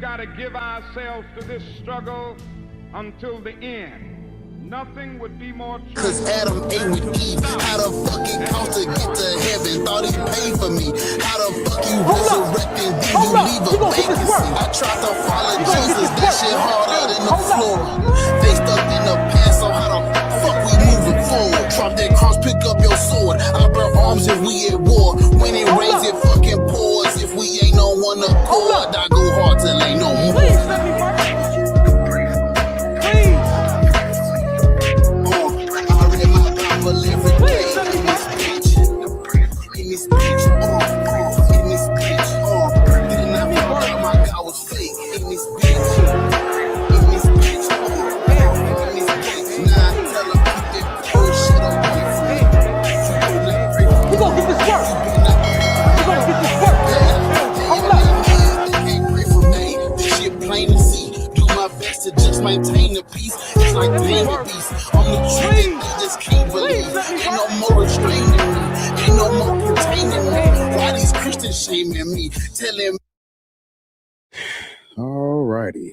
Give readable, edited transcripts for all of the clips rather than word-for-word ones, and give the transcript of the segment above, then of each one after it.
got to give ourselves to this struggle until the end. Nothing would be more true. Cause Adam ate with Eve. How the fuck it cost to get to heaven? Thought he paid for me. How the fuck you resurrecting? Then you leave a vacancy. I tried to follow Jesus. That shit harder than the floor. They stuck in the past, so how the fuck we moving forward? Drop that cross, pick up your sword. I burn arms if we at war. When it rains, it fucking pours. If we ain't no one accord, I go hard till ain't no more. Maintain the peace, it's like pain with peace. I'm the truth that they just can't believe. Ain't no more restraining me, ain't no more containing me. Why these Christians shaming me, telling me? Alrighty,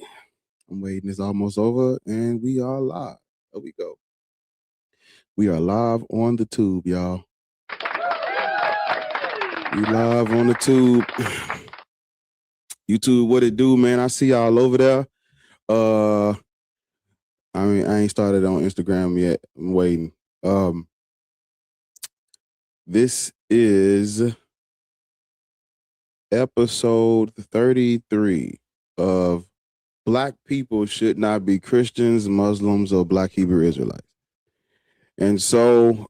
I'm waiting. It's almost over, and we are live. There we go. We are live on the tube, y'all. We live on the tube. YouTube, what it do, man? I see y'all over there. I mean, I ain't started on Instagram yet. I'm waiting. This is episode 33 of Black People Should Not Be Christians, Muslims, or Black Hebrew Israelites. And so,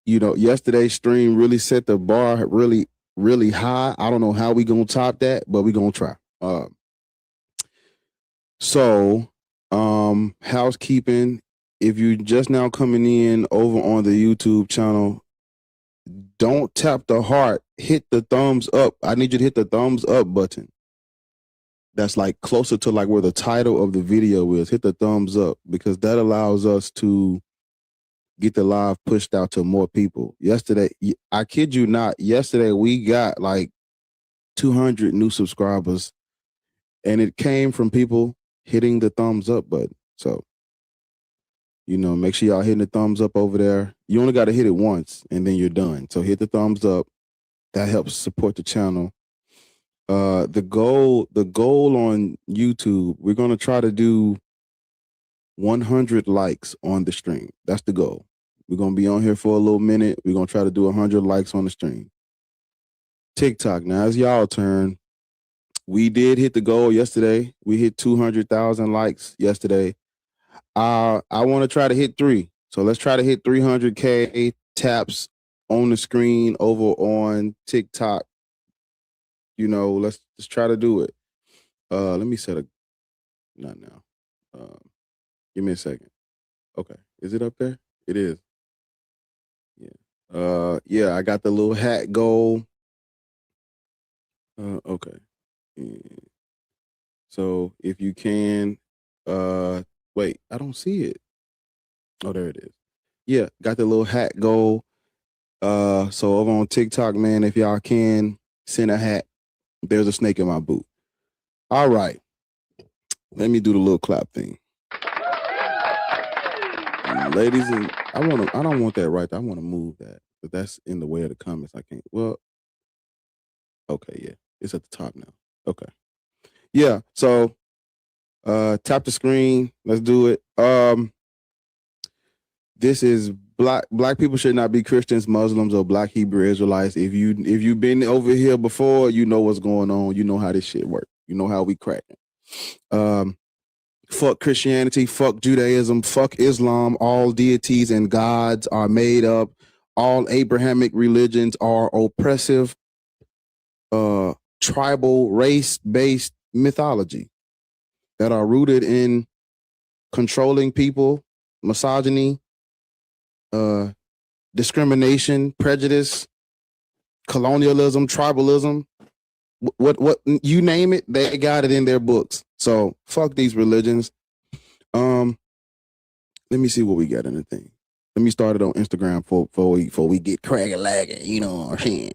yesterday's stream really set the bar really, really high. I don't know how we gonna top that, but we gonna try. Housekeeping, if you just now coming in over on the YouTube channel, don't tap the heart, hit the thumbs up. I need you to hit the thumbs up button. That's like closer to like where the title of the video is. Hit the thumbs up because that allows us to get the live pushed out to more people. Yesterday, I kid you not, yesterday we got like 200 new subscribers and it came from people hitting the thumbs up button. So, make sure y'all hitting the thumbs up over there. You only got to hit it once and then you're done. So hit the thumbs up. That helps support the channel. The goal on YouTube, we're going to try to do 100 likes on the stream. That's the goal. We're going to be on here for a little minute. We're going to try to do 100 likes on the stream. TikTok, now it's y'all turn. We did hit the goal yesterday. We hit 200,000 likes yesterday. I want to try to hit 3. So let's try to hit 300K taps on the screen over on TikTok. Let's try to do it. Let me set a, not now. Give me a second. Okay. Is it up there? It is. Yeah. Yeah, I got the little hat goal. Okay. Yeah. So if you can, wait, I don't see it. Oh, there it is. Yeah, got the little hat goal. So over on TikTok, man, if y'all can send a hat, there's a snake in my boot. All right. Let me do the little clap thing. Ladies, and I don't want that right there. I want to move that, but that's in the way of the comments. I can't. Well, okay, yeah. It's at the top now. Okay. Yeah, so tap the screen. Let's do it. This is Black People Should Not Be Christians, Muslims, or Black Hebrew Israelites. If you've been over here before, you know what's going on. You know how this shit works. You know how we cracking. Fuck Christianity, fuck Judaism, fuck Islam. All deities and gods are made up. All Abrahamic religions are oppressive, tribal, race-based mythology that are rooted in controlling people, misogyny, discrimination, prejudice, colonialism, tribalism, what you name it, they got it in their books. So fuck these religions. Let me see what we got in the thing. Let me start it on Instagram before we get crack-a-lacking, you know what I'm saying?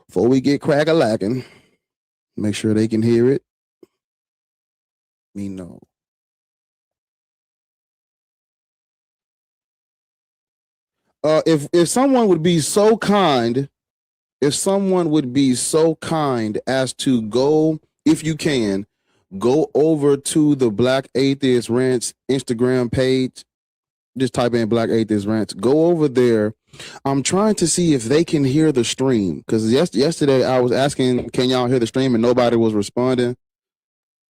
Before we get crack-a-lacking, Make sure they can hear it. Me know. If someone would be so kind, as to go, if you can, go over to the Black Atheist Rants Instagram page. Just type in Black Atheist Rants. Go over there. I'm trying to see if they can hear the stream, because yesterday I was asking, can y'all hear the stream, and nobody was responding.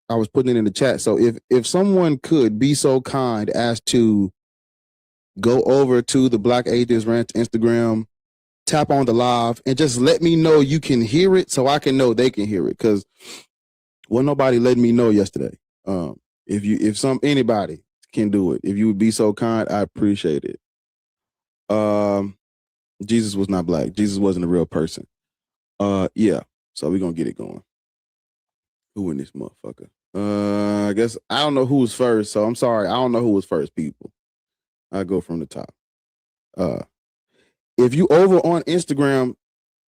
I was putting it in the chat. So if someone could be so kind as to go over to the Black Atheist Rants Instagram, tap on the live, and just let me know you can hear it, so I can know they can hear it. Because nobody let me know yesterday. If anybody can do it, if you would be so kind, I appreciate it. Jesus was not black. Jesus wasn't a real person. Yeah. So we're gonna get it going. Who in this motherfucker? I guess I don't know who was first, so I'm sorry. I don't know who was first, people. I go from the top. If you over on Instagram,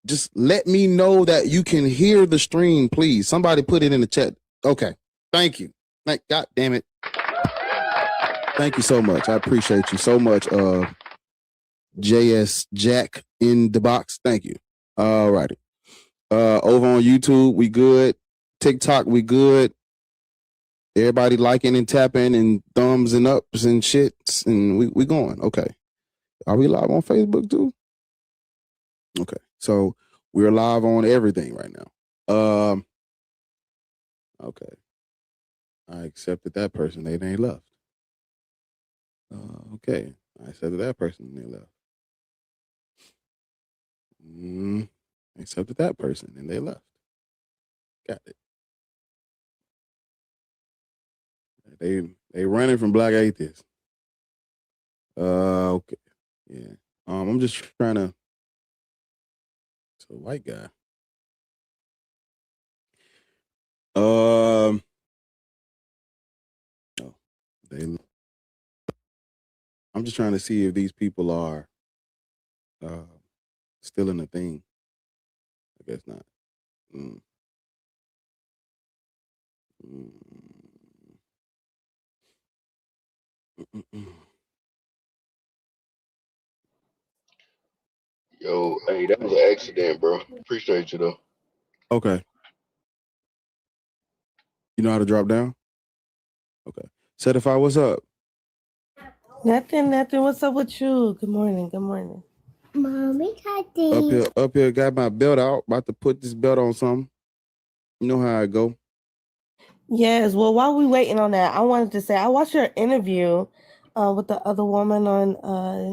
just let me know that you can hear the stream, please. Somebody put it in the chat. Okay. Thank you. God damn it. Thank you so much. I appreciate you so much. JS Jack in the box. Thank you. All righty. Over on YouTube, we good. TikTok, we good. Everybody liking and tapping and thumbs and ups and shits, and we going. Okay. Are we live on Facebook too? Okay. So we're live on everything right now. Okay. I accepted that person. They left. Okay. I accepted that person. They left. Accepted that person and they left. Got it. They running from Black Atheists. Okay. Yeah. I'm just trying to. It's a white guy. Oh, I'm just trying to see if these people are still in the thing. I guess not. Yo, hey, that was an accident, bro. Appreciate you though. Okay. You know how to drop down? Okay. Certify, what's up? Nothing. What's up with you? Good morning. Mommy, Daddy. Up here, got my belt out. About to put this belt on something. You know how I go. Yes. Well, while we waiting on that, I wanted to say I watched your interview with the other woman on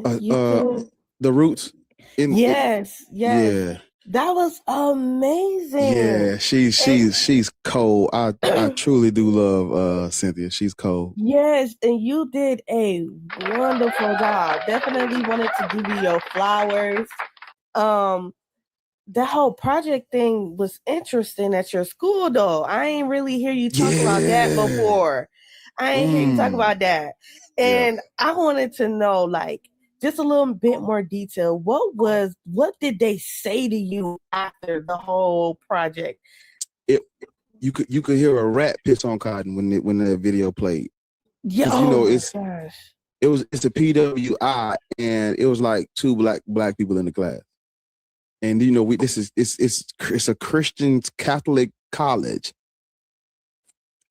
YouTube. The Roots. Yes. Yeah. That was amazing. Yeah, she's cold. I truly do love Cynthia. She's cold. Yes, and you did a wonderful job. Definitely wanted to give you your flowers. That whole project thing was interesting at your school, though. I ain't really hear you talk about that before. I ain't hear you talk about that. And I wanted to know, like, just a little bit more detail. What did they say to you after the whole project? You could hear a rat piss on cotton when the video played. Yeah, it's a PWI, and it was like two black people in the class. And it's a Christian Catholic college.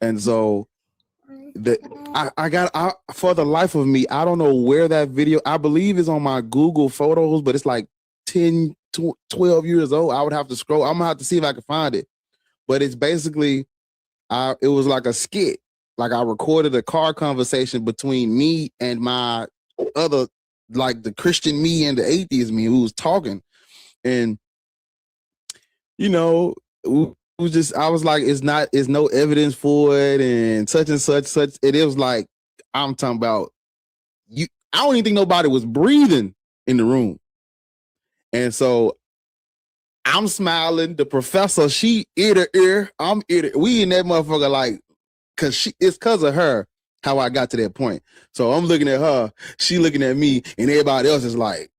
And so I for the life of me, I don't know where that video, I believe is on my Google Photos, but it's like 10, 12 years old. I would have to scroll. I'm gonna have to see if I can find it. But it's basically, it was like a skit. Like I recorded a car conversation between me and my other, like the Christian me and the atheist me who was talking. And, it was just, I was like, it's no evidence for it and such and such. It was like, I'm talking about you. I don't even think nobody was breathing in the room. And so I'm smiling. The professor, she ear to ear. I'm ear to, we in that motherfucker like, it's because of her how I got to that point. So I'm looking at her, she looking at me, and everybody else is like,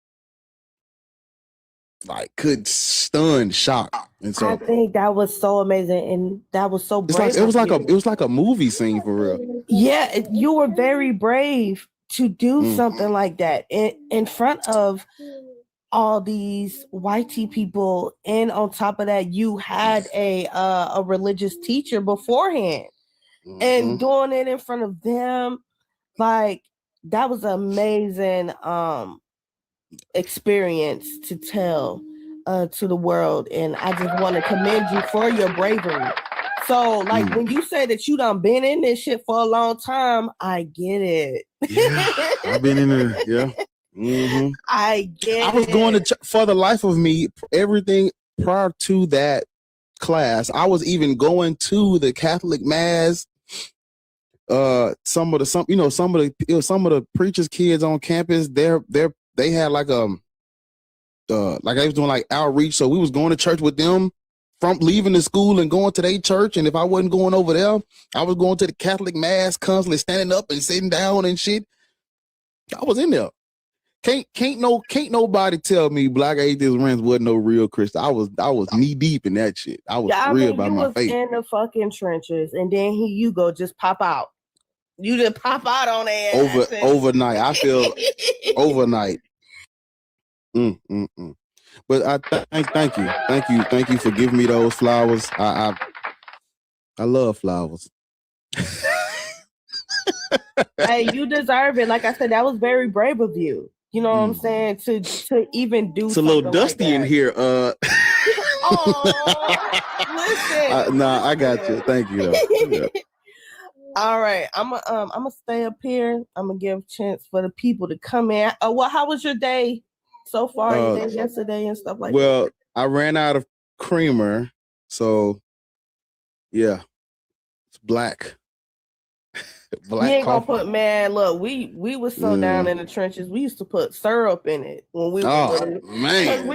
like could stun, shock, and so I think that was so amazing, and that was so brave. it was like a movie scene for real. Yeah, you were very brave to do something like that in front of all these white people, and on top of that, you had a religious teacher beforehand, and doing it in front of them, like that was an amazing experience to tell to the world, and I just want to commend you for your bravery. So, like when you say that you done been in this shit for a long time, I get it. Yeah, I've been in there. Yeah. Mm-hmm. I was going to for the life of me, everything prior to that class, I was even going to the Catholic mass. Some of the preachers' kids on campus, they had like like I was doing like outreach, so we was going to church with them from leaving the school and going to their church. And if I wasn't going over there, I was going to the Catholic mass, constantly standing up and sitting down and shit. I was in there. Can't nobody tell me Black Atheist Rents wasn't no real Christian. I was knee deep in that shit. I was real about my faith. In the fucking trenches, and then here you go, just pop out. You just pop out on that overnight. I feel overnight. But I thank you for giving me those flowers. I love flowers. Hey, you deserve it. Like I said, that was very brave of you. You know what I'm saying? To even do. It's a little dusty in here. Oh, listen. Nah, I got you. Thank you. Yeah. All right, I'm gonna stay up here. I'm gonna give a chance for the people to come in. Well, how was your day so far? Your day yesterday and stuff like that. Well, I ran out of creamer, so yeah, it's black. Black you ain't coffee. Gonna put look, we was so down in the trenches. We used to put syrup in it when we were man.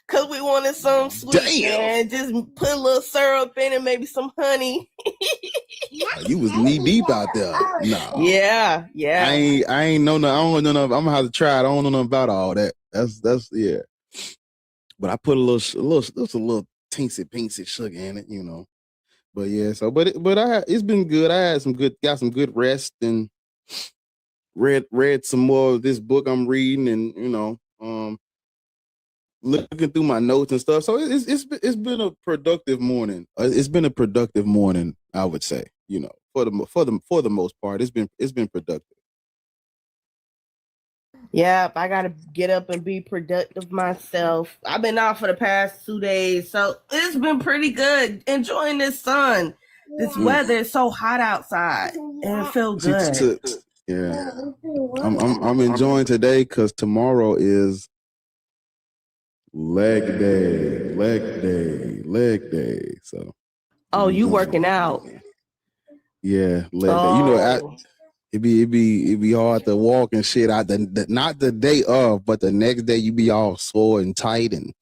Cause we wanted some sweet, man. Just put a little syrup in it, maybe some honey. You was knee deep out there. No. Yeah. I ain't know nothing. I don't know nothing. I'm gonna have to try it. I don't know nothing about all that. That's yeah. But I put a little teensy pincy sugar in it, you know. But yeah, it's been good. I had got some good rest and read some more of this book I'm reading, and you know, looking through my notes and stuff. So it's been a productive morning. It's been a productive morning, I would say. You know, for the most part, it's been productive. Yep, I gotta get up and be productive myself. I've been off for the past 2 days, so it's been pretty good. Enjoying this sun. This weather is so hot outside, and it feels good. Yeah, I'm enjoying today because tomorrow is leg day. So. You working out? Yeah, leg day. You know, It'd be hard to walk and shit out not the day of, but the next day you be all sore and tight and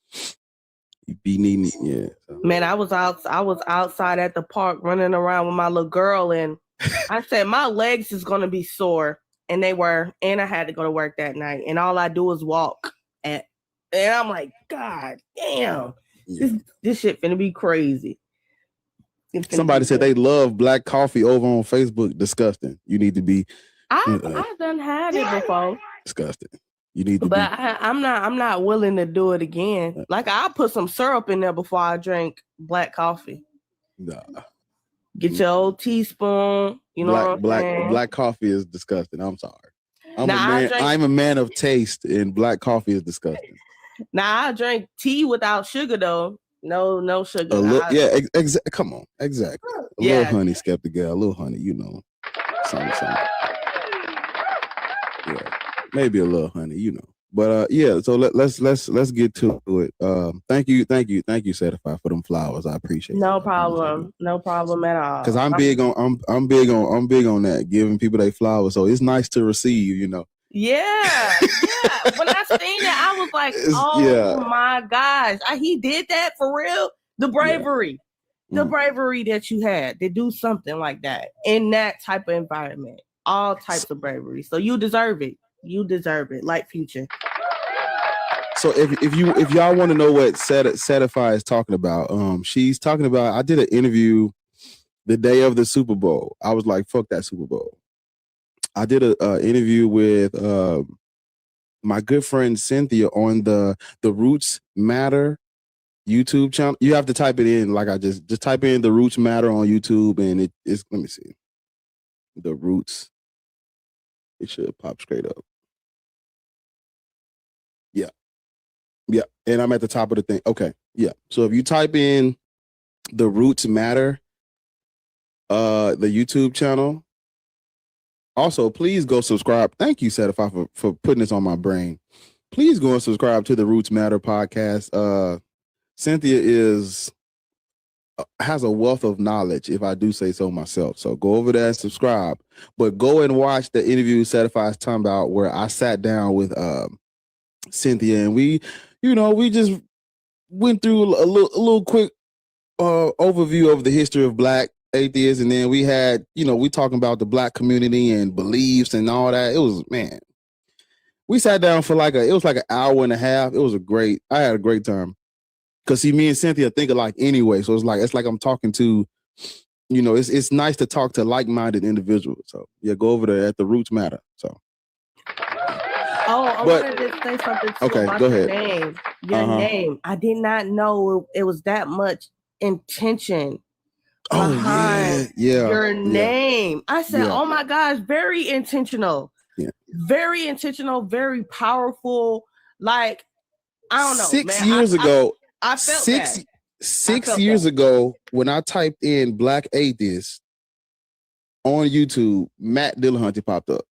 you be needing So. Man, I was outside at the park running around with my little girl, and I said my legs is gonna be sore, and they were, and I had to go to work that night, and all I do is walk, and I'm like, God damn, this shit finna be crazy. Somebody said they love black coffee over on Facebook. Disgusting. You need to be. I've done had it before. Disgusting. You need to. But I'm not willing to do it again. Like I put some syrup in there before I drink black coffee. Nah. Get your old teaspoon. You know black coffee is disgusting. I'm sorry. I'm a man of taste, and black coffee is disgusting. Now I drink tea without sugar though. No sugar. Come on, exactly. A little honey, skeptic girl. A little honey, you know. Something. Yeah, maybe a little honey, you know. But so let's get to it. Thank you, Certified, for them flowers. I appreciate it. No problem at all. Because I'm big on that, giving people their flowers. So it's nice to receive, you know. Yeah. When I seen that, I was like, my gosh, he did that for real. The bravery, that you had to do something like that in that type of environment, all types of bravery. So you deserve it. Like Future. So if y'all want to know what Certify is talking about, she's talking about. I did an interview the day of the Super Bowl. I was like, fuck that Super Bowl. I did an interview with my good friend Cynthia on the Roots Matter YouTube channel. You have to type it in like I just type in the Roots Matter on YouTube, and it's, let me see, the Roots. It should pop straight up. Yeah, and I'm at the top of the thing. Okay, yeah. So if you type in the Roots Matter, the YouTube channel. Also, please go subscribe. Thank you, Certify, for putting this on my brain. Please go and subscribe to the Roots Matter podcast. Cynthia has a wealth of knowledge, if I do say so myself. So go over there and subscribe. But go and watch the interview Certify's talking about, where I sat down with Cynthia, and we just went through a little quick overview of the history of Black atheists, and then we had, we talking about the Black community and beliefs and all that. It was, man, we sat down for it was like an hour and a half. I had a great time. Because see, me and Cynthia think alike anyway. So it's like I'm talking to, it's nice to talk to like-minded individuals. So yeah, go over there at the Roots Matter. So I wanted to say something too about go your ahead. name. Your name. I did not know it was that much intention behind your name. I said, oh my gosh, very intentional. Yeah. Very intentional, very powerful. Like, I don't know. 6 years ago, I felt that. 6 years ago, when I typed in Black atheist on YouTube, Matt Dillahunty popped up.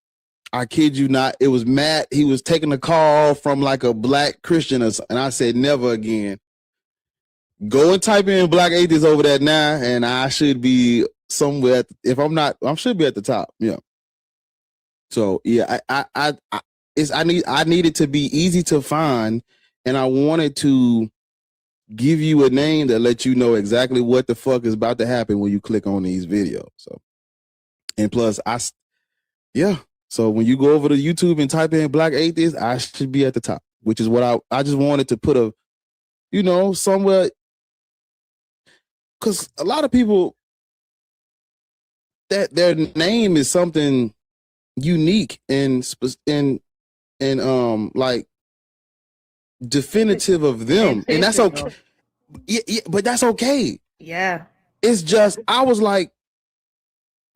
I kid you not. It was Matt. He was taking a call from like a Black Christian, and I said, never again. Go and type in Black atheist over there now, and I should be somewhere. If I'm not, I should be at the top. Yeah. So yeah, I needed to be easy to find, and I wanted to give you a name that let you know exactly what the fuck is about to happen when you click on these videos. So, and plus, so when you go over to YouTube and type in Black atheist, I should be at the top, which is what I just wanted to put somewhere, because a lot of people, that their name is something unique and like definitive of them, and that's okay. Yeah, but that's okay. Yeah, it's just, I was like,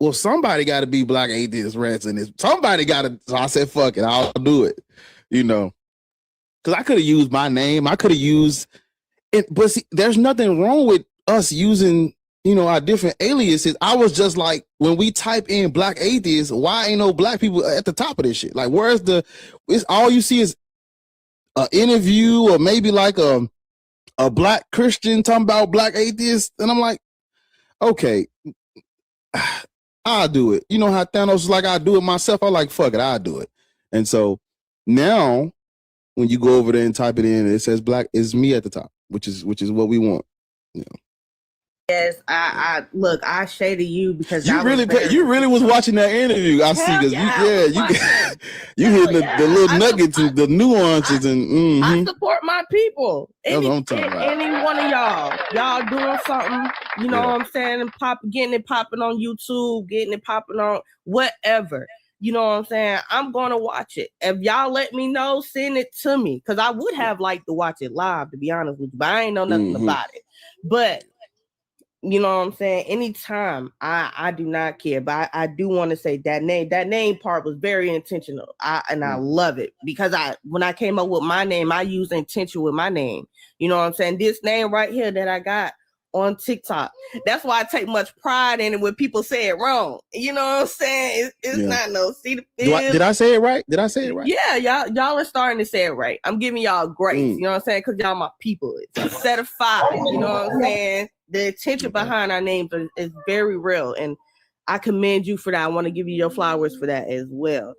well, somebody got to be Black atheist rats in this. Somebody got to. So I said, fuck it, I'll do it. Because I could have used my name. I could have used it, but see, there's nothing wrong with us using, our different aliases. I was just like, when we type in Black atheists, why ain't no Black people at the top of this shit? Like, where's it's all you see is an interview, or maybe like a Black Christian talking about Black atheists. And I'm like, okay, I'll do it. You know how Thanos was like, I'll do it myself. I'm like, fuck it, I'll do it. And so now when you go over there and type it in, it says Black, is me at the top, which is what we want. Yes, I look, I shaded you because you really was watching that interview. I see, because you hear the little nuggets and the nuances, and I support my people. That's what I'm talking about. Any one of y'all doing something, what I'm saying, and getting it popping on YouTube, getting it popping on whatever. You know what I'm saying? I'm gonna watch it. If y'all let me know, send it to me, because I would have liked to watch it live, to be honest with you, but I ain't know nothing about it. But you know what I'm saying? Anytime, I do not care. But I do want to say that name part was very intentional. I love it, because when I came up with my name, I used intention with my name. You know what I'm saying? This name right here that I got on TikTok. That's why I take much pride in it when people say it wrong. You know what I'm saying? It's not no see the film. Did I say it right? Did I say it right? Yeah, y'all are starting to say it right. I'm giving y'all grace. You know what I'm saying? Because y'all my people. It's certified. You know what I'm saying? The intention behind our names is very real, and I commend you for that. I want to give you your flowers for that as well.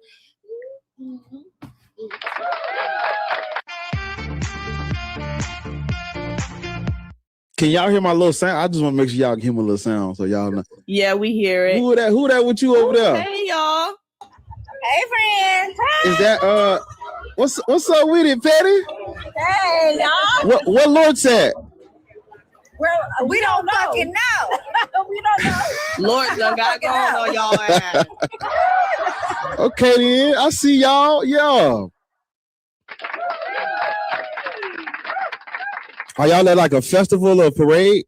Can y'all hear my little sound? I just want to make sure y'all can hear my little sound, so y'all know. Yeah, we hear it. Who that with you over there? Hey, y'all. Hey, friend. Is that What's up with it, Patty? Hey, y'all. What Lord said? We don't fucking know. We don't know. Lord done got going on y'all ass. Okay then, I see y'all. Yeah. Are y'all at like a festival or parade?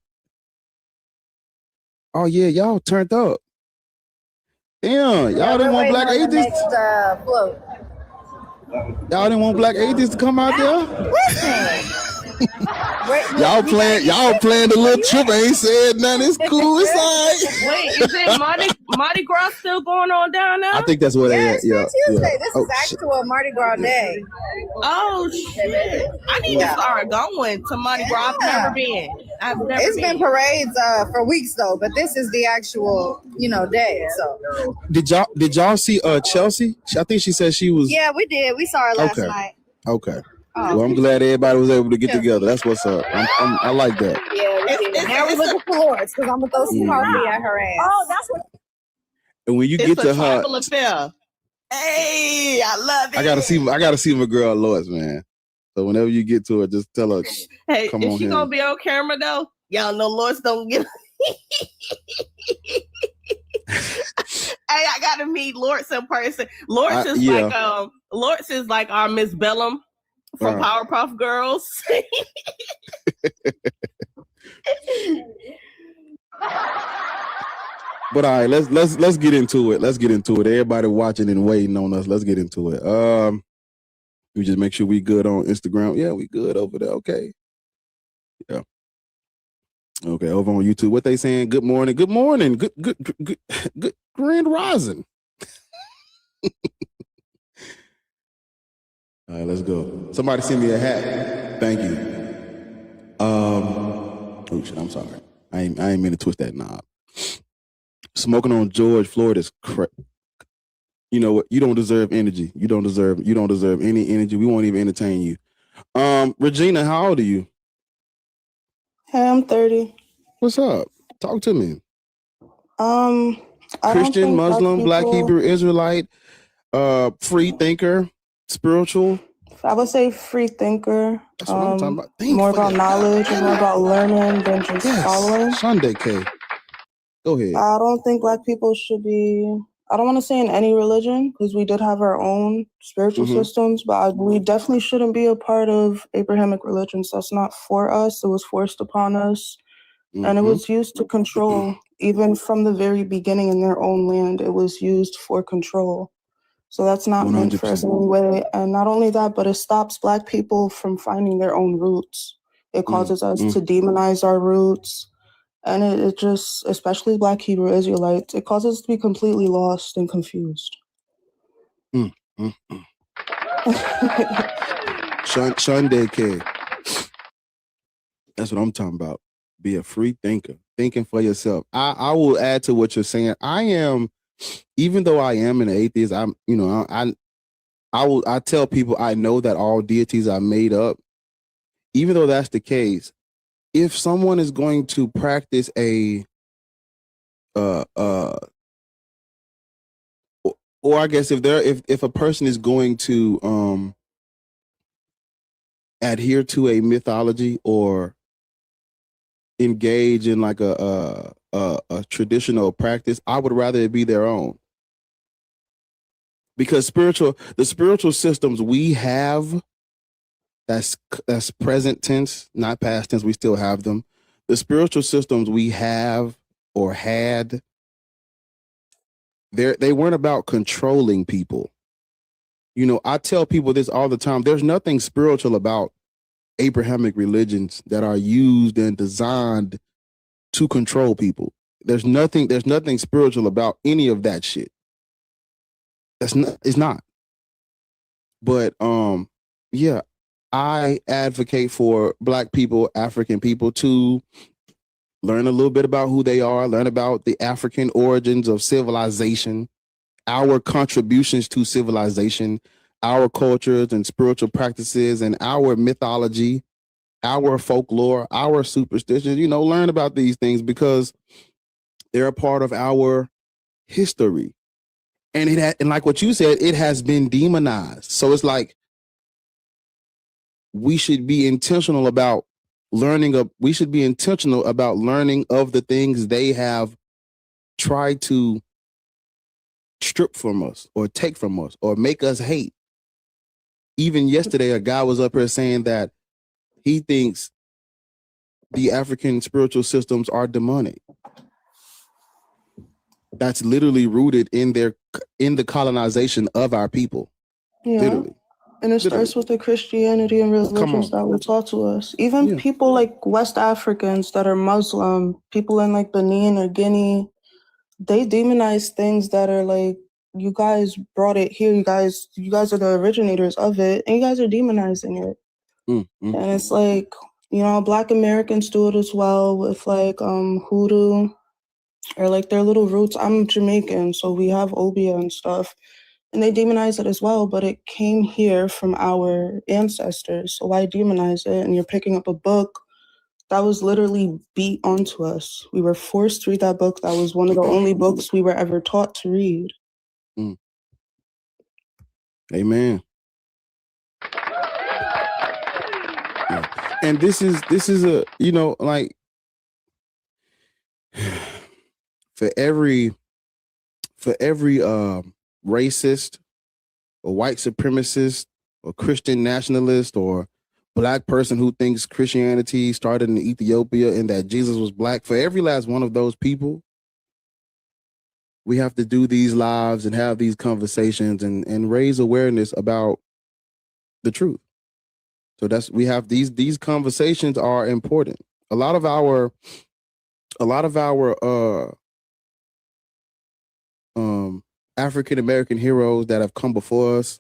Oh yeah, y'all turned up. Damn, y'all didn't want black atheists. Y'all didn't want black atheists to come out there. Y'all playing the little trip. Ain't said nothing. It's cool. It's all right. Wait, is it Mardi Gras still going on down there? I think that's what they at. Yeah. Tuesday. This is actual Mardi Gras day. Oh shit! I need to start going to Mardi Gras. I've never been. It's been parades for weeks though, but this is the actual day. So did y'all see Chelsea? I think she said she was. Yeah, we did. We saw her last night. Okay. Well, I'm glad everybody was able to get together. That's what's up. I like that. Yeah, now we're looking for Lawrence because I'm gonna throw some coffee at her ass. Oh, that's what. And when you get to her, affair. Hey, I love it. I gotta see my girl Lois, man. So whenever you get to her, just tell her. Hey, come is on she here. Gonna be on camera though? Y'all know Lois don't give. Hey, I gotta meet Lawrence in person. Lawrence is like our Miss Bellum from Powerpuff Girls. But all right, let's get into it. Let's get into it. Everybody watching and waiting on us. Let's get into it. We just make sure we good on Instagram. Yeah, we good over there. Okay. Yeah. Okay, over on YouTube. What they saying? Good morning. Good morning. Good grand rising. All right, let's go. Somebody send me a hat. Thank you. Oh shit, I'm sorry. I ain't mean to twist that knob. Smoking on George Floyd is you know what? You don't deserve energy. You don't deserve any energy. We won't even entertain you. Regina, how old are you? Hey, I'm 30. What's up? Talk to me. I Christian, Muslim, Black Hebrew, Israelite, free thinker, spiritual. I would say free thinker. That's what I'm talking about. More about knowledge and more about learning than just following. Sunday K. Go ahead. I don't think Black people should be, I don't want to say in any religion, because we did have our own spiritual systems, but we definitely shouldn't be a part of Abrahamic religions. That's not for us. It was forced upon us. And it was used to control, even from the very beginning in their own land. It was used for control. So that's not 100%. Meant for us in any way. And not only that, but it stops Black people from finding their own roots. It causes us to demonize our roots. And it just, especially Black Hebrew Israelites, it causes us to be completely lost and confused. Sunday K. That's what I'm talking about. Be a free thinker, thinking for yourself. I will add to what you're saying. I am, even though I am an atheist, I tell people I know that all deities are made up. Even though that's the case, if someone is going to practice or I guess if a person is going to adhere to a mythology or engage in like a traditional practice, I would rather it be their own. Because the spiritual systems we have, that's present tense, not past tense, we still have them. The spiritual systems we have or had, they weren't about controlling people. I tell people this all the time. There's nothing spiritual about Abrahamic religions that are used and designed to control people. There's nothing spiritual about any of that shit. It's not. But yeah, I advocate for Black people, African people to learn a little bit about who they are, learn about the African origins of civilization, our contributions to civilization, our cultures and spiritual practices and our mythology, our folklore, our superstitions, learn about these things because they're a part of our history. And and like what you said, it has been demonized. So it's like we should be intentional about learning of the things they have tried to strip from us or take from us or make us hate. Even yesterday, a guy was up here saying that he thinks the African spiritual systems are demonic. That's literally rooted in the colonization of our people. Yeah. Literally. And it starts with the Christianity and religions that were taught to us. Even people like West Africans that are Muslim, people in like Benin or Guinea, they demonize things that are like, you guys brought it here. You guys are the originators of it, and you guys are demonizing it. And it's like, you know, Black Americans do it as well with like hoodoo or like their little roots. I'm Jamaican, so we have obia and stuff. And they demonize it as well, but it came here from our ancestors. So why demonize it? And you're picking up a book that was literally beat onto us. We were forced to read that book. That was one of the only books we were ever taught to read. Amen. Yeah. And this is a, you know, like for every racist or white supremacist or Christian nationalist or Black person who thinks Christianity started in Ethiopia and that Jesus was Black, for every last one of those people, we have to do these lives and have these conversations and raise awareness about the truth. So we have these conversations are important. A lot of our African American heroes that have come before us,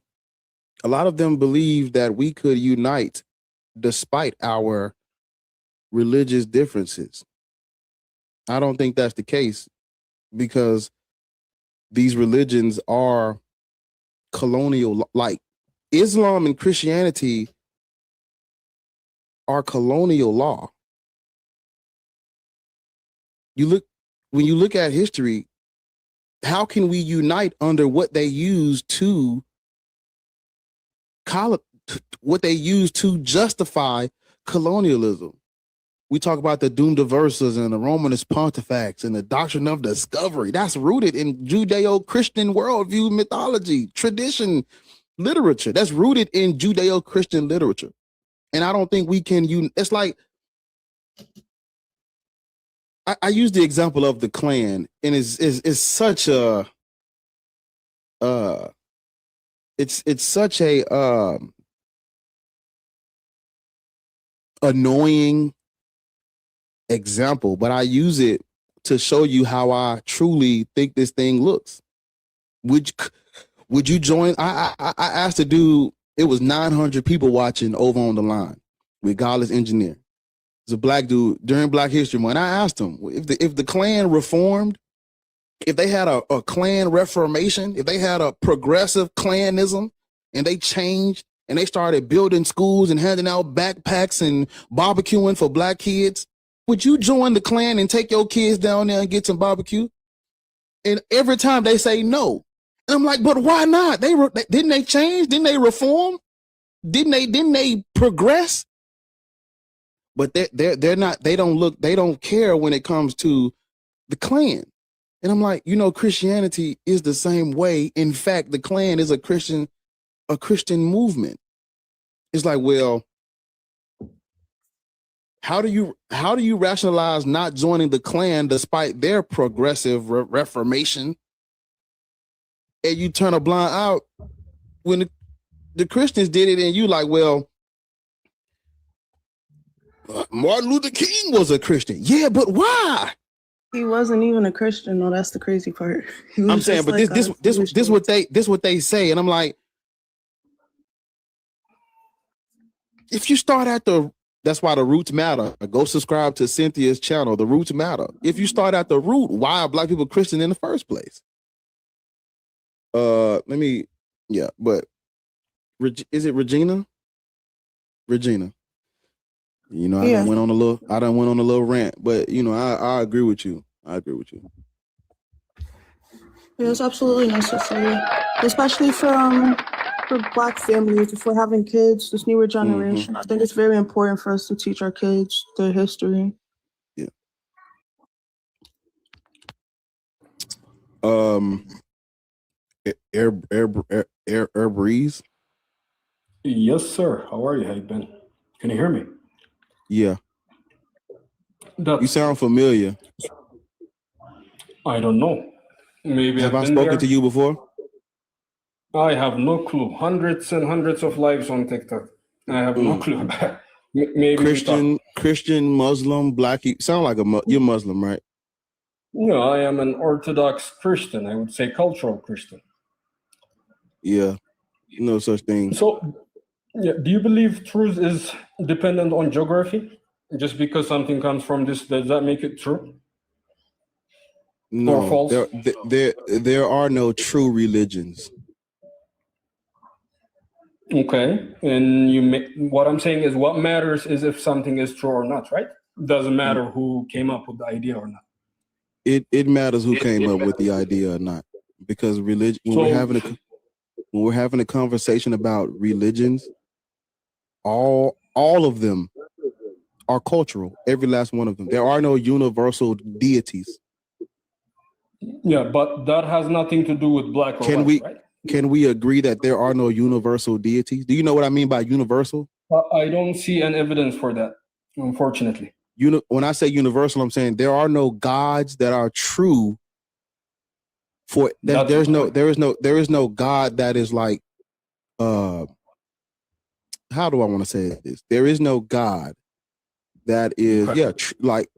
a lot of them believe that we could unite despite our religious differences. I don't think that's the case, because these religions are colonial. Like Islam and Christianity are colonial law. When you look at history, how can we unite under what they use to justify colonialism? We talk about the Doom Diversas and the Romanist Pontifex and the doctrine of discovery. That's rooted in Judeo-Christian worldview, mythology, tradition, literature. That's rooted in Judeo-Christian literature. And I don't think we can it's like, I use the example of the Klan, and it's such a it's such a annoying example, but I use it to show you how I truly think this thing looks. Would you join? I asked a dude, it was 900 people watching over on the line with Godless Engineer. It's a Black dude during Black History Month. I asked him if the Klan reformed, if they had a Klan reformation, if they had a progressive Klanism and they changed and they started building schools and handing out backpacks and barbecuing for Black kids, would you join the Klan and take your kids down there and get some barbecue? And every time they say no. And I'm like, but why not? Didn't they change? Didn't they reform? Didn't they progress? But they're not, they don't care when it comes to the Klan. And I'm like, Christianity is the same way. In fact, the Klan is a Christian movement. It's like, well, how do you rationalize not joining the Klan despite their progressive reformation? And you turn a blind eye when the Christians did it, and you like, well, Martin Luther King was a Christian. Yeah, but why? He wasn't even a Christian. No, that's the crazy part. I'm saying, but like this what they say, and I'm like, if you start at that's why the roots matter. Go subscribe to Cynthia's channel. The roots matter. If you start at the root, why are Black people Christian in the first place? But is it Regina? Regina. I done went on a little rant, but I agree with you. Yeah, it's absolutely necessary, especially for for Black families, if we're having kids, this newer generation, I think it's very important for us to teach our kids their history. Yeah. Air Breeze. Yes, sir. How are you? How you been? Can you hear me? Yeah. You sound familiar. I don't know. Maybe have I spoken to you before? I have no clue. Hundreds and hundreds of lives on TikTok. I have no clue. Maybe Christian, Muslim, Black. You sound like you're Muslim, right? No, I am an Orthodox Christian. I would say cultural Christian. Yeah, no such thing. So, yeah, do you believe truth is dependent on geography? Just because something comes from this, does that make it true? No, or false? There are no true religions. Okay, and what I'm saying is, what matters is if something is true or not, right? Doesn't matter who came up with the idea or not. It matters who came up with the idea or not, because religion. When we're having a conversation about religions, all of them are cultural. Every last one of them. There are no universal deities. Yeah, but that has nothing to do with black or white, right? Can we agree that there are no universal deities? Do you know what I mean by universal? I don't see an evidence for that, unfortunately. When I say universal, I'm saying there are no gods that are true. There is no God that is like, how do I want to say this? There is no God that is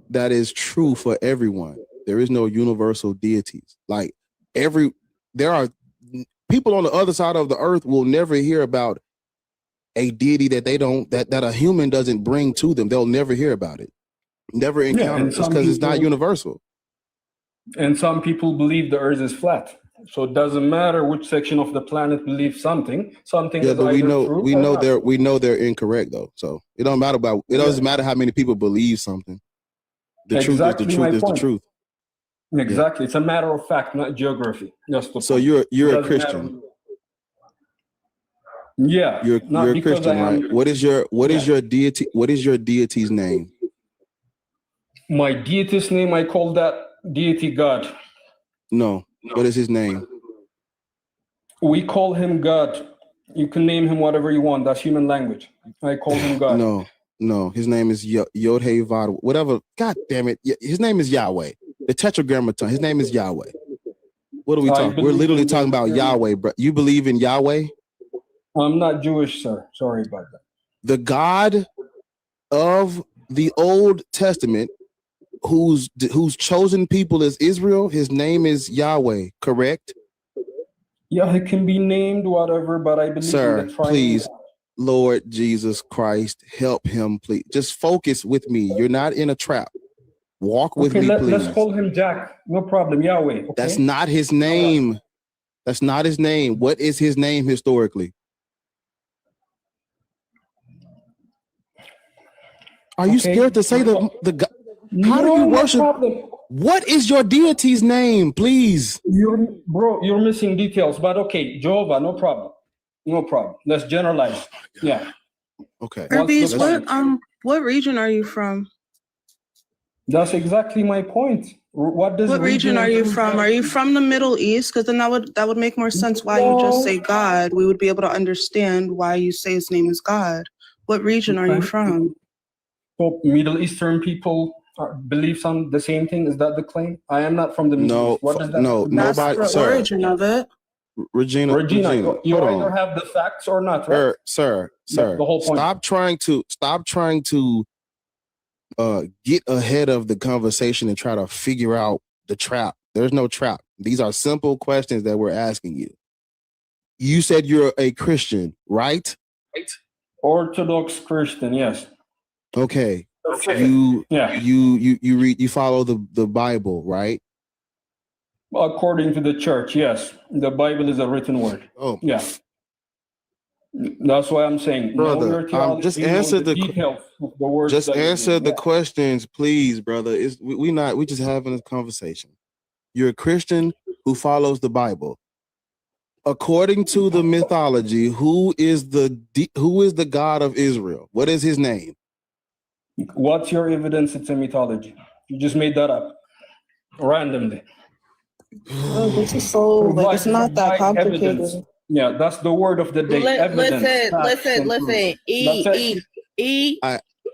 that is true for everyone. There is no universal deities. Like there are people on the other side of the earth will never hear about a deity that that a human doesn't bring to them. They'll never hear about it. Never encounter it. It's because it's not universal. And some people believe the earth is flat. So it doesn't matter which section of the planet believes something. Something is but either true we know they're incorrect though. So it don't matter doesn't matter how many people believe something. The truth is the truth. Exactly. It's a matter of fact, not geography. So you're a Christian. Yeah. You're a Christian, right? What is your deity? What is your deity's name? My deity's name, I call that deity God. No. What is his name? We call him God. You can name him whatever you want. That's human language. I call him God. No. His name is Yod-Heh Vav. Whatever. God damn it. His name is Yahweh. The Tetragrammaton. His name is Yahweh. What are we talking? We're literally talking about Yahweh, bro. You believe in Yahweh? I'm not Jewish, sir. Sorry about that. The God of the Old Testament, whose chosen people is Israel, his name is Yahweh, correct? Yeah, he can be named whatever, but I believe in the please, Lord Jesus Christ, help him, please. Just focus with me. You're not in a trap. Walk with me, please. Let's call him Jack. No problem, Yahweh. Okay? That's not his name. That's not his name. What is his name historically? Are you scared to say the God? How do you worship? What is your deity's name, please? You're missing details, but okay, Jehovah, no problem. No problem. Let's generalize. Yeah. Okay. Herbies, what region are you from? That's exactly my point. What region are you from? Are you from the Middle East? Because then that would make more sense why you just say God. We would be able to understand why you say his name is God. What region are you from? So Middle Eastern people believe the same thing. Is that the claim? I am not from the Middle East. What does that mean? Nobody. That's the origin of it. Regina, you either have the facts or not, right? Sir. The whole point. Stop trying to get ahead of the conversation and try to figure out the trap. There's no trap. These are simple questions that we're asking you. You said you're a Christian, right? Orthodox Christian, yes. Okay. You follow the Bible, right? According to the church, yes. The Bible is a written word. Oh, yeah. That's why I'm saying, brother. Just answer the details of the words. Just answer the questions, please, brother. We just having a conversation. You're a Christian who follows the Bible. According to the mythology, who is the God of Israel? What is his name? What's your evidence it's a mythology? You just made that up randomly. Oh, this is so it's not that complicated. Evidence. Yeah, that's the word of the day. Evidence. Listen.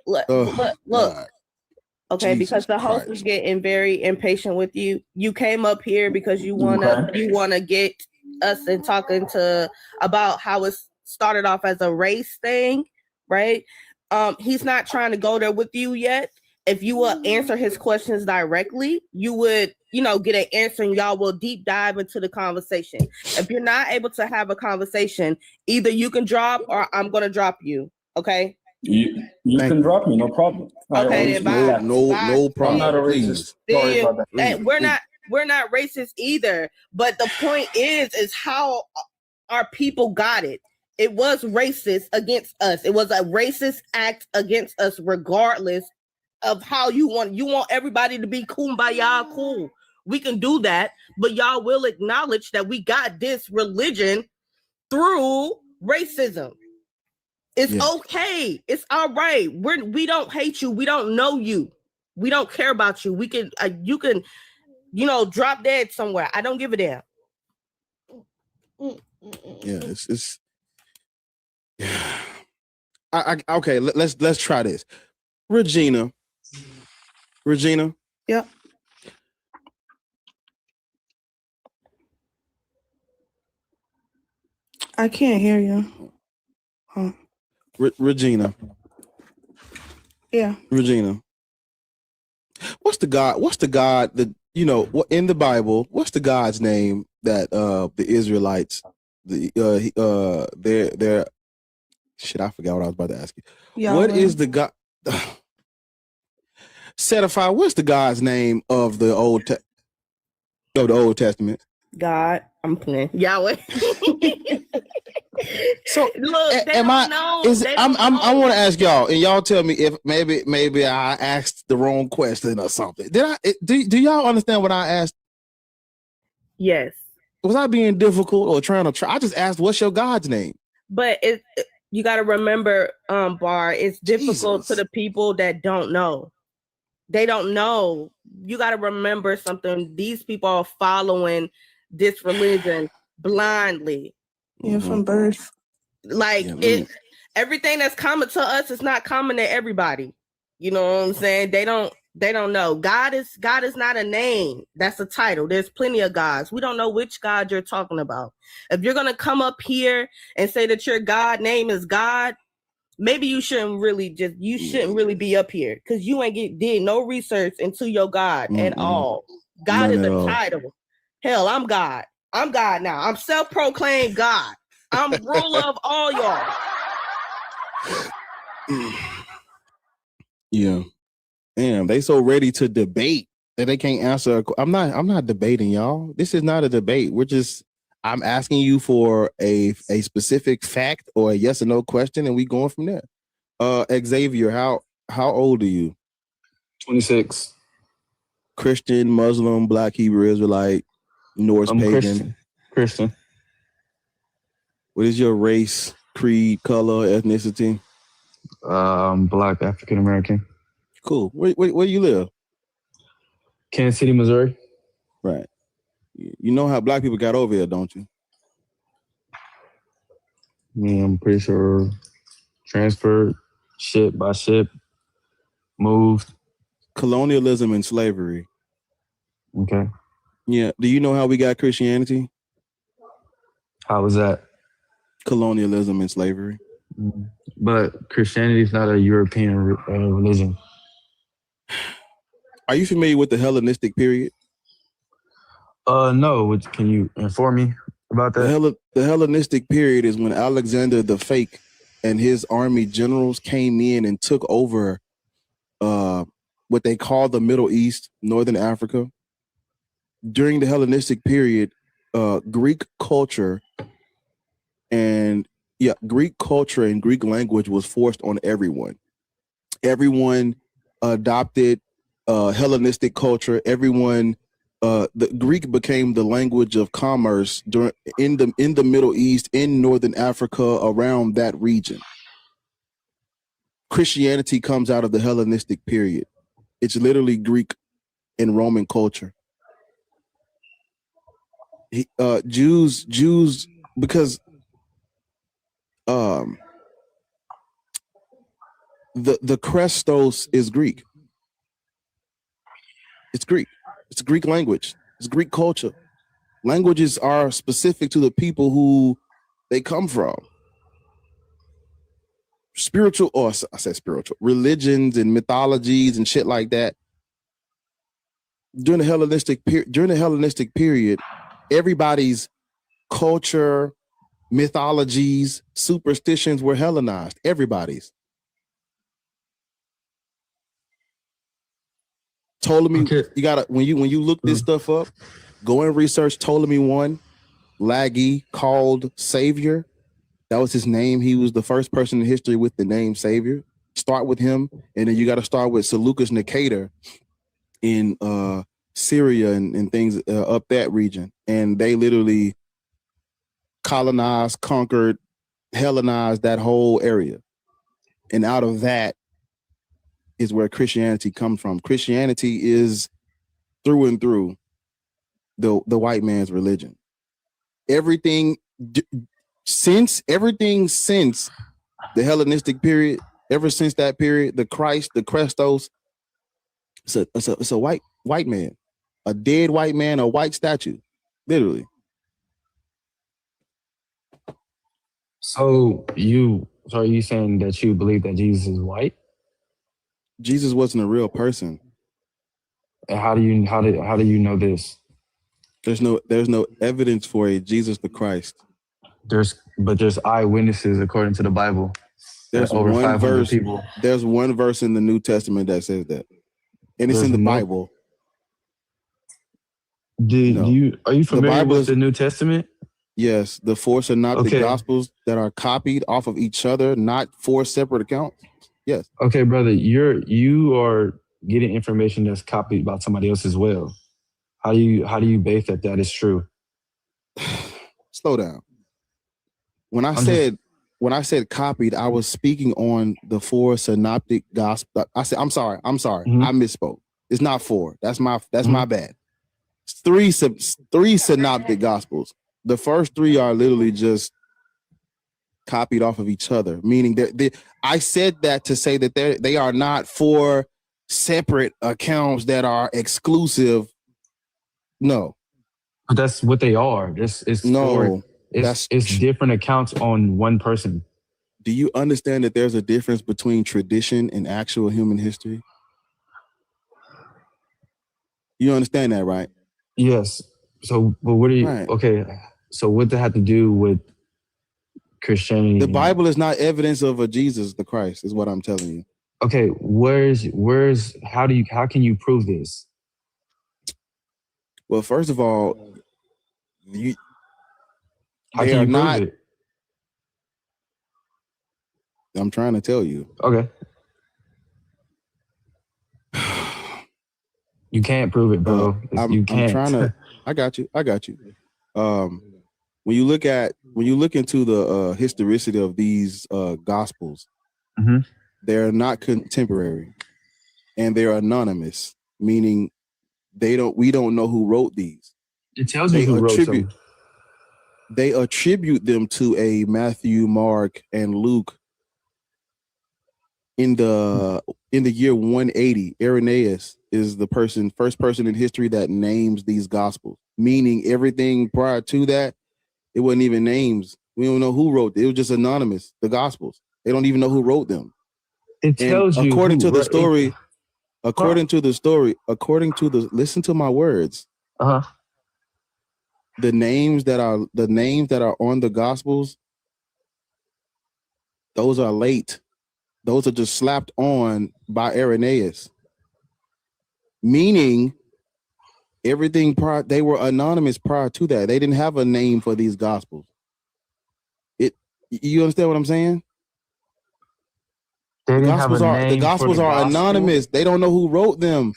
Look. Okay, Jesus because the host Christ. is getting very impatient with you. You came up here because you wanna get us and talking about how it started off as a race thing, right? He's not trying to go there with you yet. If you will answer his questions directly, you would, get an answer, and y'all will deep dive into the conversation. If you're not able to have a conversation, either you can drop or I'm gonna drop you. Okay. You can drop me, no problem. Okay, bye. No problem. I'm not a racist. Sorry about that. And we're not racist either. But the point is how our people got it. It was racist against us. It was a racist act against us, regardless of how you want everybody to be kumbaya cool. We can do that, but y'all will acknowledge that we got this religion through racism. It's okay. It's all right. We don't hate you. We don't know you. We don't care about you. We can you can, drop dead somewhere. I don't give a damn. Yeah, it's okay, let's try this. Regina. Yeah. I can't hear you. Huh. Regina. Yeah. Regina. What's the God that, in the Bible, what's the God's name that the Israelites, their shit, I forgot what I was about to ask you. Yahweh. What is the God? Certify, what's the God's name of the Old Testament? God, I'm playing. Yahweh. So look, I want to ask y'all, and y'all tell me if maybe I asked the wrong question or something. Do y'all understand what I asked? Yes. Was I being difficult or trying to try? I just asked, what's your God's name? But you got to remember, Bar, it's difficult to the people that don't know. They don't know. You got to remember something. These people are following this religion blindly. Yeah, from birth. Like everything that's common to us is not common to everybody. You know what I'm saying? They don't know. God is not a name. That's a title. There's plenty of gods. We don't know which God you're talking about. If you're gonna come up here and say that your God name is God, maybe you shouldn't really be up here, because you ain't did no research into your God at all. God is a title. Hell, I'm God. I'm God now. I'm self-proclaimed God. I'm ruler of all y'all. Yeah. Damn, they so ready to debate that they can't answer. I'm not debating, y'all. This is not a debate. I'm asking you for a specific fact or a yes or no question, and we going from there. Xavier, how old are you? 26. Christian, Muslim, Black, Hebrew, Israelite, Norse, pagan. Christian. What is your race, creed, color, ethnicity? Black, African American. Cool. Where do you live? Kansas City, Missouri. Right. You know how Black people got over here, don't you? Yeah, I'm pretty sure transferred, ship by ship, moved. Colonialism and slavery. Okay. Yeah. Do you know how we got Christianity? How was that? Colonialism and slavery. But Christianity is not a European religion. Are you familiar with the Hellenistic period? No. Can you inform me about that? The Hellenistic period is when Alexander the Fake and his army generals came in and took over what they call the Middle East, Northern Africa. During the Hellenistic period, Greek culture and Greek language was forced on everyone. Everyone adopted Hellenistic culture. Everyone the Greek became the language of commerce in the Middle East, in Northern Africa, around that region. Christianity comes out of the Hellenistic period. It's literally Greek and Roman culture. Jews, because the Christos is Greek. It's Greek. It's Greek language. It's Greek culture. Languages are specific to the people who they come from. Spiritual, or I said spiritual, religions and mythologies and shit like that. During the Hellenistic period, everybody's culture, mythologies, superstitions were Hellenized. Everybody's. Ptolemy, okay. You gotta when you look this stuff up, go and research Ptolemy I, Lagi, called Savior. That was his name. He was the first person in history with the name Savior. Start with him, and then you got to start with Seleucus Nicator in Syria and things up that region. And they literally colonized, conquered, Hellenized that whole area. And out of that is where Christianity comes from. Christianity is through and through the white man's religion. Everything since the Hellenistic period, ever since that period, the Christ, the Christos, it's a white man, a dead white man, a white statue, literally. So you saying that you believe that Jesus is white? Jesus wasn't a real person. And how do you know this? There's no evidence for a Jesus the Christ. There's eyewitnesses according to the Bible. There's over one 500 verse. People. There's one verse in the New Testament that says that, and it's in the Bible. Are you familiar with the New Testament? Yes, the 4 synoptic gospels that are copied off of each other, not 4 separate accounts. Yes. Okay, brother, you are getting information that's copied by somebody else as well. How do you base that is true? Slow down. When I said copied, I was speaking on the 4 synoptic gospel. I said, I'm sorry. Mm-hmm. I misspoke. It's not 4. That's my bad. It's 3 synoptic gospels. The first 3 are literally just copied off of each other, meaning I said that to say that they are not 4 separate accounts that are exclusive. No. But that's what they are. It's different accounts on one person. Do you understand that there's a difference between tradition and actual human history? You understand that, right? Yes. So, but what do you? Right. Okay. So, what does that have to do with Christianity? The Bible is not evidence of a Jesus the Christ, is what I'm telling you. Okay. How can you prove this? Well, first of all, how can you prove it? I'm trying to tell you. Okay. You can't prove it, bro. You can't. I'm trying to. I got you. When you look into the historicity of these gospels, mm-hmm. They're not contemporary, and they're anonymous, meaning we don't know who wrote these. It tells you who wrote them. They attribute them to a Matthew, Mark, and Luke. In the year 180, Irenaeus is the first person in history that names these gospels, meaning everything prior to that, it wasn't even names. We don't know who wrote it. It was just anonymous, the gospels. They don't even know who wrote them. It tells you according to the story, listen to my words. Uh-huh. The names that are on the gospels, those are late. Those are just slapped on by Irenaeus. Meaning everything prior, they were anonymous prior to that. They didn't have a name for these gospels. You understand what I'm saying? The gospels are anonymous. They don't know who wrote them.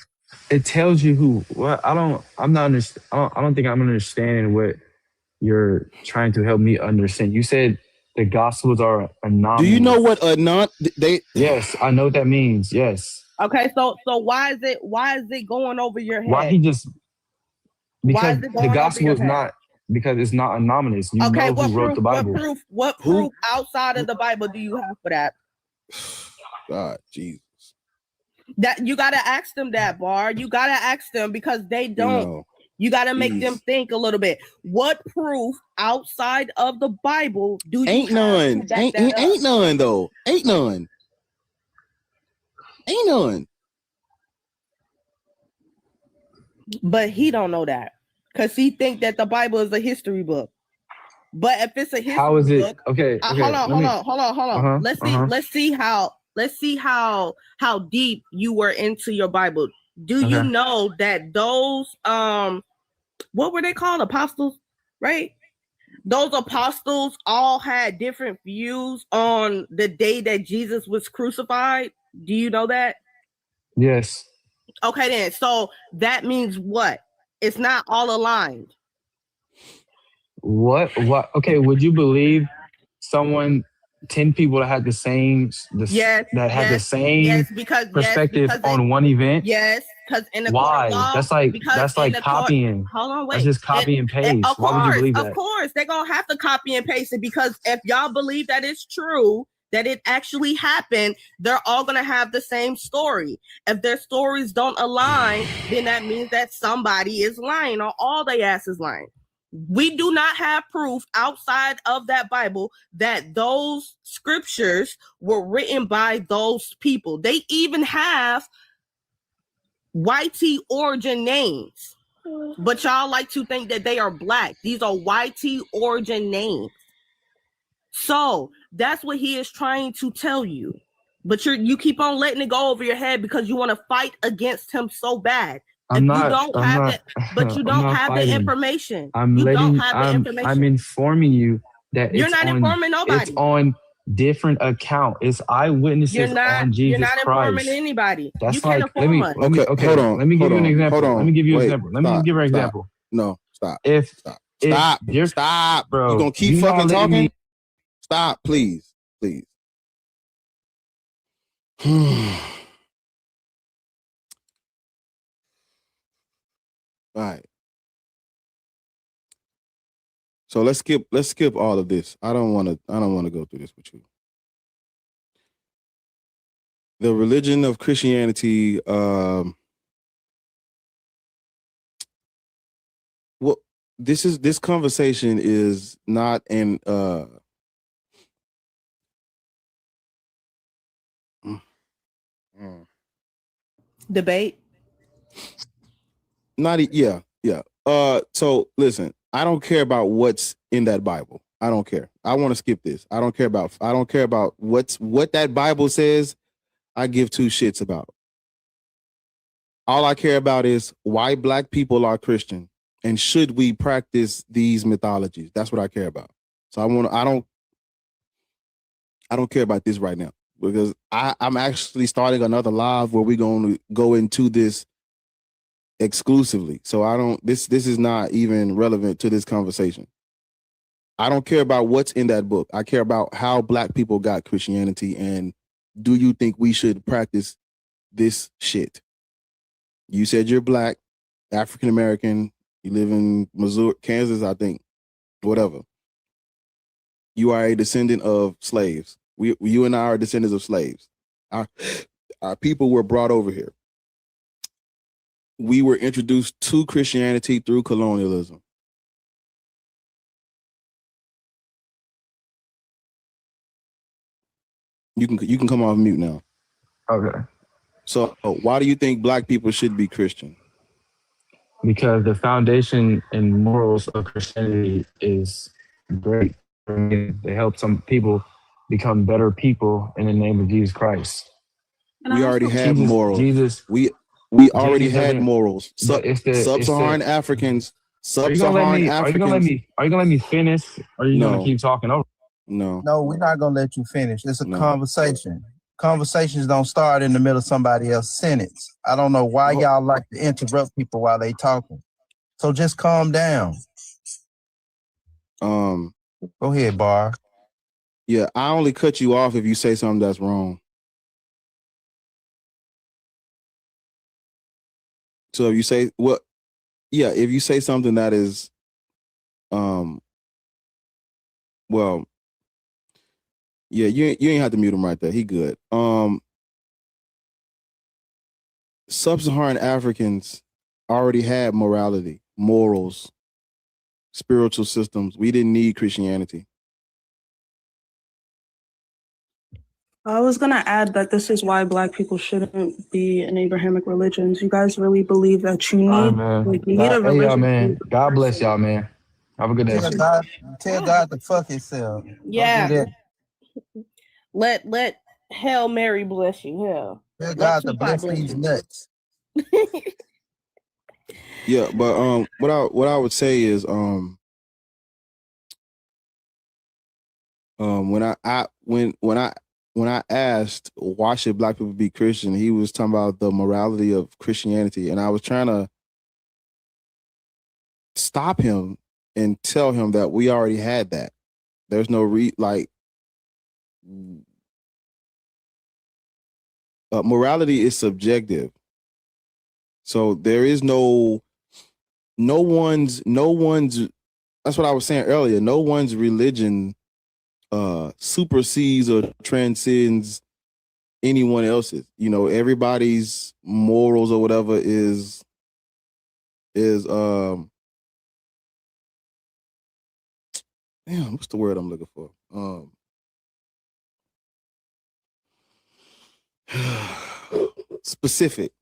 It tells you who. Well, I don't think I'm understanding what you're trying to help me understand. You said the Gospels are anonymous. Do you know what they? Yes, I know what that means. Yes. Okay, so why is it going over your head? Why he just? Because the Gospel is not. Because it's not anonymous. You know who wrote the Bible. What proof outside of the Bible do you have for that? God, Jesus. That you gotta ask them that, Bar. You gotta ask them because they don't. You gotta make them think a little bit. What proof outside of the Bible do you ain't none? Ain't none though. Ain't none. Ain't none. But he don't know that because he think that the Bible is a history book. But if it's a history how is it? book, okay. Hold on. Let's see how deep you were into your Bible. Do you know that those what were they called? Apostles, right? Those apostles all had different views on the day that Jesus was crucified. Do you know that? Yes. Okay, then. So that means what? It's not all aligned. What? Okay, would you believe 10 people that had the same perspective on one event? Yes, because in the why? That's like copying. Hold on, wait. That's just copy and paste. Why would you believe that? Of course, they're gonna have to copy and paste it because if y'all believe that it's true, that it actually happened, they're all gonna have the same story. If their stories don't align, then that means that somebody is lying or all they ass is lying. We do not have proof outside of that Bible that those scriptures were written by those people. They even have YT origin names, but y'all like to think that they are black. These are YT origin names. So that's what he is trying to tell you. But you keep on letting it go over your head because you want to fight against him so bad. But you don't have the information. I'm informing you that you're not informing nobody. It's on different account. It's eyewitnesses on Jesus Christ. You're not informing anybody. That's you can't inform us. Okay, hold on. Let me give you an example. Let me give you an example. Let me give you an example. No, stop. Stop, bro. You gonna keep fucking talking? Stop, please. All right. So let's skip all of this. I don't want to go through this with you. The religion of Christianity, this conversation is not an debate. Yeah. So listen, I don't care about what's in that Bible. I don't care. I want to skip this. I don't care about what that Bible says. I give two shits about. All I care about is why black people are Christian and should we practice these mythologies. That's what I care about. So I don't care about this right now because I'm actually starting another live where we're going to go into this exclusively. So this is not even relevant to this conversation. I don't care about what's in that book. I care about how black people got Christianity and do you think we should practice this shit? You said you're black, African American, you live in Missouri, Kansas, I think, whatever. You are a descendant of slaves. You and I are descendants of slaves. Our people were brought over here. We were introduced to Christianity through colonialism. You can come off mute now. Okay. So why do you think black people should be Christian? Because the foundation and morals of Christianity is great. They help some people become better people in the name of Jesus Christ. We already had morals. We already had morals. Sub-Saharan Africans. Are you gonna let me finish? Or are you gonna keep talking over? No, we're not gonna let you finish. It's a conversation. conversations don't start in the middle of somebody else's sentence. I don't know why y'all like to interrupt people while they talking. So just calm down. Go ahead, Bar. Yeah, I only cut you off if you say something that's wrong. So if you say if you say something that is, you ain't have to mute him right there. He good. Sub-Saharan Africans already had morality, morals, spiritual systems. We didn't need Christianity. I was going to add that this is why Black people shouldn't be in Abrahamic religions. You guys really believe that you need, man. you need a Hey, y'all, religion. man. God bless y'all, man. Have a good day. Tell God to fuck himself. Yeah. Don't do that. Let Hail Mary bless you. Hell. Tell God to bless these nuts. Yeah, but what I would say is when I asked why should Black people be Christian, he was talking about the morality of Christianity, and I was trying to stop him and tell him that we already had that. There's no morality is subjective, so there is no one's. That's what I was saying earlier. No one's religion supersedes or transcends anyone else's. You know, everybody's morals or whatever is what's the word I'm looking for? Specific.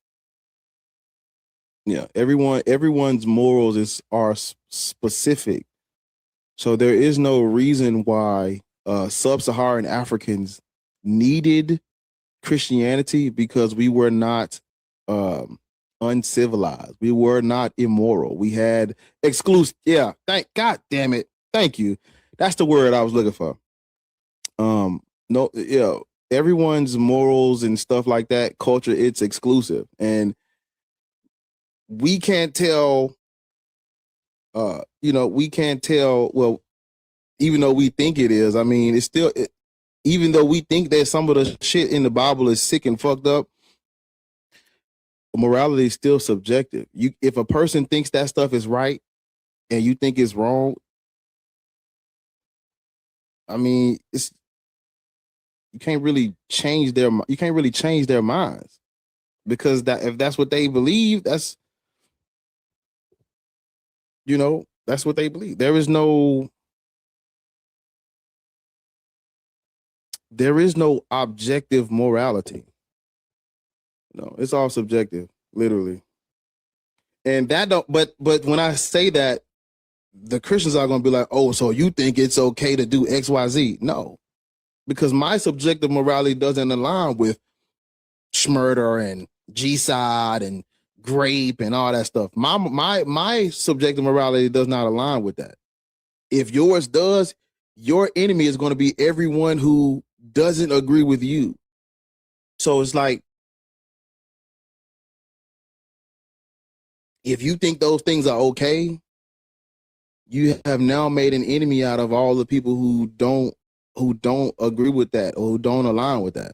Yeah, everyone's morals are specific. So there is no reason why sub-Saharan Africans needed Christianity, because we were not uncivilized. We were not immoral. We had exclusive. Yeah, God damn it. Thank you. That's the word I was looking for. Everyone's morals and stuff like that, culture, it's exclusive. And we can't tell, we can't tell, well, even though we think it is, I mean, it's still, even though we think that some of the shit in the Bible is sick and fucked up, morality is still subjective. If a person thinks that stuff is right and you think it's wrong, I mean, you can't really change their minds, because if that's what they believe, that's what they believe. There is no objective morality. No, it's all subjective, literally. And that but when I say that, the Christians are going to be like, oh, so you think it's okay to do X, Y, Z? No, because my subjective morality doesn't align with schmurder and G-side and grape and all that stuff. My subjective morality does not align with that. If yours does, your enemy is going to be everyone who doesn't agree with you. So it's like, if you think those things are okay, you have now made an enemy out of all the people who don't agree with that or who don't align with that.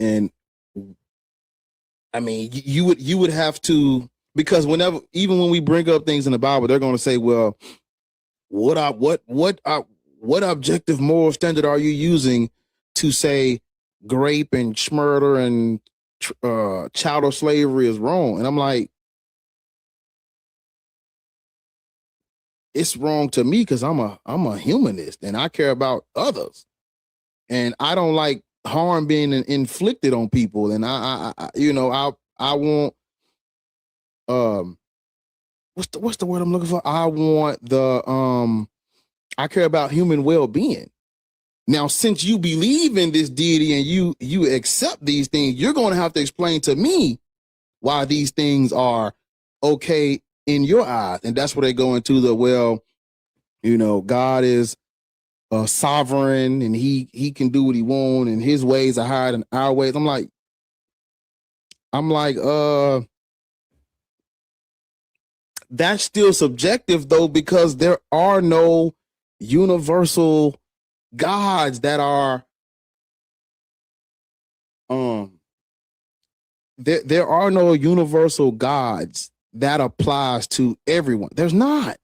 And I mean, you would have to, because even when we bring up things in the Bible, they're going to say, well, what objective moral standard are you using to say grape and schmurder and chattel slavery is wrong? And I'm like, it's wrong to me because I'm a humanist and I care about others, and I don't like harm being inflicted on people. And I want what's the word I'm looking for? I want I care about human well-being. Now, since you believe in this deity and you accept these things, you're going to have to explain to me why these things are okay in your eyes. And that's where they go into the, well, God is sovereign and he can do what he want and his ways are higher than our ways. I'm like, that's still subjective though, because there are no universal gods that are there are no universal gods that applies to everyone. There's not.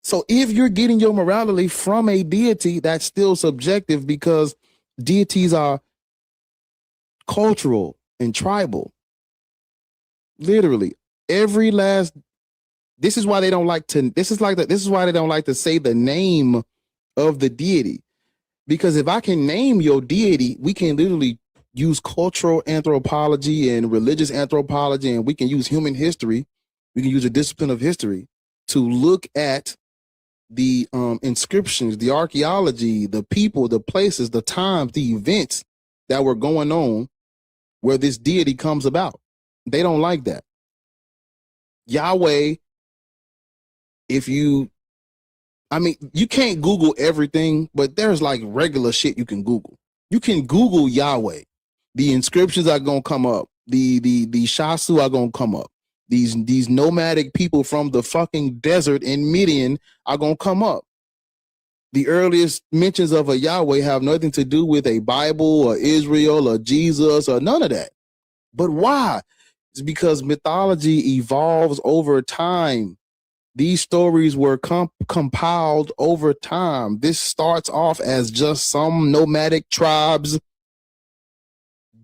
So if you're getting your morality from a deity, that's still subjective because deities are cultural and tribal. Literally, every last. This is why they don't like to. This is why they don't like to say the name of the deity, because if I can name your deity, we can literally use cultural anthropology and religious anthropology, and we can use human history. We can use a discipline of history to look at the inscriptions, the archaeology, the people, the places, the times, the events that were going on where this deity comes about. They don't like that. Yahweh, you can't Google everything, but there's like regular shit you can Google. You can Google Yahweh. The inscriptions are gonna come up. The Shasu are gonna come up. These nomadic people from the fucking desert in Midian are gonna come up. The earliest mentions of a Yahweh have nothing to do with a Bible or Israel or Jesus or none of that. But why? It's because mythology evolves over time. These stories were compiled over time. This starts off as just some nomadic tribes,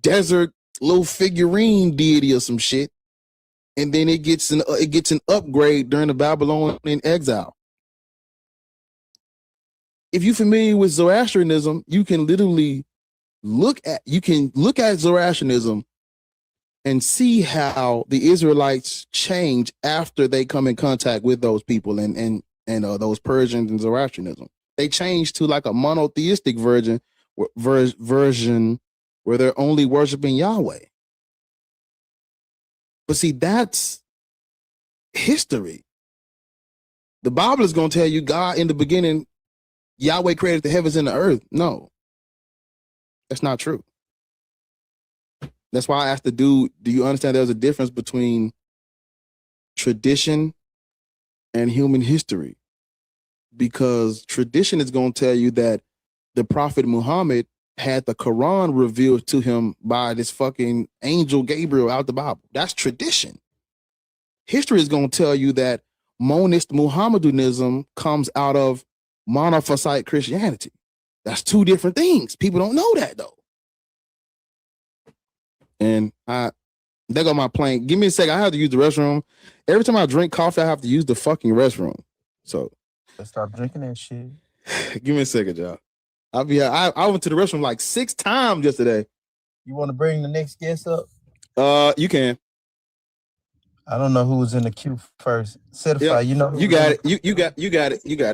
desert little figurine deity or some shit. And then it gets an upgrade during the Babylonian exile. If you're familiar with Zoroastrianism, you can literally look at Zoroastrianism and see how the Israelites change after they come in contact with those people and those Persians and Zoroastrianism. They change to like a monotheistic version where they're only worshiping Yahweh. But see, that's history. The Bible is going to tell you God in the beginning, Yahweh created the heavens and the earth. No, that's not true. That's why I asked the dude, do you understand there's a difference between tradition and human history? Because tradition is going to tell you that the Prophet Muhammad had the Quran revealed to him by this fucking angel Gabriel out the Bible. That's tradition. History is going to tell you that monist Muhammadanism comes out of monophysite Christianity. That's two different things. People don't know that though. And there go my plane. Give me a second. I have to use the restroom. Every time I drink coffee, I have to use the fucking restroom. So let's stop drinking that shit. Give me a second, y'all. I went to the restroom like 6 times yesterday. You want to bring the next guest up? You can. I don't know who was in the queue first. Certify, you know. You got it. You got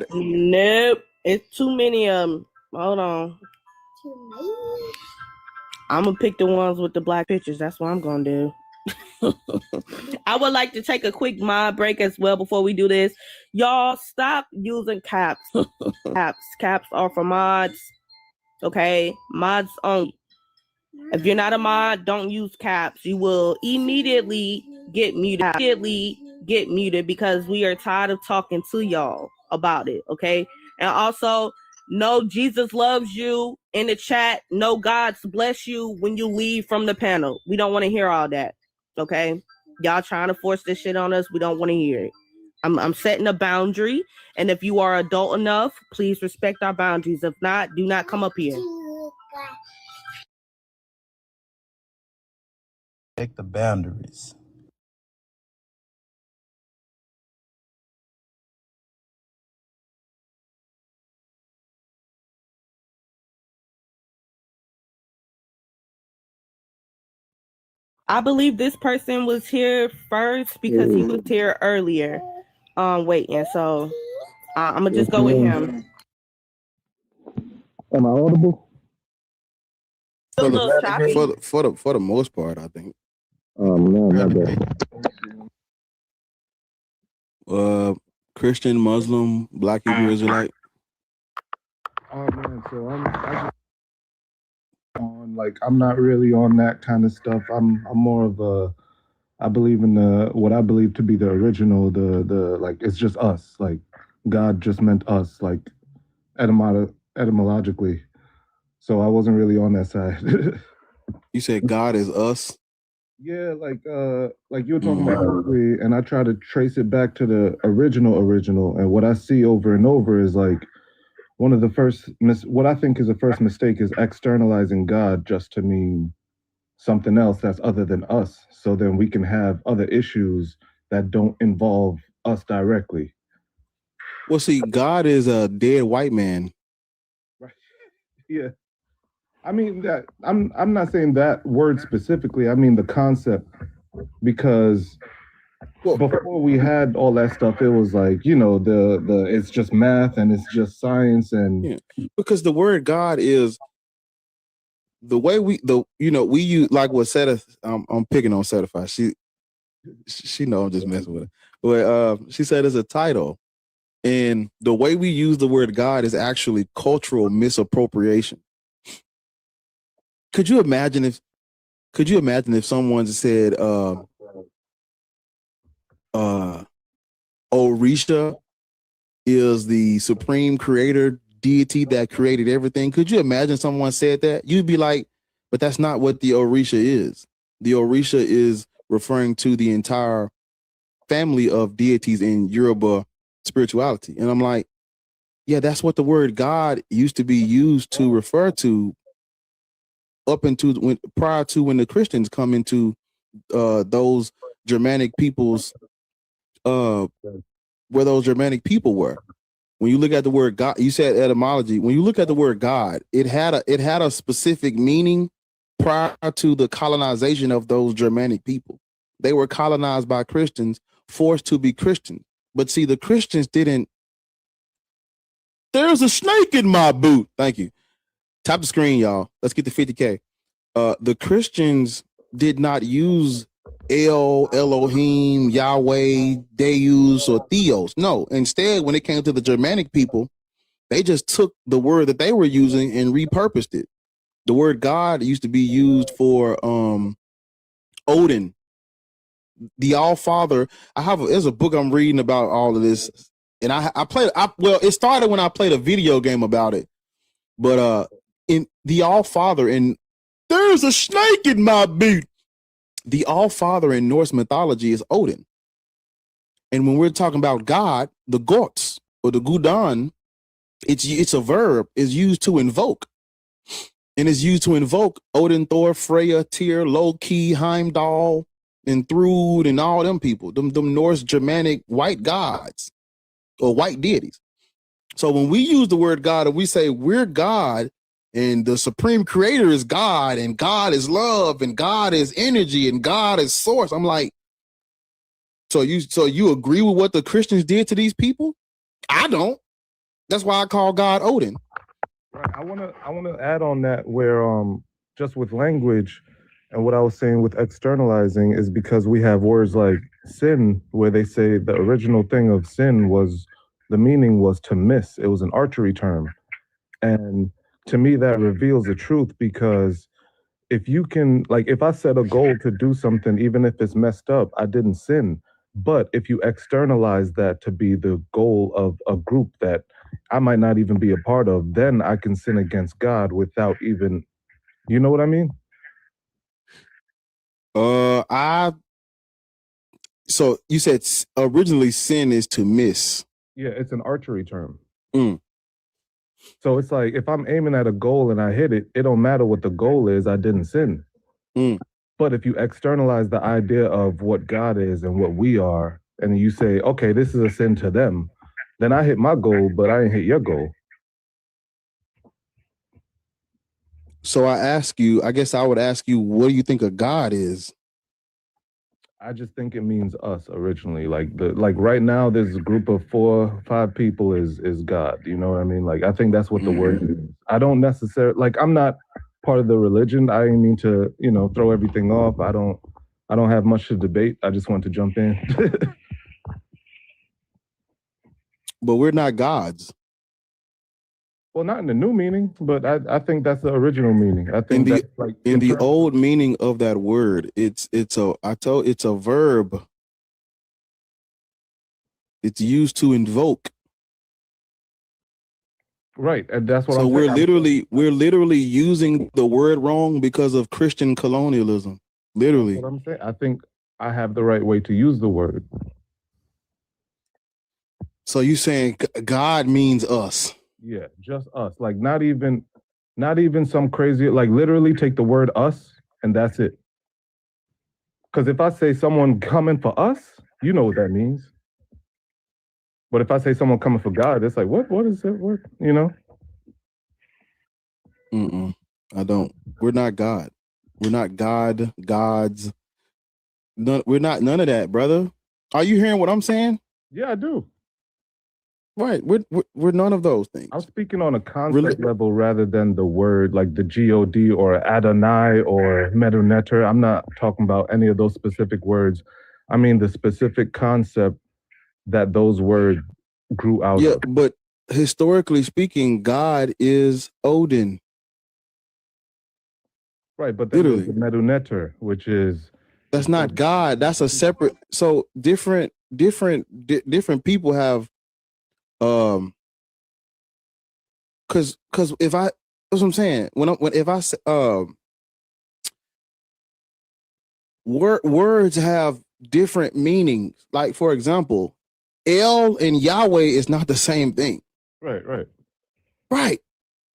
it. Nope. It's too many of them. Hold on. I'm going to pick the ones with the black pictures. That's what I'm going to do. I would like to take a quick mod break as well before we do this. Y'all stop using caps. Caps are for mods. Okay? Mods only. If you're not a mod, don't use caps. You will immediately get muted because we are tired of talking to y'all about it. Okay? And also, no, Jesus loves you in the chat. No, God's bless you when you leave from the panel. We don't want to hear all that. Okay? Y'all trying to force this shit on us. We don't want to hear it. I'm setting a boundary. And if you are adult enough, please respect our boundaries. If not, do not come up here. Respect the boundaries. I believe this person was here first because he was here earlier. Waiting. So I'm gonna just go with him. Am I audible? For the most part, I think. No, Christian, Muslim, Black Hebrew Israelite. Oh man. So I just on like I'm not really on that kind of stuff. I'm more of a I believe in the what I believe to be the original, the like it's just us. Like God just meant us, like etymologically. So I wasn't really on that side. You said God is us? Yeah, like you were talking about bravery, and I try to trace it back to the original, and what I see over and over is like one of the first what I think is the first mistake is externalizing God just to mean something else that's other than us, so then we can have other issues that don't involve us directly. Well, see, God is a dead white man. Right. Yeah. I mean that I'm not saying that word specifically. I mean the concept, because before we had all that stuff, it was like, you know, the it's just math and it's just science and because the word God is the way we use, like what I'm picking on Certified. She know I'm just messing with her. But she said it's a title. And the way we use the word God is actually cultural misappropriation. Could you imagine if someone said Orisha is the supreme creator deity that created everything? Could you imagine someone said that? You'd be like, but that's not what the Orisha is. The Orisha is referring to the entire family of deities in Yoruba spirituality. And I'm like, yeah, that's what the word God used to be used to refer to prior to when the Christians come into those Germanic peoples, where those Germanic people were. When you look at the word God, you said etymology. When you look at the word God, it had a specific meaning prior to the colonization of those Germanic people. They were colonized by Christians, forced to be Christian. But see, the Christians didn't. There's a snake in my boot. Thank you. Tap the screen, y'all. Let's get to 50K. The Christians did not use El, Elohim, Yahweh, Deus, or Theos. No, instead, when it came to the Germanic people, they just took the word that they were using and repurposed it. The word God used to be used for Odin, the All Father. There's a book I'm reading about all of this, and it started when I played a video game about it, but in the All Father, and there's a snake in my boot. The All Father in Norse mythology is Odin. And when we're talking about God, the gods or the gudan, it's a verb, is used to invoke. And it's used to invoke Odin, Thor, Freya, Tyr, Loki, Heimdall, and Thrud, and all them people, them Norse Germanic white gods or white deities. So when we use the word God and we say we're God, and the supreme creator is God, and God is love, and God is energy, and God is source. I'm like, so you agree with what the Christians did to these people? I don't. That's why I call God Odin. Right. I wanna add on that where just with language and what I was saying with externalizing is because we have words like sin, where they say the original thing of sin was the meaning was to miss. It was an archery term. And to me, that reveals the truth, because if you can, like, if I set a goal to do something, even if it's messed up, I didn't sin. But if you externalize that to be the goal of a group that I might not even be a part of, then I can sin against God without even, you know what I mean? So you said originally sin is to miss. Yeah, it's an archery term. Mm. So it's like if I'm aiming at a goal and I hit it, it don't matter what the goal is, I didn't sin. Mm. But if you externalize the idea of what God is and what we are, and you say, okay, this is a sin to them, then I hit my goal, but I ain't hit your goal. So I guess I would ask you, what do you think a God is? I just think it means us originally. Like right now, there's a group of 4 or 5 people is God. You know what I mean? Like I think that's what the word is. I don't necessarily I'm not part of the religion. I didn't mean to, throw everything off. I don't have much to debate. I just want to jump in. But we're not gods. Well, not in the new meaning, but I think that's the original meaning. I think that's like in the old meaning of that word, it's a verb. It's used to invoke. Right, and that's what so I'm saying. We're literally using the word wrong because of Christian colonialism. Literally. That's what I'm saying. I think I have the right way to use the word. So you saying God means us? Yeah, just us. Like not even some crazy, like literally take the word us and that's it. Because if I say someone coming for us, you know what that means. But if I say someone coming for God, it's like, what is it? What, you know? I don't. We're not God. We're not God, gods. We're not none of that, brother. Are you hearing what I'm saying? Yeah, I do. Right. We're none of those things. I'm speaking on a concept level rather than the word like the God or Adonai or Meduneter. I'm not talking about any of those specific words. I mean the specific concept that those words grew out of. Yeah, but historically speaking, God is Odin. Right, but then there's the Meduneter, which is that's not God. That's a separate. So different people have because if I, that's what I'm saying. If I say words have different meanings. Like for example, El and Yahweh is not the same thing. Right.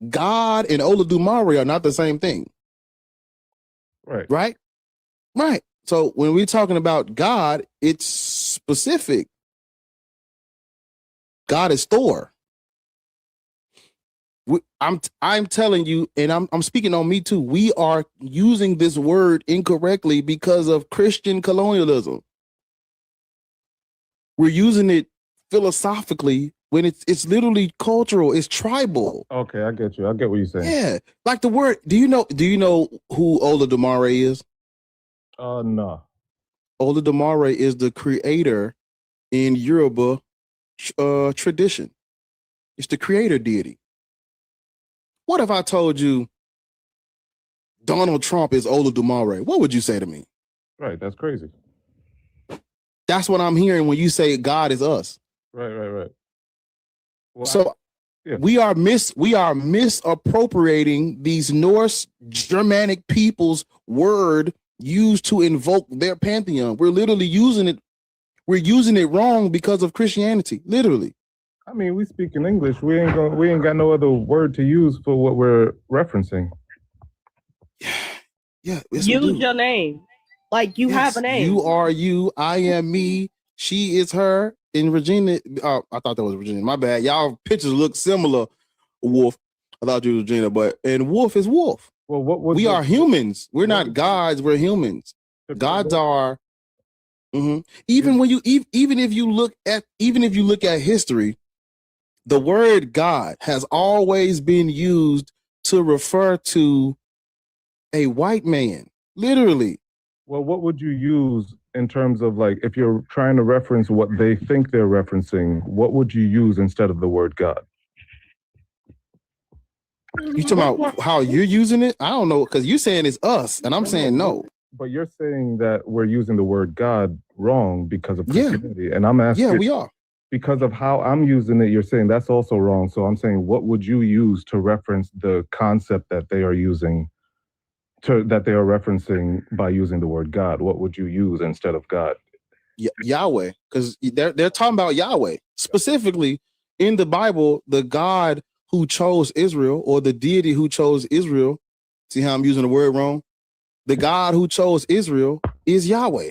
God and Olodumare are not the same thing. Right. So when we're talking about God, it's specific. God is Thor. I'm telling you, and I'm speaking on me too. We are using this word incorrectly because of Christian colonialism. We're using it philosophically when it's literally cultural. It's tribal. Okay, I get you. I get what you're saying. Yeah, like the word. Do you know who Olodumare is? No. Olodumare is the creator in Yoruba tradition. It's the creator deity. What if I told you Donald Trump is Olodumare? What would you say to me? Right, that's crazy. That's what I'm hearing when you say God is us. Right. Well, so we are misappropriating these Norse Germanic people's word used to invoke their pantheon. We're literally using it. We're using it wrong because of Christianity. Literally. I mean, we speak in English. We ain't got no other word to use for what we're referencing. Yeah. Use your name. Like you have a name. You are you. I am me. She is her. In Regina, I thought that was Regina. My bad. Y'all pictures look similar. Wolf. I thought you was Regina, but and Wolf is Wolf. Well, we are humans. We're not gods. We're humans. Gods are. Even when you even if you look at history, the word God has always been used to refer to a white man. Literally. Well, what would you use in terms of like if you're trying to reference what they think they're referencing? What would you use instead of the word God? You talking about how you're using it? I don't know, because you're saying it's us, and I'm saying no. But you're saying that we're using the word God wrong because of Christianity, and I'm asking. Yeah, we are. Because of how I'm using it, you're saying that's also wrong. So I'm saying, what would you use to reference the concept that they are using, that they are referencing by using the word God? What would you use instead of God? Yahweh, because they're talking about Yahweh specifically in the Bible. The God who chose Israel, or the deity who chose Israel. See how I'm using the word wrong? The God who chose Israel is Yahweh.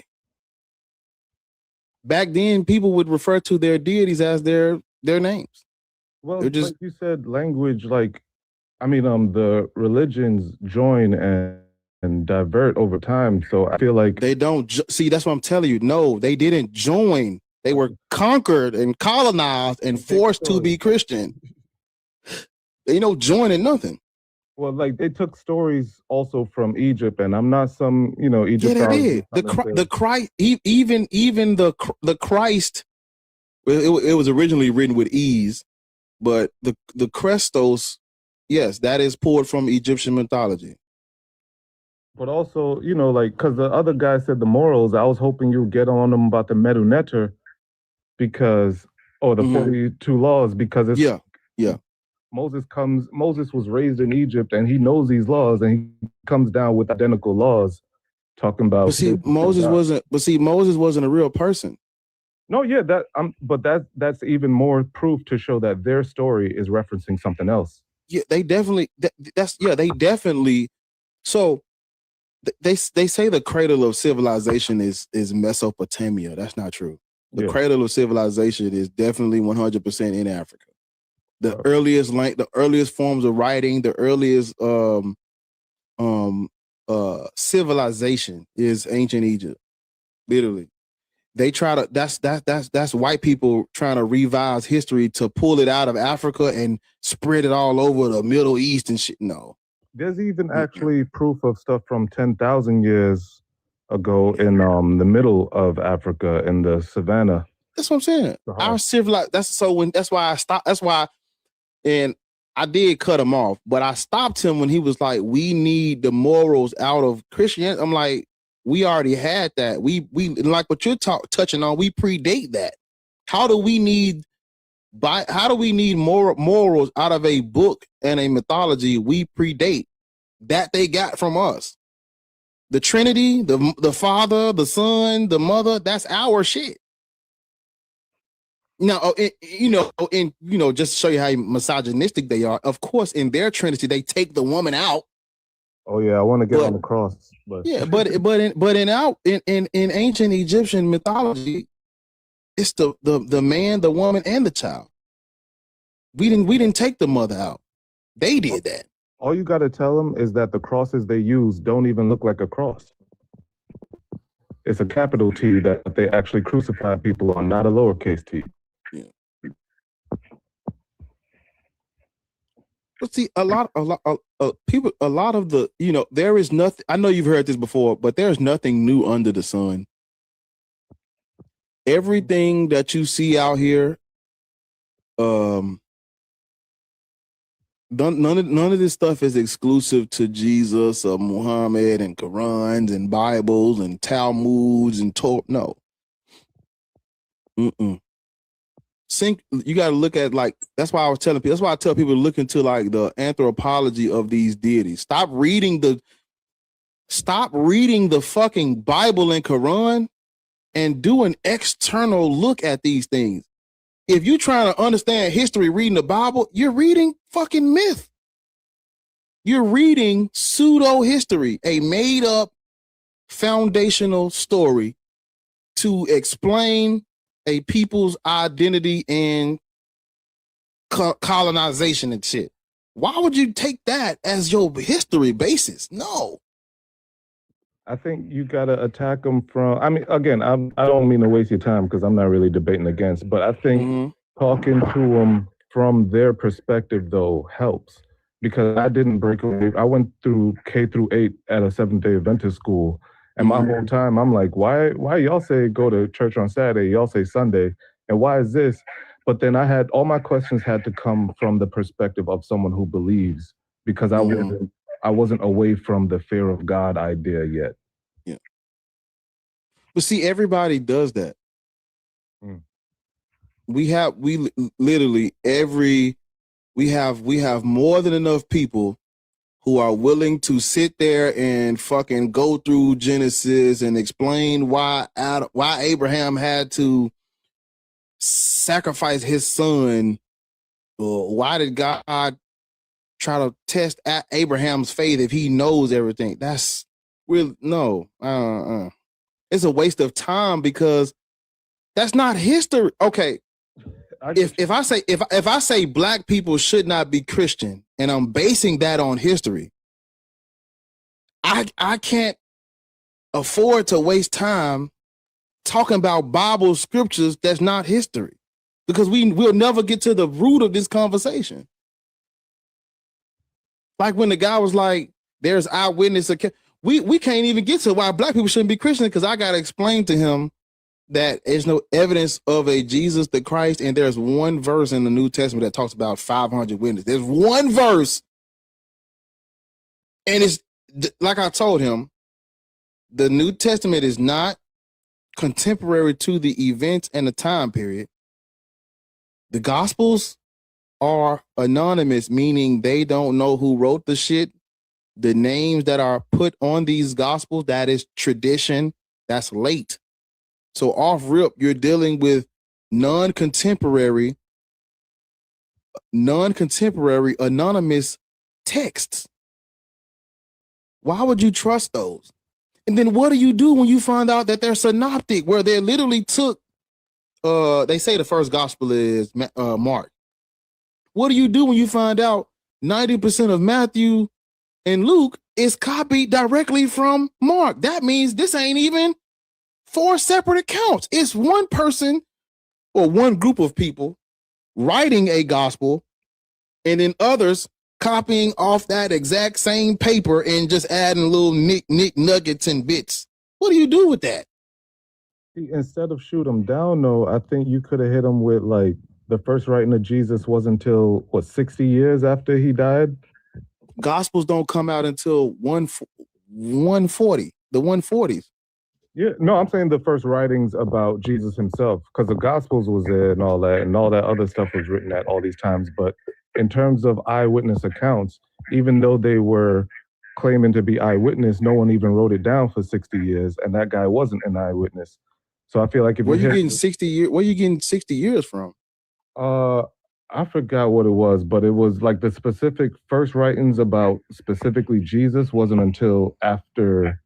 Back then, people would refer to their deities as their names. Well, like you said, language, like, I mean, the religions join and divert over time. So I feel like they don't see. That's what I'm telling you. No, they didn't join. They were conquered and colonized and forced to be Christian. They no joining nothing. Well, like they took stories also from Egypt, and I'm not some, Egypt. Yeah, they did. The Christ, even the Christ. Well, it was originally written with E's, but the Christos Yes, that is pulled from Egyptian mythology. But also, you know, like, because the other guy said the morals, I was hoping you'd get on them about the Medunetter because, or the 42 laws, because it's, yeah. Moses was raised in Egypt and he knows these laws and he comes down with identical laws talking about. But see, Moses wasn't a real person. No, yeah, but that's even more proof to show that their story is referencing something else. Yeah, they definitely, they definitely, so they say the cradle of civilization is Mesopotamia. That's not true. The cradle of civilization is definitely 100% in Africa. The earliest forms of writing, the earliest civilization is ancient Egypt. Literally. They try to that's white people trying to revise history to pull it out of Africa and spread it all over the Middle East and shit. No. There's even actually proof of stuff from 10,000 years ago in the middle of Africa in the savannah. That's what I'm saying. Our civilized. That's why I stopped. That's why, and I did cut him off, but I stopped him when he was like, "We need the morals out of Christianity." I'm like, we already had that. We like what you're touching on. We predate that. How do we need morals out of a book and a mythology we predate that they got from us? The Trinity, the Father, the Son, the Mother, that's our shit. Now, just to show you how misogynistic they are, of course, in their Trinity, they take the woman out. Oh yeah, I want to get on the cross. But yeah, but in ancient Egyptian mythology, it's the man, the woman, and the child. We didn't take the mother out. They did that. All you got to tell them is that the crosses they use don't even look like a cross. It's a capital T that they actually crucified people on, not a lowercase t. Yeah. But see, a lot of people, a lot of the, there is nothing. I know you've heard this before, but there's nothing new under the sun. Everything that you see out here, none of this stuff is exclusive to Jesus or Muhammad and Qurans and Bibles and Talmuds and Torah. No. You got to look at, like, that's why I was telling people, that's why I tell people to look into like the anthropology of these deities. Stop reading the fucking Bible and Quran and do an external look at these things. If you're trying to understand history reading the Bible, you're reading fucking myth. You're reading pseudo history, a made up foundational story to explain a people's identity and colonization and shit. Why would you take that as your history basis? No. I think you got to attack them from, I mean, again, I don't mean to waste your time because I'm not really debating against, but I think talking to them from their perspective, though, helps. Because I didn't break away. I went through K through 8 at a Seventh-day Adventist school. And my whole time, I'm like, why y'all say go to church on Saturday? Y'all say Sunday. And why is this? But then all my questions had to come from the perspective of someone who believes, because I wasn't away from the fear of God idea yet. Yeah. But see, everybody does that. We have more than enough people who are willing to sit there and fucking go through Genesis and explain why Abraham had to sacrifice his son, or why did God try to test Abraham's faith if he knows everything. That's really no. It's a waste of time because that's not history. Okay. If I say black people should not be Christian and I'm basing that on history, I can't afford to waste time talking about Bible scriptures that's not history, because we'll never get to the root of this conversation. Like when the guy was like, there's eyewitness. We can't even get to why black people shouldn't be Christian, because I got to explain to him that there's no evidence of a Jesus the Christ, and there's one verse in the New Testament that talks about 500 witnesses. There's one verse And it's like I told him, the New Testament is not contemporary to the events and the time period. The Gospels are anonymous, meaning they don't know who wrote the shit. The names that are put on these Gospels, that is tradition, that's late. So off rip, you're dealing with non-contemporary anonymous texts. Why would you trust those? And then what do you do when you find out that they're synoptic, where they literally took, they say the first gospel is Mark. What do you do when you find out 90% of Matthew and Luke is copied directly from Mark? That means this ain't even 4 separate accounts. It's one person or one group of people writing a gospel, and then others copying off that exact same paper and just adding little nick nuggets and bits. What do you do with that? Instead of shoot him down, though, I think you could have hit him with, like, the first writing of Jesus wasn't until, 60 years after he died? Gospels don't come out until 140, the 140s. Yeah, no, I'm saying the first writings about Jesus himself, because the Gospels was there and all that other stuff was written at all these times. But in terms of eyewitness accounts, even though they were claiming to be eyewitness, no one even wrote it down for 60 years, and that guy wasn't an eyewitness. So I feel like if where you getting 60 years from? I forgot what it was, but it was like the specific first writings about specifically Jesus wasn't until after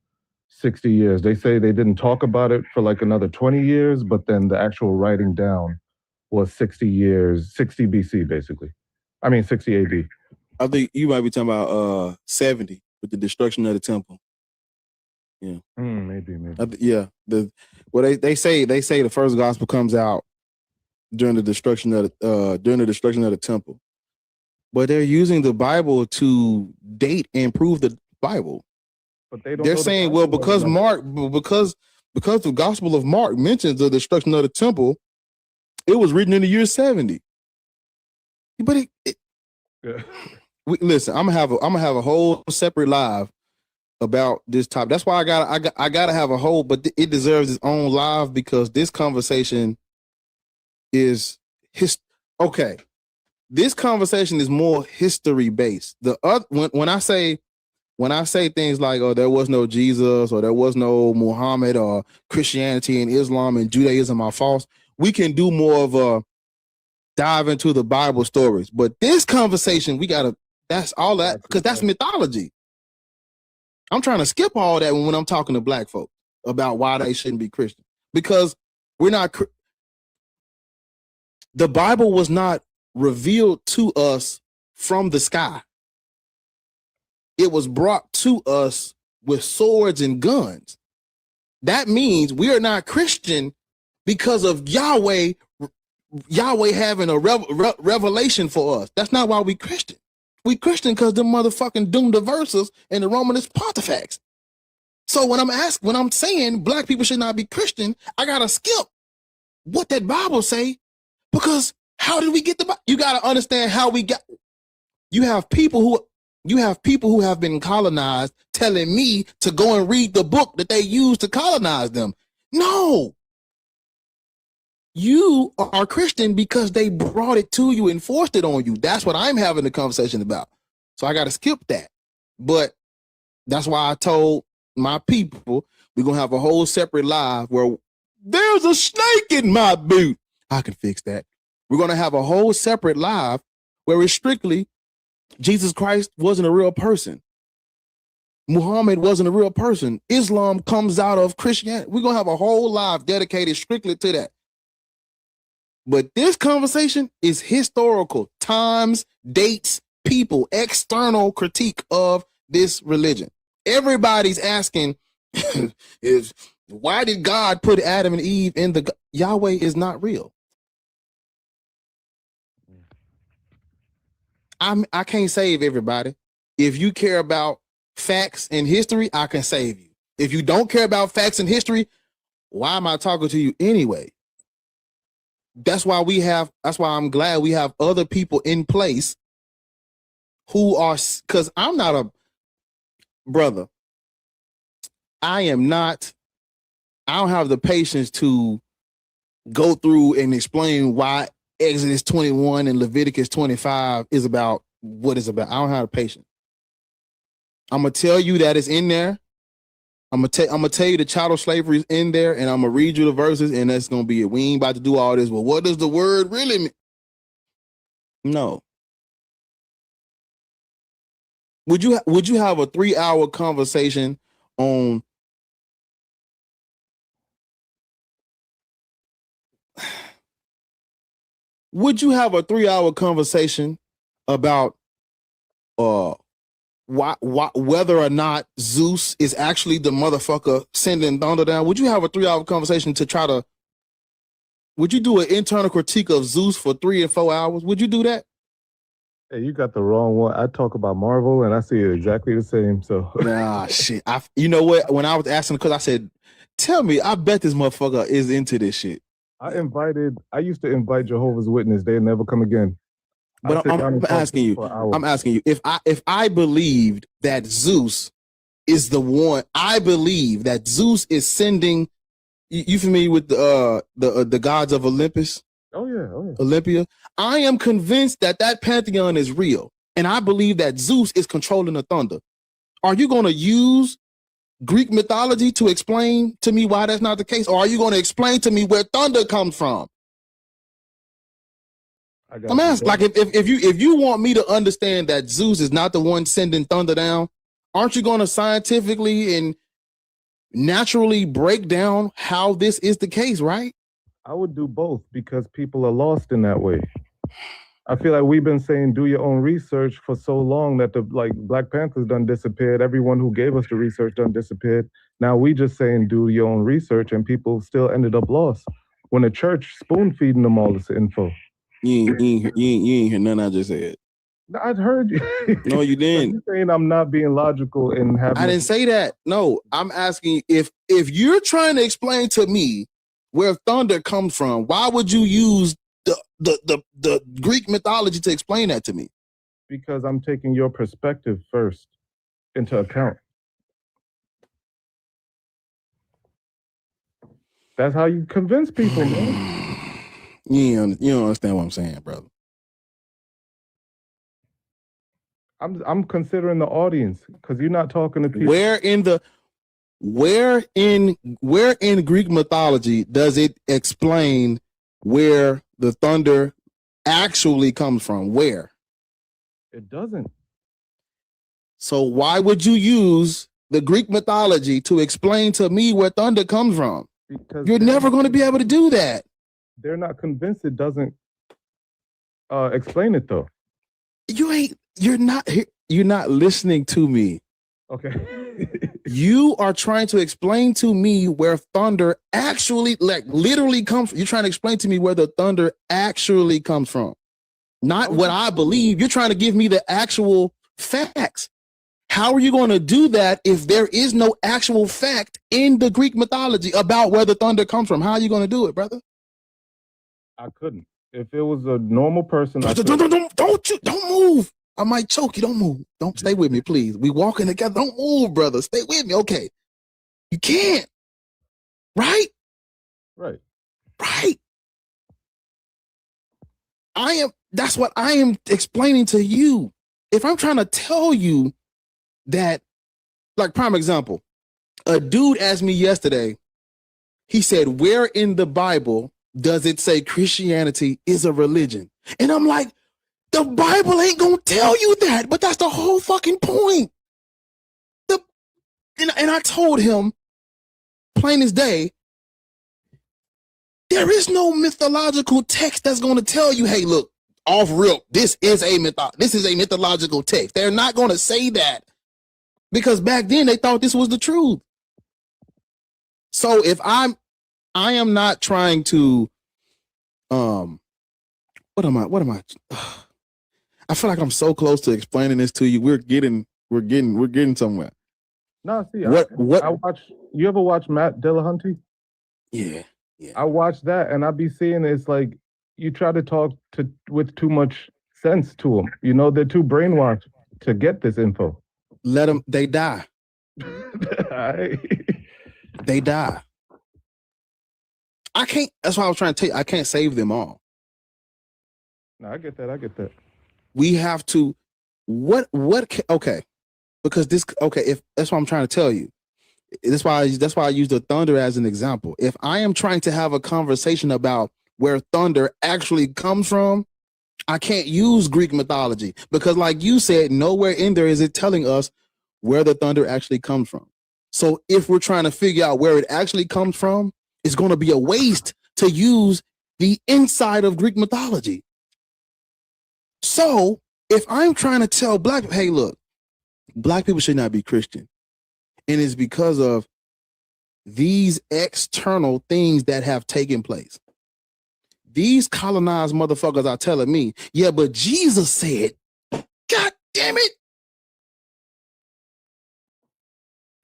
60 years. They say they didn't talk about it for like another 20 years, but then the actual writing down was 60 years, 60 BC, basically. I mean, 60 AD. I think you might be talking about 70 with the destruction of the temple. Yeah. Maybe. Yeah. They say the first gospel comes out during the destruction of the temple. But they're using the Bible to date and prove the Bible. But they're saying, well, because the Gospel of Mark mentions the destruction of the temple, it was written in the year 70. But listen, I'm gonna have a whole separate live about this topic. That's why I gotta have a whole, but it deserves its own live, because this conversation is okay. This conversation is more history based. The other when I say things like, oh, there was no Jesus, or there was no Muhammad, or Christianity and Islam and Judaism are false, we can do more of a dive into the Bible stories. But this conversation, that's all that, because that's mythology. I'm trying to skip all that when I'm talking to black folk about why they shouldn't be Christian, because we're not. The Bible was not revealed to us from the sky. It was brought to us with swords and guns. That means we are not Christian because of Yahweh having a revelation for us. That's not why we Christian. We Christian because the motherfucking doomed the verses and the Romanist Pontifex. So when I'm saying black people should not be Christian, I gotta skip what that Bible say, because how did we get the Bible? You gotta understand how we got. You have people who have been colonized telling me to go and read the book that they used to colonize them. No. You are Christian because they brought it to you and forced it on you. That's what I'm having the conversation about. So I got to skip that. But that's why I told my people we're going to have a whole separate live where there's a snake in my boot. I can fix that. We're going to have a whole separate live where it's strictly Jesus Christ wasn't a real person. Muhammad wasn't a real person. Islam comes out of Christianity. We're going to have a whole live dedicated strictly to that. But this conversation is historical, times, dates, people, external critique of this religion. Everybody's asking is why did God put Adam and Eve in the Yahweh is not real. I can't save everybody. If you care about facts and history, I can save you. If you don't care about facts and history, why am I talking to you anyway? That's why I'm glad we have other people in place who are, because I'm not brother, I don't have the patience to go through and explain why Exodus 21 and Leviticus 25 is about what it's about. I don't have the patience. I'm gonna tell you that it's in there. I'm gonna tell you the chattel slavery is in there, and I'm gonna read you the verses, and that's gonna be it. We ain't about to do all this. Well, what does the word really mean? No. Would you have a 3-hour conversation on would you have a 3-hour conversation about whether or not Zeus is actually the motherfucker sending thunder down? Would you have a 3-hour conversation to try to? Would you do an internal critique of Zeus for 3 and 4 hours? Would you do that? Hey, you got the wrong one. I talk about Marvel and I see it exactly the same. So nah, shit. You know what? When I was asking, because I said, "Tell me," I bet this motherfucker is into this shit. I used to invite Jehovah's Witness. They never come again. But I'm asking you, if I believed that Zeus is the one, I believe that Zeus is sending. You familiar with the gods of Olympus? Oh yeah. Olympia. I am convinced that pantheon is real, and I believe that Zeus is controlling the thunder. Are you going to use Greek mythology to explain to me why that's not the case, or are you going to explain to me where thunder comes from? I'm asking, like, if you want me to understand that Zeus is not the one sending thunder down, aren't you going to scientifically and naturally break down how this is the case, right? I would do both because people are lost in that way. I feel like we've been saying do your own research for so long that the Black Panthers done disappeared. Everyone who gave us the research done disappeared. Now we just saying do your own research, and people still ended up lost when the church spoon feeding them all this info. You ain't hear nothing I just said. I heard you. No, you didn't. You're saying I'm not being logical and having. I didn't say that. No, I'm asking if you're trying to explain to me where thunder comes from, why would you use the Greek mythology to explain that to me? Because I'm taking your perspective first into account. That's how you convince people, man. You don't understand what I'm saying, brother. I'm considering the audience because you're not talking to people. Where in Greek mythology does it explain where the thunder actually comes from? Where? It doesn't. So why would you use the Greek mythology to explain to me where thunder comes from? Because you're never going to be able to do that. They're not convinced it doesn't explain it though. You're not listening to me. Okay. You are trying to explain to me where thunder actually, literally comes from. You're trying to explain to me where the thunder actually comes from. Not what I believe. You're trying to give me the actual facts. How are you going to do that if there is no actual fact in the Greek mythology about where the thunder comes from? How are you going to do it, brother? I couldn't. If it was a normal person, don't move. I might choke you. Don't move. Don't stay with me, please. We walking together. Don't move, brother. Stay with me. Okay. You can't. Right? Right. That's what I am explaining to you. If I'm trying to tell you that, like, prime example, a dude asked me yesterday, he said, where in the Bible does it say Christianity is a religion? And I'm like, the Bible ain't gonna tell you that, but that's the whole fucking point. And I told him, plain as day, there is no mythological text that's gonna tell you, hey, look, off rip, this is a mythological text. They're not gonna say that because back then they thought this was the truth. So if I am not trying to, what am I? I feel like I'm so close to explaining this to you. We're getting somewhere. No, see, I watch. You ever watch Matt Dillahunty? Yeah. I watch that, and I be seeing it's like you try to talk with too much sense to them. You know, they're too brainwashed to get this info. Let them. They die. They die. I can't. That's why I was trying to tell you. I can't save them all. No, I get that. We have to. Okay, because this. Okay, if that's what I'm trying to tell you. That's why I use the thunder as an example. If I am trying to have a conversation about where thunder actually comes from, I can't use Greek mythology because, like you said, nowhere in there is it telling us where the thunder actually comes from. So if we're trying to figure out where it actually comes from, it's going to be a waste to use the inside of Greek mythology. So if I'm trying to tell hey, look, black people should not be Christian. And it's because of these external things that have taken place. These colonized motherfuckers are telling me, yeah, but Jesus said, God damn it.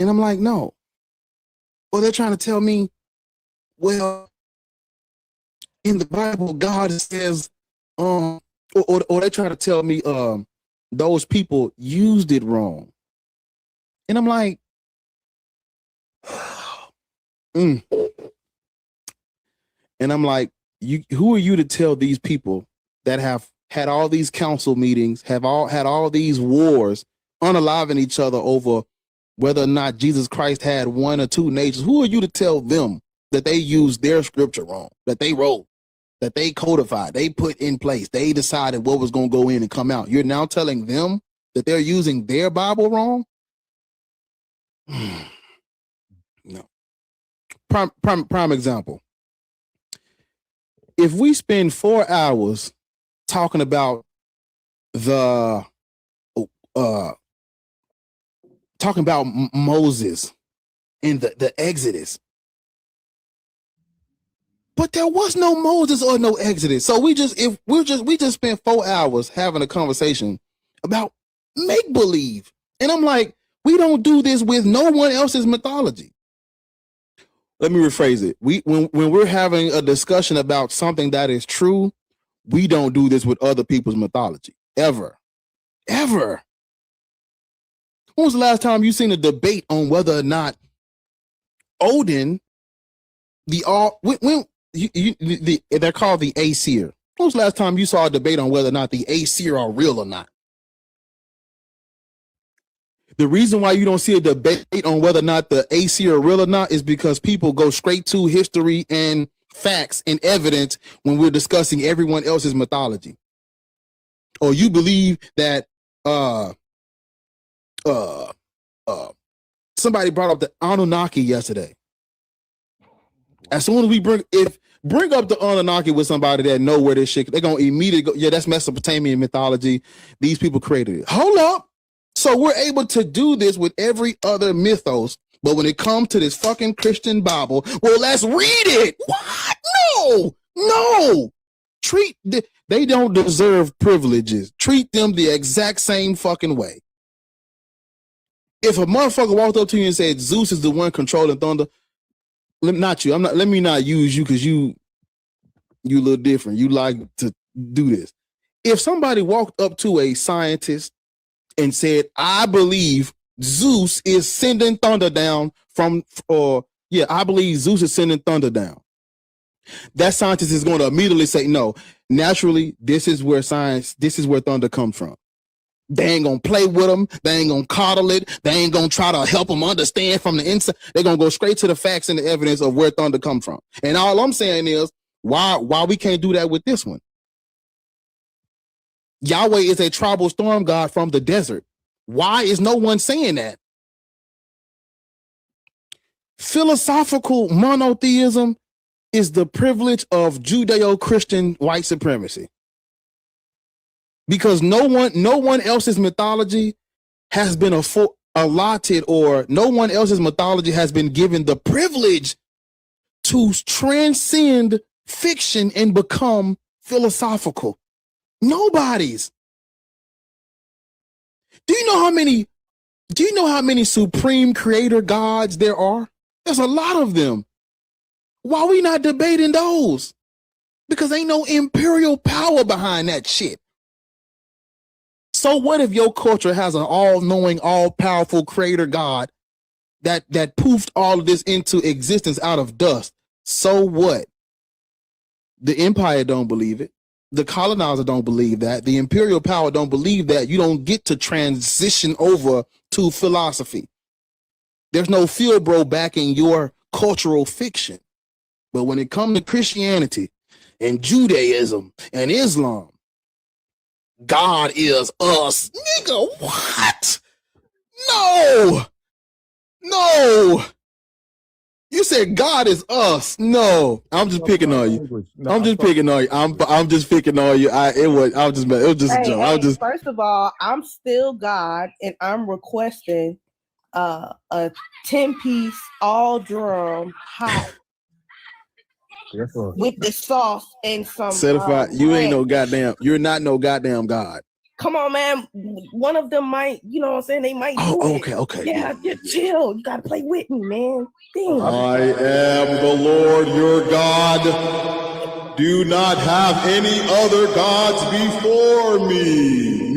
And I'm like, no. Or they're trying to tell me, well, in the Bible, God says, or they're trying to tell me those people used it wrong. And I'm like, And I'm like, who are you to tell these people that have had all these council meetings, have had all these wars, unaliving each other over whether or not Jesus Christ had one or two natures? Who are you to tell them that they used their scripture wrong, that they wrote, that they codified, they put in place, they decided what was going to go in and come out? You're now telling them that they're using their Bible wrong? No. Prime example. If we spend 4 hours talking about Moses in the Exodus, but there was no Moses or no Exodus. So we just spent 4 hours having a conversation about make believe. And I'm like, we don't do this with no one else's mythology. Let me rephrase it. When we're having a discussion about something that is true, we don't do this with other people's mythology. Ever. When was the last time you seen a debate on whether or not Odin, they're called the Aesir. When was the last time you saw a debate on whether or not the Aesir are real or not? The reason why you don't see a debate on whether or not the Aesir are real or not is because people go straight to history and facts and evidence when we're discussing everyone else's mythology. Or you believe that somebody brought up the Anunnaki yesterday. As soon as we bring up the Anunnaki with somebody that know where this shit, they're gonna immediately go, yeah, that's Mesopotamian mythology. These people created it. Hold up. So we're able to do this with every other mythos, but when it comes to this fucking Christian Bible, well, let's read it. What? No. They don't deserve privileges. Treat them the exact same fucking way. If a motherfucker walked up to you and said Zeus is the one controlling thunder, let me not use you because you a little different. You like to do this. If somebody walked up to a scientist and said, I believe Zeus is sending thunder down I believe Zeus is sending thunder down. That scientist is going to immediately say, no, naturally, this is where thunder comes from. They ain't going to play with them. They ain't going to coddle it. They ain't going to try to help them understand from the inside. They're going to go straight to the facts and the evidence of where thunder comes from. And all I'm saying is, why we can't do that with this one? Yahweh is a tribal storm god from the desert. Why is no one saying that? Philosophical monotheism is the privilege of Judeo-Christian white supremacy. Because no one else's mythology has been allotted, or no one else's mythology has been given the privilege to transcend fiction and become philosophical. Nobody's. Do you know how many supreme creator gods there are? There's a lot of them. Why are we not debating those? Because ain't no imperial power behind that shit. So what if your culture has an all-knowing, all-powerful creator God that poofed all of this into existence out of dust. So what? The empire don't believe it. The colonizer don't believe that. The imperial power don't believe that. You don't get to transition over to philosophy. There's no field bro back in your cultural fiction. But when it comes to Christianity and Judaism and Islam, God is us. Nigga, what? No. You said God is us. No, I'm just picking on you. I'm just picking on you. I'm just picking on you. It was just a joke. First of all, I'm still God, and I'm requesting a 10-piece all drum hot with the sauce and some certified. You ain't no goddamn. You're not no goddamn God. Come on, man. One of them might, you know what I'm saying? They might do it. Okay. Yeah, just chill. You gotta play with me, man. Damn. I am the Lord your God. Do not have any other gods before me.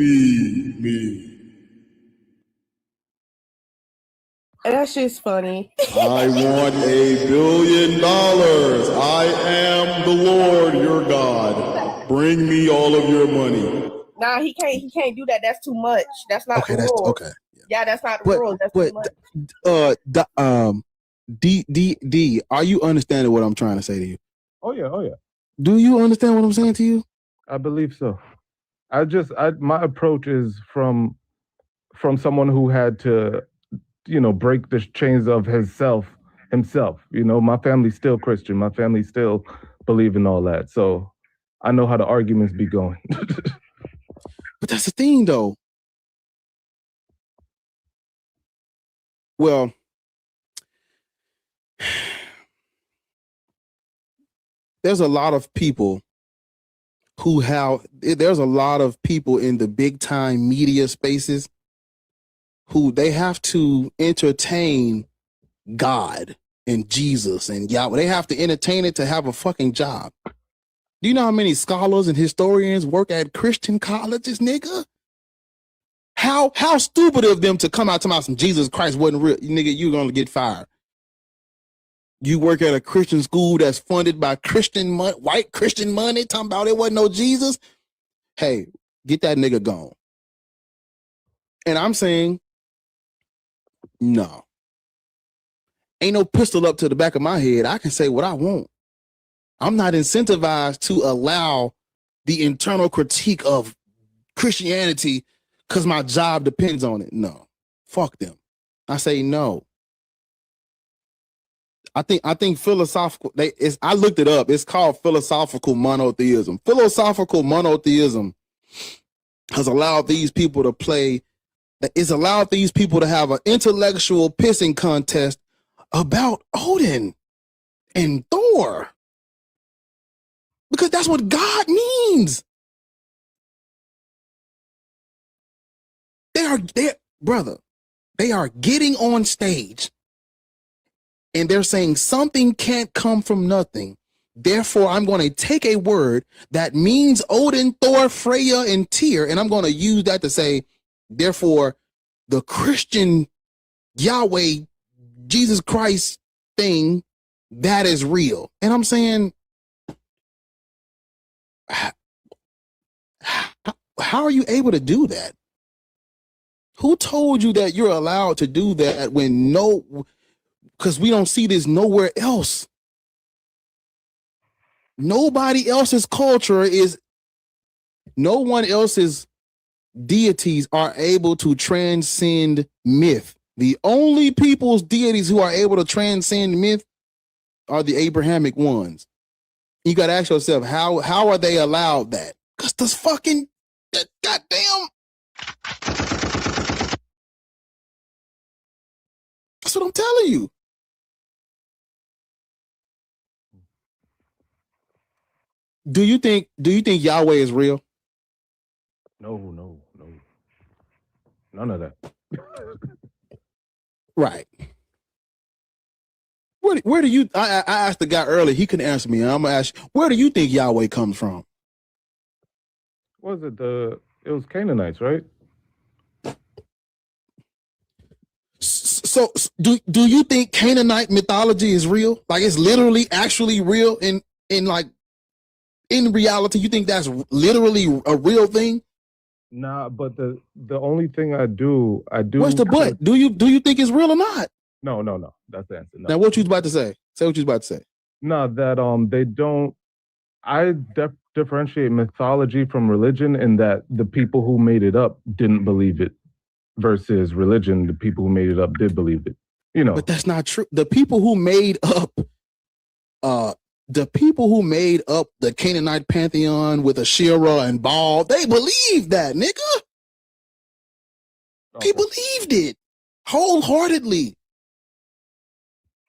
And that shit's funny. I want $1 billion. I am the Lord your God. Bring me all of your money. Nah, he can't do that. That's too much. That's not the rule. Okay. Yeah, that's not the rule. That's too much. D, are you understanding what I'm trying to say to you? Oh yeah. Do you understand what I'm saying to you? I believe so. My approach is from someone who had to, break the chains of himself. My family's still Christian. My family still believe in all that. So I know how the arguments be going. But that's the thing, though. Well, there's a lot of people there's a lot of people in the big time media spaces who they have to entertain God and Jesus and Yahweh. They have to entertain it to have a fucking job. Do you know how many scholars and historians work at Christian colleges, nigga? How stupid of them to come out talking about some Jesus Christ wasn't real. Nigga, you're gonna get fired. You work at a Christian school that's funded by white Christian money, talking about it wasn't no Jesus. Hey, get that nigga gone. And I'm saying, no. Ain't no pistol up to the back of my head. I can say what I want. I'm not incentivized to allow the internal critique of Christianity because my job depends on it. No, fuck them. I say no. I think philosophical. I looked it up. It's called philosophical monotheism. Philosophical monotheism has allowed these people to play. It's allowed these people to have an intellectual pissing contest about Odin and Thor. Because that's what God means. They are getting on stage and they're saying something can't come from nothing. Therefore, I'm going to take a word that means Odin, Thor, Freya, and Tyr, and I'm going to use that to say, therefore, the Christian Yahweh, Jesus Christ thing, that is real. And I'm saying, how are you able to do that? Who told you that you're allowed to do that when because we don't see this nowhere else. Nobody else's culture no one else's deities are able to transcend myth. The only people's deities who are able to transcend myth are the Abrahamic ones. You got to ask yourself, how are they allowed that? Because this fucking goddamn. That's what I'm telling you. Do you think Yahweh is real? No. None of that. Right. Where do you? I asked the guy earlier. He couldn't answer me. I'm gonna ask you, where do you think Yahweh comes from? What was it? It was Canaanites, right? So do you think Canaanite mythology is real? Like it's literally actually real in reality? You think that's literally a real thing? Nah, but the only thing I do. What's the but? Do you think it's real or not? No. That's the answer. No. Now what you was about to say? Say what you was about to say. No, that they don't. I differentiate mythology from religion in that the people who made it up didn't believe it, versus religion, the people who made it up did believe it. You know, but that's not true. The people who made up, the Canaanite pantheon with Asherah and Baal, they believed that, nigga. Okay. They believed it wholeheartedly.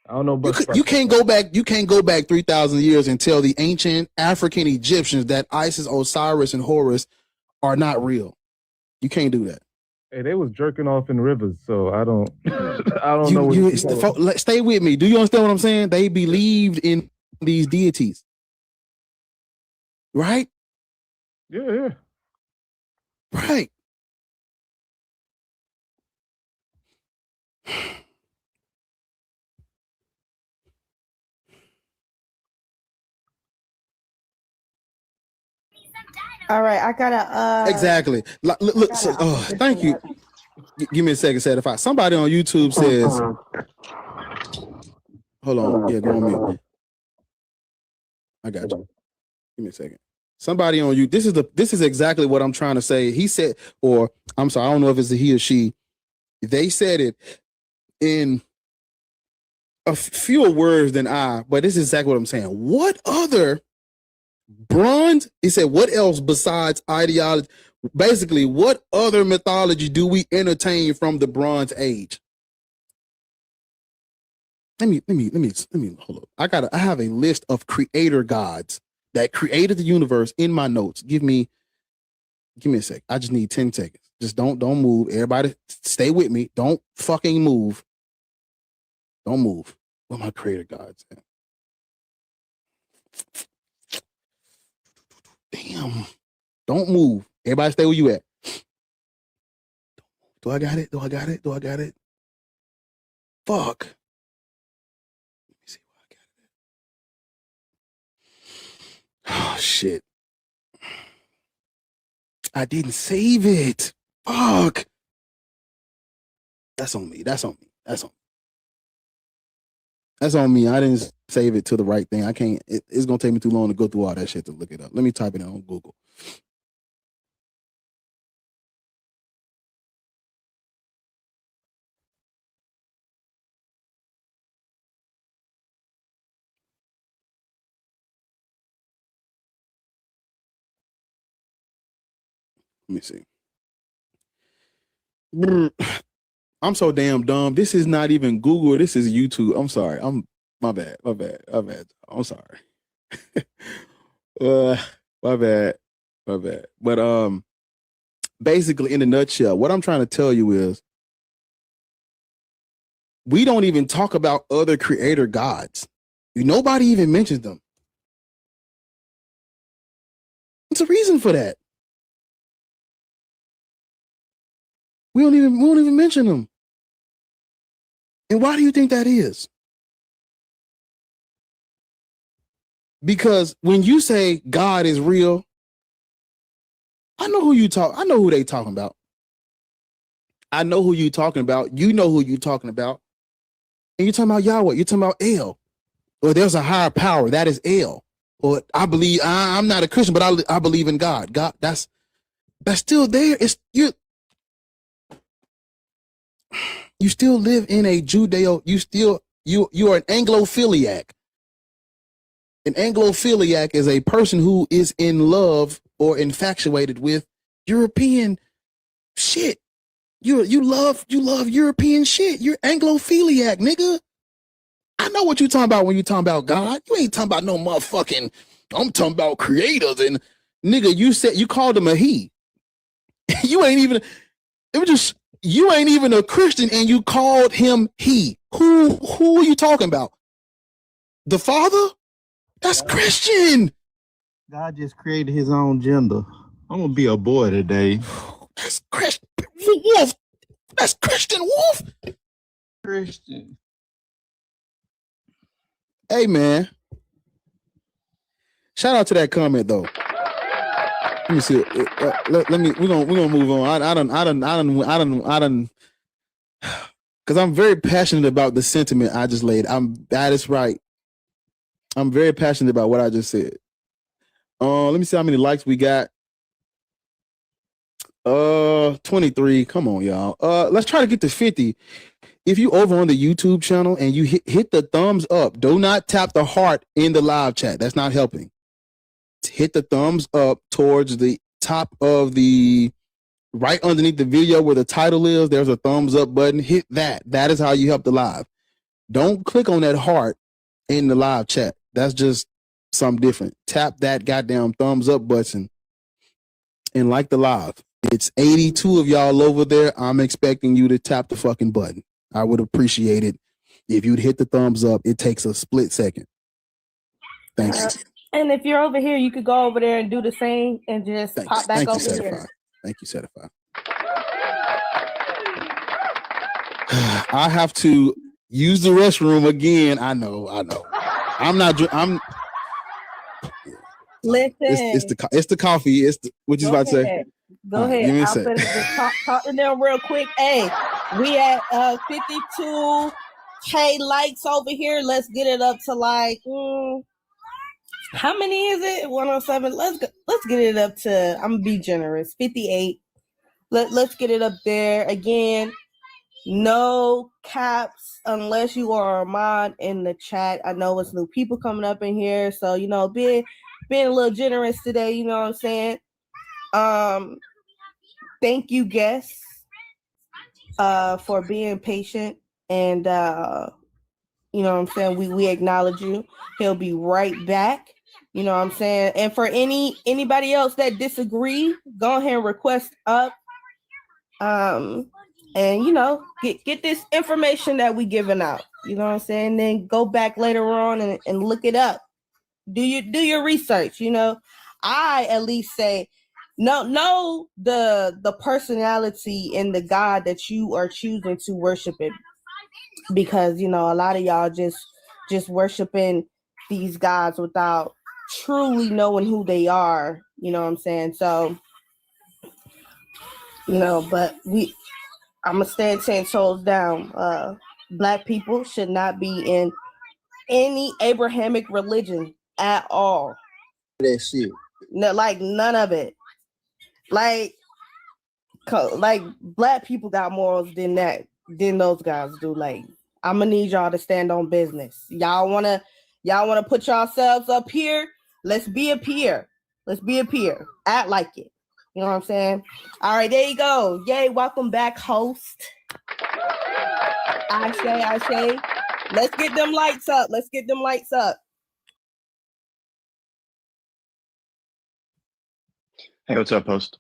I don't know, but you can't go back 3,000 years and tell the ancient African Egyptians that Isis, Osiris, and Horus are not real. You can't do that. Hey, they was jerking off in rivers, so I don't know. Stay with me. Do you understand what I'm saying? They believed in these deities, right? Yeah. Right. All right, I gotta exactly. Look, thank you. Give me a second, certified. Somebody on YouTube says, hold on, yeah, go on mute. I got you. Give me a second. Somebody on you. This is exactly what I'm trying to say. He said, or I'm sorry, I don't know if it's a he or she. They said it in a fewer words than I, but this is exactly what I'm saying. What other bronze? He said, what else besides ideology? Basically, what other mythology do we entertain from the Bronze Age? Let me hold up. I have a list of creator gods that created the universe in my notes. Give me a sec. I just need 10 seconds. Just don't move. Everybody stay with me. Don't fucking move. Don't move. Where my creator gods at? Damn. Don't move. Everybody stay where you at. Do I got it? Fuck. Let me see where I got it. Oh, shit. I didn't save it. Fuck. That's on me. That's on me. I didn't save it to the right thing. I can't. It's going to take me too long to go through all that shit to look it up. Let me type it in on Google. Let me see. I'm so damn dumb. This is not even Google. This is YouTube. I'm sorry. My bad. I'm sorry. My bad. But basically, in a nutshell, what I'm trying to tell you is we don't even talk about other creator gods. Nobody even mentions them. What's the reason for that? We don't even mention them. And why do you think that is? Because when you say God is real, I know who they talking about. I know who you talking about. You know who you talking about. And you're talking about Yahweh. You're talking about El. Or there's a higher power. That is El. Or I believe, I'm not a Christian, but I believe in God. God, that's still there. You still live in a Judeo, you are an Anglophiliac. An Anglophiliac is a person who is in love or infatuated with European shit. You love European shit. You're Anglophiliac, nigga. I know what you talking about when you talking about God. You ain't talking about no motherfucking, I'm talking about creators. And nigga, you called him a he. You ain't even a Christian and you called him he. Who are you talking about? The Father? That's Christian. God just created his own gender. I'm gonna be a boy today. That's Christian Wolf. That's Christian Wolf. Christian. Hey man, shout out to that comment though. Let me see. Let me. We're gonna move on. I don't. Because I'm very passionate about the sentiment I just laid. That is right. I'm very passionate about what I just said. Let me see how many likes we got. 23. Come on, y'all. Let's try to get to 50. If you over on the YouTube channel and you hit the thumbs up, do not tap the heart in the live chat. That's not helping. Hit the thumbs up towards the top of the right underneath the video where the title is. There's a thumbs up button. Hit that. That is how you help the live. Don't click on that heart in the live chat. That's just something different. Tap that goddamn thumbs up button and like the live. It's 82 of y'all over there. I'm expecting you to tap the fucking button. I would appreciate it if you'd hit the thumbs up. It takes a split second. Thank you. And if you're over here, you could go over there and do the same and just pop back over here. Thank you, Certified. I have to use the restroom again. I know. I'm listen. It's the coffee. It's the, what you about to say? Go ahead. Give me a I'll sec. just talk to them real quick. Hey, we at 52K likes over here. Let's get it up to like how many is it? 107. Let's get it up to, I'm gonna be generous, 58. Let's get it up there again. No caps unless you are a mod in the chat. I know it's new people coming up in here, so being a little generous today. You know what I'm saying? Thank you, guests, for being patient, and you know what I'm saying. We acknowledge you. He'll be right back. You know what I'm saying. And for anybody else that disagree, go ahead and request up. And get this information that we giving out. You know what I'm saying. Then go back later on and look it up. Do your research. I at least say know the personality and the God that you are choosing to worship it, because a lot of y'all just worshiping these gods without truly knowing who they are. You know what I'm saying. So but I'm gonna stand 10 toes down. Black people should not be in any Abrahamic religion at all. That shit. No, like none of it. Like black people got morals than those guys do. Like, I'm gonna need y'all to stand on business. Y'all wanna put yourselves up here? Let's be up here. Act like it. You know what I'm saying? All right, there you go. Yay, welcome back, host. I say. Let's get them lights up. Hey, what's up, host?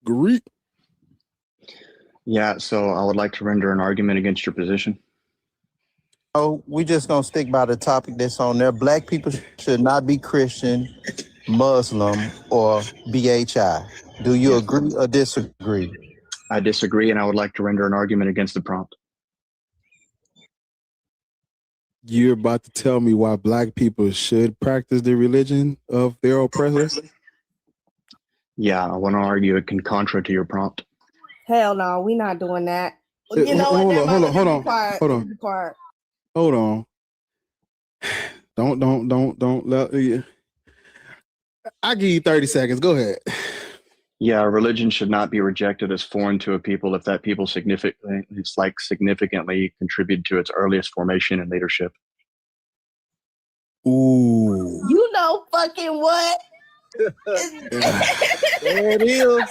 Great. Yeah, so I would like to render an argument against your position. Oh, we just gonna stick by the topic that's on there. Black people should not be Christian, Muslim, or BHI. Do you agree or disagree? I disagree, and I would like to render an argument against the prompt. You're about to tell me why black people should practice the religion of their oppressors? Yeah, I want to argue it can contra to your prompt. Hell no, we're not doing that. Hold on. Don't let you. I'll give you 30 seconds. Go ahead. Yeah, religion should not be rejected as foreign to a people if that people significantly contributed to its earliest formation and leadership. Ooh. You know fucking what? There it is.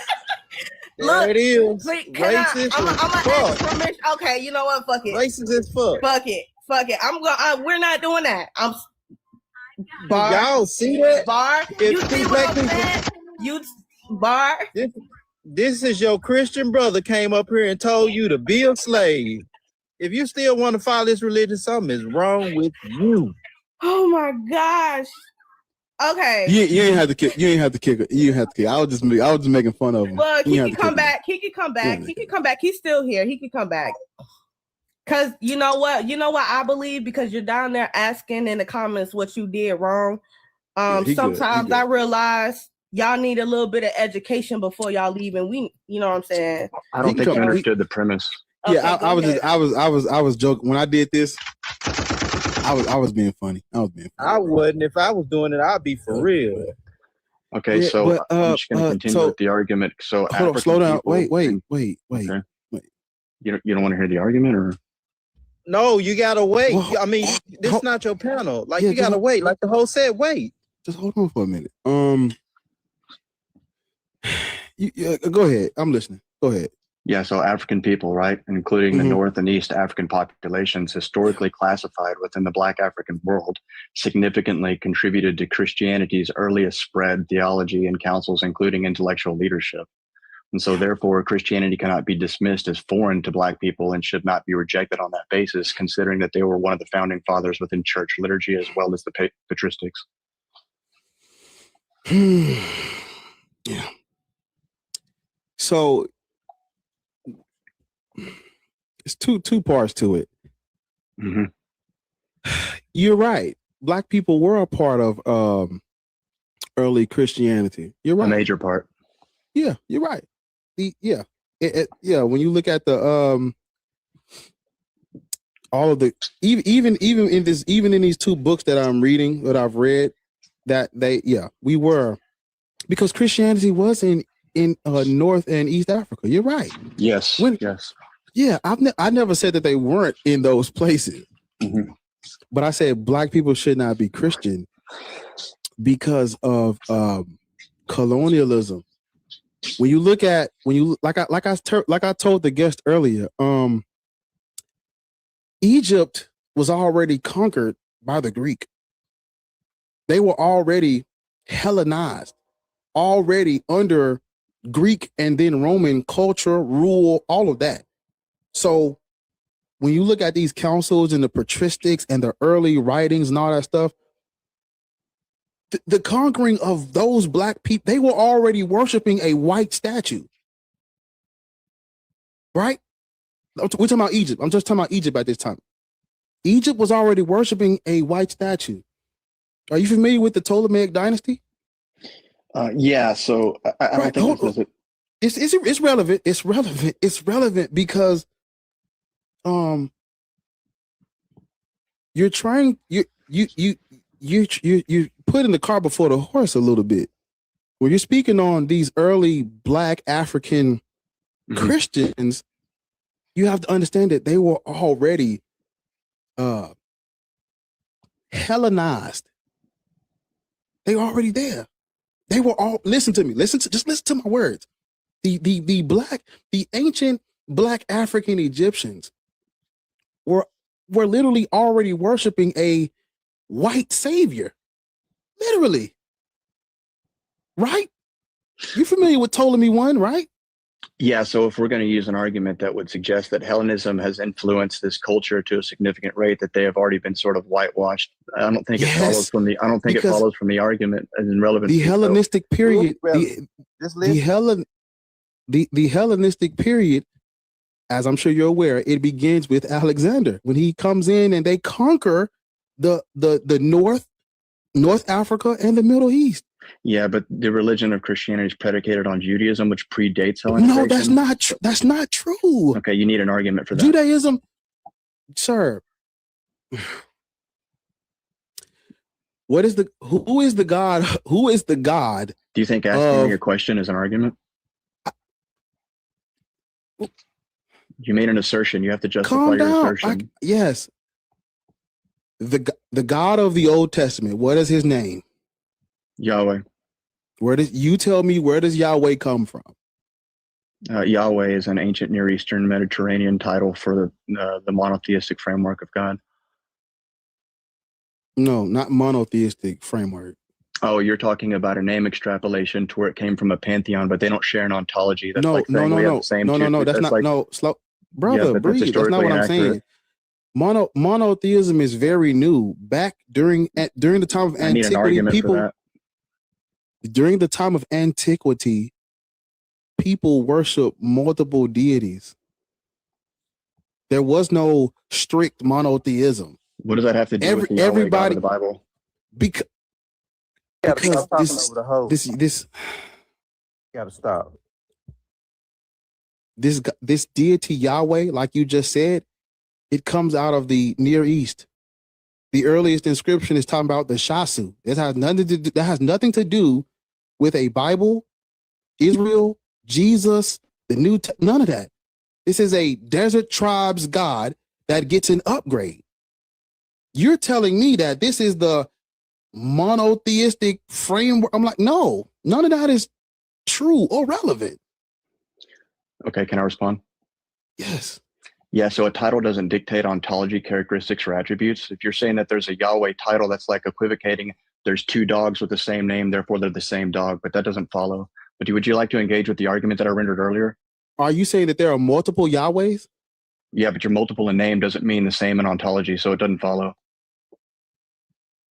There it is. Racist. I'm ask permission. Okay, you know what? Fuck it. Racist as fuck. Fuck it. We're not doing that. Bar. Y'all see that? Bar. You see what I'm saying? You bar. This is your Christian brother came up here and told you to be a slave. If you still want to follow this religion, something is wrong with you. Oh my gosh. Okay. You ain't have to kick. You ain't have to kick. I was just making fun of him. Look, he can come back. He can come back. He's still here. He can come back. Because you know what I believe, because you're down there asking in the comments what you did wrong. Sometimes I realize y'all need a little bit of education before y'all leave, and you know what I'm saying? I don't think you understood the premise. Yeah, okay, I was joking when I did this. I was being funny. I wouldn't. If I was doing it, I'd be for real. Okay, Yeah, so but, I'm just going to continue with the argument. So hold on, slow down. Wait. Okay. You don't want to hear the argument, or? No, you gotta wait. Well, I mean, this is not your panel. Like, yeah, you gotta wait. Like the host said, wait. Just hold on for a minute. Go ahead. I'm listening. Go ahead. Yeah, so African people, right, including the North and East African populations historically classified within the Black African world, significantly contributed to Christianity's earliest spread, theology, and councils, including intellectual leadership. And so therefore, Christianity cannot be dismissed as foreign to Black people and should not be rejected on that basis, considering that they were one of the founding fathers within church liturgy as well as the patristics. Yeah. So it's two parts to it. You're right. Black people were a part of early Christianity. You're right. A major part. Yeah, you're right. When you look at the all of the even in these two books that I'm reading, that I've read, that we were, because Christianity was in North and East Africa. You're right. Yes. Yes. Yeah, I never said that they weren't in those places, but I said Black people should not be Christian because of colonialism. When you look at like I told the guest earlier, Egypt was already conquered by the Greek. They were already Hellenized, already under Greek and then Roman culture, rule, all of that. So when you look at these councils and the patristics and the early writings and all that stuff, the conquering of those Black people, they were already worshiping a white statue. Right? We're talking about Egypt. I'm just talking about Egypt at this time. Egypt was already worshiping a white statue. Are you familiar with the Ptolemaic dynasty? Yeah, so I don't think it's relevant. It's relevant because you're trying you putting the cart before the horse a little bit. When you're speaking on these early Black African Christians, you have to understand that they were already Hellenized. They were already there. They were all, listen to me. Just listen to my words. The ancient Black African Egyptians were literally already worshiping a white savior. Literally. Right? You're familiar with Ptolemy 1, right? Yeah, so if we're going to use an argument that would suggest that Hellenism has influenced this culture to a significant rate, that they have already been sort of whitewashed, I don't think it follows from the. I don't think it follows from the argument as in relevance. The Hellenistic period, the Hellenistic period, as I'm sure you're aware, it begins with Alexander when he comes in and they conquer the North Africa and the Middle East. Yeah, but the religion of Christianity is predicated on Judaism, which predates Hellenization. No, that's not true. Okay, you need an argument for that. Judaism, sir. Who is the God? Who is the God? Do you think asking me a question is an argument? You made an assertion. You have to justify your assertion. Yes. The God of the Old Testament, what is his name? Yahweh. You tell me, where does Yahweh come from? Yahweh is an ancient Near Eastern Mediterranean title for the monotheistic framework of God. No, not monotheistic framework. Oh, you're talking about a name extrapolation to where it came from a pantheon, but they don't share an ontology. That's No. That's not brother. Breathe. That's not what I'm saying. Monotheism is very new. Back during the time of antiquity, during the time of antiquity, people worship multiple deities. There was no strict monotheism. What does that have to do with the Yahweh God of the Bible? Because this gotta stop. This deity Yahweh, like you just said, it comes out of the Near East. The earliest inscription is talking about the Shasu. That has nothing to do with a Bible, Israel, Jesus, none of that. This is a desert tribe's God that gets an upgrade. You're telling me that this is the monotheistic framework. I'm like, no, none of that is true or relevant. Okay, can I respond? Yes. Yeah, so a title doesn't dictate ontology, characteristics, or attributes. If you're saying that there's a Yahweh title, that's like equivocating. There's two dogs with the same name, therefore they're the same dog, but that doesn't follow. But would you like to engage with the argument that I rendered earlier? Are you saying that there are multiple Yahwehs? Yeah, but your multiple in name doesn't mean the same in ontology, so it doesn't follow.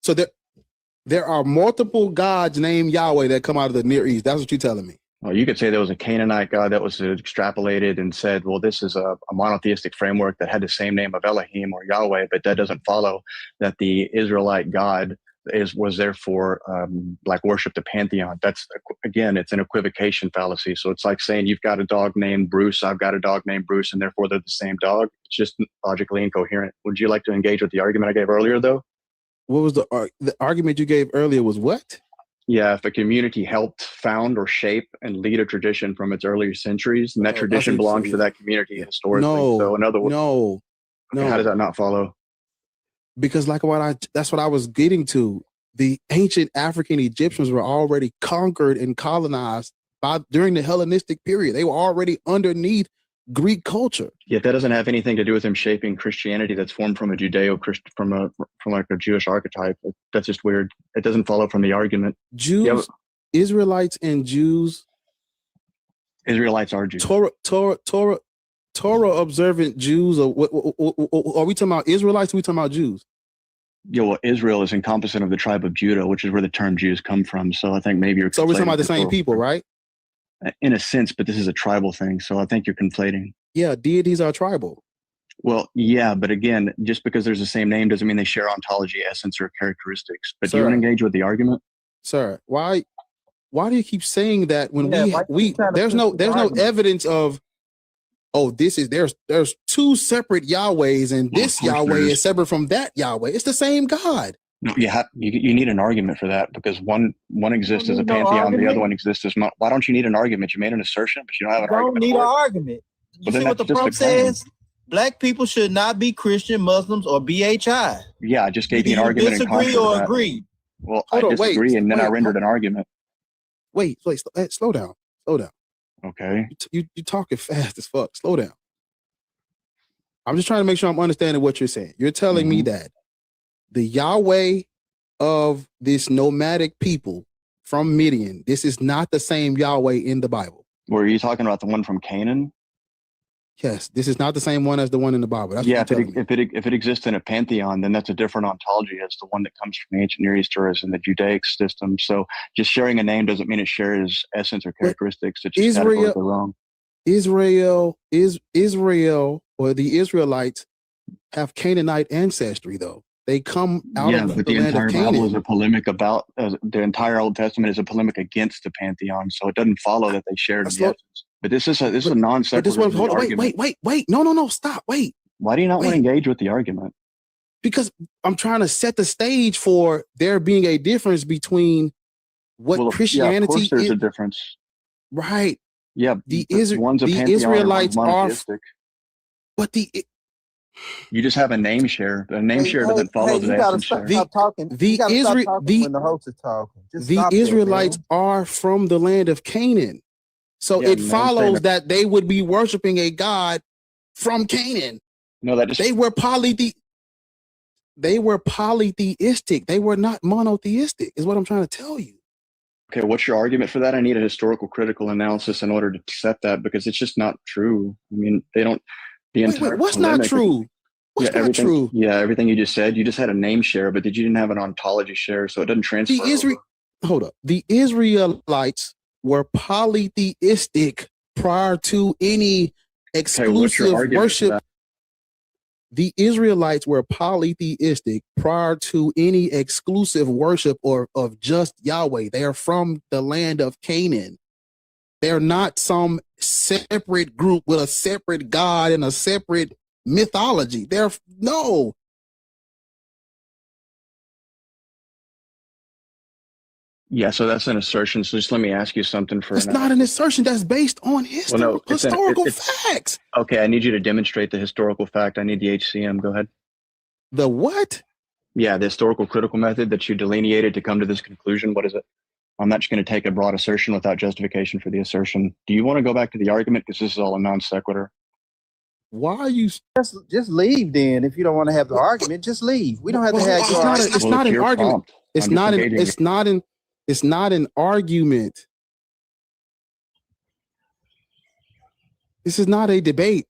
So there are multiple gods named Yahweh that come out of the Near East. That's what you're telling me. Well, you could say there was a Canaanite god that was extrapolated and said, well, this is a monotheistic framework that had the same name of Elohim or Yahweh, but that doesn't follow that the Israelite God was therefore like worship the pantheon. That's, again, it's an equivocation fallacy. So it's like saying you've got a dog named Bruce, I've got a dog named Bruce, and therefore they're the same dog. It's just logically incoherent. Would you like to engage with the argument I gave earlier, though? What was the argument you gave earlier was what? Yeah, if a community helped found or shape and lead a tradition from its earlier centuries, and that tradition belongs to that community historically. No, so in other words, no. How does that not follow? Because that's what I was getting to. The ancient African Egyptians were already conquered and colonized during the Hellenistic period. They were already underneath Greek culture. Yet that doesn't have anything to do with them shaping Christianity that's formed from a Judeo-Christian, from like a Jewish archetype. That's just weird. It doesn't follow from the argument. Jews, Israelites and Jews. Israelites are Jews. Torah observant Jews. Are we talking about Israelites? Or are we talking about Jews? Yeah, well, Israel is encompassing of the tribe of Judah, which is where the term Jews come from. So I think maybe you're. So we're talking about the same people, right? In a sense, but this is a tribal thing. So I think you're conflating. Yeah, deities are tribal. Well, yeah, but again, just because there's the same name doesn't mean they share ontology, essence, or characteristics. But do you want to engage with the argument? Sir, why do you keep saying that when there's no evidence of, oh, there's two separate Yahwehs and this Yahweh is separate from that Yahweh. It's the same God. No, you need an argument for that, because one exists as a pantheon, the other one exists as not. Why don't you need an argument? You made an assertion, but you don't have an argument. Don't need an argument. You see what the prompt says? Black people should not be Christian, Muslims, or BHI. Yeah, I just gave you an argument. Disagree or agree? Well, I disagree, and then I rendered an argument. Wait, slow down. Okay. You talking fast as fuck. Slow down. I'm just trying to make sure I'm understanding what you're saying. You're telling me that the Yahweh of this nomadic people from Midian, this is not the same Yahweh in the Bible. Were you talking about the one from Canaan? Yes, this is not the same one as the one in the Bible. That's yeah, if it exists in a pantheon, then that's a different ontology as the one that comes from the ancient Near East or as in the Judaic system. So just sharing a name doesn't mean it shares essence or characteristics. It's just categorically wrong. Israel, or the Israelites have Canaanite ancestry, though. They come out of but the entire Bible is a polemic about the entire Old Testament is a polemic against the pantheon, so it doesn't follow that they shared the essence. But this is a non sequitur. Wait. No, stop. Wait. Why do you not want to engage with the argument? Because I'm trying to set the stage for there being a difference between what Christianity of course there's a difference. Right. Yeah. One's a pantheon, Israelites are, but you just have a name share. A name share doesn't follow the essence share. When the host is talking. The Israelites are from the land of Canaan. So it follows that they would be worshiping a God from Canaan. No, they were polytheistic. They were not monotheistic, is what I'm trying to tell you. Okay, what's your argument for that? I need a historical critical analysis in order to set that, because it's just not true. I mean, they don't. What's not true? What's not true? Yeah, everything you just said. You just had a name share, but you didn't have an ontology share, so it doesn't transfer. Hold up. The Israelites were polytheistic prior to any exclusive worship. The Israelites were polytheistic prior to any exclusive worship or of just Yahweh. They are from the land of Canaan. They're not some separate group with a separate God and a separate mythology. No. Yeah, so that's an assertion. So just let me ask you something for That's not an assertion. That's based on historical it's facts. Okay, I need you to demonstrate the historical fact. I need the HCM. Go ahead. The what? Yeah, the historical critical method that you delineated to come to this conclusion. What is it? I'm not just going to take a broad assertion without justification for the assertion. Do you want to go back to the argument? Because this is all a non sequitur. Why are you just leave then? If you don't want to have the argument, just leave. We don't have to have your argument. It's not an argument. It's not an argument. This is not a debate.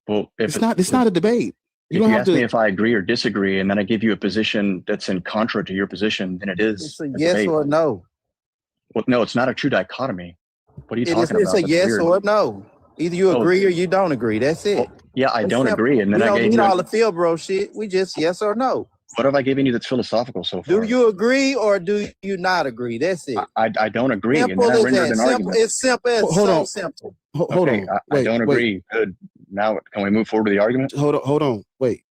Well, it's not a debate. You don't ask me if I agree or disagree, and then I give you a position that's in contra to your position, then it is. It's a yes debate. Or no. Well, no, it's not a true dichotomy. What are you talking about? It's a yes or no. Either you agree or you don't agree. That's it. Well, yeah, I don't agree, and then I gave you all the feel bro shit. We just yes or no. What have I given you that's philosophical so far? Do you agree or do you not agree? That's it. I don't agree, and then I rendered an argument. It's simple. It's so simple. Hold on. I don't agree. Good. Now, can we move forward to the argument? Hold on. Wait.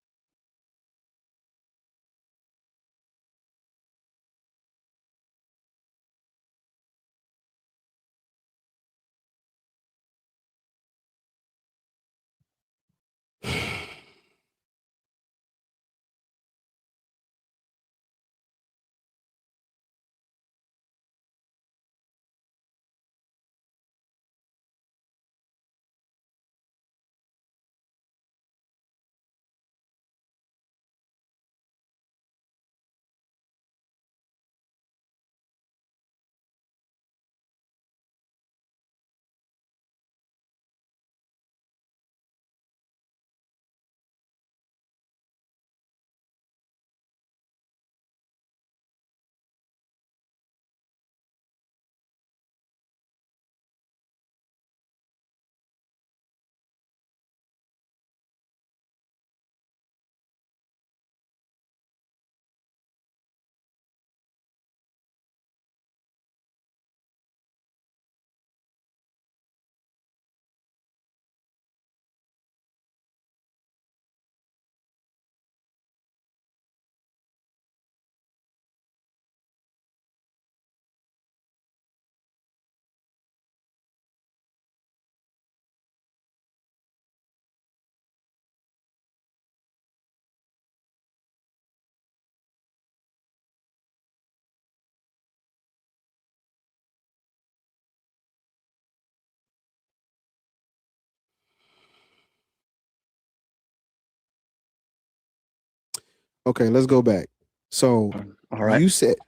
Okay, let's go back. So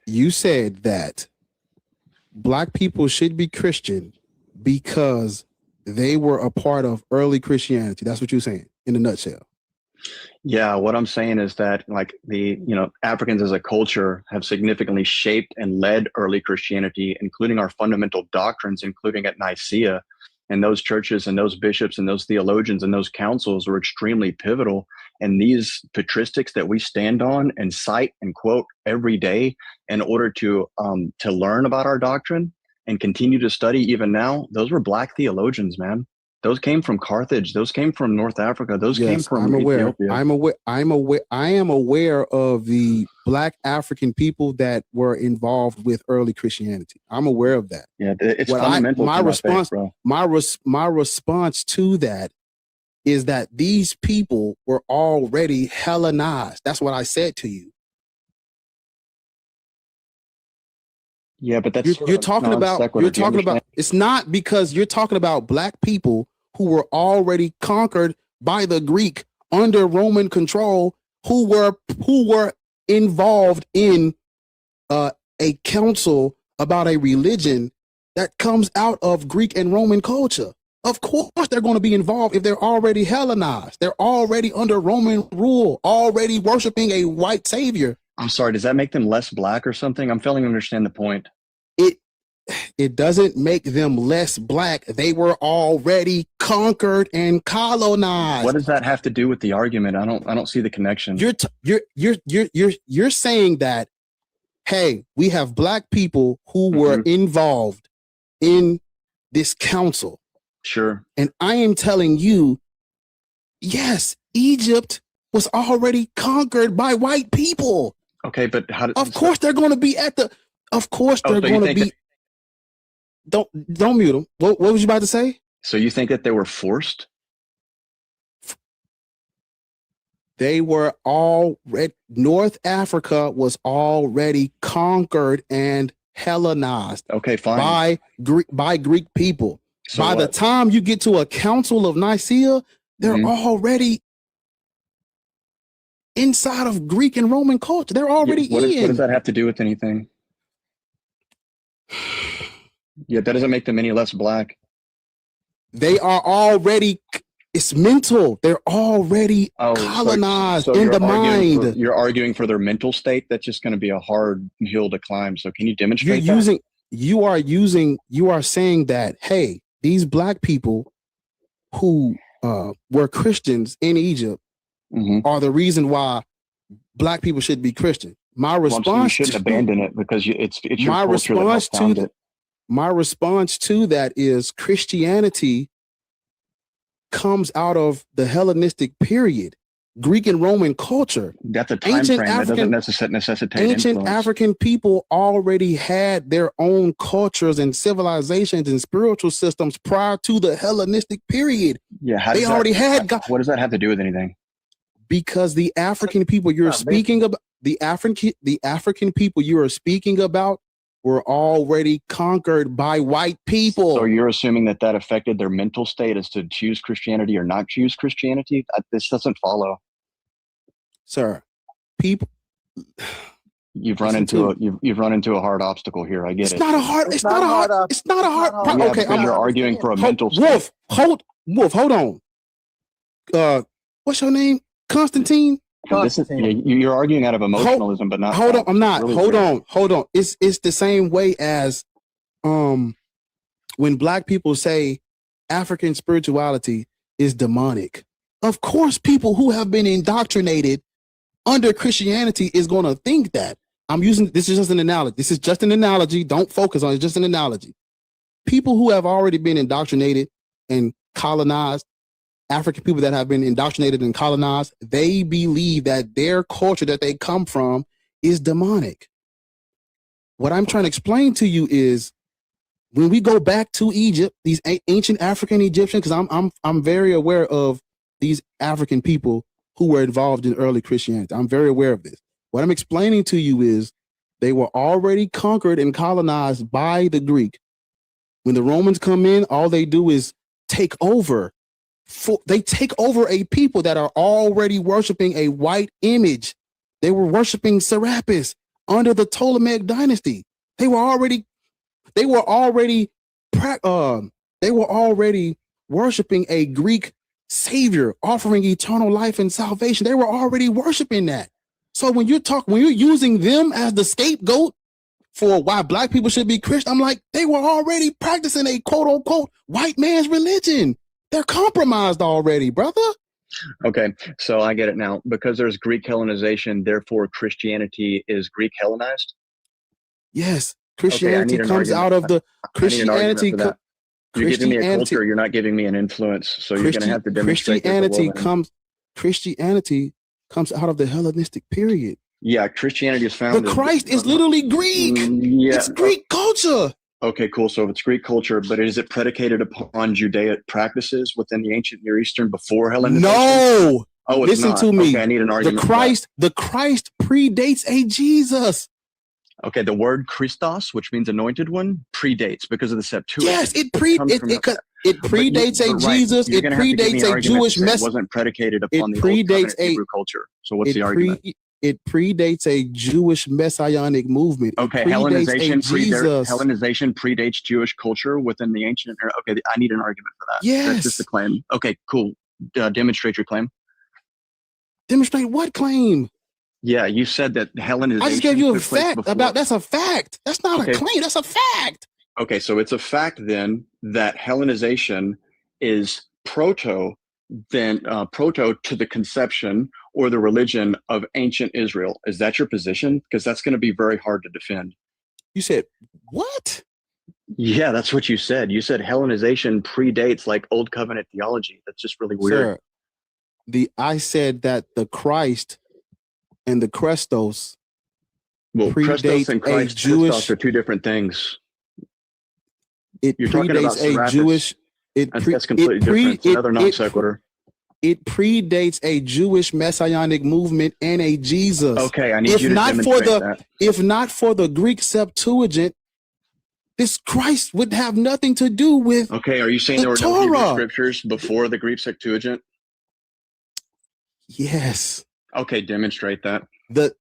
you said that Black people should be Christian because they were a part of early Christianity. That's what you're saying in a nutshell. Yeah, what I'm saying is that Africans as a culture have significantly shaped and led early Christianity, including our fundamental doctrines, including at Nicaea. And those churches and those bishops and those theologians and those councils were extremely pivotal. And these patristics that we stand on and cite and quote every day in order to learn about our doctrine and continue to study even now, those were Black theologians, man. Those came from Carthage. Those came from North Africa. Those came from Ethiopia. I am aware of the Black African people that were involved with early Christianity. I'm aware of that. Yeah, it's fundamental. My response to that is that these people were already Hellenized. That's what I said to you. Yeah, but that's you're talking about. It's not because you're talking about Black people who were already conquered by the Greek under Roman control, who were involved in a council about a religion that comes out of Greek and Roman culture. Of course, they're going to be involved if they're already Hellenized. They're already under Roman rule, already worshiping a white savior. I'm sorry, does that make them less Black or something? I'm failing to understand the point. It doesn't make them less Black. They were already conquered and colonized. What does that have to do with the argument? I don't see the connection. You're saying that, hey, we have black people who were involved in this council. Sure. And I am telling you, yes, Egypt was already conquered by white people. Okay, but how of course they're going to be at the, of course they're going to be, don't mute them. What was you about to say? So you think that they were forced? They were already, North Africa was already conquered and Hellenized. Okay, fine. By Greek people. So by the time you get to a Council of Nicaea, they're already inside of Greek and Roman culture. They're already what does that have to do with anything? Yeah, that doesn't make them any less black. They are already, it's mental. They're already colonized in the mind. You're arguing for their mental state. That's just going to be a hard hill to climb. So can you demonstrate that? You are saying that, hey, these black people who were Christians in Egypt are the reason why black people should be Christian. My response, you shouldn't abandon it because it's your culture that helped found it. My response to that is Christianity comes out of the Hellenistic period, Greek and Roman culture. That's a time frame that doesn't necessitate ancient influence. African people already had their own cultures and civilizations and spiritual systems prior to the Hellenistic period. Yeah, they already had God. What does that have to do with anything? Because the African people you're speaking about, the African people you are speaking about were already conquered by white people. So you're assuming that affected their mental state as to choose Christianity or not choose Christianity? This doesn't follow. Sir, people, you've run into a hard obstacle here. I get it. It's not a hard. Yeah, okay, you're arguing for a mental state. Wolf, hold on. What's your name? Constantine. You're arguing out of emotionalism, but not. Hold on, I'm not. Really hold on. It's the same way as when black people say African spirituality is demonic. Of course, people who have been indoctrinated under Christianity is going to think that. This is just an analogy. This is just an analogy. Don't focus on it. It's just an analogy. People who have already been indoctrinated and colonized, African people that have been indoctrinated and colonized, they believe that their culture that they come from is demonic. What I'm trying to explain to you is when we go back to Egypt, these ancient African Egyptians, because I'm very aware of these African people who were involved in early Christianity. I'm very aware of this. What I'm explaining to you is they were already conquered and colonized by the Greek. When the Romans come in, all they do is take over. They take over a people that are already worshiping a white image. They were worshiping Serapis under the Ptolemaic dynasty. They were already worshiping a Greek savior, offering eternal life and salvation. They were already worshiping that. So when you're using them as the scapegoat for why black people should be Christian, I'm like, they were already practicing a quote unquote white man's religion. They're compromised already, brother. Okay, so I get it now. Because there's Greek Hellenization, therefore Christianity is Greek Hellenized? Yes, Christianity comes out of the Christianity. You're giving me a culture, you're not giving me an influence. So you're going to have to demonstrate Christianity comes out of the Hellenistic period. Yeah, Christianity is founded. But Christ is literally Greek. Yeah, it's Greek culture. Okay, cool. So if it's Greek culture, but is it predicated upon Judaic practices within the ancient Near Eastern before Hellenization? No. Oh, it's listen not. to me. Okay, I need an argument. The Christ predates a Jesus. Okay, the word Christos, which means anointed one, predates because of the Septuagint. Yes, it predates a Jesus. It predates a Jewish message. It wasn't predicated upon the Old Covenant Hebrew culture. So what's the argument? It predates a Jewish messianic movement. Okay, Hellenization predates Jewish culture within the ancient. Okay, I need an argument for that. Yes, that's just a claim. Okay, cool. Demonstrate your claim. Demonstrate what claim? Yeah, you said that Hellenization. I just gave you a fact about. That's a fact. That's not a claim. That's a fact. Okay, so it's a fact then that Hellenization is proto to the conception or the religion of ancient Israel. Is that your position? Because that's going to be very hard to defend. You said what? Yeah, that's what you said. You said Hellenization predates like Old Covenant theology. That's just really weird. Sir, I said that the Christ and the Christos. Well, Christos and Christ, Christos are two different things. You're talking about Serapis. That's completely different. It's another non sequitur. It predates a Jewish messianic movement and a Jesus. Okay, I need you to demonstrate that. If not for the Greek Septuagint, this Christ would have nothing to do with. Okay, are you saying there were no Hebrew scriptures before the Greek Septuagint? Yes. Okay, demonstrate that. The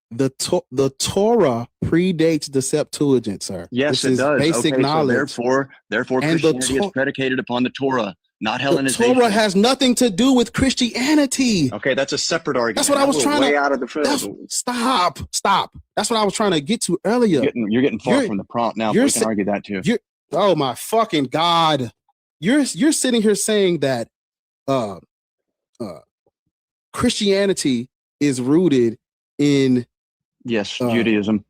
Torah predates the Septuagint, sir. Yes, this it does. Basic okay, knowledge. So therefore, Christianity is predicated upon the Torah, not Hellenization. The Torah has nothing to do with Christianity. Okay, that's a separate argument. That's what I was trying to. Way out of the field. Stop. That's what I was trying to get to earlier. You're getting far from the prompt now. We can argue that too. Oh my fucking God! You're sitting here saying that Christianity is rooted in Judaism,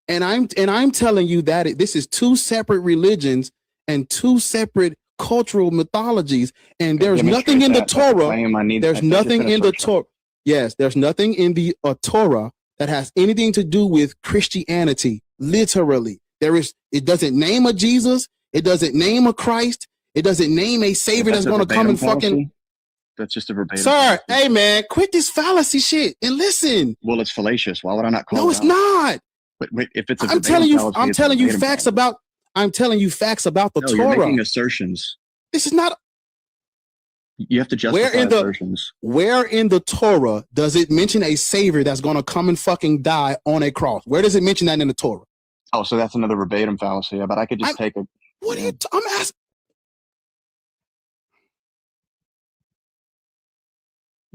and I'm telling you that this is two separate religions and two separate cultural mythologies, and there's nothing in the Torah. There's nothing in the Torah. Yes, there's nothing in the Torah that has anything to do with Christianity. Literally, it doesn't name a Jesus. It doesn't name a Christ. It doesn't name a Savior that's going to come and fucking. That's just a verbatim. Sir, hey man, quit this fallacy shit and listen. Well, it's fallacious. Why would I not call it? No, it's not. But if it's a I'm telling you facts about the Torah. You're making assertions. This is not. You have to justify assertions. Where in the Torah does it mention a Savior that's going to come and fucking die on a cross? Where does it mention that in the Torah? Oh, so that's another verbatim fallacy. But I could just take a. What are you? I'm asking.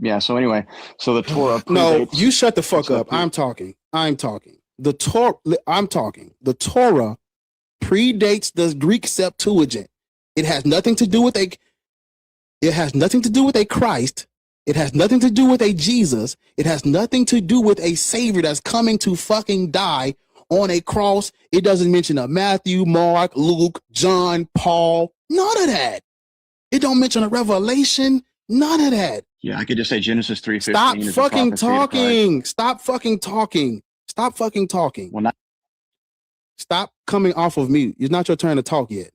Yeah. So anyway, the Torah. No, you shut the fuck up. I'm talking. The Torah. I'm talking. The Torah predates the Greek Septuagint. It has nothing to do with a. It has nothing to do with a Christ. It has nothing to do with a Jesus. It has nothing to do with a Savior that's coming to fucking die on a cross. It doesn't mention a Matthew, Mark, Luke, John, Paul. None of that. It don't mention a Revelation. None of that. Yeah, I could just say Genesis 3:15. Stop fucking talking. Stop fucking talking. Stop fucking talking. Well, stop coming off of mute. It's not your turn to talk yet.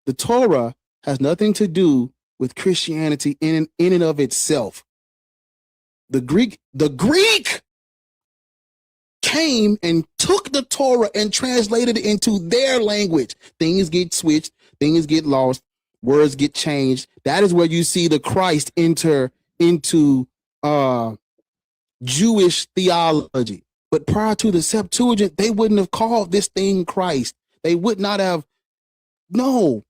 The Torah has nothing to do with Christianity in and of itself. The Greek came and took the Torah and translated it into their language. Things get switched, things get lost, words get changed. That is where you see the Christ enter into Jewish theology. But prior to the Septuagint, they wouldn't have called this thing Christ. They would not have. No,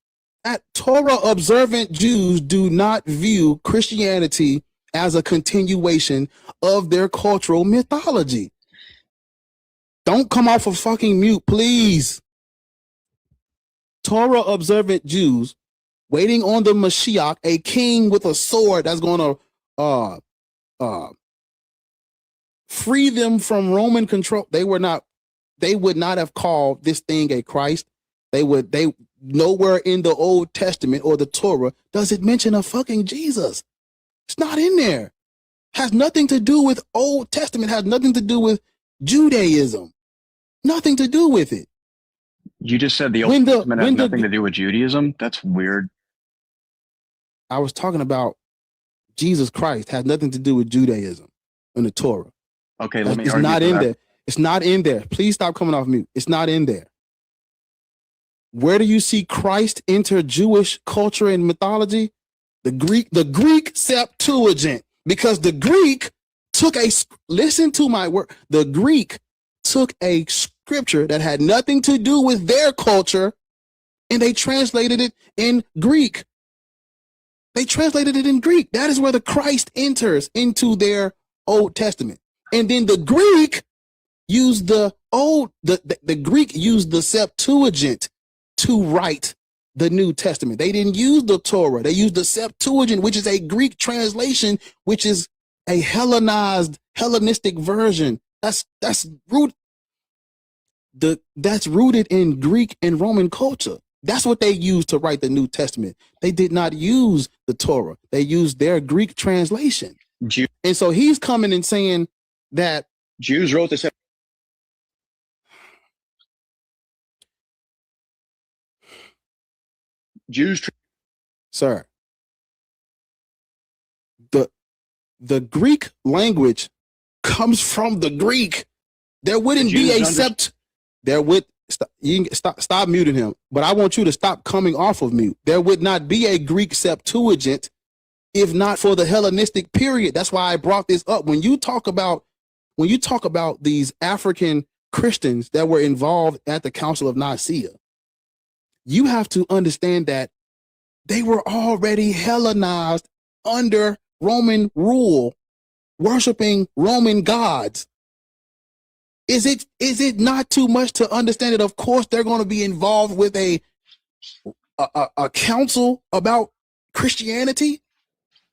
that Torah observant Jews do not view Christianity as a continuation of their cultural mythology. Don't come off of fucking mute, please. Torah observant Jews waiting on the Mashiach, a king with a sword that's going to free them from Roman control. They would not have called this thing a Christ. They nowhere in the Old Testament or the Torah does it mention a fucking Jesus. It's not in there. Has nothing to do with Old Testament, has nothing to do with Judaism. Nothing to do with it. You just said the Old Testament has nothing to do with Judaism? That's weird. I was talking about Jesus Christ has nothing to do with Judaism in the Torah. Okay, let me It's not in there. It's not in there. Please stop coming off mute. It's not in there. Where do you see Christ enter Jewish culture and mythology? The Greek Septuagint. Because the Greek took listen to my word. The Greek took a scripture that had nothing to do with their culture and they translated it in Greek. They translated it in Greek. That is where the Christ enters into their Old Testament. And then the Greek used the Greek used the Septuagint to write the New Testament. They didn't use the Torah. They used the Septuagint, which is a Greek translation, which is a Hellenistic version. That's rooted in Greek and Roman culture. That's what they used to write the New Testament. They did not use the Torah. They used their Greek translation. And so he's coming and saying that Jews wrote this. Sir, the Greek language comes from the Greek. There wouldn't be a stop muting him, but I want you to stop coming off of mute. There would not be a Greek Septuagint if not for the Hellenistic period. That's why I brought this up. When you talk about these African Christians that were involved at the Council of Nicaea, you have to understand that they were already Hellenized under Roman rule, worshiping Roman gods. Is it not too much to understand that, of course, they're going to be involved with a council about Christianity,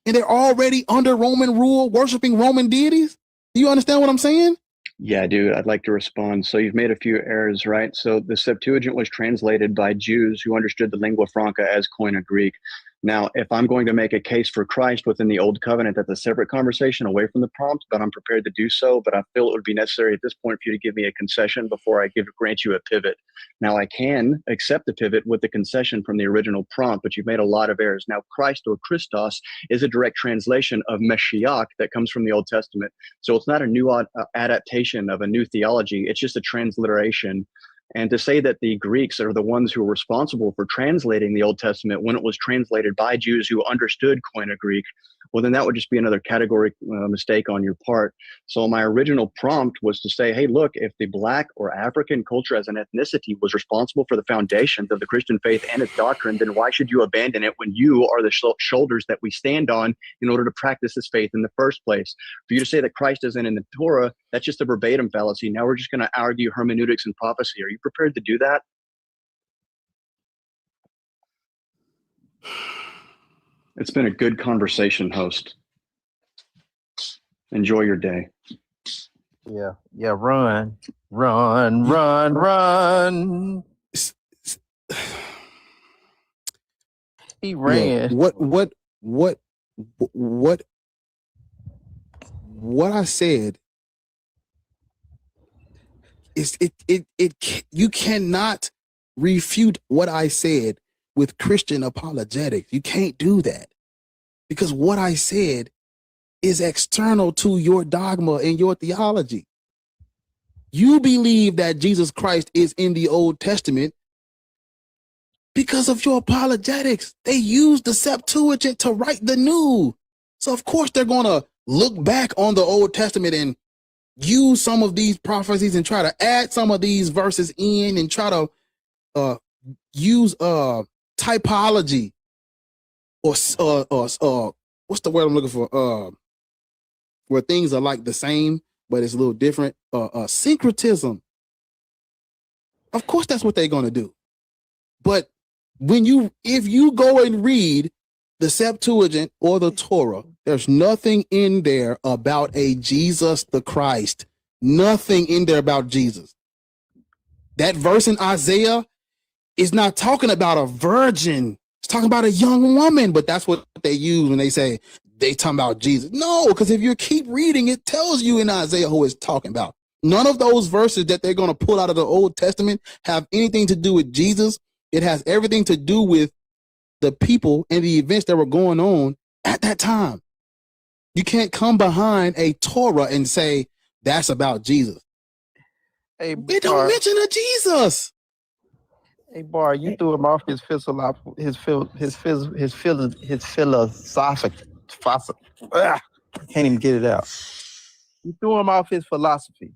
and they're already under Roman rule, worshiping Roman deities? Do you understand what I'm saying? Yeah, dude, I'd like to respond. So you've made a few errors, right? So the Septuagint was translated by Jews who understood the lingua franca as Koine Greek. Now, if I'm going to make a case for Christ within the Old Covenant, that's a separate conversation away from the prompt, but I'm prepared to do so. But I feel it would be necessary at this point for you to give me a concession before I grant you a pivot. Now, I can accept the pivot with the concession from the original prompt, but you've made a lot of errors. Now, Christ or Christos is a direct translation of Mashiach that comes from the Old Testament. So it's not a new adaptation of a new theology. It's just a transliteration. And to say that the Greeks are the ones who are responsible for translating the Old Testament when it was translated by Jews who understood Koine Greek, well, then that would just be another category mistake on your part. So my original prompt was to say, hey, look, if the Black or African culture as an ethnicity was responsible for the foundations of the Christian faith and its doctrine, then why should you abandon it when you are the shoulders that we stand on in order to practice this faith in the first place? For you to say that Christ isn't in the Torah, that's just a verbatim fallacy. Now we're just going to argue hermeneutics and prophecy. Are you prepared to do that? It's been a good conversation, host. Enjoy your day. Yeah, run. He ran. Look, what I said is you cannot refute what I said with Christian apologetics. You can't do that, because what I said is external to your dogma and your theology. You believe that Jesus Christ is in the Old Testament because of your apologetics. They used the Septuagint to write the New. So of course they're going to look back on the Old Testament and use some of these prophecies and try to add some of these verses in and try to use typology or what's the word I'm looking for? Where things are like the same, but it's a little different. Syncretism. Of course, that's what they're going to do. But if you go and read the Septuagint or the Torah, there's nothing in there about a Jesus the Christ. Nothing in there about Jesus. That verse in Isaiah is not talking about a virgin. It's talking about a young woman, but that's what they use when they say they talking about Jesus. No, because if you keep reading, it tells you in Isaiah who it's talking about. None of those verses that they're going to pull out of the Old Testament have anything to do with Jesus. It has everything to do with the people and the events that were going on at that time. You can't come behind a Torah and say that's about Jesus. Hey, it don't mention a Jesus. Hey, Bar, you threw him off his philosophical. Can't even get it out. You threw him off his philosophy.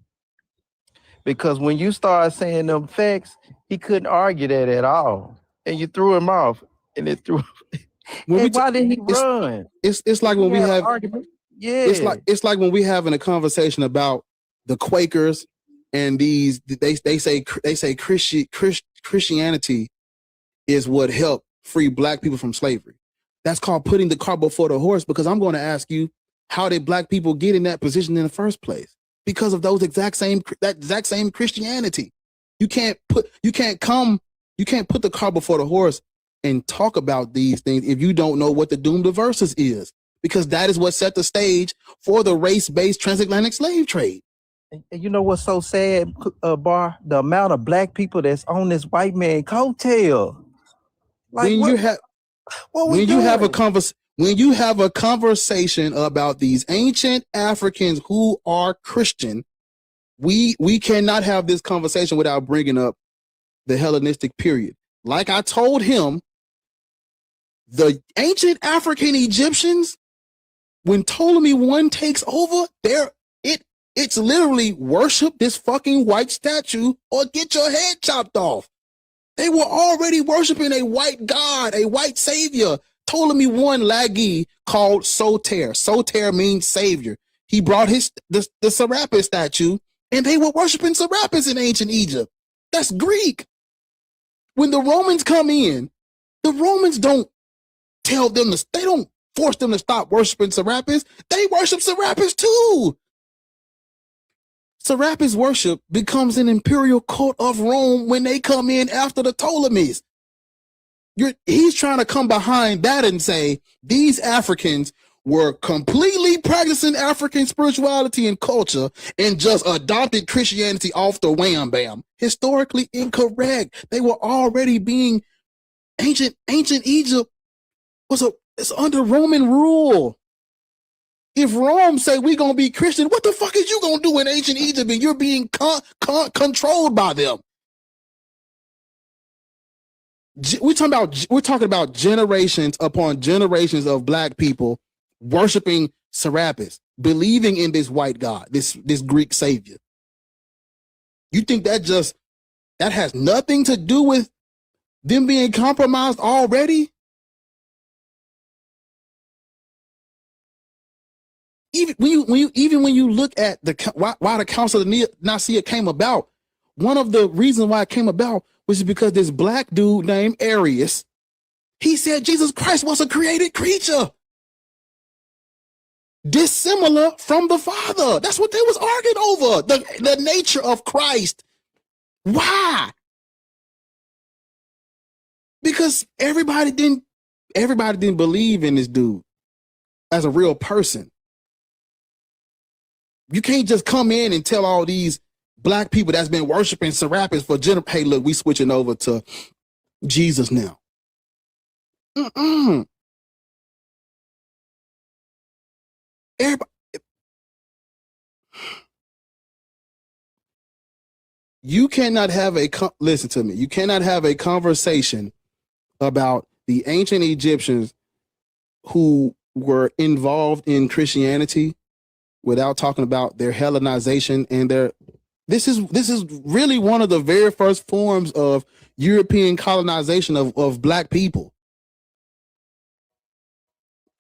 Because when you started saying them facts, he couldn't argue that at all. And you threw him off. And it threw why did he run? It's like when we have yeah. It's like when we having a conversation about the Quakers and these they say Christianity is what helped free black people from slavery. That's called putting the cart before the horse, because I'm going to ask you, how did black people get in that position in the first place? Because of that exact same Christianity. You can't put the cart before the horse and talk about these things if you don't know what the Doom to Versus is, because that is what set the stage for the race-based transatlantic slave trade. And you know what's so sad, Bar? The amount of black people that's on this white man coattail. Like, when you have a conversation about these ancient Africans who are Christian, we cannot have this conversation without bringing up the Hellenistic period. Like I told him, the ancient African Egyptians, when Ptolemy I takes over, it's literally worship this fucking white statue or get your head chopped off. They were already worshiping a white god, a white savior. Ptolemy I Lagi called Soter. Soter means savior. He brought the Serapis statue, and they were worshiping Serapis in ancient Egypt. That's Greek. When the Romans come in, the Romans don't tell them they don't force them to stop worshiping Serapis. They worship Serapis too. Serapis worship becomes an imperial cult of Rome when they come in after the Ptolemies. He's trying to come behind that and say these Africans were completely practicing African spirituality and culture and just adopted Christianity off the wham bam. Historically incorrect. They were already being ancient Egypt it's under Roman rule. If Rome say we gonna be Christian, what the fuck is you gonna do in ancient Egypt and you're being controlled by them? We're talking about generations upon generations of black people worshiping Serapis, believing in this white god, this Greek savior. You think that has nothing to do with them being compromised already? Even when you look at why the Council of Nicaea came about, one of the reasons why it came about was because this black dude named Arius, he said Jesus Christ was a created creature, dissimilar from the Father. That's what they was arguing over, the nature of Christ. Why? Because everybody didn't believe in this dude as a real person. You can't just come in and tell all these black people that's been worshiping Serapis for generations, hey, look, we switching over to Jesus now. Everybody, you cannot have listen to me. You cannot have a conversation about the ancient Egyptians who were involved in Christianity without talking about their Hellenization and this is really one of the very first forms of European colonization of black people.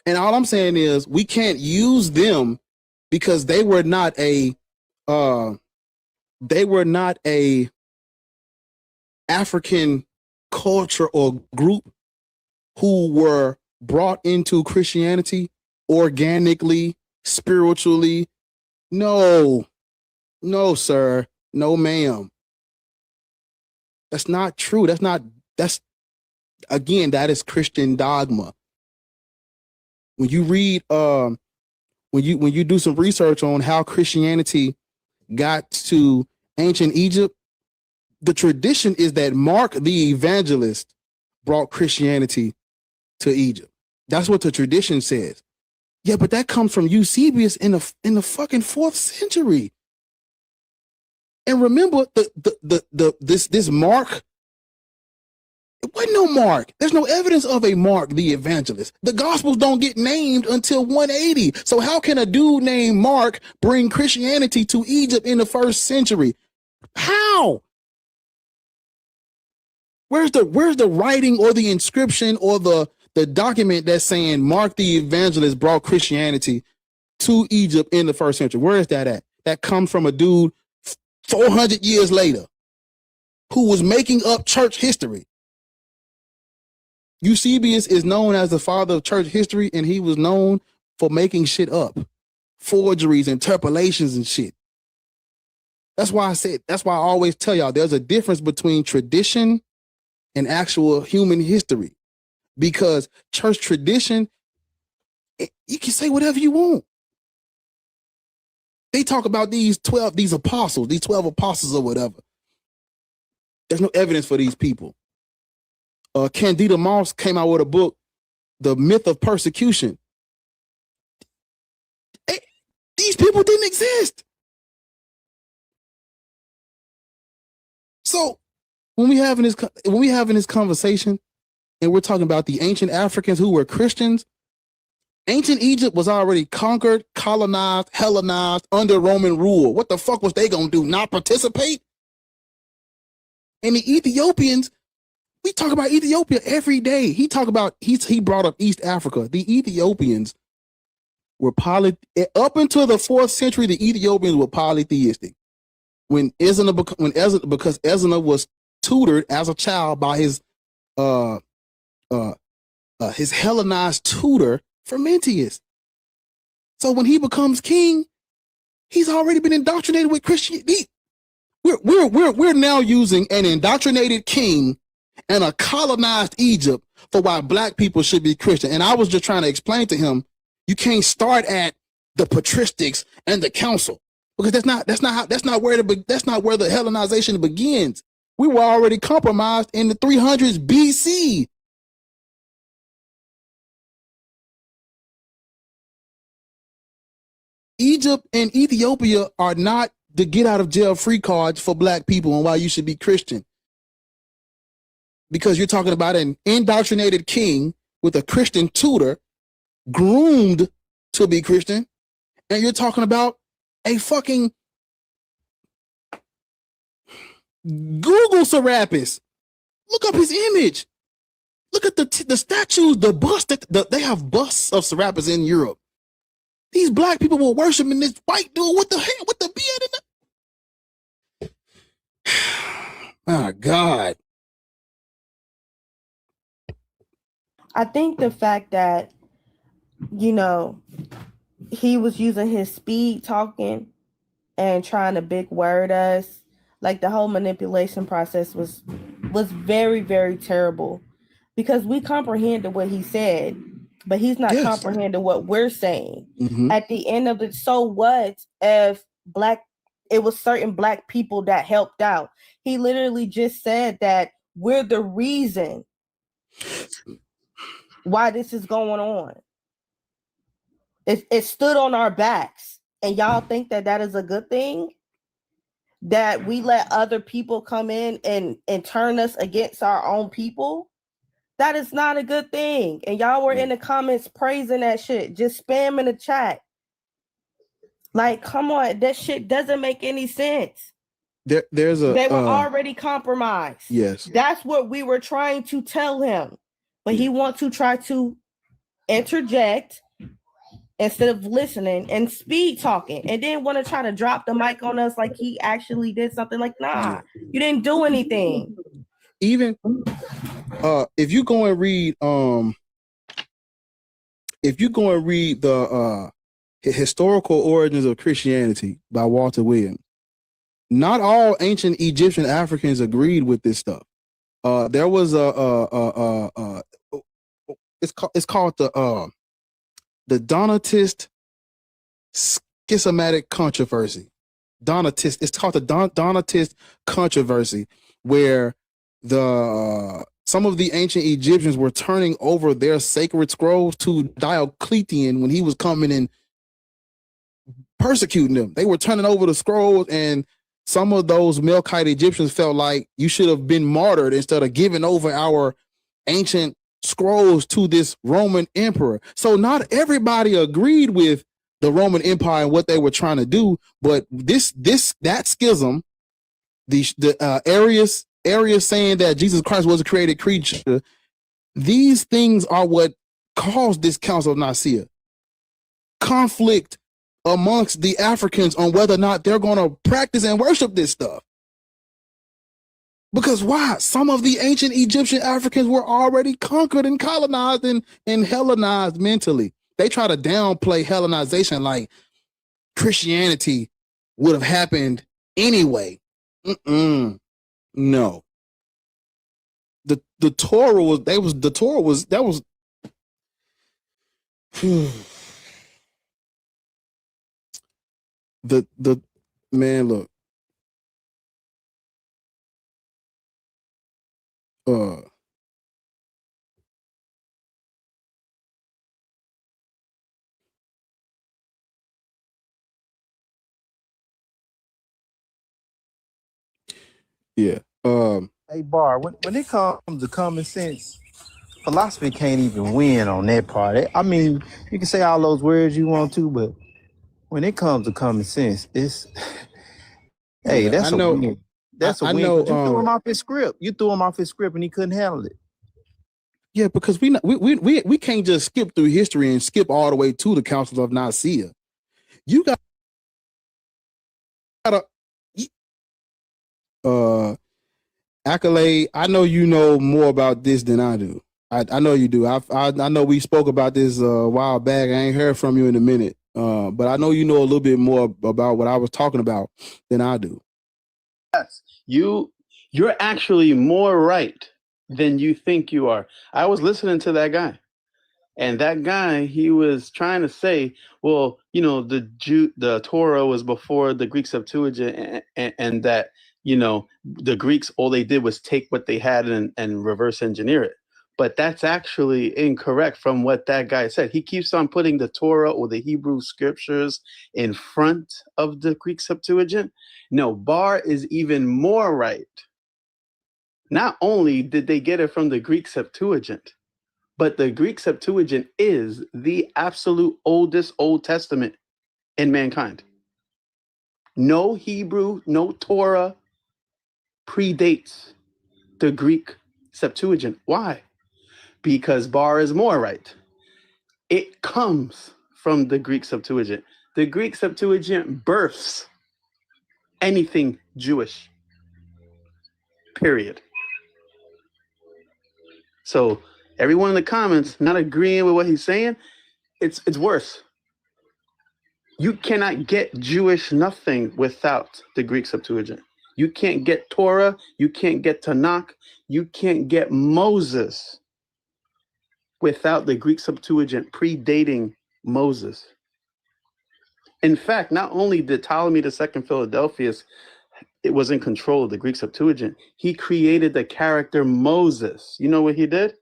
And all I'm saying is we can't use them because they were not a African culture or group who were brought into Christianity organically, spiritually. No, sir. No, ma'am. That's not true. That is Christian dogma. When you read, when you do some research on how Christianity got to ancient Egypt, the tradition is that Mark the Evangelist brought Christianity to Egypt. That's what the tradition says. Yeah, but that comes from Eusebius in the fucking 4th century. And remember this Mark, it wasn't no Mark. There's no evidence of a Mark the Evangelist. The Gospels don't get named until 180. So how can a dude named Mark bring Christianity to Egypt in the 1st century? How? Where's the writing or the inscription or the document that's saying Mark the Evangelist brought Christianity to Egypt in the 1st century? Where is that at? That comes from a dude 400 years later who was making up church history. Eusebius is known as the father of church history, and he was known for making shit up, forgeries, interpolations, and shit. That's why I always tell y'all there's a difference between tradition and actual human history, because church tradition, you can say whatever you want. They talk about these 12 apostles or whatever. There's no evidence for these people. Candida Moss came out with a book, The Myth of Persecution. These people didn't exist. So when we having this conversation, and we're talking about the ancient Africans who were Christians, ancient Egypt was already conquered, colonized, Hellenized, under Roman rule. What the fuck was they gonna do? Not participate? And the Ethiopians, we talk about Ethiopia every day. He brought up East Africa. The Ethiopians were up until the 4th century, the Ethiopians were polytheistic. Because Ezra was tutored as a child by his Hellenized tutor, Frumentius. So when he becomes king, he's already been indoctrinated with Christianity. We're now using an indoctrinated king and a colonized Egypt for why black people should be Christian. And I was just trying to explain to him, you can't start at the patristics and the council, because that's not where the Hellenization begins. We were already compromised in the 300s BC. Egypt and Ethiopia are not the get out of jail free cards for black people and why you should be Christian. Because you're talking about an indoctrinated king with a Christian tutor groomed to be Christian, and you're talking about a fucking Google Serapis. Look up his image. Look at the statues, the bust they have busts of Serapis in Europe. These black people were worshiping this white dude with the hair, with the beard in the. Oh God. I think the fact that, he was using his speed talking and trying to big word us, like the whole manipulation process was very, very terrible, because we comprehended what he said, but he's not comprehending what we're saying. Mm-hmm. At the end of it, so what if it was certain black people that helped out? He literally just said that we're the reason why this is going on. It stood on our backs, and y'all think that is a good thing? That we let other people come in and turn us against our own people? That is not a good thing. And y'all were in the comments praising that shit, just spamming the chat. Like, come on, that shit doesn't make any sense. They were already compromised. Yes. That's what we were trying to tell him. But he wants to try to interject instead of listening and speed talking, and then want to try to drop the mic on us like he actually did something. Like, nah, you didn't do anything. Even if you go and read the Historical Origins of Christianity by Walter Williams, not all ancient Egyptian Africans agreed with this stuff. There was it's called the Donatist schismatic controversy. It's called the Donatist controversy, where some of the ancient Egyptians were turning over their sacred scrolls to Diocletian when he was coming and persecuting them. They were turning over the scrolls, and some of those Melkite Egyptians felt like you should have been martyred instead of giving over our ancient scrolls to this Roman emperor. So not everybody agreed with the Roman Empire and what they were trying to do, but that schism, the Arius saying that Jesus Christ was a created creature, these things are what caused this Council of Nicaea. Conflict amongst the Africans on whether or not they're going to practice and worship this stuff. Because why? Some of the ancient Egyptian Africans were already conquered and colonized and Hellenized mentally. They try to downplay Hellenization like Christianity would have happened anyway. No. The Torah was the man, look. Yeah. Hey, Bar, when it comes to common sense, philosophy can't even win on that part. I mean, you can say all those words you want to, but when it comes to common sense, it's hey, yeah, that's I know. a win. That's a I win. know. Because you threw him off his script. You threw him off his script, and he couldn't handle it. Yeah, because we can't just skip through history and skip all the way to the Council of Nicaea. You got Accolade. I know you know more about this than I do. I know you do. I know we spoke about this a while back. I ain't heard from you in a minute. But I know you know a little bit more about what I was talking about than I do. Yes, you're actually more right than you think you are. I was listening to that guy, and that guy, he was trying to say, well, you know, the Torah was before the Greek Septuagint, and that, you know, the Greeks, all they did was take what they had and reverse engineer it. But that's actually incorrect from what that guy said. He keeps on putting the Torah or the Hebrew scriptures in front of the Greek Septuagint. No, Bar is even more right. Not only did they get it from the Greek Septuagint, but the Greek Septuagint is the absolute oldest Old Testament in mankind. No Hebrew, no Torah predates the Greek Septuagint. Why? Because Bar is more right. It comes from the Greek Septuagint. The Greek Septuagint births anything Jewish. Period. So everyone in the comments not agreeing with what he's saying, it's worse. You cannot get Jewish nothing without the Greek Septuagint. You can't get Torah, you can't get Tanakh, you can't get Moses without the Greek Septuagint predating Moses. In fact, not only did Ptolemy II Philadelphus, it was in control of the Greek Septuagint, he created the character Moses. You know what he did?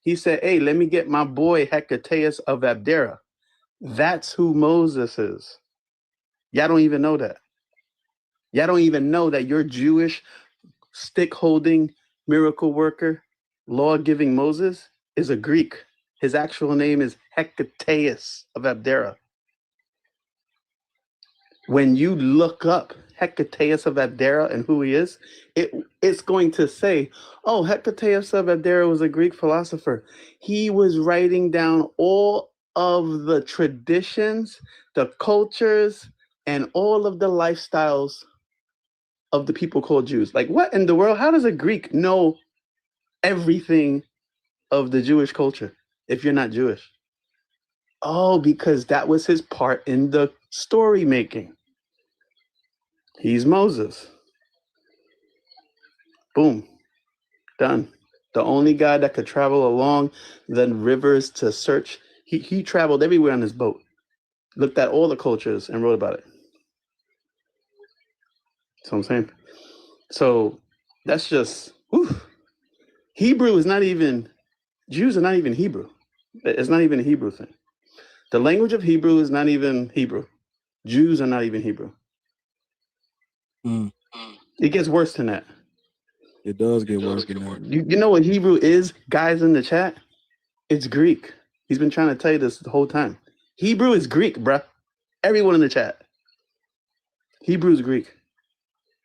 He said, hey, let me get my boy Hecataeus of Abdera. That's who Moses is. Y'all don't even know that. Y'all don't even know that your Jewish stick-holding miracle worker, law-giving Moses is a Greek. His actual name is Hecataeus of Abdera. When you look up Hecataeus of Abdera and who he is, it's going to say, oh, Hecataeus of Abdera was a Greek philosopher. He was writing down all of the traditions, the cultures, and all of the lifestyles of the people called Jews. Like, what in the world? How does a Greek know everything of the Jewish culture if you're not Jewish? Oh, because that was his part in the story making. He's Moses. Boom. Done. The only guy that could travel along the rivers to search, he traveled everywhere on his boat, looked at all the cultures and wrote about it. That's what I'm saying. So that's just, whew. Hebrew is not even, Jews are not even Hebrew. It's not even a Hebrew thing. The language of Hebrew is not even Hebrew. Jews are not even Hebrew. It gets worse than that. It does get worse than that. You know what Hebrew is, guys in the chat? It's Greek. He's been trying to tell you this the whole time. Hebrew is Greek, bruh. Everyone in the chat. Hebrew is Greek.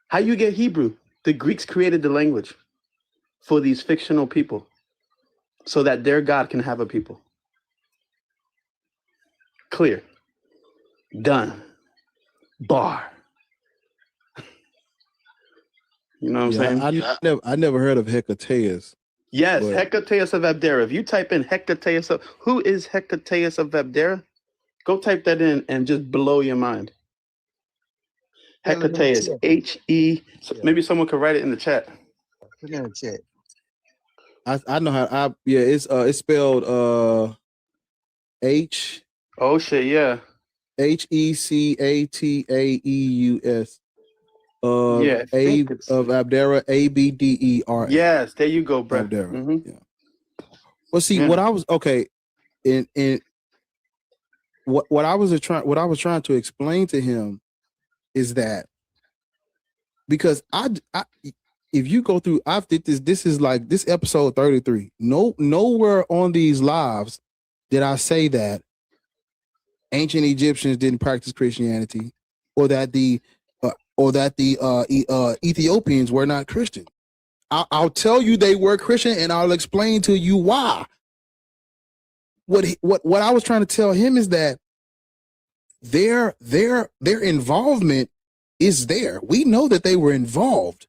How you get Hebrew? The Greeks created the language for these fictional people so that their God can have a people. Clear. Done. Bar. You know what I'm saying? I never heard of Hecataeus. Yes, but... Hecataeus of Abdera. If you type in Hecataeus of, who is Hecataeus of Abdera? Go type that in and just blow your mind. Hecataeus, H-E. Maybe someone could write it in the chat. Put it in the chat. I know how. It's spelled H. Oh shit, yeah. Hecataeus. Yeah, A of Abdera, Abdera. Yes, there you go, bro. Abdera. Mm-hmm. Yeah. Well, see, what I was what I was trying to explain to him is that because if you go through, I've did this. This is like this episode 33. Nowhere on these lives did I say that ancient Egyptians didn't practice Christianity, or that the Ethiopians were not Christian. I'll tell you they were Christian, and I'll explain to you why. What I was trying to tell him is that their involvement is there. We know that they were involved,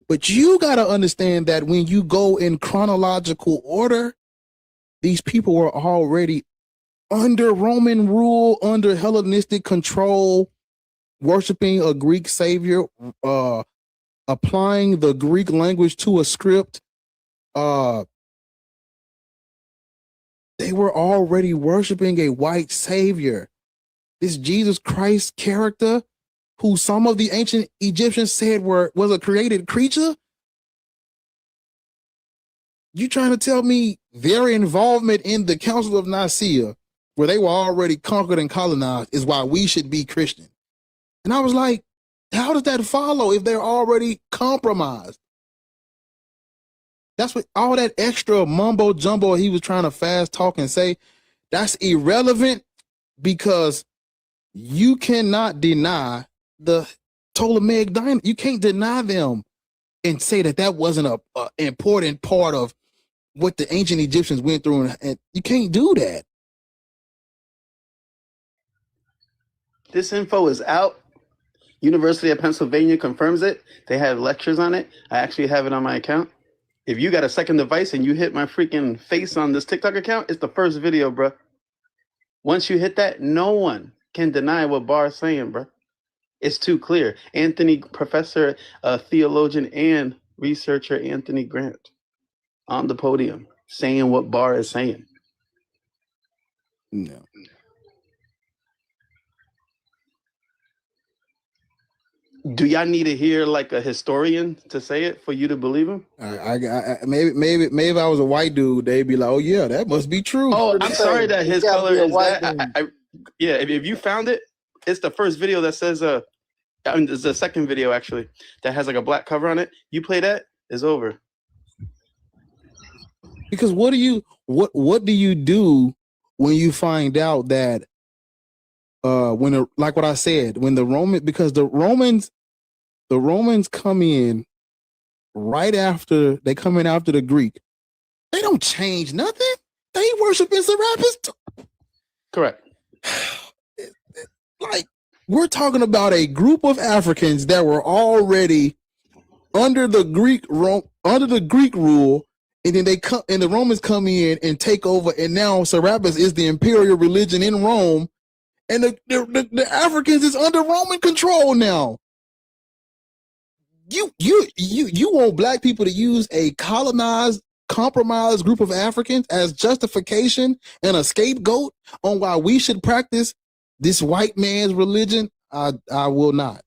but you got to understand that when you go in chronological order, these people were already under Roman rule, under Hellenistic control, worshiping a Greek savior, applying the Greek language to a script. They were already worshiping a white savior. This Jesus Christ character, who some of the ancient Egyptians said was a created creature. You trying to tell me their involvement in the Council of Nicaea, where they were already conquered and colonized, is why we should be Christian? And I was like, how does that follow if they're already compromised? That's what all that extra mumbo jumbo he was trying to fast talk and say, that's irrelevant, because you cannot deny the Ptolemaic dynasty. You can't deny them and say that that wasn't a important part of what the ancient Egyptians went through, and you can't do that. This info is out. University of Pennsylvania confirms it. They have lectures on it. I actually have it on my account. If you got a second device and you hit my freaking face on this TikTok account, it's the first video, bro. Once you hit that, no one can deny what Bar's saying, bro. It's too clear. Professor, theologian, and researcher Anthony Grant on the podium saying what Bar is saying. No. Do y'all need to hear like a historian to say it for you to believe him? Maybe if I was a white dude, they'd be like, "Oh yeah, that must be true." Oh, I'm sorry that his color is that. Yeah, if you found it, it's the first video that says it's the second video actually that has like a black cover on it. You play that, it's over. Because what do you do when you find out that like what I said, when the Romans come in right after they come in after the Greek, they don't change nothing. They worship in Serapis too. Correct. Like, we're talking about a group of Africans that were already under the Greek rule, and then the Romans come in and take over, and now Serapis is the imperial religion in Rome. And the Africans is under Roman control now. You want black people to use a colonized, compromised group of Africans as justification and a scapegoat on why we should practice this white man's religion? I will not.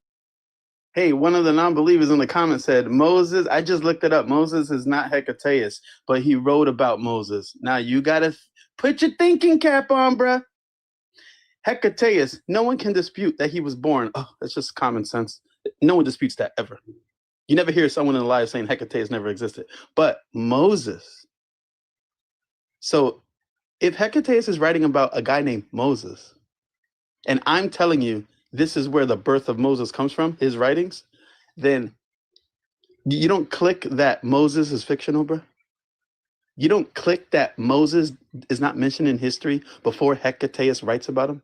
Hey, one of the non-believers in the comments said, Moses, I just looked it up. Moses is not Hecataeus, but he wrote about Moses. Now you got to put your thinking cap on, bruh. Hecataeus, no one can dispute that he was born. Oh, that's just common sense. No one disputes that ever. You never hear someone in the live saying Hecataeus never existed. But Moses. So if Hecataeus is writing about a guy named Moses, and I'm telling you this is where the birth of Moses comes from, his writings, then you don't click that Moses is fictional, bro. You don't click that Moses is not mentioned in history before Hecataeus writes about him,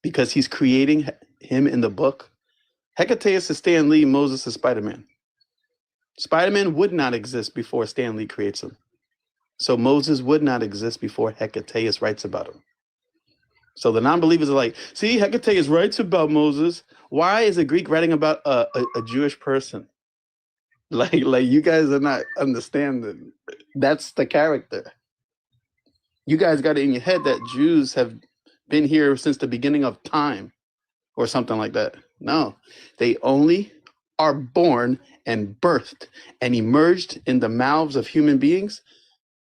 because he's creating him in the book. Hecataeus is Stan Lee, Moses is Spider-Man. Spider-Man would not exist before Stan Lee creates him. So Moses would not exist before Hecataeus writes about him. So the non-believers are like, see, Hecataeus writes about Moses. Why is a Greek writing about a Jewish person? Like you guys are not understanding. That's the character. You guys got it in your head that Jews have been here since the beginning of time or something like that. No, they only are born and birthed and emerged in the mouths of human beings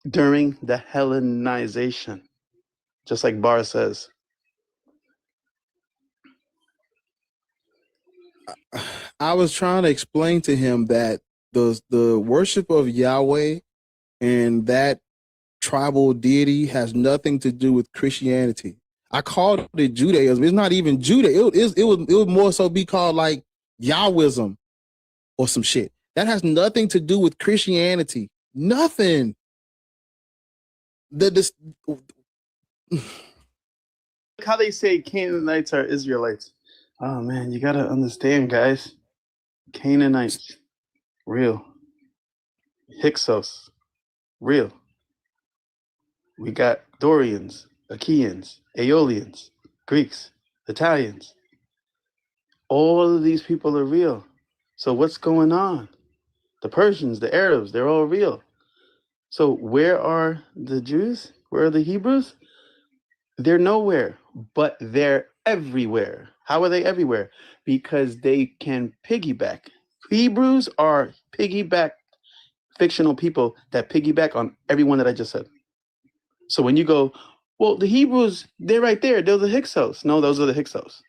during the Hellenization, just like Barr says. I was trying to explain to him that the worship of Yahweh and that tribal deity has nothing to do with Christianity. I called it Judaism. It's not even Judaism. It would more so be called like Yahwism or some shit. That has nothing to do with Christianity. Nothing. How they say Canaanites are Israelites. Oh man, you gotta understand, guys. Canaanites, real. Hyksos, real. We got Dorians, Achaeans, Aeolians, Greeks, Italians. All of these people are real. So what's going on? The Persians, the Arabs, they're all real. So where are the Jews? Where are the Hebrews? They're nowhere, but they're everywhere. How are they everywhere? Because they can piggyback. Hebrews are piggyback fictional people that piggyback on everyone that I just said. So when you go, well, the Hebrews, they're right there. They're the Hyksos. No, those are the Hyksos.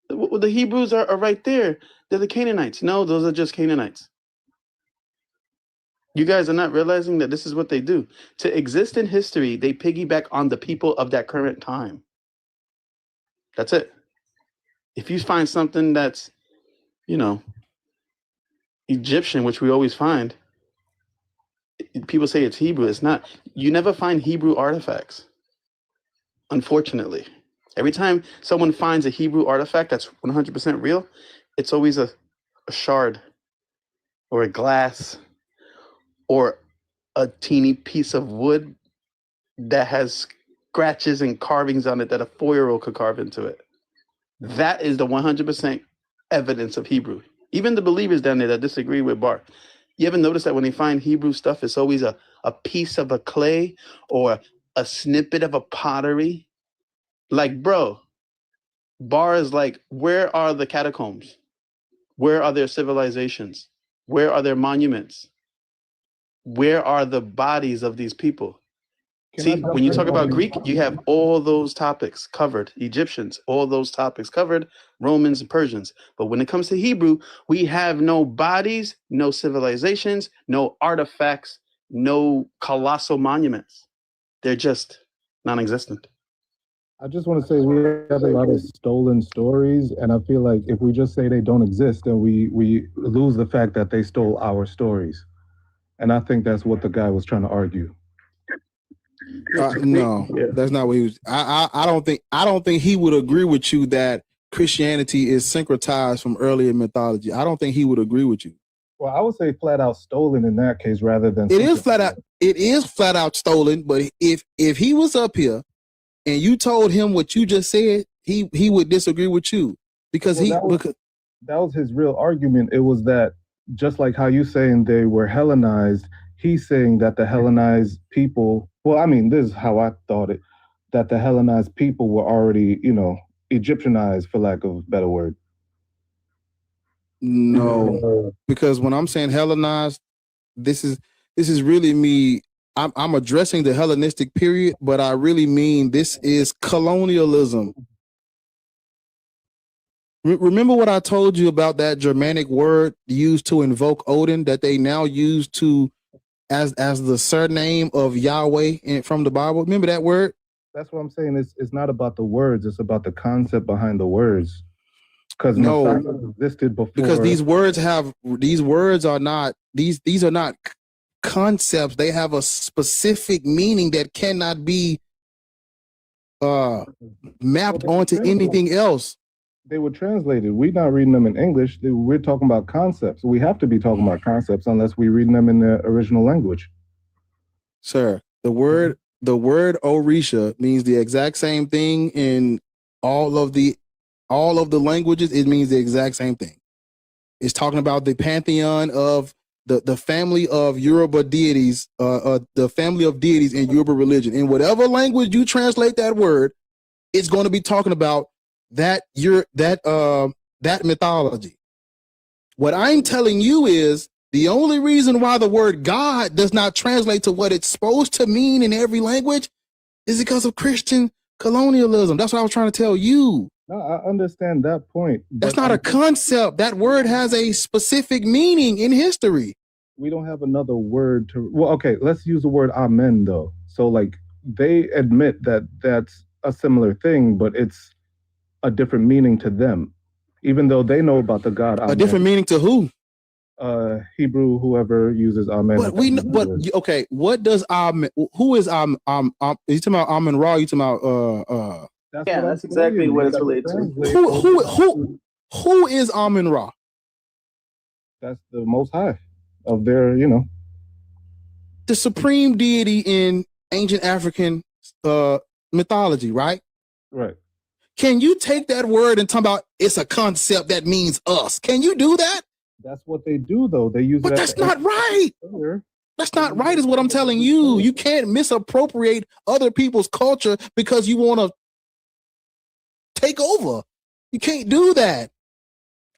The Hebrews are right there. They're the Canaanites. No, those are just Canaanites. You guys are not realizing that this is what they do. To exist in history, they piggyback on the people of that current time. That's it. If you find something that's, you know, Egyptian, which we always find, people say it's Hebrew. It's not. You never find Hebrew artifacts, unfortunately. Every time someone finds a Hebrew artifact that's 100% real, it's always a shard or a glass or a teeny piece of wood that has scratches and carvings on it that a 4-year-old could carve into it. That is the 100% evidence of Hebrew. Even the believers down there that disagree with Barr, you ever notice that when they find Hebrew stuff, it's always a piece of a clay or a snippet of a pottery? Like, bro, Barr is like, where are the catacombs? Where are their civilizations? Where are their monuments? Where are the bodies of these people? See, when you talk about Greek, you have all those topics covered. Egyptians, all those topics covered. Romans and Persians. But when it comes to Hebrew, we have no bodies, no civilizations, no artifacts, no colossal monuments. They're just non-existent. I just want to say we have a lot of stolen stories, and I feel like if we just say they don't exist, then we lose the fact that they stole our stories. And I think that's what the guy was trying to argue. No, that's not what he was. I don't think he would agree with you that Christianity is syncretized from earlier mythology. I don't think he would agree with you. Well, I would say flat out stolen in that case rather than it is flat out stolen. But if he was up here and you told him what you just said, he would disagree with you because that was his real argument. It was that just like how you saying they were Hellenized, he's saying that the Hellenized people, well, I mean, this is how I thought it, that the Hellenized people were already, Egyptianized, for lack of a better word. No, because when I'm saying Hellenized, this is really me. I'm addressing the Hellenistic period, but I really mean this is colonialism. Remember what I told you about that Germanic word used to invoke Odin that they now use as the surname of Yahweh from the Bible? Remember that word? That's what I'm saying. It's not about the words. It's about the concept behind the words. Because no, existed before. Because these words are not concepts. They have a specific meaning that cannot be mapped onto anything else. They were translated. We're not reading them in English. We're talking about concepts. We have to be talking about concepts unless we're reading them in the original language. Sir, the word Orisha means the exact same thing in all of the languages. It means the exact same thing. It's talking about the pantheon of the family of Yoruba deities, the family of deities in Yoruba religion. In whatever language you translate that word, it's going to be talking about that mythology. What I'm telling you is the only reason why the word God does not translate to what it's supposed to mean in every language is because of Christian colonialism. That's what I was trying to tell you. No, I understand that point. That's not a concept. That word has a specific meaning in history. We don't have another word to. Well, okay, let's use the word amen though. So like they admit that that's a similar thing, but it's a different meaning to them, even though they know about the God. Amen. A different meaning to who? Hebrew, whoever uses amen. Okay, what does amen? Who is you talking about Amen Ra? You talking about That's exactly what it's related to. Who is Amen Ra? That's the Most High of their, the supreme deity in ancient African mythology, right? Right. Can you take that word and talk about it's a concept that means us? Can you do that? That's what they do, though. They use it. But that's not right. That's not right, is what I'm telling you. You can't misappropriate other people's culture because you want to take over. You can't do that.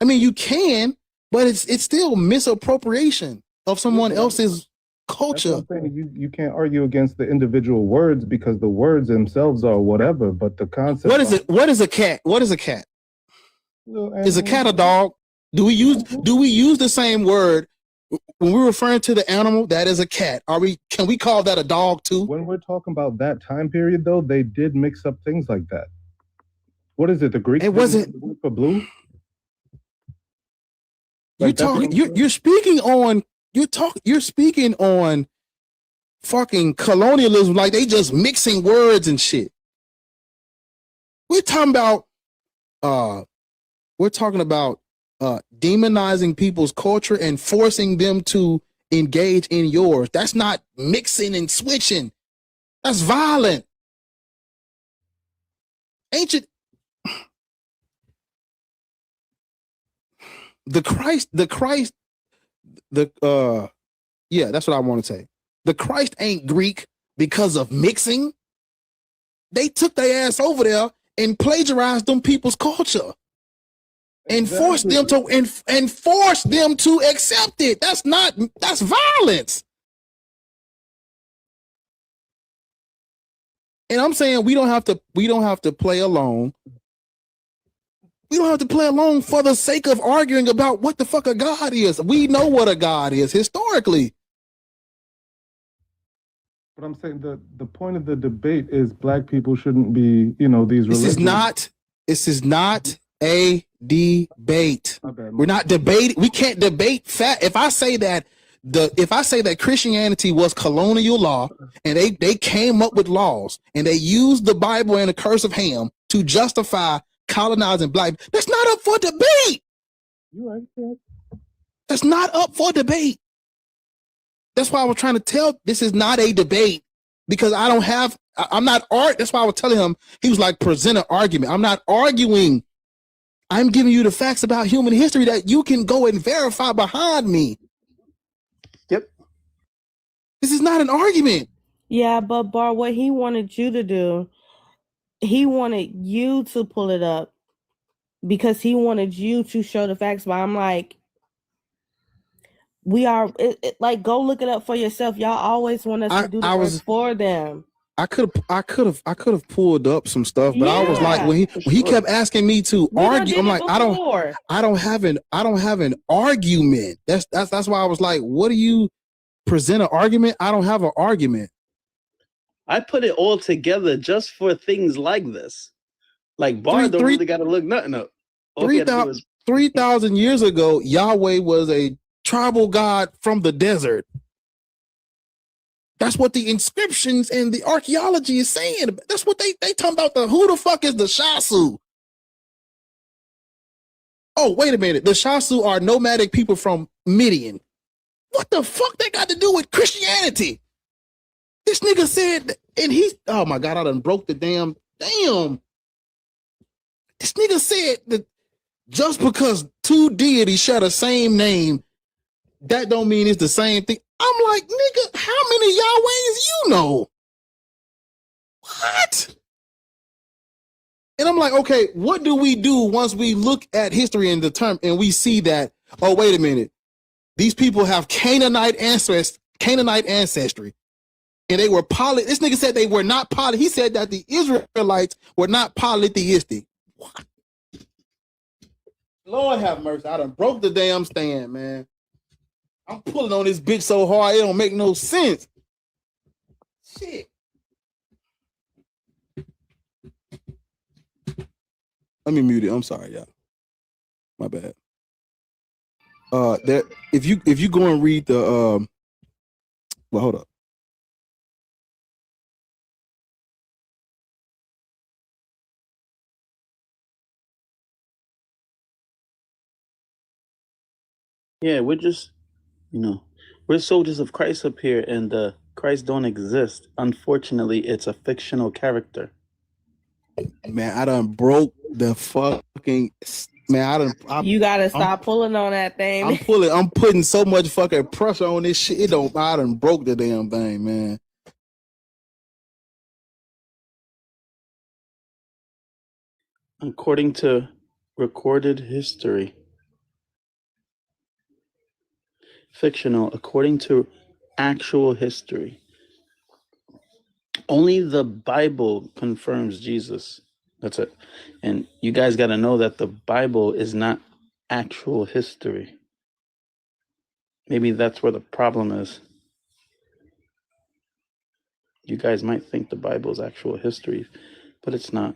I mean, you can, but it's still misappropriation of someone else's culture. You can't argue against the individual words because the words themselves are whatever, but the concept. What is it? What is a cat? What is a cat? Is a cat a dog? Do we use the same word when we're referring to the animal that is a cat? Can we call that a dog too? When we're talking about that time period, though, they did mix up things like that. What is it? The Greek? It wasn't for blue. You're speaking on fucking colonialism like they just mixing words and shit. We're talking about demonizing people's culture and forcing them to engage in yours. That's not mixing and switching. That's violent. Yeah, that's what I want to say. The Christ ain't Greek because of mixing. They took their ass over there and plagiarized them people's culture and forced them to accept it. That's violence. And I'm saying we don't have to play along. We don't have to play along for the sake of arguing about what the fuck a God is. We know what a God is historically. But I'm saying the point of the debate is black people shouldn't be, these religions. This is not a debate. We're not debating. We can't debate fact. If I say that Christianity was colonial law and they came up with laws and they used the Bible and the curse of Ham to justify colonizing black, that's not up for debate. You're right. That's not up for debate. That's why I was trying to tell this is not a debate because I'm not that's why I was telling him, he was like, present an argument. I'm not arguing. I'm giving you the facts about human history that you can go and verify behind me. Yep. This is not an argument. Yeah, but Bar, what he wanted you to do, he wanted you to pull it up because he wanted you to show the facts. But I'm like, like, go look it up for yourself. Y'all always want us to do the work for them. I could have pulled up some stuff, but I was like, when he kept asking me to argue, I'm like, I don't have an argument. That's why I was like, what do you present an argument? I don't have an argument. I put it all together just for things like this. Like Bar don't really got to look nothing up. 3,000 years ago, Yahweh was a tribal god from the desert. That's what the inscriptions and the archaeology is saying. That's what they talking about. Who the fuck is the Shasu? oh, wait a minute. The Shasu are nomadic people from Midian. What the fuck they got to do with Christianity? This nigga said, and he's, oh my God, I done broke the damn. This nigga said that just because two deities share the same name, that don't mean it's the same thing. I'm like, nigga, how many Yahwehs you know? What? And I'm like, okay, what do we do once we look at history and and we see that, oh, wait a minute, these people have Canaanite ancestry, and they were this nigga said they were not he said that the Israelites were not polytheistic. What? Lord have mercy, I done broke the damn stand, man. I'm pulling on this bitch so hard, it don't make no sense. Shit. Let me mute it. I'm sorry, y'all. My bad. There. If you go and read the well, hold up. Yeah, we're just, we're soldiers of Christ up here, and Christ don't exist. Unfortunately, it's a fictional character. Man, I done broke the fucking. Man, you gotta stop pulling on that thing. I'm putting so much fucking pressure on this shit. I done broke the damn thing, man. According to recorded history. Fictional, according to actual history. Only the Bible confirms Jesus. That's it. And you guys got to know that the Bible is not actual history. Maybe that's where the problem is. You guys might think the Bible is actual history, but it's not.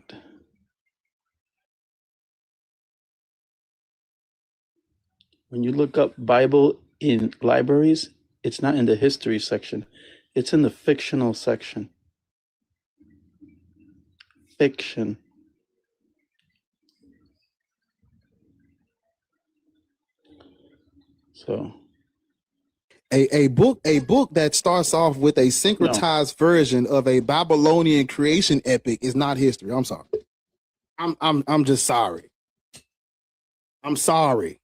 When you look up Bible in libraries, it's not in the history section. It's in the fictional section. Fiction. So a book that starts off with a syncretized version of a Babylonian creation epic is not history. I'm sorry. I'm just sorry. I'm sorry.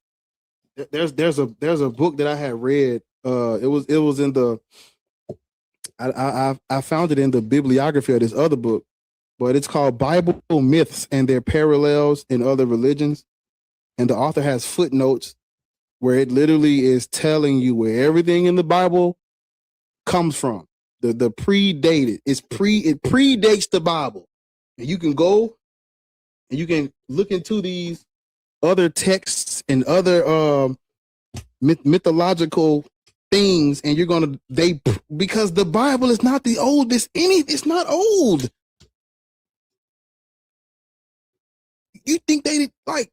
There's a book that I had read. It was in the I found it in the bibliography of this other book, but it's called Bible Myths and Their Parallels in Other Religions. And the author has footnotes where it literally is telling you where everything in the Bible comes from. The predated. It predates the Bible. And you can go and you can look into these other texts and other mythological things, and you're gonna because the Bible is not the oldest. It's not old. You think they did like?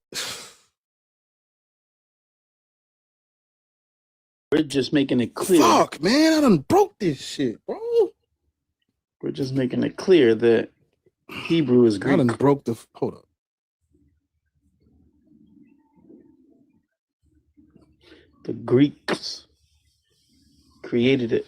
We're just making it clear. Fuck, man, I done broke this shit, bro. We're just making it clear that Hebrew is Greek. I done broke the. Hold up. The Greeks created it.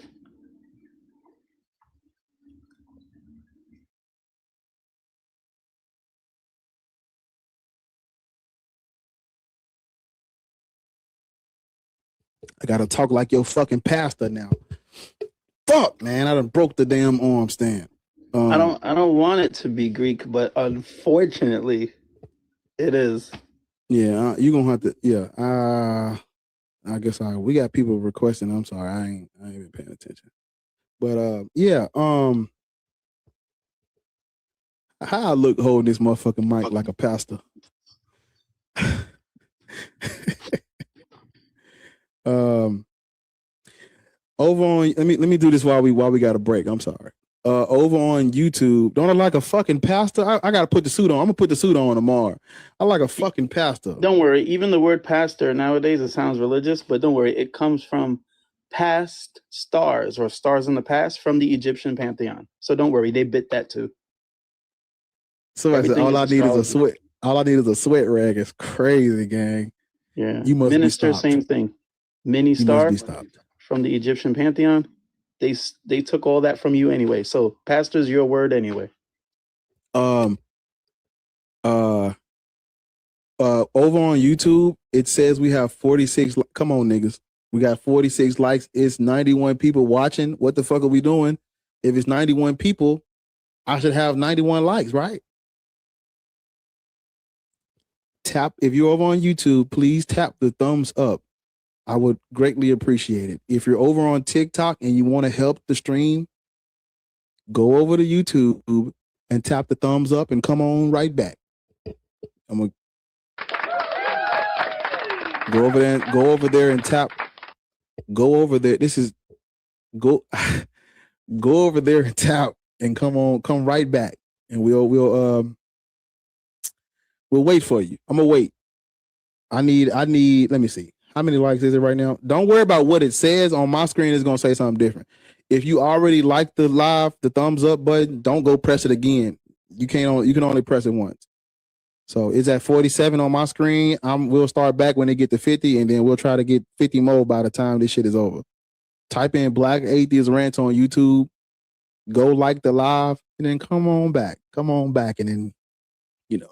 I gotta talk like your fucking pastor now. Fuck, man, I done broke the damn arm stand. I don't want it to be Greek, but unfortunately, it is. Yeah, you gonna have to. Yeah, I guess we got people requesting. I'm sorry, I ain't been paying attention. But yeah, how I look holding this motherfucking mic like a pastor. Over on let me do this while we got a break. I'm sorry. Over on YouTube, don't I like a fucking pastor? I gotta put the suit on. I'm gonna put the suit on tomorrow. I like a fucking pastor. Don't worry. Even the word pastor nowadays, it sounds religious, but don't worry. It comes from past stars or stars in the past from the Egyptian pantheon. So don't worry. They bit that too. So I said, all I need is a switch. All I need is a sweat rag. It's crazy, gang. Yeah. You must Minister, be stopped. same thing. Mini You Star must be stopped. from the Egyptian pantheon. They took all that from you anyway. So pastor's your word anyway. Over on YouTube, it says we have 46. Come on, niggas. We got 46 likes. It's 91 people watching. What the fuck are we doing? If it's 91 people, I should have 91 likes, right? Tap, if you're over on YouTube, please tap the thumbs up. I would greatly appreciate it. If you're over on TikTok and you want to help the stream, go over to YouTube and tap the thumbs up and come on right back. I'm gonna go over there and tap. Go over there. Go over there and tap and come right back. And we'll wait for you. I'm gonna wait. I need, let me see. How many likes is it right now? Don't worry about what it says on my screen. It's gonna say something different. If you already like the live, the thumbs up button, don't go press it again. You can only press it once. So it's at 47 on my screen. We'll start back when they get to 50, and then we'll try to get 50 more by the time this shit is over. Type in Black Atheist Rants on YouTube. Go like the live, and then come on back, and then Yeah.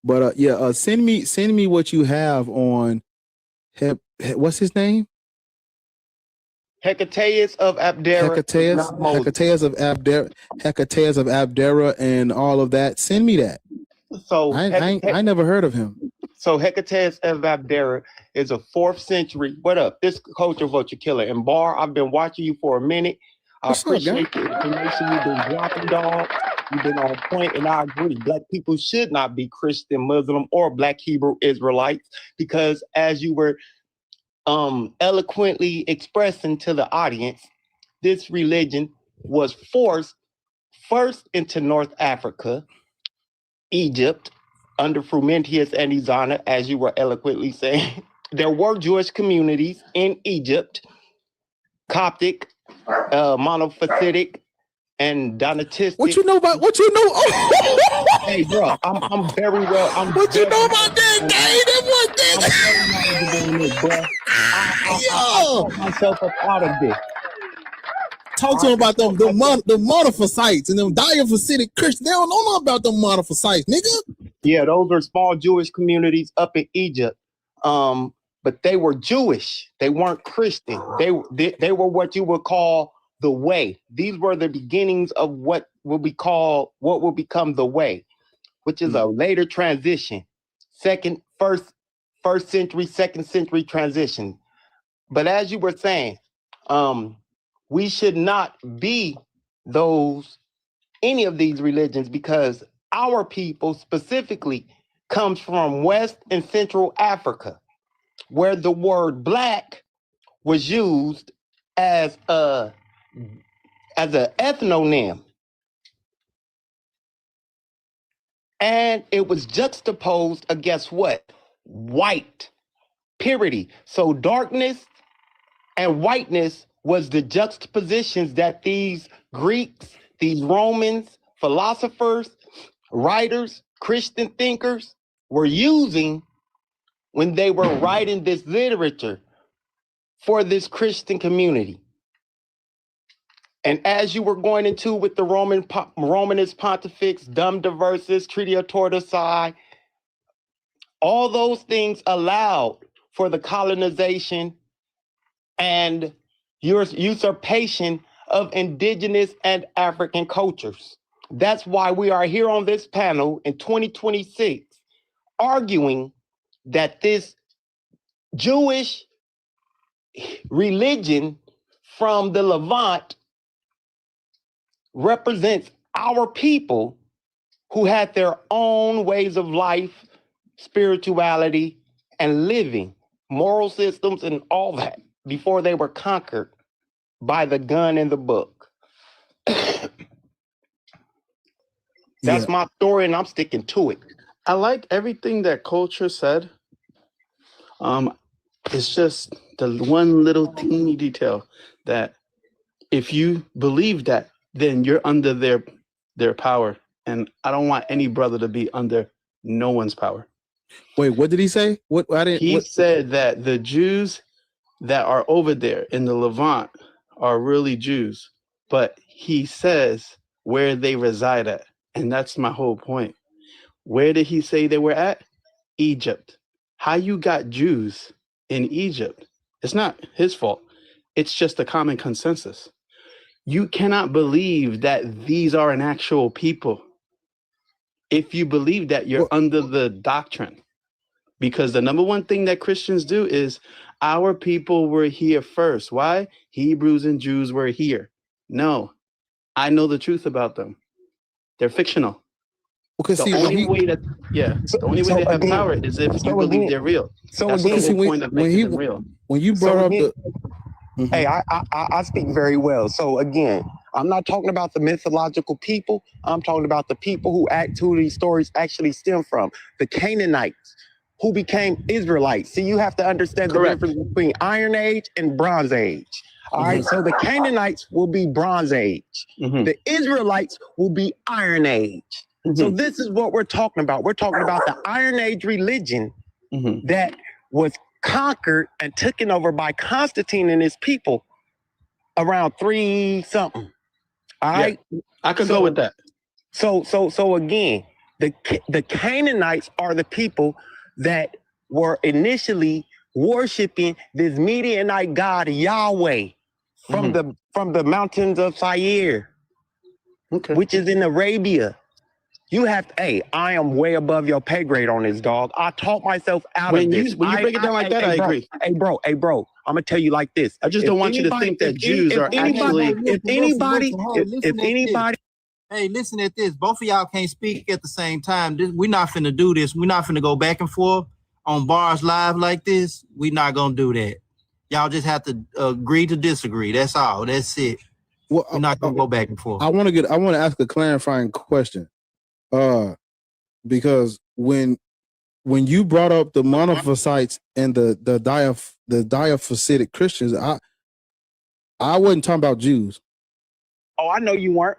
But send me what you have on. What's his name? Hecateus of Abdera. Hecateus of Abdera, and all of that. Send me that. So I never heard of him. So Hecateus of Abdera is a 4th century. What up? This culture vulture killer. And Bar, I've been watching you for a minute. I appreciate the information you've been dropping, dog. You've been on point, and I agree. Black people should not be Christian, Muslim, or Black Hebrew Israelites, because as you were eloquently expressing to the audience, this religion was forced first into North Africa, Egypt, under Frumentius and Izana, as you were eloquently saying. There were Jewish communities in Egypt, Coptic, monophysitic, and Donatistic. What you know about? What you know? Hey, bro, I'm very well. What you know about that game? I myself up out of this. Talk to him about them monophysites and them diaphysitic Christians. They don't know nothing about them monophysites, nigga. Yeah, those are small Jewish communities up in Egypt. But they were Jewish. They weren't Christian. They were what you would call the way. These were the beginnings of what will become the way, which is a later transition. First century, 2nd century transition. But as you were saying, we should not be any of these religions, because our people specifically comes from West and Central Africa, where the word Black was used as an ethnonym. And it was juxtaposed against what? White. Purity. So darkness and whiteness was the juxtapositions that these Greeks, these Romans, philosophers, writers, Christian thinkers were using when they were writing this literature for this Christian community. And as you were going into with the Romanist Pontifex, Dum Diversus, Treaty of Tordesillas, all those things allowed for the colonization and usurpation of indigenous and African cultures. That's why we are here on this panel in 2026 arguing that this Jewish religion from the Levant represents our people who had their own ways of life, spirituality, and living, moral systems, and all that before they were conquered by the gun and the book. That's my story, and I'm sticking to it. I like everything that culture said. It's just the one little teeny detail that if you believe that, then you're under their power. And I don't want any brother to be under no one's power. Wait, what did he say? What I didn't. He said that the Jews that are over there in the Levant are really Jews, but he says where they reside at, and that's my whole point. Where did he say they were at? Egypt. How you got Jews in Egypt? It's not his fault. It's just a common consensus. You cannot believe that these are an actual people. If you believe that, you're under the doctrine. Because the number one thing that Christians do is our people were here first. Why? Hebrews and Jews were here. No, I know the truth about them. They're fictional. Because the only way that they have power is if you believe they're real. So that's again, the whole point of making them real. When you brought up the Hey, I speak very well. So again, I'm not talking about the mythological people. I'm talking about the people who these stories actually stem from. The Canaanites, who became Israelites. See, you have to understand the difference between Iron Age and Bronze Age. All right, so the Canaanites will be Bronze Age. The Israelites will be Iron Age. So this is what we're talking about. We're talking about the Iron Age religion that was conquered and taken over by Constantine and his people around 3-something. All right, I could go with that. So again, the Canaanites are the people that were initially worshiping this Midianite god Yahweh from the mountains of Seir, which is in Arabia. You have to, I am way above your pay grade on this, dog. I taught myself out of this. When you break it down like that, I agree. Hey, bro, I'm gonna tell you like this. I just don't want you to think that Jews are actually. Hey, listen at this. Both of y'all can't speak at the same time. We're not finna do this. We're not finna go back and forth on bars live like this. We're not gonna do that. Y'all just have to agree to disagree. That's all. That's it. We're not gonna go back and forth. I want to ask a clarifying question. Because when you brought up the monophysites and the diaphysitic Christians, I wasn't talking about Jews. Oh, I know you weren't.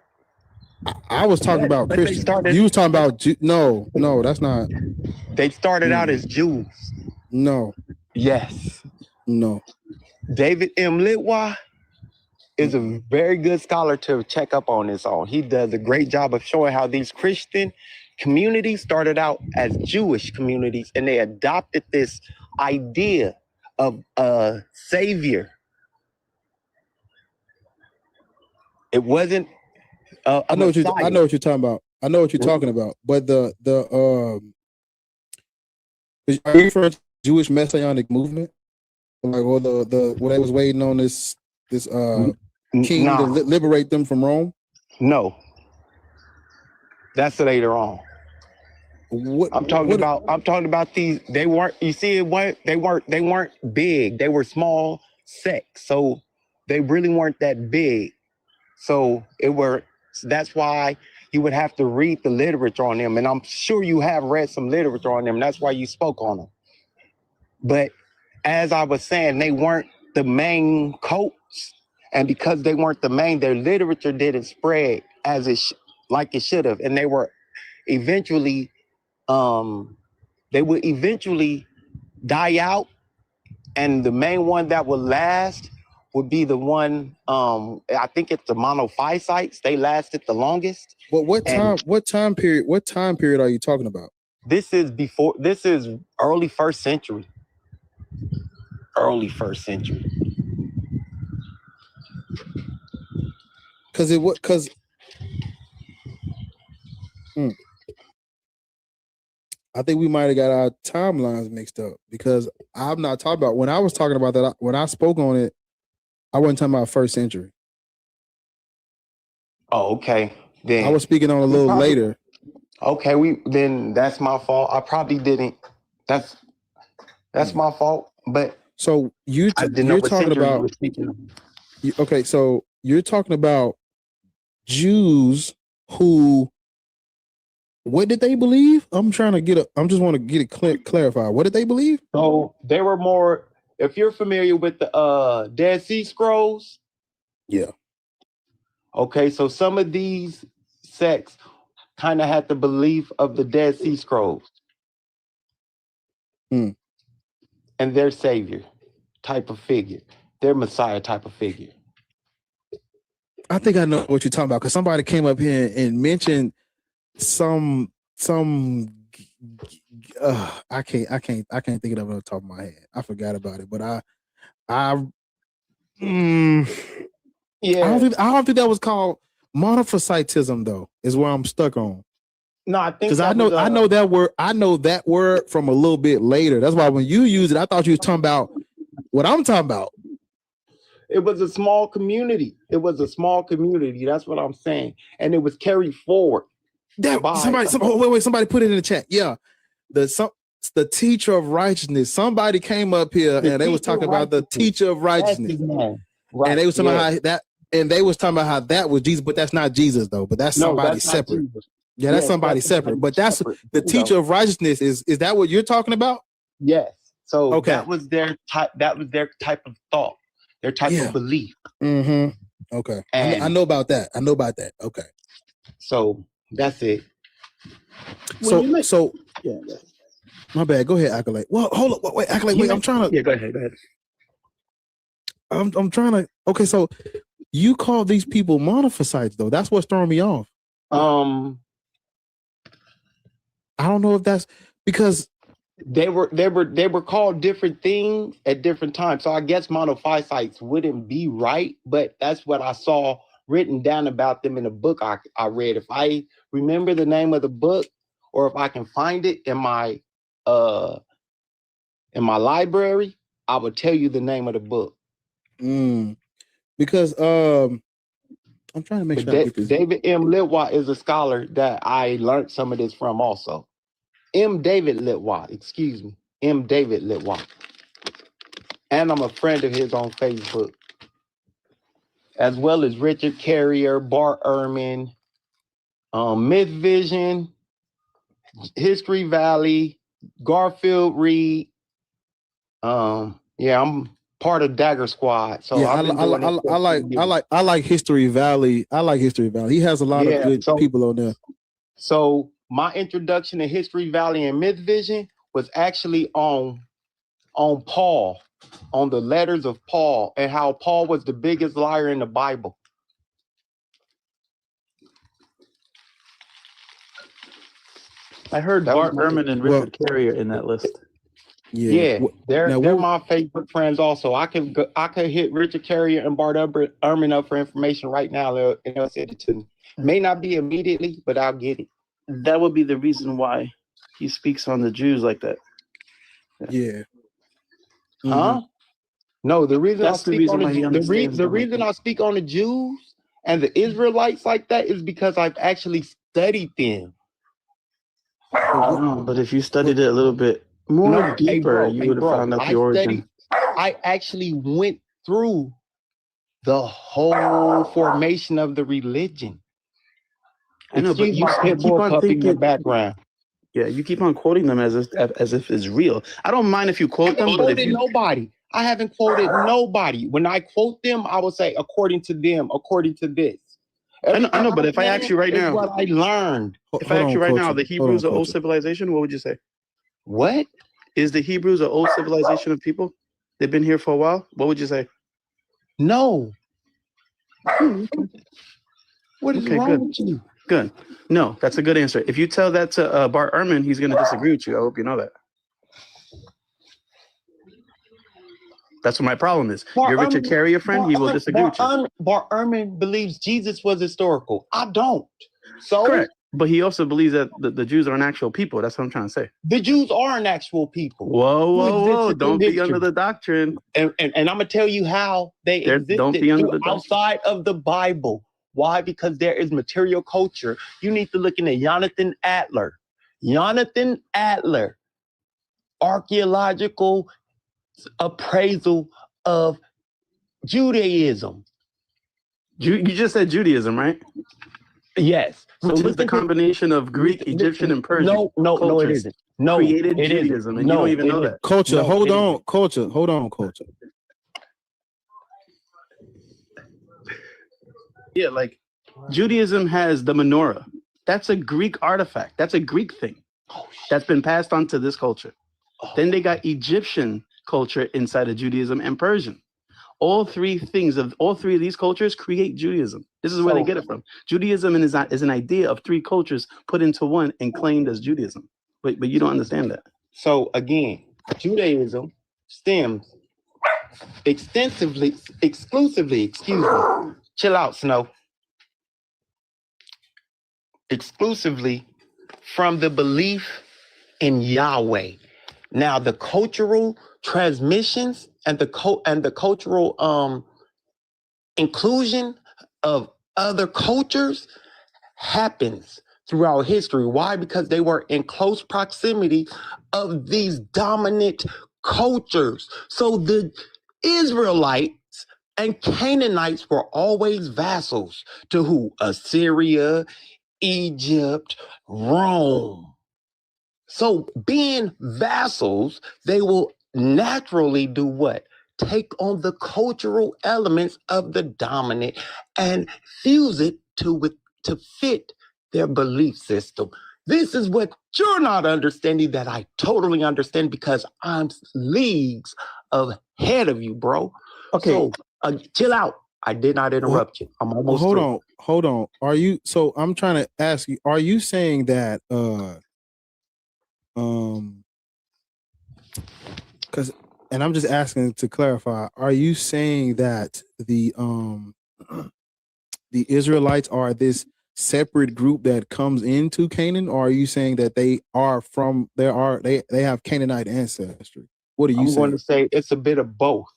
I was talking about Christians. You was talking about no, that's not. They started out as Jews. No. Yes. No. David M. Litwa is a very good scholar to check up on this on. He does a great job of showing how these Christian communities started out as Jewish communities, and they adopted this idea of a savior. It wasn't I know what you're talking about. I know what you're talking about. But are you referring to Jewish messianic movement? Like, or the what they was waiting on this king to liberate them from Rome? No, that's later on. I'm talking about these. They weren't. You see, they weren't big. They were small sects, so they really weren't that big. So that's why you would have to read the literature on them, and I'm sure you have read some literature on them. That's why you spoke on them. But as I was saying, they weren't the main cults. And because they weren't the main, their literature didn't spread as like it should have. And they were eventually, they would eventually die out. And the main one that would last would be the one, I think it's the monophysites. They lasted the longest. But what time period are you talking about? This is early first century. Early first century. Because I think we might have got our timelines mixed up, because I'm not talking about, when I was talking about that, when I spoke on it, I wasn't talking about first century. Oh, okay. Then I was speaking on a little later. Okay, then that's my fault. I probably didn't. That's my fault. But so you're talking about. Okay, so you're talking about Jews who. What did they believe? I just want to get it clarified. What did they believe? So they were more. If you're familiar with the Dead Sea Scrolls. Yeah. Okay, so some of these sects kind of had the belief of the Dead Sea Scrolls. Hmm. And their savior type of figure, their Messiah type of figure. I think I know what you're talking about because somebody came up here and mentioned some. I can't think of it on the top of my head. I forgot about it, but I don't think that was called monophysitism though. Is where I'm stuck on. No, I think because I know that word. I know that word from a little bit later. That's why when you use it, I thought you was talking about what I'm talking about. It was a small community. It was a small community. That's what I'm saying, and it was carried forward. Somebody put it in the chat. Yeah, the teacher of righteousness. Somebody came up here and they was talking about the teacher of righteousness, right, and they was talking about how that, and they was talking about how that was Jesus, but that's not Jesus though. But that's somebody separate. Yeah, that's somebody separate. But that's the teacher of righteousness. Is that what you're talking about? Yes. So that was their type. That was their type of thought. Their type of belief. Mm-hmm. Okay. And I know about that. Okay. So that's it. So my bad. Go ahead, Acolyte. Well, hold up. Wait, Acolyte. Wait, I'm trying to. Yeah, go ahead. I'm trying to. Okay, so you call these people monophysites though. That's what's throwing me off. I don't know if that's because they were called different things at different times. So I guess monophysites wouldn't be right, but that's what I saw written down about them in a book I read. If I remember the name of the book, or if I can find it in my library, I will tell you the name of the book. Because I'm trying to make sure I get this. David M. Litwatt is a scholar that I learned some of this from also. M. David Litwatt. And I'm a friend of his on Facebook. As well as Richard Carrier, Bart Ehrman, Myth Vision, History Valley, Garfield Reed. I'm part of Dagger Squad. So yeah, I like History Valley. I like History Valley. He has a lot of good people on there. So my introduction to History Valley and Myth Vision was actually on Paul, on the letters of Paul, and how Paul was the biggest liar in the Bible. I heard Bart Ehrman and Richard Carrier in that list. Yeah, they're my favorite friends. Also, I could hit Richard Carrier and Bart Ehrman up for information right now, and they'll send it to me. May not be immediately, but I'll get it. That would be the reason why he speaks on the Jews like that. Yeah. Huh? No, the reason I speak on the reason I speak on the Jews and the Israelites like that is because I've actually studied them. No, but if you studied it a little bit more deeper, you would have found out the origin. I actually went through the whole formation of the religion. I know, but you keep on thinking background. Yeah, you keep on quoting them as if it's real. I don't mind if you quote them, but nobody. I haven't quoted nobody. When I quote them, I will say according to them, according to this. I know, but if I ask you right now, what I learned. If I ask you right now, the Hebrews are old civilization, what would you say? What? Is the Hebrews an old civilization of people? They've been here for a while? What would you say? No. What is wrong with you? Good. No, that's a good answer. If you tell that to Bart Ehrman, he's going to disagree with you. I hope you know that. That's what my problem is. Your Richard Carrier friend, he will disagree with you. Bart Ehrman believes Jesus was historical. I don't. So correct. But he also believes that the Jews are an actual people. That's what I'm trying to say. The Jews are an actual people. Whoa. Don't be under the doctrine. And I'm going to tell you how they existed outside of the Bible. Why? Because there is material culture. You need to look into Jonathan Adler. Archaeological appraisal of Judaism. You just said Judaism, right? Yes. Which is the combination of Greek, Egyptian, and Persian. No, it isn't. No, created Judaism, and you don't even know that. Culture. Hold on, culture. Yeah, like Judaism has the menorah. That's a Greek artifact. That's a Greek thing that's been passed on to this culture. Then they got Egyptian culture inside of Judaism and Persian. All three of these cultures create Judaism. This is where they get it from. Judaism is an idea of three cultures put into one and claimed as Judaism. But you don't understand that. So again, Judaism stems exclusively, excuse me, chill out, Snow. Exclusively from the belief in Yahweh. Now, the cultural transmissions and the cultural inclusion of other cultures happens throughout history. Why? Because they were in close proximity of these dominant cultures. So the Israelites and Canaanites were always vassals to who? Assyria, Egypt, Rome. So being vassals, they will naturally do what? Take on the cultural elements of the dominant and fuse it to fit their belief system. This is what you're not understanding that I totally understand because I'm leagues ahead of you, bro. Okay. So chill out. I did not interrupt you. I'm almost through. Hold on. So I'm trying to ask you, are you saying that because, and I'm just asking to clarify, are you saying that the Israelites are this separate group that comes into Canaan, or are you saying that they have Canaanite ancestry? What are you saying? I'm going to say it's a bit of both.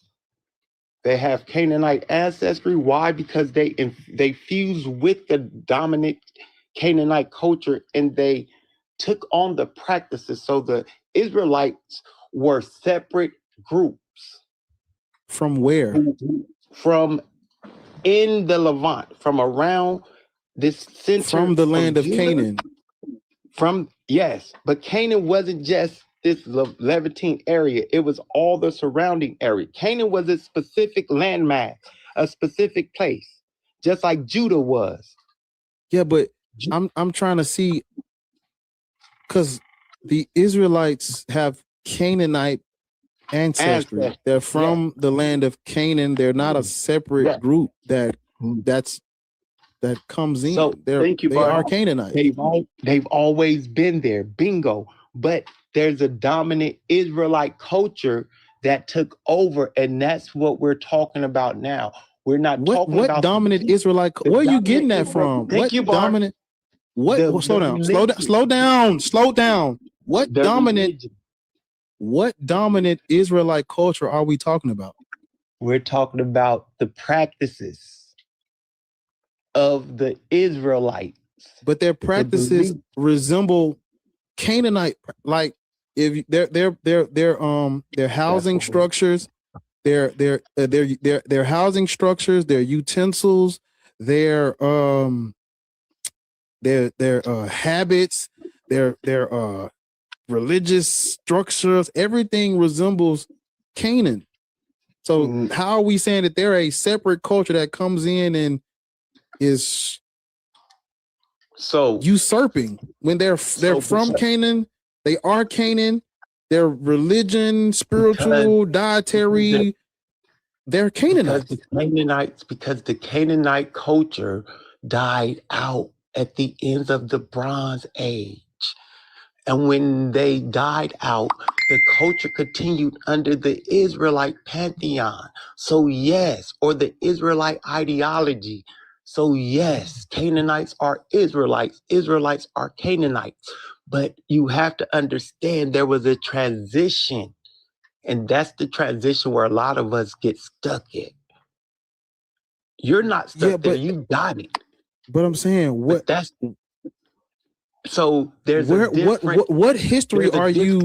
They have Canaanite ancestry. Why? Because they fuse with the dominant Canaanite culture and they took on the practices. So the Israelites were separate groups. From where? From in the Levant, from around this center. From the land of Canaan. Yes, but Canaan wasn't just this Levantine area. It was all the surrounding area. Canaan was a specific landmass, a specific place, just like Judah was. Yeah, but I'm trying to see, because the Israelites have Canaanite ancestry. They're from the land of Canaan. They're not a separate group that comes in. So they are Canaanites. They've always been there. Bingo. But there's a dominant Israelite culture that took over, and that's what we're talking about now. We're not talking about what dominant Israelite. Where are you getting that from? Thank you, Bar. Dominant? Slow down. What dominant Israelite culture are we talking about? We're talking about the practices of the Israelites. But their practices resemble Canaanite, like if their housing structures, their housing structures, their utensils, their habits, their religious structures, everything resembles Canaan. So how are we saying that they're a separate culture that comes in and is usurping when they're from Canaan? They are Canaan. Their religion, spiritual, dietary, they're Canaanites. Because the Canaanite culture died out at the end of the Bronze Age. And when they died out, the culture continued under the Israelite pantheon. So yes, or the Israelite ideology. So yes, Canaanites are Israelites. Israelites are Canaanites. But you have to understand there was a transition. And that's the transition where a lot of us get stuck at. You're not stuck there, you got it. But I'm saying what that's so there's what history are you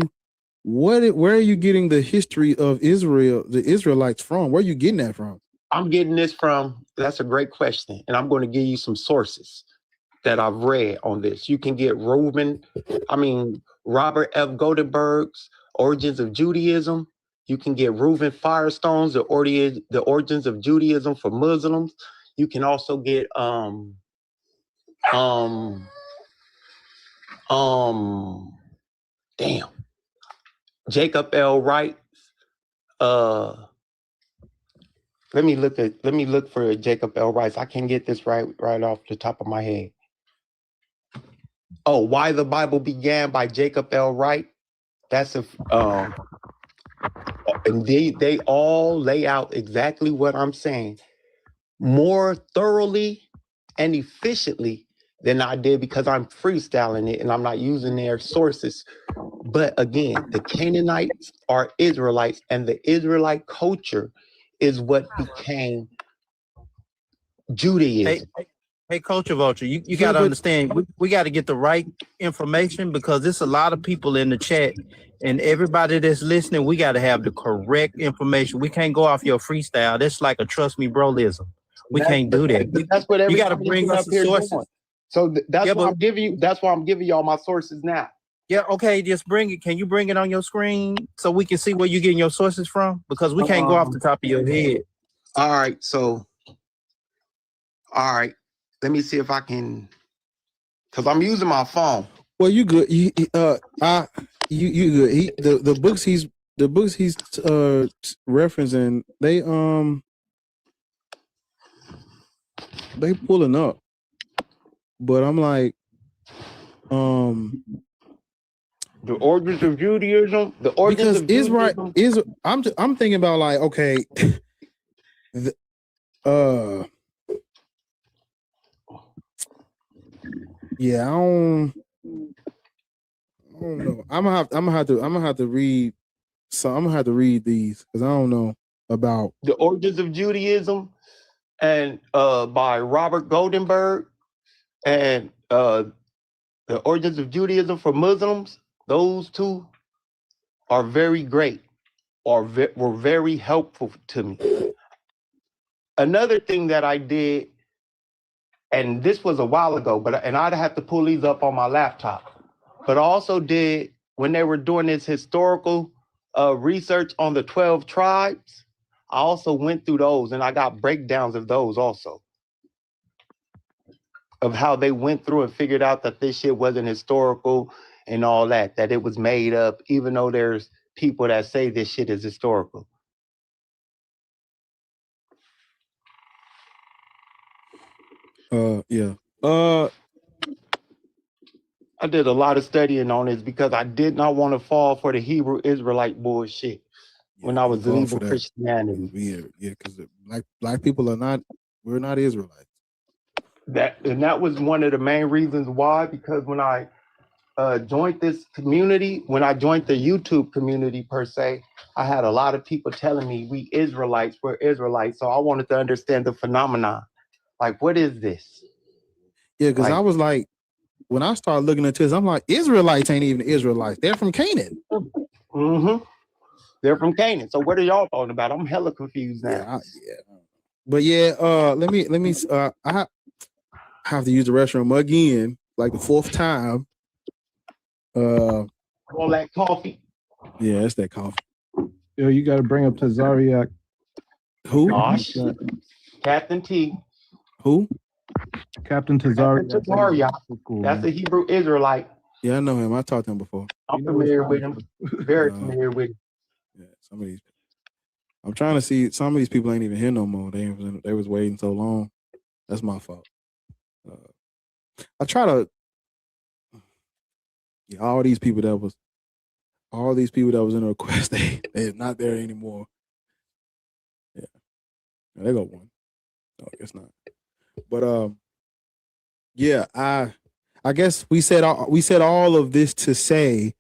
where are you getting the history of Israel, the Israelites from? Where are you getting that from? I'm getting this from, that's a great question. And I'm going to give you some sources that I've read on this. You can get Robert F. Goldenberg's Origins of Judaism. You can get Reuven Firestone's The Origins of Judaism for Muslims. You can also get Jacob L. Wright. Let me look for Jacob L. Wright. I can't get this right off the top of my head. Oh, Why the Bible Began by Jacob L. Wright. That's and they all lay out exactly what I'm saying more thoroughly and efficiently than I did because I'm freestyling it and I'm not using their sources. But again, the Canaanites are Israelites, and the Israelite culture is what became Judaism. Hey, Culture Vulture, you got to understand, we got to get the right information because there's a lot of people in the chat and everybody that's listening, we got to have the correct information. We can't go off your freestyle. That's like a trust me broism. We can't do that. That's what you got to everybody bring us up here sources. doing. So that's why I'm giving you. That's why I'm giving y'all my sources now. Yeah, okay, just bring it. Can you bring it on your screen so we can see where you're getting your sources from? Because we can't go off the top of your head. All right, let me see if I can, because I'm using my phone. Well, you good. You good. The books he's referencing, they pulling up, but I'm like, the origins of Judaism, the origins of Judaism. I'm thinking about like, okay, yeah, I don't know. I'm gonna have to read. So I'm gonna have to read these because I don't know about the origins of Judaism, and by Robert Goldenberg, and the origins of Judaism for Muslims. Those two are very great, or were very helpful to me. Another thing that I did, and this was a while ago, and I'd have to pull these up on my laptop, but I also did, when they were doing this historical research on the 12 tribes, I also went through those and I got breakdowns of those also, of how they went through and figured out that this shit wasn't historical and all that it was made up, even though there's people that say this shit is historical. Yeah. I did a lot of studying on this because I did not want to fall for the Hebrew Israelite bullshit when I was leaving Christianity. Yeah, because black people we're not Israelites. That was one of the main reasons why, because when I joined this community, when I joined the YouTube community per se, I had a lot of people telling me we're Israelites. So I wanted to understand the phenomenon. Like, what is this? Yeah, because I was like, when I started looking into this, I'm like, Israelites ain't even Israelites. They're from Canaan. Mm-hmm. They're from Canaan. So what are y'all talking about? I'm hella confused now. But yeah, let me. I have to use the restroom again, like the fourth time. All that coffee. Yeah, it's that coffee. Yo, you got to bring up Tazariak. Who? Gosh. Captain T. Who? Captain Tazariak. That's a Hebrew Israelite. Yeah, I know him. I talked to him before. I'm familiar with him. Very familiar with him. Yeah, some of these. I'm trying to see. Some of these people ain't even here no more. They was waiting so long. That's my fault. I try to. Yeah, all these people that was in the request, they're not there anymore. Yeah, there go one. No, I guess not. But yeah, I guess we said all of this to say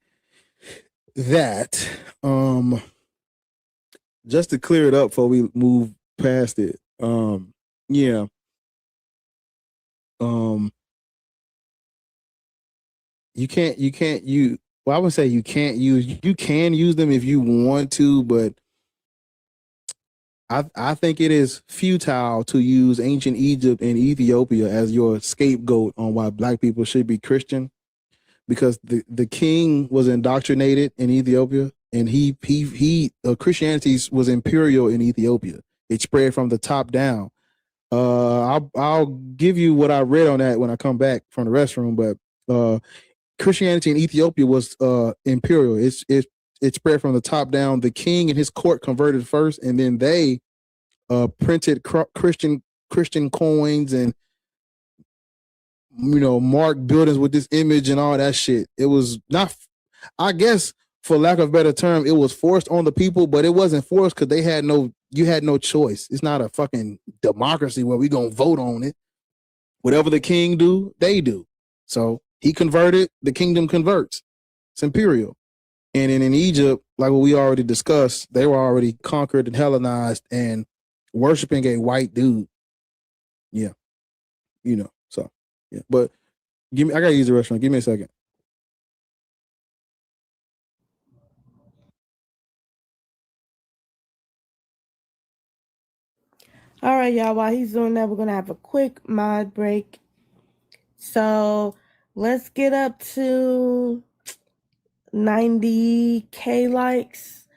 that just to clear it up before we move past it. Yeah. You can use them if you want to, but I think it is futile to use ancient Egypt and Ethiopia as your scapegoat on why black people should be Christian, because the king was indoctrinated in Ethiopia, and Christianity was imperial in Ethiopia. It spread from the top down. I'll give you what I read on that when I come back from the restroom, but Christianity in Ethiopia was imperial. it spread from the top down. The king and his court converted first, and then they printed Christian coins and marked buildings with this image and all that shit. It was not, I guess, for lack of a better term, it was forced on the people, but it wasn't forced because you had no choice. It's not a fucking democracy where we gonna vote on it. Whatever the king do, they do. So he converted, the kingdom converts. It's imperial. And in Egypt, like what we already discussed, they were already conquered and Hellenized and worshiping a white dude. Yeah. So yeah. But I gotta use the restaurant. Give me a second. All right, y'all. While he's doing that, we're going to have a quick mod break. So let's get up to 90K likes,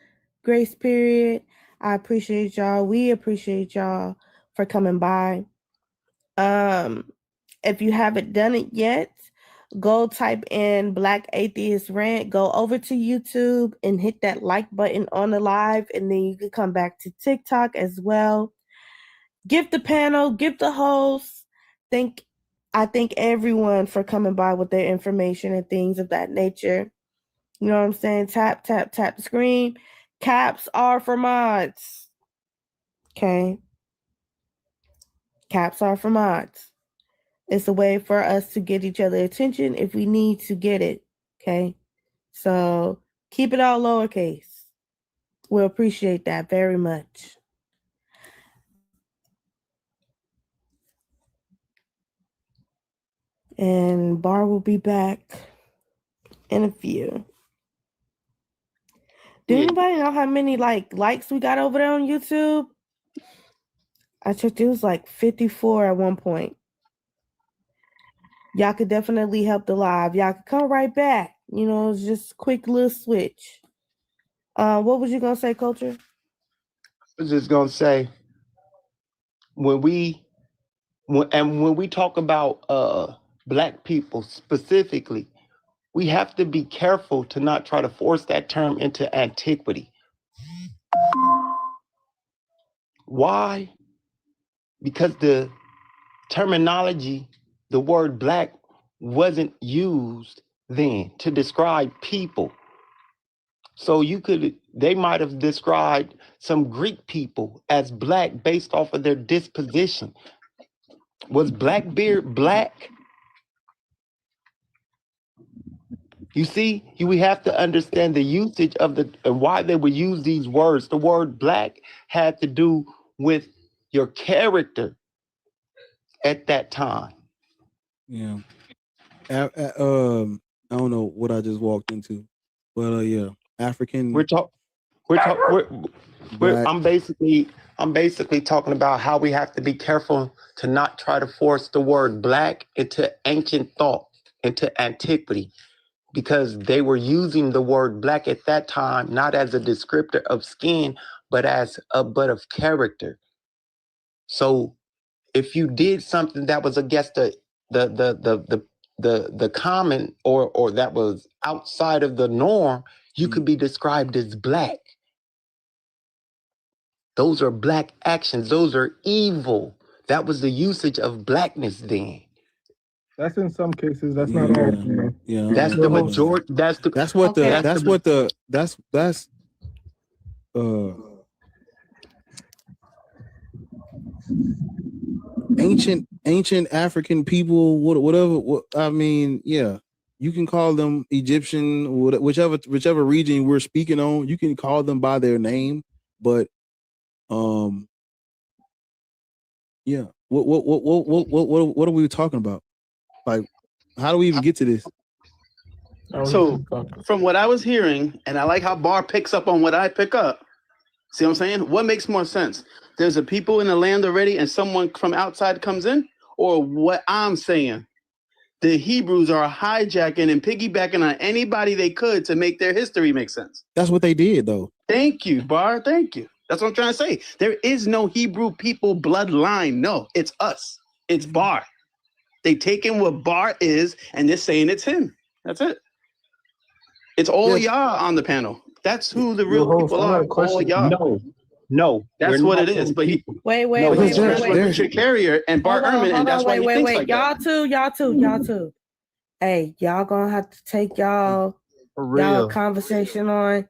grace period. I appreciate y'all. We appreciate y'all for coming by. If you haven't done it yet, go type in Black Atheist Rant. Go over to YouTube and hit that like button on the live, and then you can come back to TikTok as well. Give the panel, give the host. I thank everyone for coming by with their information and things of that nature. You know what I'm saying? Tap the screen. Caps are for mods. Okay. Caps are for mods. It's a way for us to get each other attention if we need to get it. Okay. So keep it all lowercase. We'll appreciate that very much. And Bar will be back in a few. Do anybody know how many likes we got over there on YouTube? I checked, it was like 54 at one point. Y'all could definitely help the live. Y'all could come right back. It's just a quick little switch. What was you gonna say, Culture? I was just gonna say, when we talk about Black people specifically, we have to be careful to not try to force that term into antiquity. Why? Because the terminology, the word Black, wasn't used then to describe people. So they might have described some Greek people as Black based off of their disposition. Was Blackbeard Black? You see, we have to understand the usage of why they would use these words. The word Black had to do with your character at that time. Yeah. I don't know what I just walked into, but yeah, African. I'm basically talking about how we have to be careful to not try to force the word Black into ancient thought, into antiquity, because they were using the word Black at that time not as a descriptor of skin, but of character. So if you did something that was against the common or that was outside of the norm, you could be described as Black. Those are Black actions. Those are evil. That was the usage of Blackness then. That's in some cases. That's not all. Yeah. That's the majority. Ancient African people, whatever. I mean, yeah, you can call them Egyptian, whichever region we're speaking on. You can call them by their name, but yeah. What are we talking about? Like, how do we even get to this? So, from what I was hearing, and I like how Bar picks up on what I pick up. See what I'm saying? What makes more sense? There's a people in the land already, and someone from outside comes in, or what I'm saying? The Hebrews are hijacking and piggybacking on anybody they could to make their history make sense. That's what they did, though. Thank you, Bar. Thank you. That's what I'm trying to say. There is no Hebrew people bloodline. No, it's us. It's Bar. They taking what Bar is, and they're saying it's him. That's it. It's all y'all on the panel. That's who the real people are. All y'all. No, that's what it is. But he, wait, he's friends with Richard Carrier and Bart Ehrman, and that's why he thinks like that. Y'all too. Hey, y'all gonna have to take y'all conversation on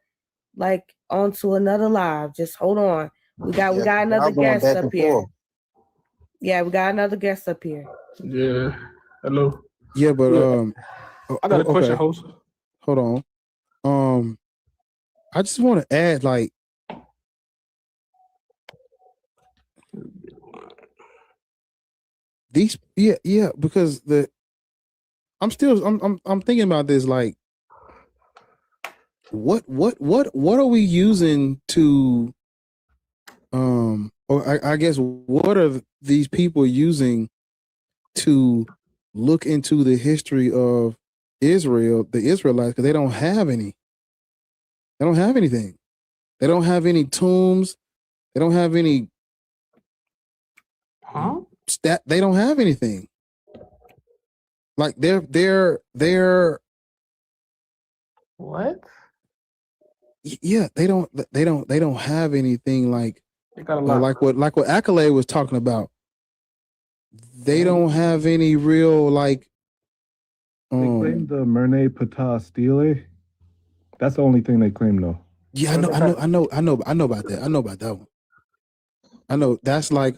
like onto another live. Just hold on. We got another guest up here. Yeah, we got another guest up here. Yeah. Hello. Yeah, but I got a question, host. Hold on. I just want to add, like, these, because I'm thinking about this, like, what are we using to, or I guess, what are these people using to look into the history of Israel, the Israelites, because they don't have any. They don't have anything. They don't have any tombs. They don't have any they don't have anything. Like they're what? Yeah, they don't have anything like like what Accolade was talking about. They don't have any real like they claim the Merne Ptah Stele. That's the only thing they claim though. Yeah, I know about that. I know about that one. I know that's like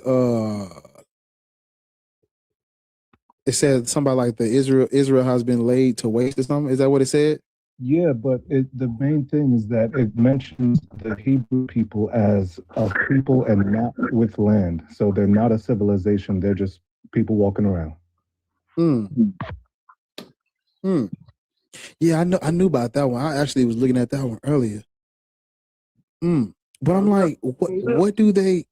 it said somebody like the Israel has been laid to waste or something. Is that what it said? Yeah, but the main thing is that it mentions the Hebrew people as a people and not with land. So they're not a civilization. They're just people walking around. Yeah, I knew about that one. I actually was looking at that one earlier. But I'm like, what do they?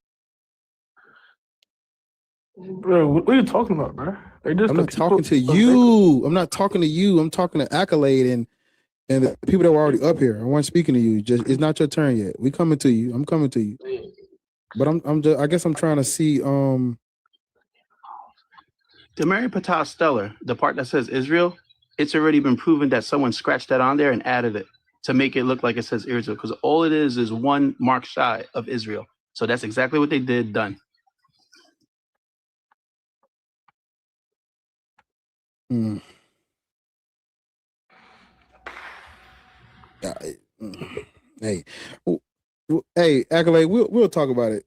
Bro, what are you talking about, bro? I'm not talking to you. I'm not talking to you. I'm talking to Accolade and the people that were already up here. I wasn't speaking to you. Just it's not your turn yet. We coming to you. I'm coming to you. But I guess I'm trying to see. The Mary Ptah Stellar, the part that says Israel, it's already been proven that someone scratched that on there and added it to make it look like it says Israel, because all it is one mark shy of Israel. So that's exactly what they did. Done. Hey, hey, Accolade. We'll talk about it.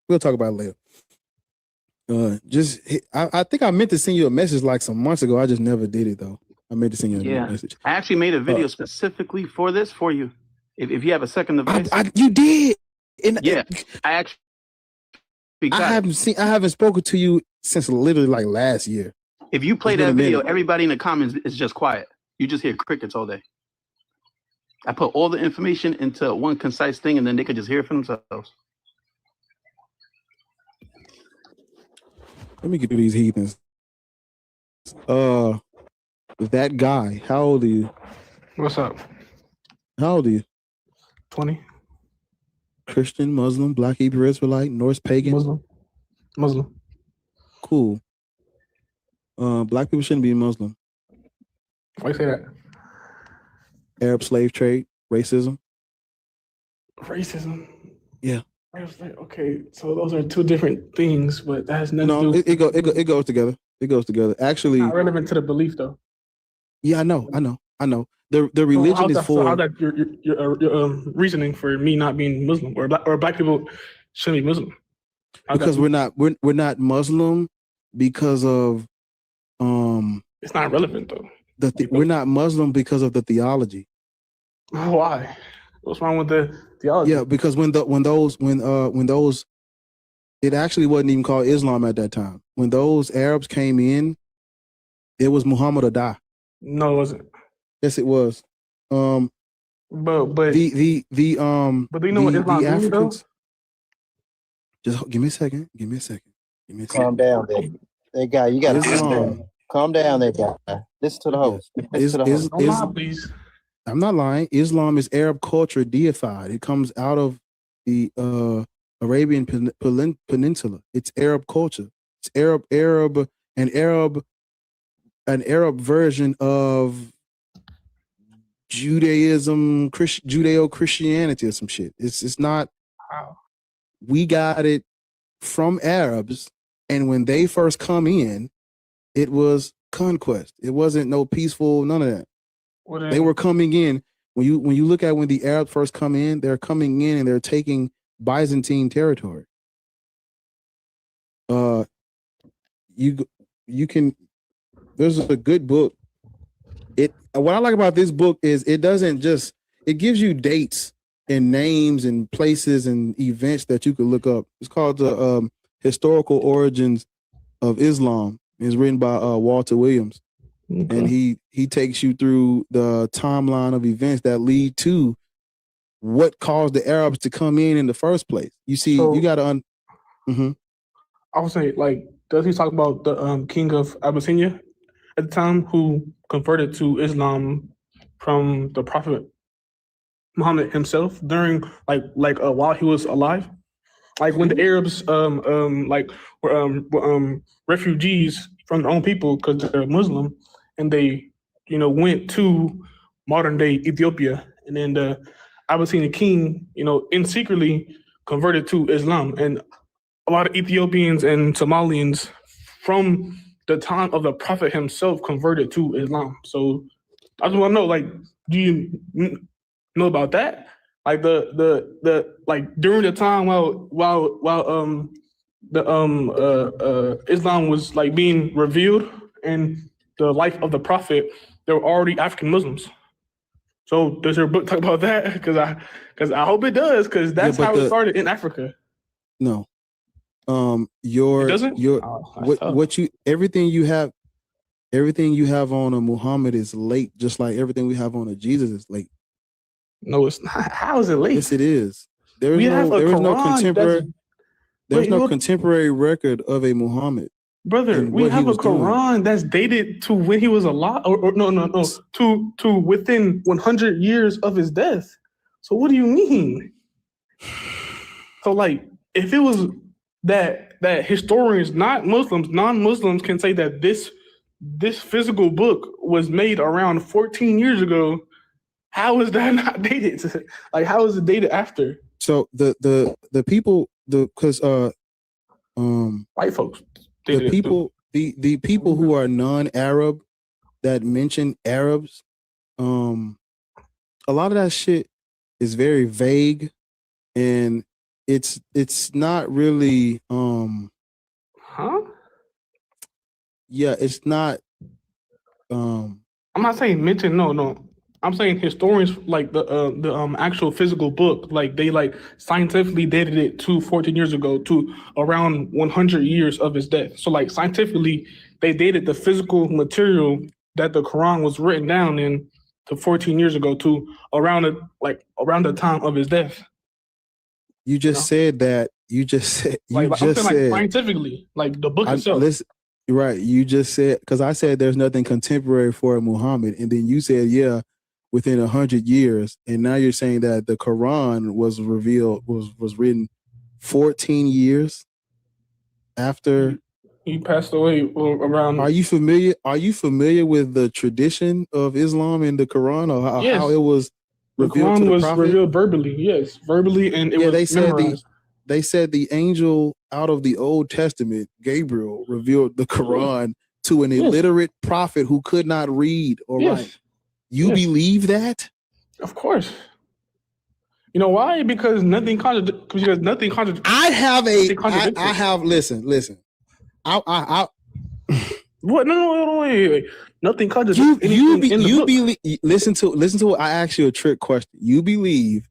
We'll talk about it later. I think I meant to send you a message like some months ago. I just never did it though. I meant to send you a message. I actually made a video specifically for this for you. If you have a second device, you did. I actually. I haven't spoken to you since literally like last year. If you play that video, everybody in the comments is just quiet. You just hear crickets all day. I put all the information into one concise thing, and then they could just hear it for themselves. Let me get to these heathens. That guy, how old are you? What's up? How old are you? 20. Christian, Muslim, Black Hebrew Israelite, Norse pagan? Muslim. Cool. Black people shouldn't be Muslim. Why you say that? Arab slave trade, racism. Racism? Yeah. I was like, okay, so those are two different things, but that has nothing to do. It goes together. It goes together. Actually, not relevant to the belief, though. Yeah, I know. The religion is for. So how's that your reasoning for me not being Muslim or black people shouldn't be Muslim? Because we're not Muslim because of It's not relevant though. We're not Muslim because of the theology. Why? What's wrong with the theology? Yeah, because when those it actually wasn't even called Islam at that time. When those Arabs came in, it was Muhammad or die. No, it wasn't. Yes, it was. But but do you know what Islam means though? Just give me a second. Calm down, there. That guy, you gotta calm down. Calm down, there, guy. Listen to the host. Please. I'm not lying. Islam is Arab culture deified. It comes out of the Arabian Peninsula. It's Arab culture. It's an Arab version of Judaism, Judeo-Christianity or some shit. It's not. Wow. We got it from Arabs, and when they first come in, it was conquest. It wasn't no peaceful, none of that. They were coming in. When you look at when the Arabs first come in, they're coming in and they're taking Byzantine territory. You can. There's a good book. What I like about this book is it gives you dates and names and places and events that you could look up. It's called the Historical Origins of Islam. It's written by Walter Williams. Okay. And he takes you through the timeline of events that lead to what caused the Arabs to come in the first place. You see, you got to I would say, like, does he talk about the king of Abyssinia at the time who converted to Islam from the Prophet Muhammad himself during while he was alive? Like when the Arabs were refugees from their own people because they're Muslim, and they went to modern day Ethiopia, and then the Abyssinian king in secretly converted to Islam, and a lot of Ethiopians and Somalians from the time of the Prophet himself converted to Islam. So I just want to know, like, do you know about that? Like the like during the time while Islam was like being revealed in the life of the Prophet, there were already African Muslims. So does your book talk about that? Because I hope it does, because that's how it started in Africa. No. Everything you have on a Muhammad is late, just like everything we have on a Jesus is late. No, it's not. How is it late? Yes, it is. There is no contemporary record of a Muhammad. Brother, we have a Quran that's dated to when he was alive, or no, to within 100 years of his death. So what do you mean? So like, if it was that historians, not Muslims, non-Muslims can say that this physical book was made around 14 years ago, how is that not dated? Like, how is it dated after? So the people, because white folks, the people who are non-Arab that mention Arabs, a lot of that shit is very vague, and it's not really yeah, it's not I'm not saying mention, no. I'm saying historians, like the actual physical book, like they like scientifically dated it to 14 years ago to around 100 years of his death. So like scientifically, they dated the physical material that the Quran was written down in to 14 years ago to around the time of his death. You just said that. You just said. Scientifically, like the book itself. Right. You just said, because I said there's nothing contemporary for Muhammad, and then you said within 100 years, and now you're saying that the Quran was revealed was written 14 years after he passed away around. Are you familiar with the tradition of Islam in the Quran, or how it was revealed to the was Prophet? Revealed verbally, yes, verbally, and it was memorized. They said the angel out of the Old Testament, Gabriel, revealed the Quran to an illiterate prophet who could not read or write. You believe that? Of course. You know why? Because nothing contradicts. I have listen. What? No, wait. Nothing contradicts anything in the book. Believe. Listen to what I asked you a trick question. You believe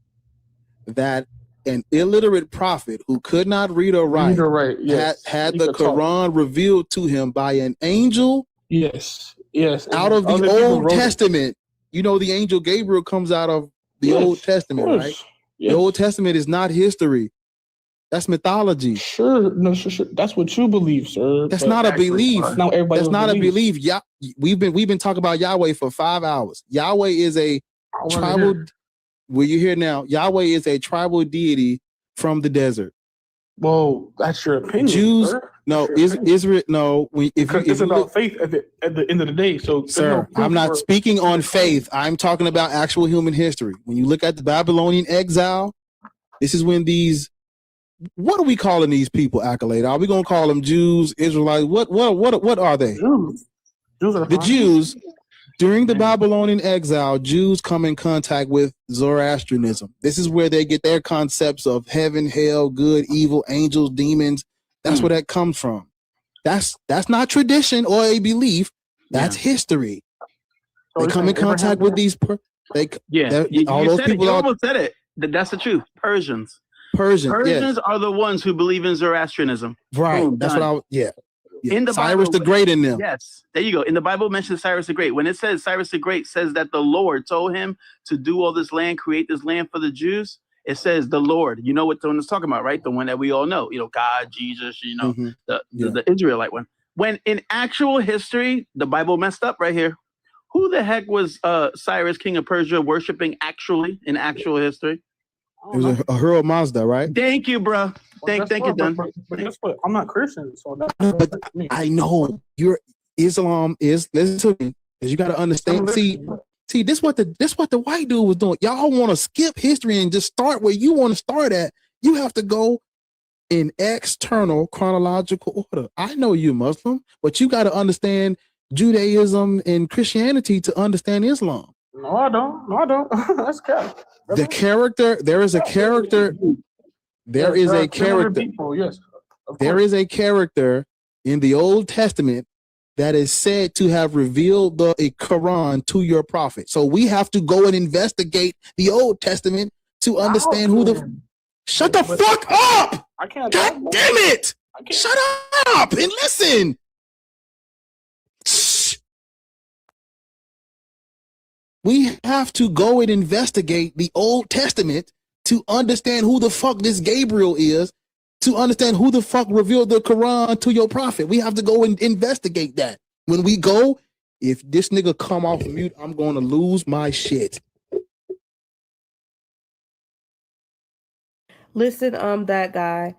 that an illiterate prophet who could not read or write, had the Quran revealed to him by an angel? Yes. Out of the Old Testament. You know, the angel Gabriel comes out of the Old Testament, right? Yes. The Old Testament is not history. That's mythology. Sure. That's what you believe, sir. That's not a belief. Not everybody. That's not a belief. Yeah, we've been talking about Yahweh for 5 hours. Yahweh is a tribal. Will you hear now? Yahweh is a tribal deity from the desert. Well, that's your opinion. No, Israel. No, It's about faith at the end of the day. So, sir, I'm not speaking on faith. I'm talking about actual human history. When you look at the Babylonian exile, this is when these. What are we calling these people, Accolade? Are we gonna call them Jews, Israelites? What are they? Jews are the Jews. During the Babylonian exile, Jews come in contact with Zoroastrianism. This is where they get their concepts of heaven, hell, good, evil, angels, demons. That's where that comes from. That's not tradition or a belief. That's history. So they come in contact with these. All those people. You almost said it. That's the truth. Persians are the ones who believe in Zoroastrianism. Right. Boom, that's done. what Yeah. In the Cyrus Bible, the Great in them. Yes, there you go. In the Bible mentions Cyrus the Great. When it says Cyrus the Great says that the Lord told him to do all this land, create this land for the Jews, it says the Lord. You know what the one it's talking about, right? The one that we all know. God, Jesus, the Israelite one. When in actual history, the Bible messed up right here. Who the heck was Cyrus, king of Persia, worshiping actually in actual history? It was a Ahura Mazda, right? Thank you, bro. Thank you, Don. But guess what? I'm not Christian, so that's but I know Islam is. Listen to me, because you got to understand. See, this what the white dude was doing. Y'all want to skip history and just start where you want to start at. You have to go in external chronological order. I know you're Muslim, but you got to understand Judaism and Christianity to understand Islam. No, I don't. That's cap. There is a character. There is a character. There is a character in the Old Testament that is said to have revealed the Quran to your prophet. So we have to go and investigate the Old Testament to understand who the. Shut the fuck up! I can't. God damn it! Shut up and listen. We have to go and investigate the Old Testament to understand who the fuck this Gabriel is, to understand who the fuck revealed the Quran to your prophet. We have to go and investigate that. When we go, if this nigga come off mute, I'm going to lose my shit. Listen, that guy.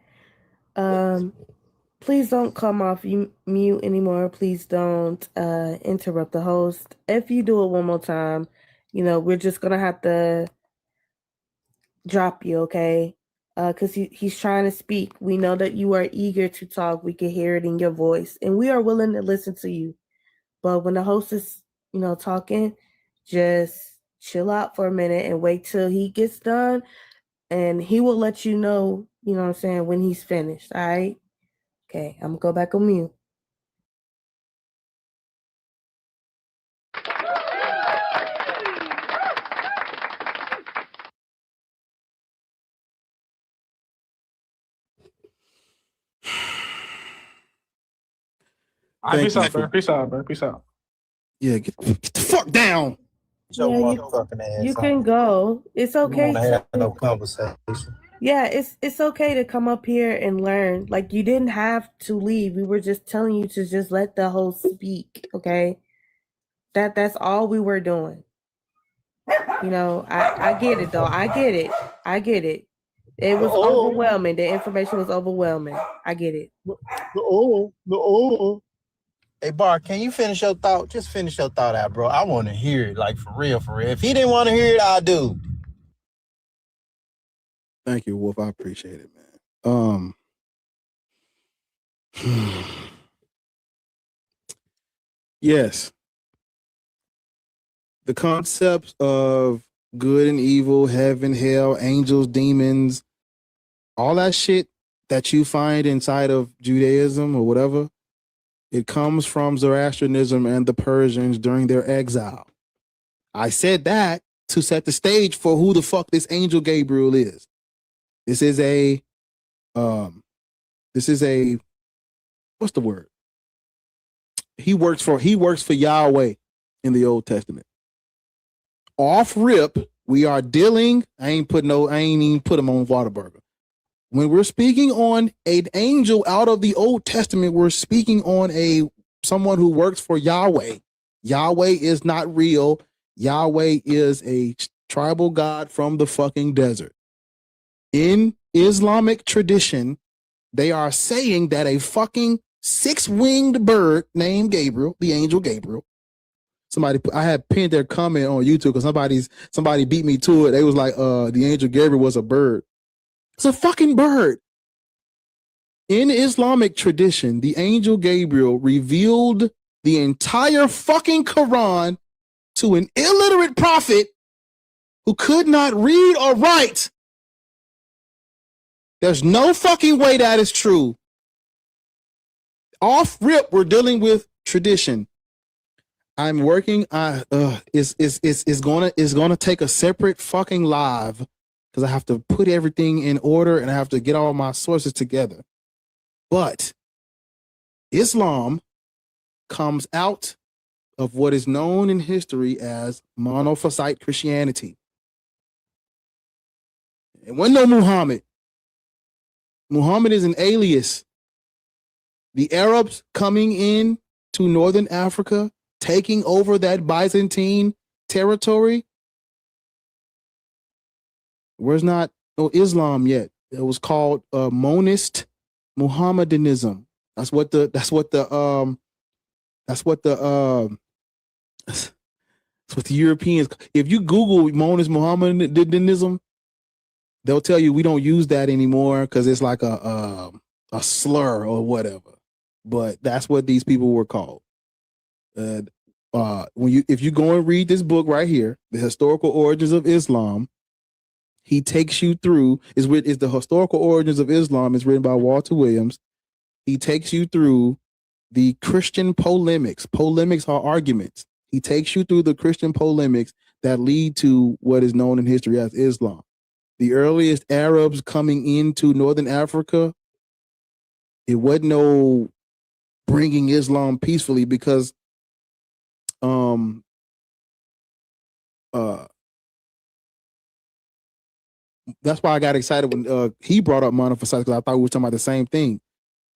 Please don't come off mute anymore. Please don't interrupt the host. If you do it one more time, we're just gonna have to drop you, okay? Because he's trying to speak. We know that you are eager to talk. We can hear it in your voice, and we are willing to listen to you. But when the host is, talking, just chill out for a minute and wait till he gets done, and he will let you know, what I'm saying, when he's finished, all right? Okay, I'm gonna go back on mute. Peace out, bro. Peace out, bro. Peace out. Yeah, get the fuck down. You can go. It's okay. Have no conversation. Yeah, it's okay to come up here and learn. Like, you didn't have to leave. We were just telling you to just let the host speak, okay? That's all we were doing. I get it though. I get it. It was overwhelming. The information was overwhelming. I get it. Hey, Bar, can you finish your thought? Just finish your thought out, bro. I want to hear it, like, for real, for real. If he didn't want to hear it, I'll do. Thank you, Wolf. I appreciate it, man. Yes. The concepts of good and evil, heaven, hell, angels, demons, all that shit that you find inside of Judaism or whatever, it comes from Zoroastrianism and the Persians during their exile. I said that to set the stage for who the fuck this angel Gabriel is. This is a what's the word? He works for Yahweh in the Old Testament. Off rip, we are dealing. I ain't even put him on Whataburger. When we're speaking on an angel out of the Old Testament, we're speaking on someone who works for Yahweh. Yahweh is not real. Yahweh is a tribal god from the fucking desert. In Islamic tradition, They are saying that a fucking 6-winged bird named Gabriel, the angel Gabriel. I had pinned their comment on YouTube because somebody beat me to it. They was like, the angel Gabriel was a bird. It's a fucking bird. In Islamic tradition, the angel Gabriel revealed the entire fucking Quran to an illiterate prophet who could not read or write. There's no fucking way that is true. Off rip, we're dealing with tradition. I'm working. It's gonna take a separate fucking live because I have to put everything in order and I have to get all my sources together. But Islam comes out of what is known in history as monophysite Christianity. It wasn't no Muhammad. Muhammad is an alias. The Arabs coming in to northern Africa, taking over that Byzantine territory. There's not no Islam yet. It was called monist Muhammadanism. That's what the Europeans. If you Google monist Muhammadanism, they'll tell you we don't use that anymore because it's like a slur or whatever. But that's what these people were called. If you go and read this book right here, The Historical Origins of Islam, he takes you through, is the Historical Origins of Islam. It's written by Walter Williams. He takes you through the Christian polemics. Polemics are arguments. He takes you through the Christian polemics that lead to what is known in history as Islam. The earliest Arabs coming into northern Africa, it wasn't no bringing Islam peacefully because that's why I got excited when he brought up monophysites, because I thought we were talking about the same thing.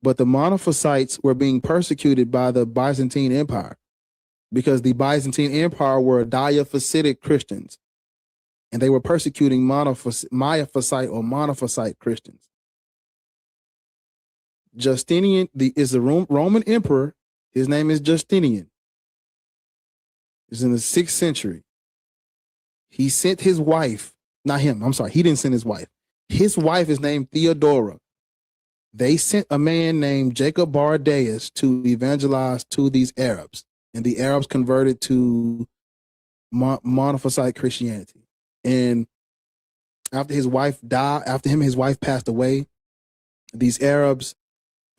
But the monophysites were being persecuted by the Byzantine Empire because the Byzantine Empire were diaphysitic Christians, and they were persecuting Miaphysite or monophysite Christians. Justinian is the Roman emperor. His name is Justinian. He's in the 6th century. He sent his wife, not him, I'm sorry, he didn't send his wife. His wife is named Theodora. They sent a man named Jacob Bardaeus to evangelize to these Arabs, and the Arabs converted to monophysite Christianity. And after his wife died, his wife passed away, these Arabs,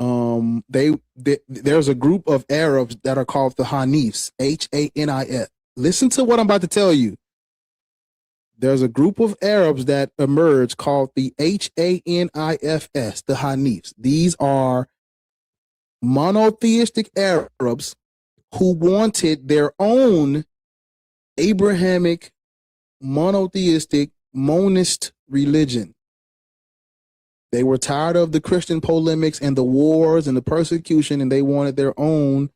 there's a group of Arabs that are called the Hanifs, Hanis. Listen to what I'm about to tell you. There's a group of Arabs that emerged called the Hanifs, the Hanifs. These are monotheistic Arabs who wanted their own Abrahamic, monotheistic, monist religion. They were tired of the Christian polemics and the wars and the persecution, and they wanted their own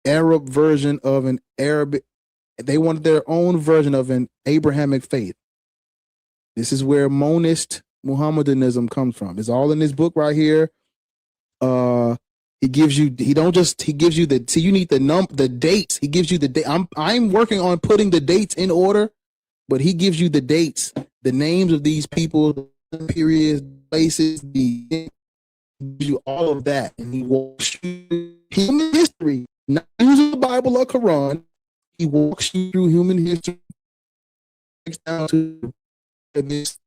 Arab version of an Arabic. They wanted their own version of an Abrahamic faith. This is where monist Muhammadanism comes from. It's all in this book right here. He gives you the, so you need the dates. He gives you the date. I'm working on putting the dates in order, but he gives you the dates, the names of these people, periods, places, he gives you all of that. And he walks you through human history, not using the Bible or Quran. He walks you through human history, down to where this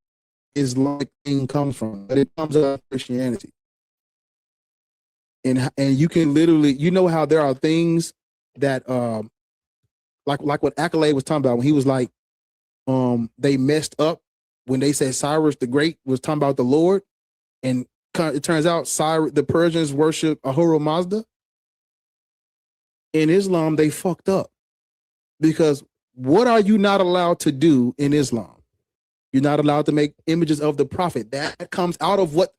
Islamic thing comes from, but it comes out of Christianity. And you can literally, you know how there are things that like what Accolade was talking about when he was like, they messed up when they said Cyrus the Great was talking about the Lord, and it turns out the Persians worship Ahura Mazda. In Islam, they fucked up. Because what are you not allowed to do in Islam? You're not allowed to make images of the prophet. That comes out of what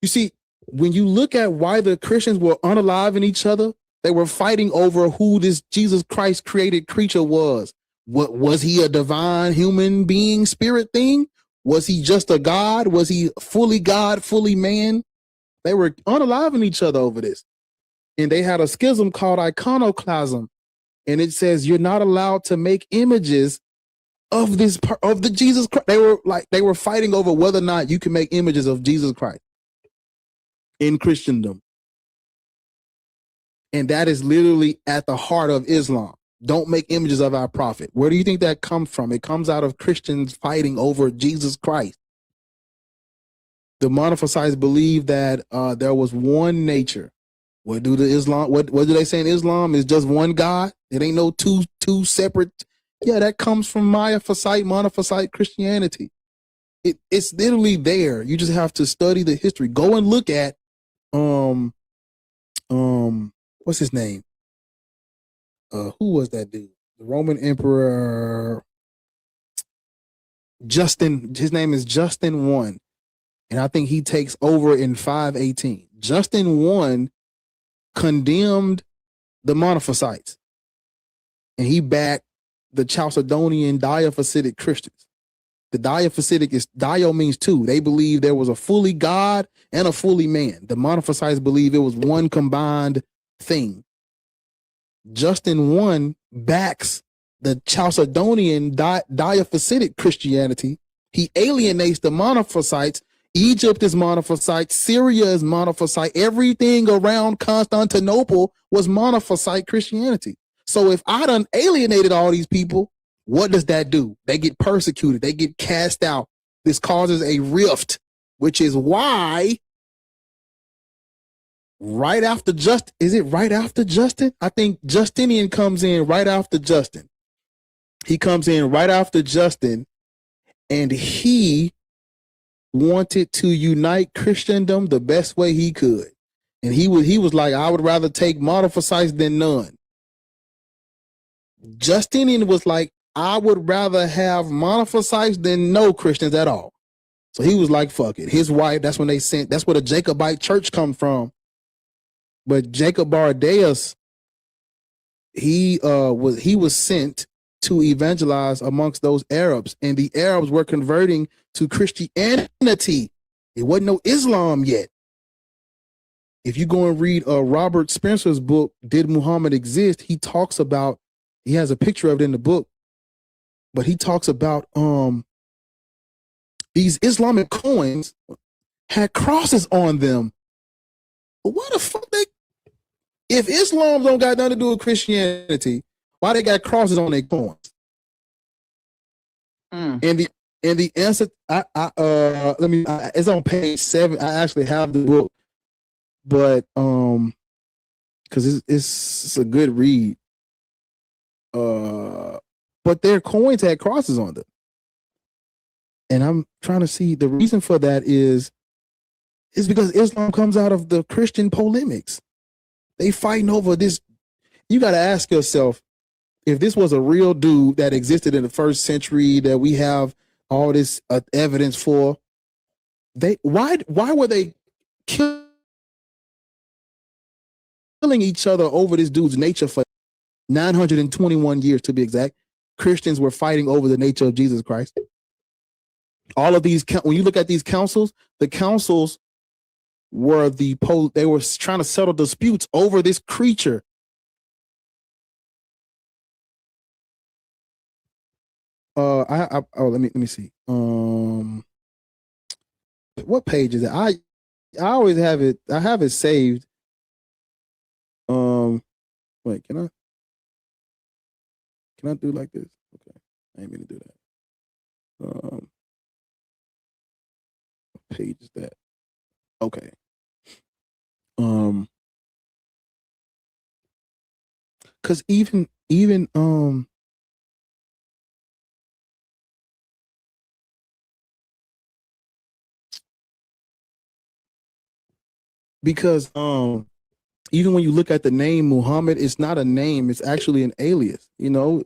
you see. When you look at why the Christians were unaliving each other, they were fighting over who this Jesus Christ created creature was. What was he, a divine human being spirit thing? Was he just a god? Was he fully God, fully man? They were unaliving each other over this. And they had a schism called iconoclasm. And it says you're not allowed to make images of the Jesus Christ. They were fighting over whether or not you can make images of Jesus Christ in Christendom. And that is literally at the heart of Islam. Don't make images of our prophet. Where do you think that comes from? It comes out of Christians fighting over Jesus Christ. The Monophysites believe that there was one nature. What do they say in Islam? Is just one God? It ain't no two separate. Yeah, that comes from Monophysite Christianity. It's literally there. You just have to study the history. Go and look at what's his name? Who was that dude? The Roman Emperor Justin. His name is Justin I. And I think he takes over in 518. Justin I condemned the Monophysites. And he backed the Chalcedonian Diophysitic Christians. The Diophysitic Dio means two. They believe there was a fully God and a fully man. The Monophysites believe it was one combined thing. Justin I backs the Chalcedonian Diophysitic Christianity. He alienates the Monophysites. Egypt is Monophysite. Syria is Monophysite. Everything around Constantinople was Monophysite Christianity. So if I done alienated all these people, what does that do? They get persecuted. They get cast out. This causes a rift, which is why right after Justin? I think Justinian comes in right after Justin. He comes in right after Justin, and he wanted to unite Christendom the best way he could. And he was like, I would rather take Monophysites than none. Justinian was like, I would rather have Monophysites than no Christians at all. So he was like, fuck it. His wife, that's where the Jacobite church comes from. But Jacob Bardaeus, he was sent to evangelize amongst those Arabs, and the Arabs were converting to Christianity. It wasn't no Islam yet. If you go and read Robert Spencer's book, Did Muhammad Exist? He has a picture of it in the book, but he talks about these Islamic coins had crosses on them. But why the fuck if Islam don't got nothing to do with Christianity, why they got crosses on their coins? And the answer, it's on page 7. I actually have the book, but because it's a good read. But their coins had crosses on them, and I'm trying to see the reason for that is because Islam comes out of the Christian polemics. They fighting over this. You got to ask yourself, if this was a real dude that existed in the first century that we have all this evidence for, why were they killing each other over this dude's nature for 921 years to be exact? Christians were fighting over the nature of Jesus Christ. All of these, when you look at these councils, the councils were they were trying to settle disputes over this creature. Let me see. What page is it? I always have it. I have it saved. Wait, can I do like this? Okay, I ain't gonna do that. What page is that? Okay. Because even because even when you look at the name Muhammad, it's not a name, it's actually an alias. You know,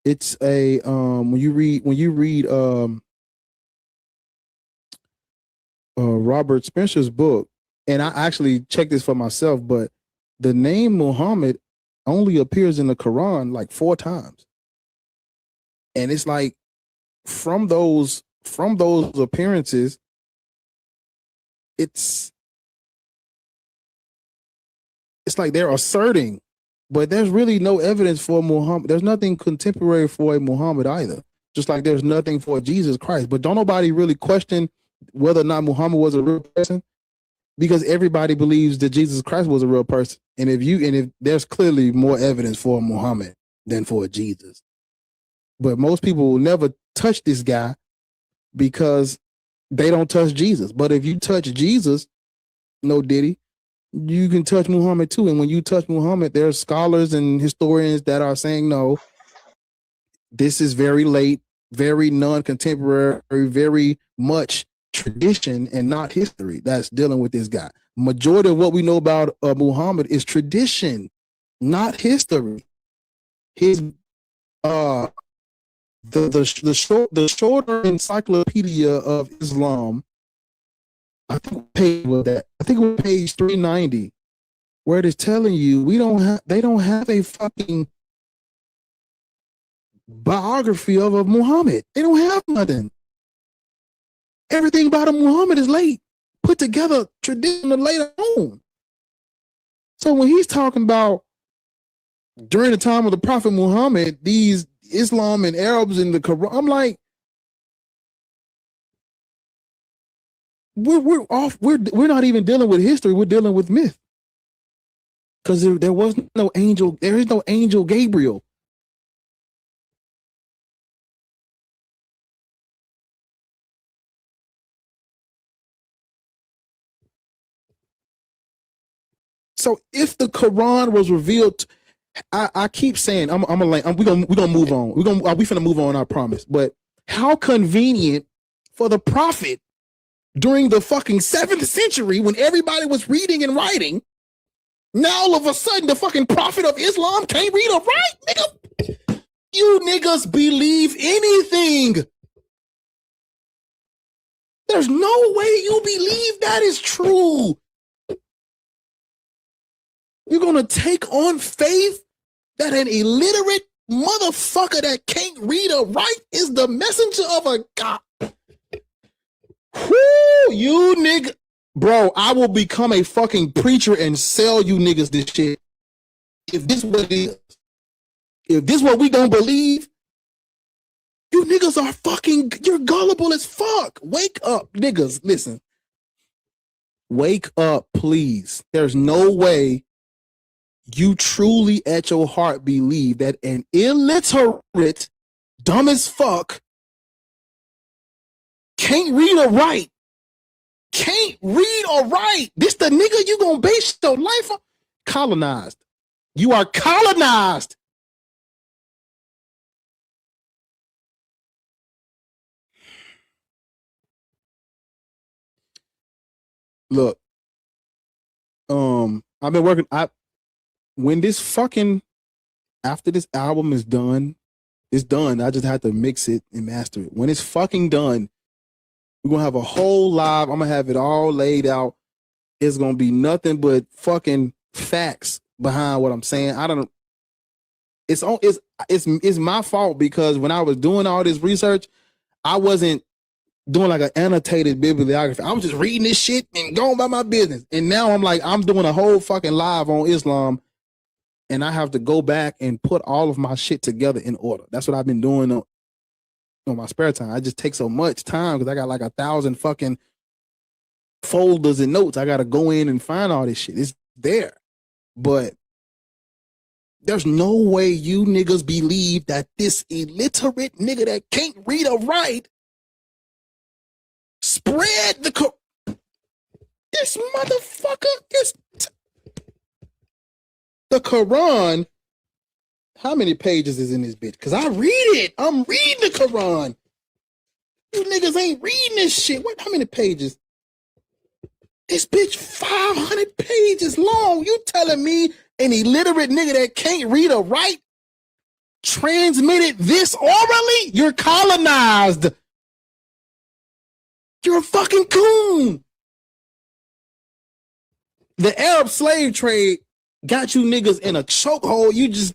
it's a when you read Robert Spencer's book, and I actually checked this for myself, but the name Muhammad only appears in the Quran like 4 times. And it's like from those from those appearances, it's like they're asserting, but there's really no evidence for Muhammad. There's nothing contemporary for a Muhammad either. Just like there's nothing for Jesus Christ. But don't nobody really question whether or not Muhammad was a real person, because everybody believes that Jesus Christ was a real person. And if there's clearly more evidence for Muhammad than for Jesus. But most people will never touch this guy because they don't touch Jesus. But if you touch Jesus, no Diddy, you can touch Muhammad too. And when you touch Muhammad, there are scholars and historians that are saying, no, this is very late, very non-contemporary, very much tradition and not history that's dealing with this guy. Majority of what we know about Muhammad is tradition, not history. His the shorter encyclopedia of Islam, I think it was page 390, where it is telling you they don't have a fucking biography of a Muhammad. They don't have nothing. Everything about a Muhammad is late, put together traditional later on. So when he's talking about during the time of the Prophet Muhammad, these Islam and Arabs in the Quran, I'm like, we're off. We're not even dealing with history. We're dealing with myth. Because there was no angel. There is no angel Gabriel. So if the Quran was revealed, I keep saying we're gonna move on. We finna move on. I promise. But how convenient for the Prophet during the fucking 7th century when everybody was reading and writing. Now all of a sudden the fucking Prophet of Islam can't read or write, nigga. You niggas believe anything. There's no way you believe that is true. You're gonna take on faith that an illiterate motherfucker that can't read or write is the messenger of a God. Whoo, you nigga. Bro, I will become a fucking preacher and sell you niggas this shit. If this what it is. If this what we gonna believe, you niggas are fucking, you're gullible as fuck. Wake up, niggas. Listen. Wake up, please. There's no way you truly at your heart believe that an illiterate, dumb as fuck, can't read or write. Can't read or write. This the nigga you gonna base your life on? Colonized. You are colonized. Look, I've been working. When this fucking, after this album is done, it's done. I just have to mix it and master it. When it's fucking done, we're gonna have a whole live. I'm gonna have it all laid out. It's gonna be nothing but fucking facts behind what I'm saying. I don't. It's my fault because when I was doing all this research, I wasn't doing like an annotated bibliography. I was just reading this shit and going about my business. And now I'm like, I'm doing a whole fucking live on Islam, and I have to go back and put all of my shit together in order. That's what I've been doing on my spare time. I just take so much time because I got like 1,000 fucking folders and notes. I got to go in and find all this shit. It's there. But there's no way you niggas believe that this illiterate nigga that can't read or write spread this motherfucker, the Quran. How many pages is in this bitch? Because I read it. I'm reading the Quran. You niggas ain't reading this shit. What? How many pages? This bitch 500 pages long. You telling me an illiterate nigga that can't read or write transmitted this orally? You're colonized. You're a fucking coon. The Arab slave trade got you niggas in a chokehold. You just...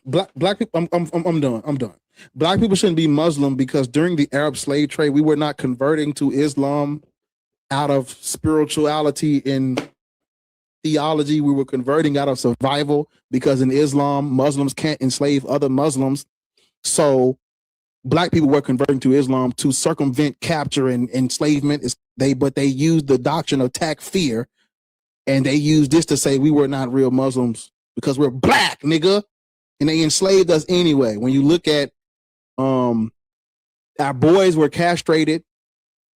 Black people. I'm done. I'm done. Black people shouldn't be Muslim because during the Arab slave trade, we were not converting to Islam out of spirituality and theology. We were converting out of survival because in Islam, Muslims can't enslave other Muslims. So Black people were converting to Islam to circumvent capture and enslavement. But they used the doctrine of takfir, and they used this to say we were not real Muslims because we're black, nigga. And they enslaved us anyway. When you look at our boys were castrated,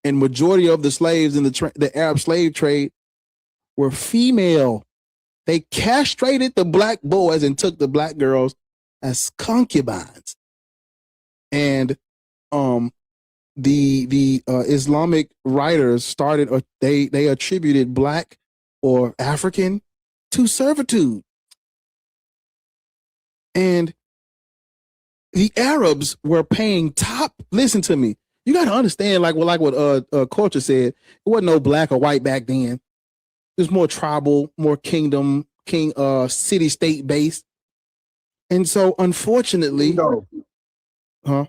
and majority of the slaves in the Arab slave trade were female. They castrated the black boys and took the black girls as concubines. And the Islamic writers started, or they attributed black or African to servitude. And the Arabs were paying top. Listen to me. You got to understand, like what Culture said. It wasn't no black or white back then. It was more tribal, more city state based. And so, unfortunately, huh?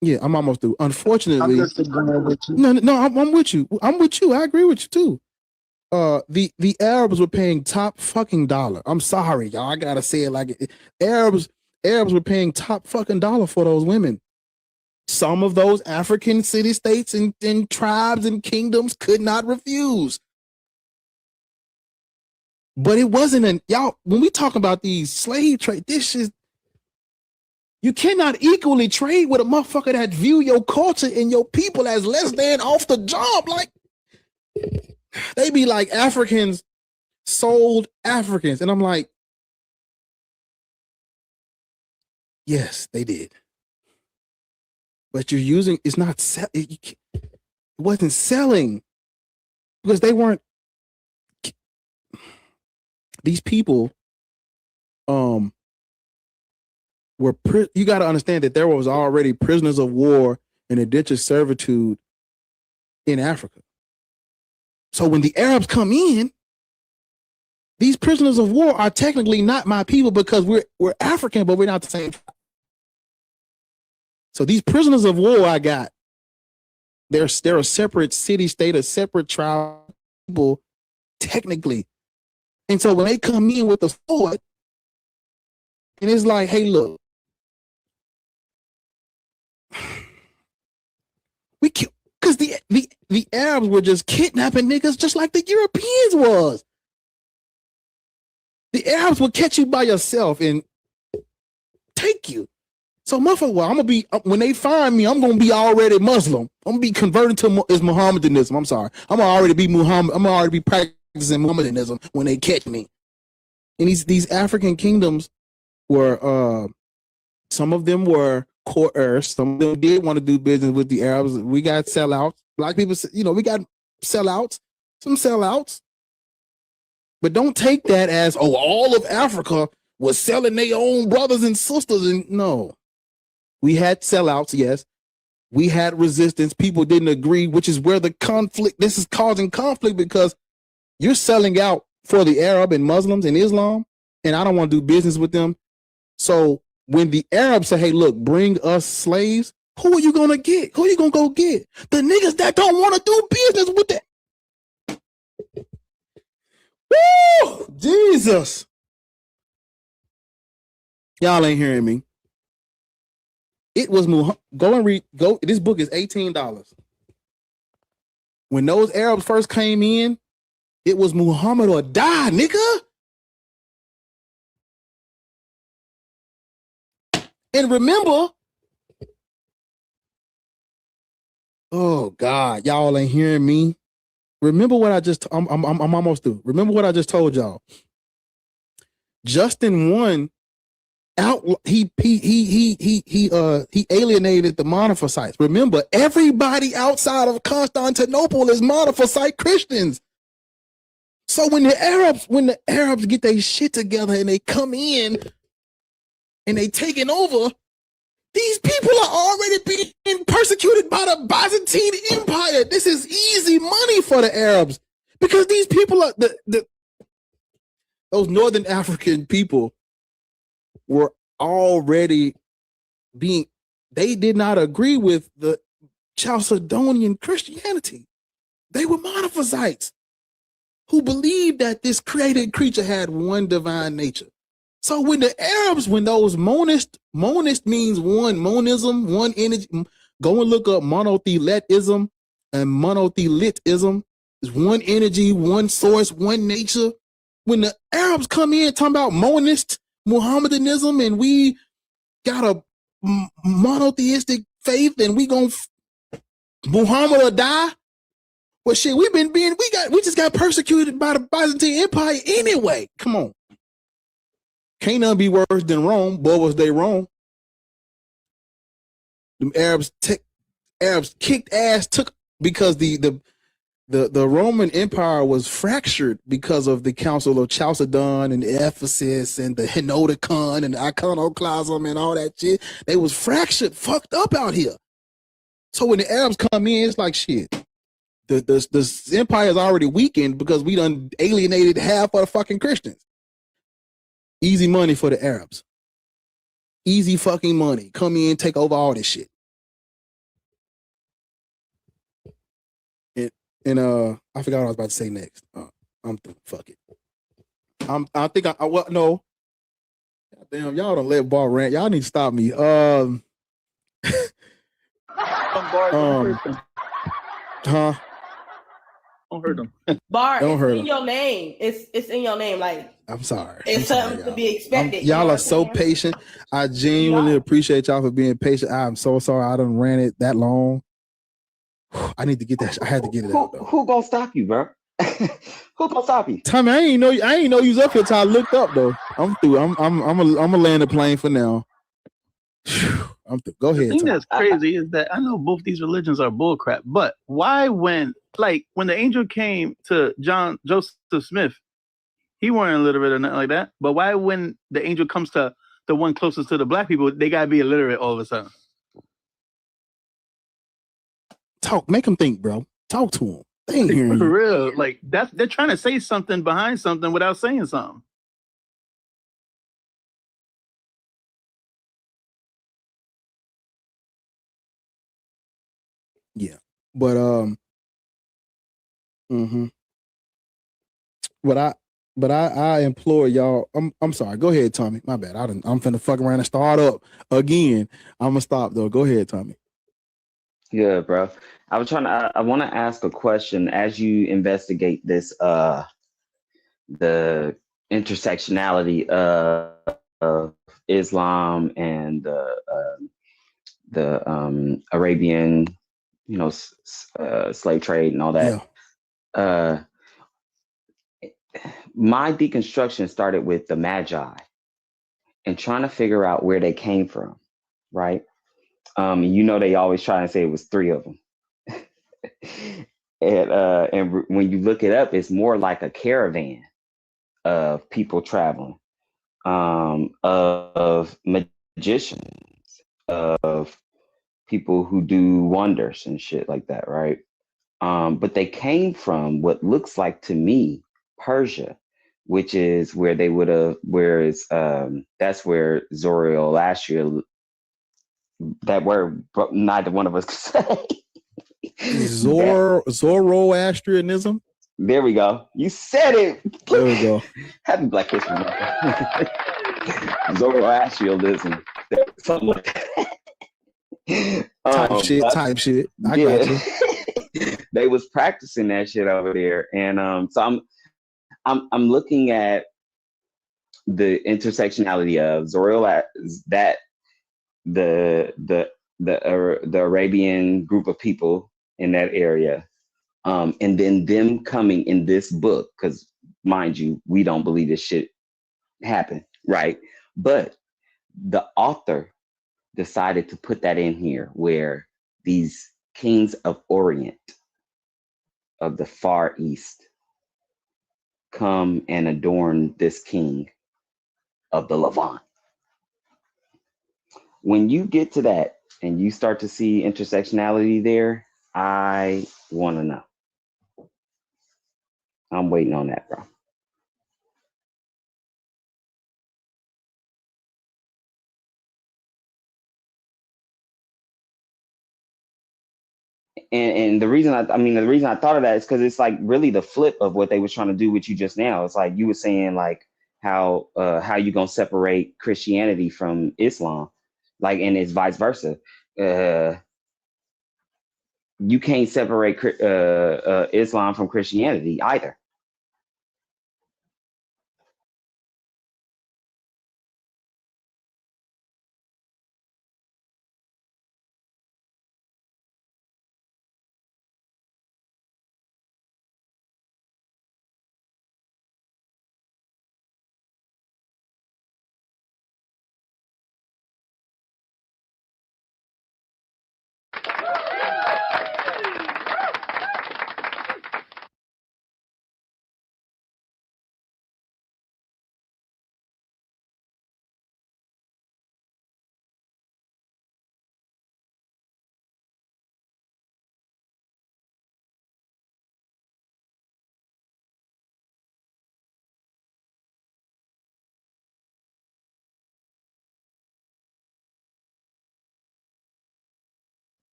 Yeah, I'm almost through. Unfortunately, I'm with you. I'm with you. I agree with you too. The Arabs were paying top fucking dollar. I'm sorry, y'all. I gotta say it like it. Arabs were paying top fucking dollar for those women. Some of those African city states and tribes and kingdoms could not refuse. But it wasn't y'all, when we talk about these slave trade, this is, you cannot equally trade with a motherfucker that view your culture and your people as less than off the job. Like, they be like, Africans sold Africans. And I'm like, yes, they did. But you're using, it's not, it wasn't selling because they weren't, these people you got to understand that there was already prisoners of war and indentured servitude in Africa. So when the Arabs come in, these prisoners of war are technically not my people because we're African, but we're not the same tribe. So these prisoners of war I got, they're a separate city state, a separate tribe people technically. And so when they come in with the sword, and it's like, hey, look, because the Arabs were just kidnapping niggas just like the Europeans was. The Arabs will catch you by yourself and take you. So motherfucker, well, I'm gonna be, when they find me, I'm gonna be already Muslim. I'm gonna be converted to Mohammedanism. I'm sorry. I'm gonna already be practicing Mohammedanism when they catch me. And these African kingdoms were some of them were coerced. Some of them did want to do business with the Arabs. We got sellouts. Black people, we got sellouts, some sellouts. But don't take that as, oh, all of Africa was selling their own brothers and sisters. And no, we had sellouts, yes. We had resistance. People didn't agree, which is where the conflict, this is causing conflict because you're selling out for the Arab and Muslims and Islam, and I don't want to do business with them. So when the Arabs say, hey, look, bring us slaves, who are you going to get? Who are you going to go get? The niggas that don't want to do business with that. Woo! Jesus. Y'all ain't hearing me. It was go. This book is $18. When those Arabs first came in, it was Muhammad or die, nigga. And remember, oh God, y'all ain't hearing me. Remember what I just, I'm almost through. Remember what I just told y'all. Justin won out. He alienated the Monophysites. Remember, everybody outside of Constantinople is Monophysite Christians. So when the Arabs get their shit together and they come in and they taking over, these people are already being persecuted by the Byzantine Empire. This is easy money for the Arabs because these people are those Northern African people were already they did not agree with the Chalcedonian Christianity. They were monophysites who believed that this created creature had one divine nature. So when the Arabs, when those monist means one, monism, one energy, go and look up monothelitism and monothelitism is one energy, one source, one nature. When the Arabs come in talking about monist Mohammedanism and we got a monotheistic faith and we gonna Muhammad or die. Well, shit, we just got persecuted by the Byzantine Empire anyway. Come on. Can't nothing be worse than Rome. Boy, was they wrong. The Arabs kicked ass, because the Roman Empire was fractured because of the Council of Chalcedon and Ephesus and the Hinodicon and the iconoclasm and all that shit. They was fractured, fucked up out here. So when the Arabs come in, it's like shit. The empire is already weakened because we done alienated half of the fucking Christians. Easy money for the Arabs. Easy fucking money. Come in, take over all this shit. And I forgot what I was about to say next. I'm through. Fuck it. No. Damn, y'all don't let Bar rant. Y'all need to stop me. Huh? Don't hurt them. Bar, Don't hurt it's in him. your name. It's in your name. Like, I'm sorry. it's something to be expected. Y'all are so patient. I genuinely appreciate y'all for being patient. I'm so sorry I done ran it that long. I need to get that. I had to get it out though. Who gonna stop you, bro? Who gonna stop you? Tommy, I ain't know you was up here till I looked up though. I'm through. I'm gonna land the plane for now. I'm through. Go ahead. The thing Tommy. that's crazy is that I know both these religions are bullcrap, but why when the angel came to Joseph Smith, he weren't illiterate or nothing like that. But why when the angel comes to the one closest to the black people, they gotta be illiterate all of a sudden? Talk, make them think, bro. Talk to them. They ain't hearing For you. real, like they're trying to say something behind something without saying something. Yeah, but But I implore y'all. I'm sorry. Go ahead, Tommy. My bad. I'm finna fuck around and start up again. I'm gonna stop though. Go ahead, Tommy. Yeah, bro. I want to ask a question as you investigate this the intersectionality of Islam and the Arabian, slave trade and all that. Yeah. My deconstruction started with the Magi and trying to figure out where they came from, right? They always try and say it was 3 of them. And when you look it up, it's more like a caravan of people traveling, of magicians, of people who do wonders and shit like that, right? But they came from what looks like to me Persia, which is where they would have, that's where Zoroastrian, that word neither one of us could say. Zoroastrianism. There we go. You said it. There we go. Happy Black History Month. Zoroastrianism. Something like that. Type shit. I got you. They was practicing that shit over there, and so I'm looking at the intersectionality of that the Arabian group of people in that area, and then them coming in this book, because mind you, we don't believe this shit happened, right? But the author decided to put that in here where these kings of Orient, of the Far East, come and adorn this king of the Levant. When you get to that and you start to see intersectionality there, I want to know. I'm waiting on that, bro. And the reason I thought of that is because it's like really the flip of what they were trying to do with you just now. It's like you were saying like how you gonna separate Christianity from Islam, like, and it's vice versa. You can't separate Islam from Christianity either.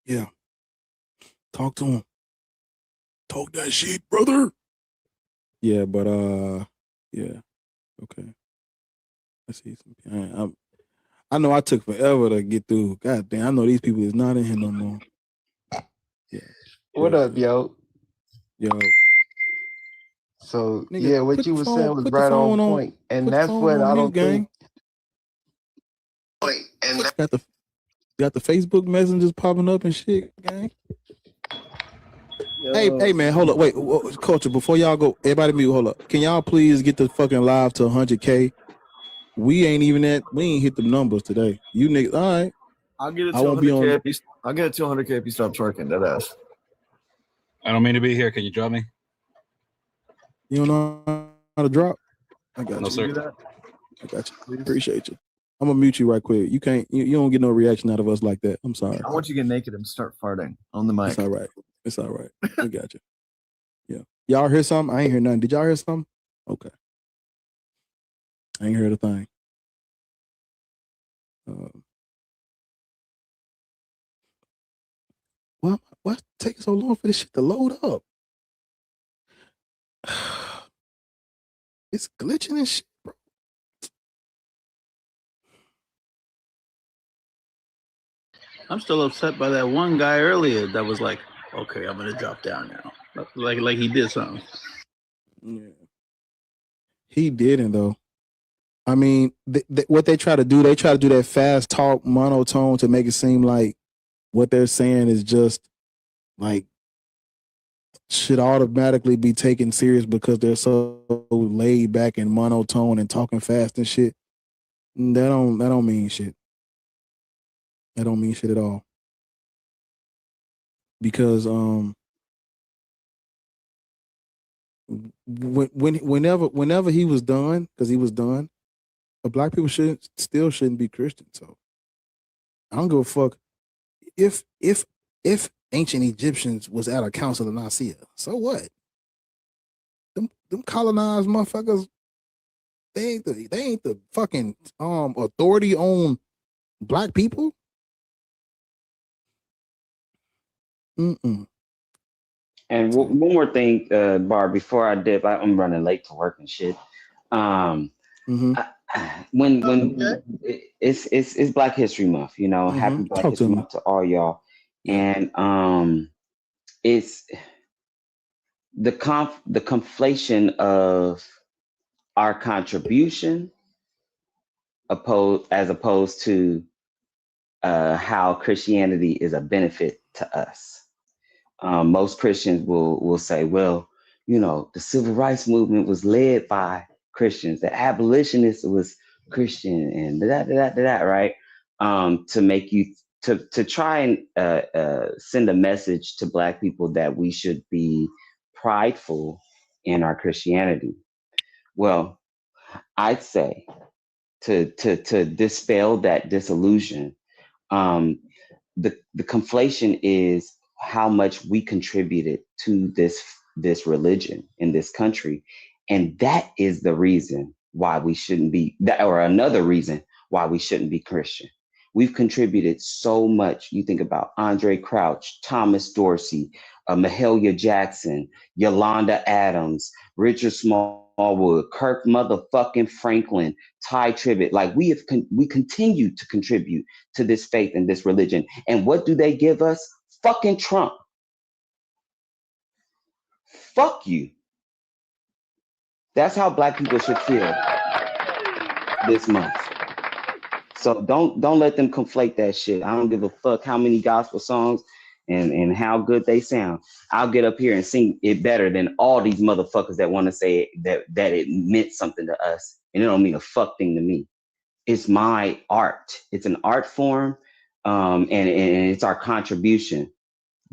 Yeah. Talk to him. Talk that shit, brother. Yeah, but yeah. Okay. Let's see. I know I took forever to get through. God damn, I know these people is not in here no more. Yeah. What up, yo? Yo. So Nigga, yeah, what you were saying was right on point, and that's what I don't think. Got the Facebook messengers popping up and shit, gang. Hey man, hold up, wait, Culture. Before y'all go, everybody mute. Hold up. Can y'all please get the fucking live to 100K? We ain't hit the numbers today. You niggas, all right. I'll get it to 100K. I'll get it to 100K if you stop twerking. That ass. I don't mean to be here. Can you drop me? You don't know how to drop? I got No, you. sir. I got you. Appreciate you. I'm gonna mute you right quick. You can't. You don't get no reaction out of us like that. I'm sorry. I want you to get naked and start farting on the mic. It's all right. It's all right. We got you. Yeah. Y'all hear something? I ain't hear nothing. Did y'all hear something? Okay. I ain't heard a thing. What's taking so long for this shit to load up? It's glitching and shit, bro. I'm still upset by that one guy earlier that was like, okay, I'm gonna drop down now. Like he did something. Yeah. He didn't though. I mean, what they try to do that fast talk monotone to make it seem like what they're saying is just like should automatically be taken serious because they're so laid back and monotone and talking fast and shit. That don't mean shit. That don't mean shit at all. Because whenever he was done, because he was done, but black people shouldn't be Christian. So I don't give a fuck if ancient Egyptians was at a council of Nicaea. So what? Them colonized motherfuckers, they ain't the fucking authority on black people. And one more thing, Barb, before I dip, I'm running late to work and shit. When it's Black History Month, you know, happy Black History Month to all y'all. And it's the conflation of our contribution as opposed to how Christianity is a benefit to us. Most Christians will say, well, you know, the civil rights movement was led by Christians. The abolitionists was Christian and right? To make you to try and send a message to Black people that we should be prideful in our Christianity. Well, I'd say to dispel that disillusion, the conflation is how much we contributed to this religion in this country. And that is the reason why we shouldn't be that, or another reason why we shouldn't be Christian. We've contributed so much. You think about Andre Crouch, Thomas Dorsey, Mahalia Jackson, Yolanda Adams, Richard Smallwood, Kirk motherfucking Franklin, Ty Tribbett. Like we continue to contribute to this faith and this religion. And what do they give us? Fucking Trump. Fuck you. That's how Black people should feel this month. So don't let them conflate that shit. I don't give a fuck how many gospel songs and how good they sound. I'll get up here and sing it better than all these motherfuckers that want to say that it meant something to us. And it don't mean a fuck thing to me. It's my art. It's an art form, and it's our contribution.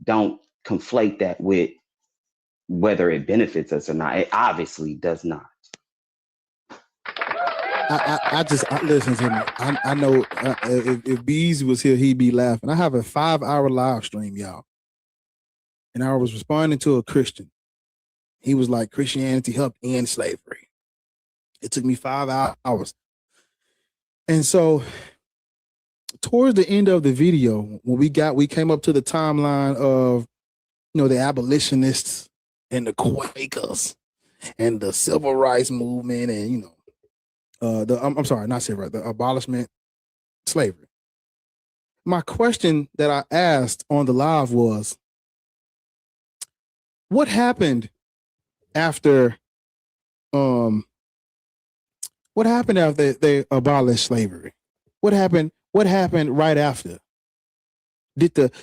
Don't conflate that with whether it benefits us or not. It obviously does not. I listen to me. I know if Bees was here, he'd be laughing. I have a 5-hour live stream, y'all. And I was responding to a Christian. He was like, Christianity helped end slavery. It took me 5 hours. And so towards the end of the video, when we came up to the timeline of, the abolitionists and the Quakers and the civil rights movement and, I'm sorry, not civil rights, the abolishment, slavery. My question that I asked on the live was, what happened after they abolished slavery? What happened right after?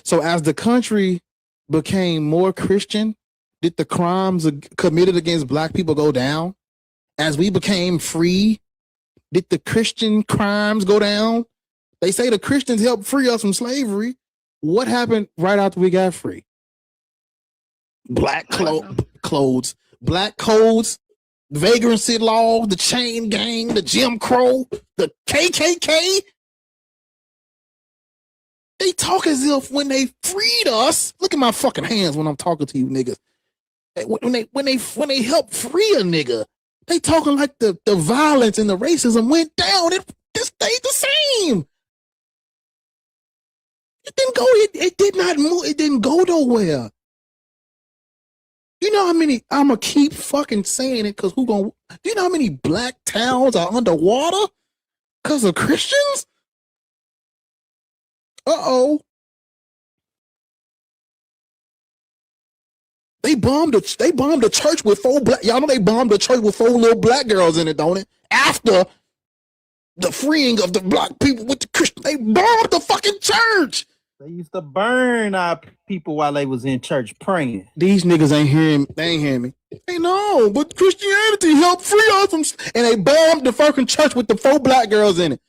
So as the country became more Christian, did the crimes committed against Black people go down? As we became free, did the Christian crimes go down? They say the Christians helped free us from slavery. What happened right after we got free? Black clothes, black codes, vagrancy law, the chain gang, the Jim Crow, the KKK. They talk as if when they freed us, look at my fucking hands when I'm talking to you niggas. When they help free a nigga, they talking like the violence and the racism went down. It stayed the same. It didn't go. It did not move. It didn't go nowhere. You know how many? I'm gonna keep fucking saying it because do you know how many Black towns are underwater because of Christians? They bombed the church with 4 black. Y'all know they bombed the church with 4 little black girls in it, don't it? After the freeing of the Black people with the Christian, they bombed the fucking church. They used to burn our people while they was in church praying. These niggas ain't hearing. They ain't hearing me. They know, but Christianity helped free us from. And they bombed the fucking church with the 4 black girls in it.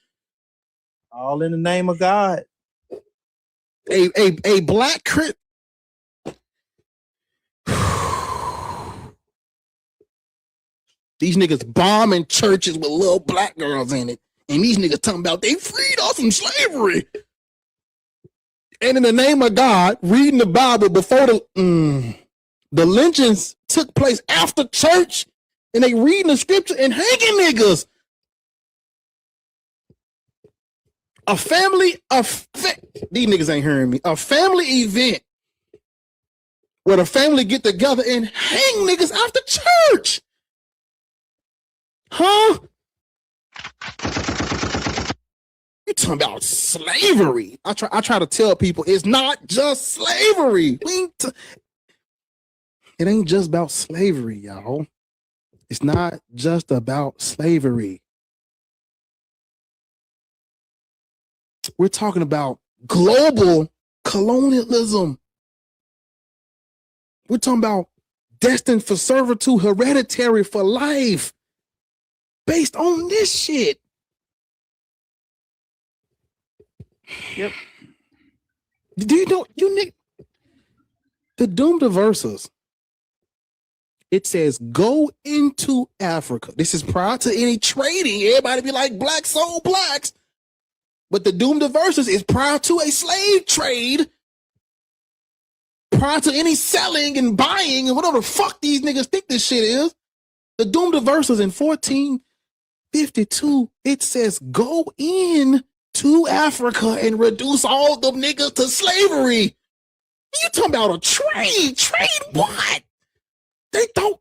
All in the name of God. A black Christian. These niggas bombing churches with little black girls in it. And these niggas talking about they freed us from slavery. And in the name of God, reading the Bible before the lynchings took place after church, and they reading the scripture and hanging niggas. These niggas ain't hearing me. A family event where the family get together and hang niggas after church. Huh? You talking about slavery? I try to tell people it's not just slavery. It ain't just about slavery, y'all. It's not just about slavery. We're talking about global colonialism. We're talking about destined for servitude, hereditary for life, based on this shit. Yep. Do you know the doomed verses? It says, go into Africa. This is prior to any trading. Everybody be like, black soul blacks. But the doomed verses is prior to a slave trade, prior to any selling and buying and whatever the fuck these niggas think this shit is. The doomed verses in 1452, it says, go in to Africa and reduce all them niggas to slavery. You talking about a trade? Trade what? They don't.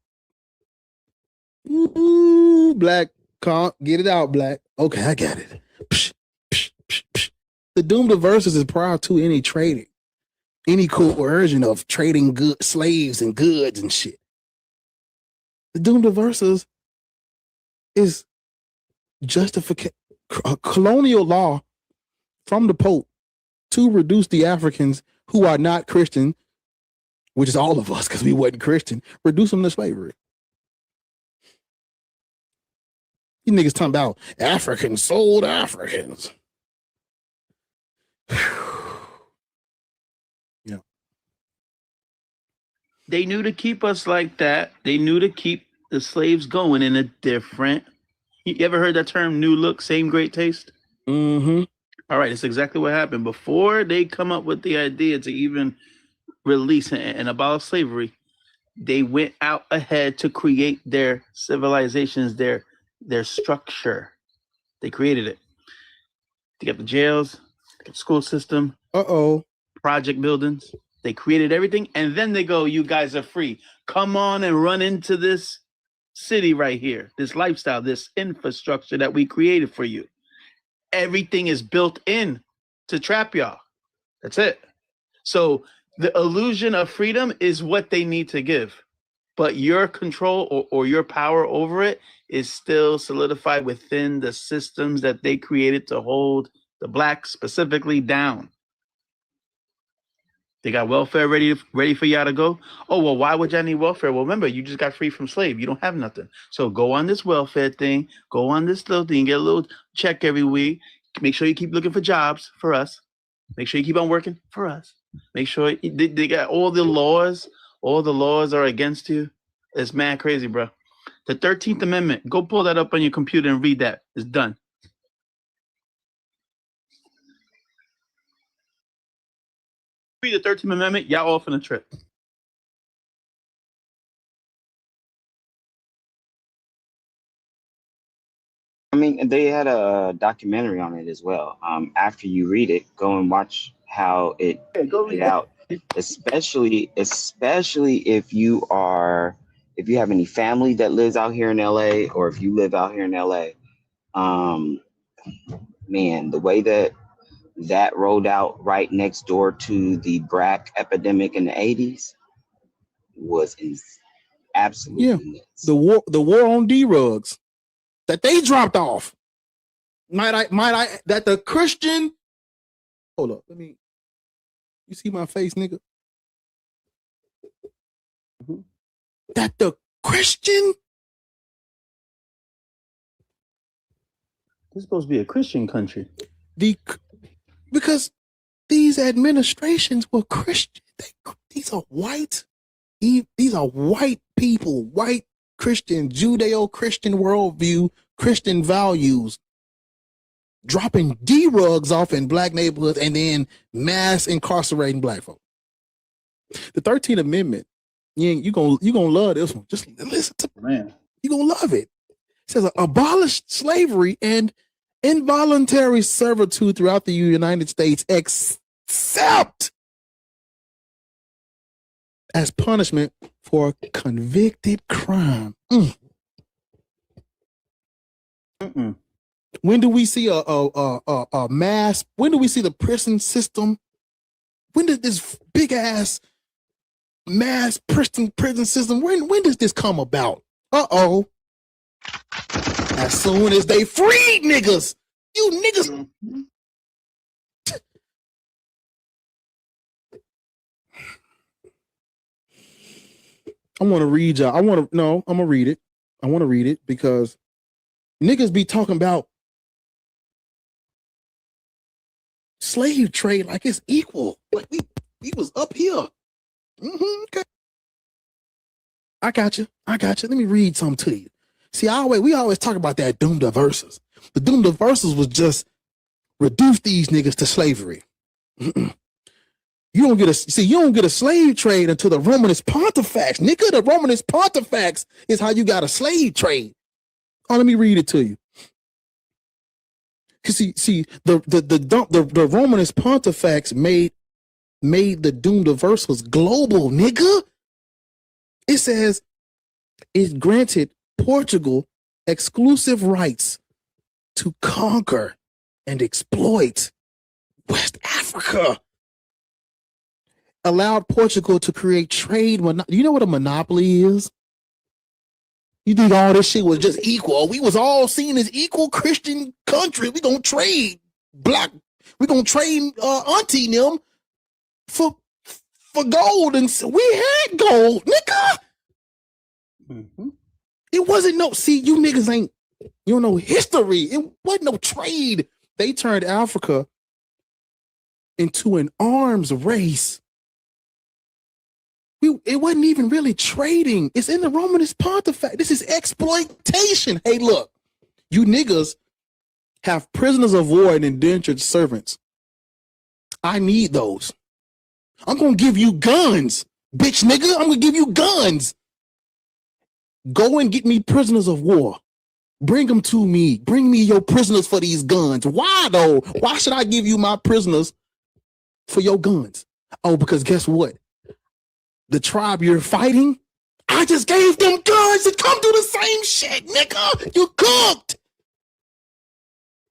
Ooh, Black, get it out, Black. Okay, I got it. Psh, psh, psh, psh. The doomed of verses is prior to any trading, any coercion of trading slaves and goods and shit. The doomed of verses is justification, colonial law from the Pope to reduce the Africans who are not Christian, which is all of us because we wasn't Christian, reduce them to slavery. You niggas talking about Africans sold Africans. Yeah. They knew to keep us like that. They knew to keep the slaves going in a different. You ever heard that term, new look, same great taste? Mm-hmm. All right, it's exactly what happened. Before they come up with the idea to even release and abolish slavery, they went out ahead to create their civilizations, their structure. They created it. They got the jails, they got the school system. Project buildings. They created everything, and then they go, you guys are free. Come on and run into this city right here, this lifestyle, this infrastructure that we created for you. Everything is built in to trap y'all. That's it. So the illusion of freedom is what they need to give. But your control or your power over it is still solidified within the systems that they created to hold the blacks specifically down. They got welfare ready for y'all to go. Oh, well, why would y'all need welfare? Well, remember, you just got free from slave. You don't have nothing. So go on this welfare thing. Go on this little thing. Get a little check every week. Make sure you keep looking for jobs for us. Make sure you keep on working for us. Make sure they got all the laws. All the laws are against you. It's mad crazy, bro. The 13th Amendment. Go pull that up on your computer and read that. It's done. Read the 13th Amendment. Y'all off on a trip. I mean, they had a documentary on it as well. After you read it, go and watch how it played out. Especially if you have any family that lives out here in LA, or if you live out here in LA. Man, the way that rolled out right next door to the crack epidemic in the 80s was absolutely nuts. The war on D-rugs that they dropped off. Might I that the Christian, hold up, you see my face, nigga? That the Christian, this is supposed to be a Christian country. Because these administrations were Christian. These are white. These are white people, white Christian, Judeo-Christian worldview, Christian values, dropping D-rugs off in black neighborhoods and then mass incarcerating black folk. The 13th Amendment, you gonna love this one. Just listen to man. You're gonna love it. It says abolish slavery and involuntary servitude throughout the United States, except as punishment for convicted crime. When do we see a mass? When do we see the prison system? When did this big ass mass prison system? When does this come about? As soon as they freed niggas, you niggas. I want to read y'all. I'm gonna read it. I want to read it because niggas be talking about slave trade like it's equal. Like we was up here. Okay. I got you. Let me read something to you. See, we always talk about that doomed of verses. The doomed of verses was just reduce these niggas to slavery. You don't get a slave trade until the Romanist Pontifex. Nigga, the Romanist Pontifex is how you got a slave trade. Oh, let me read it to you. Cause see, the Romanist Pontifex made the doomed universals global, nigga. It says it granted Portugal exclusive rights to conquer and exploit West Africa. Allowed Portugal to create trade. You know what a monopoly is? You think all this shit was just equal? We was all seen as equal Christian country. We gonna trade black. We gonna trade auntie them for gold, and we had gold, nigga. Mm-hmm. It wasn't no. See, you niggas ain't. You don't know history. It wasn't no trade. They turned Africa into an arms race. It wasn't even really trading. It's in the Romanist Pontifex. This is exploitation. Hey, look, you niggas have prisoners of war and indentured servants. I need those. I'm going to give you guns, bitch nigga. I'm going to give you guns. Go and get me prisoners of war. Bring them to me. Bring me your prisoners for these guns. Why though? Why should I give you my prisoners for your guns? Oh, because guess what? The tribe you're fighting, I just gave them guns to come do the same shit, nigga. You cooked.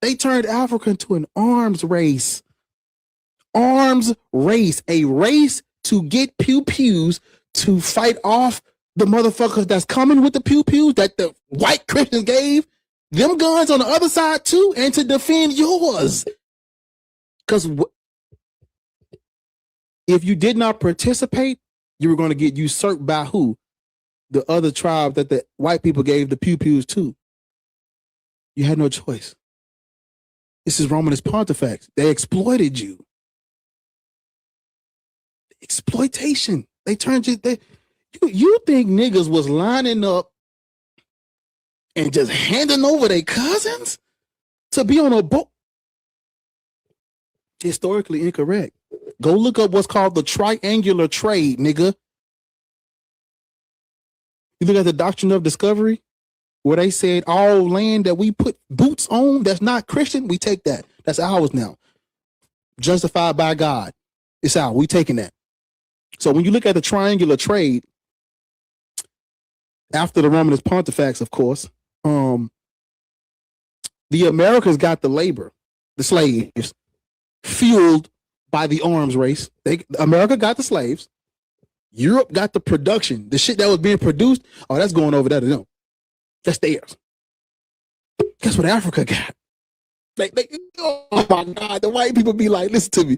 They turned Africa into an arms race. Arms race. A race to get pew-pews to fight off the motherfuckers that's coming with the pew-pews that the white Christians gave them guns on the other side too, and to defend yours. Because if you did not participate, you were going to get usurped by who? The other tribe that the white people gave the pew-pews to. You had no choice. This is Romanist Pontifex. They exploited you. Exploitation. They turned you. You think niggas was lining up and just handing over their cousins to be on a boat? Historically incorrect. Go look up what's called the triangular trade, nigga. You look at the doctrine of discovery, where they said all land that we put boots on that's not Christian, we take that. That's ours now. Justified by God. It's ours. We taking that. So when you look at the triangular trade, after the Romanist Pontifex, of course, the Americans got the labor, the slaves, fueled by the arms race. America got the slaves. Europe got the production. The shit that was being produced, oh, that's going over there to them. That's theirs. Guess what Africa got? Oh my God, the white people be like, listen to me.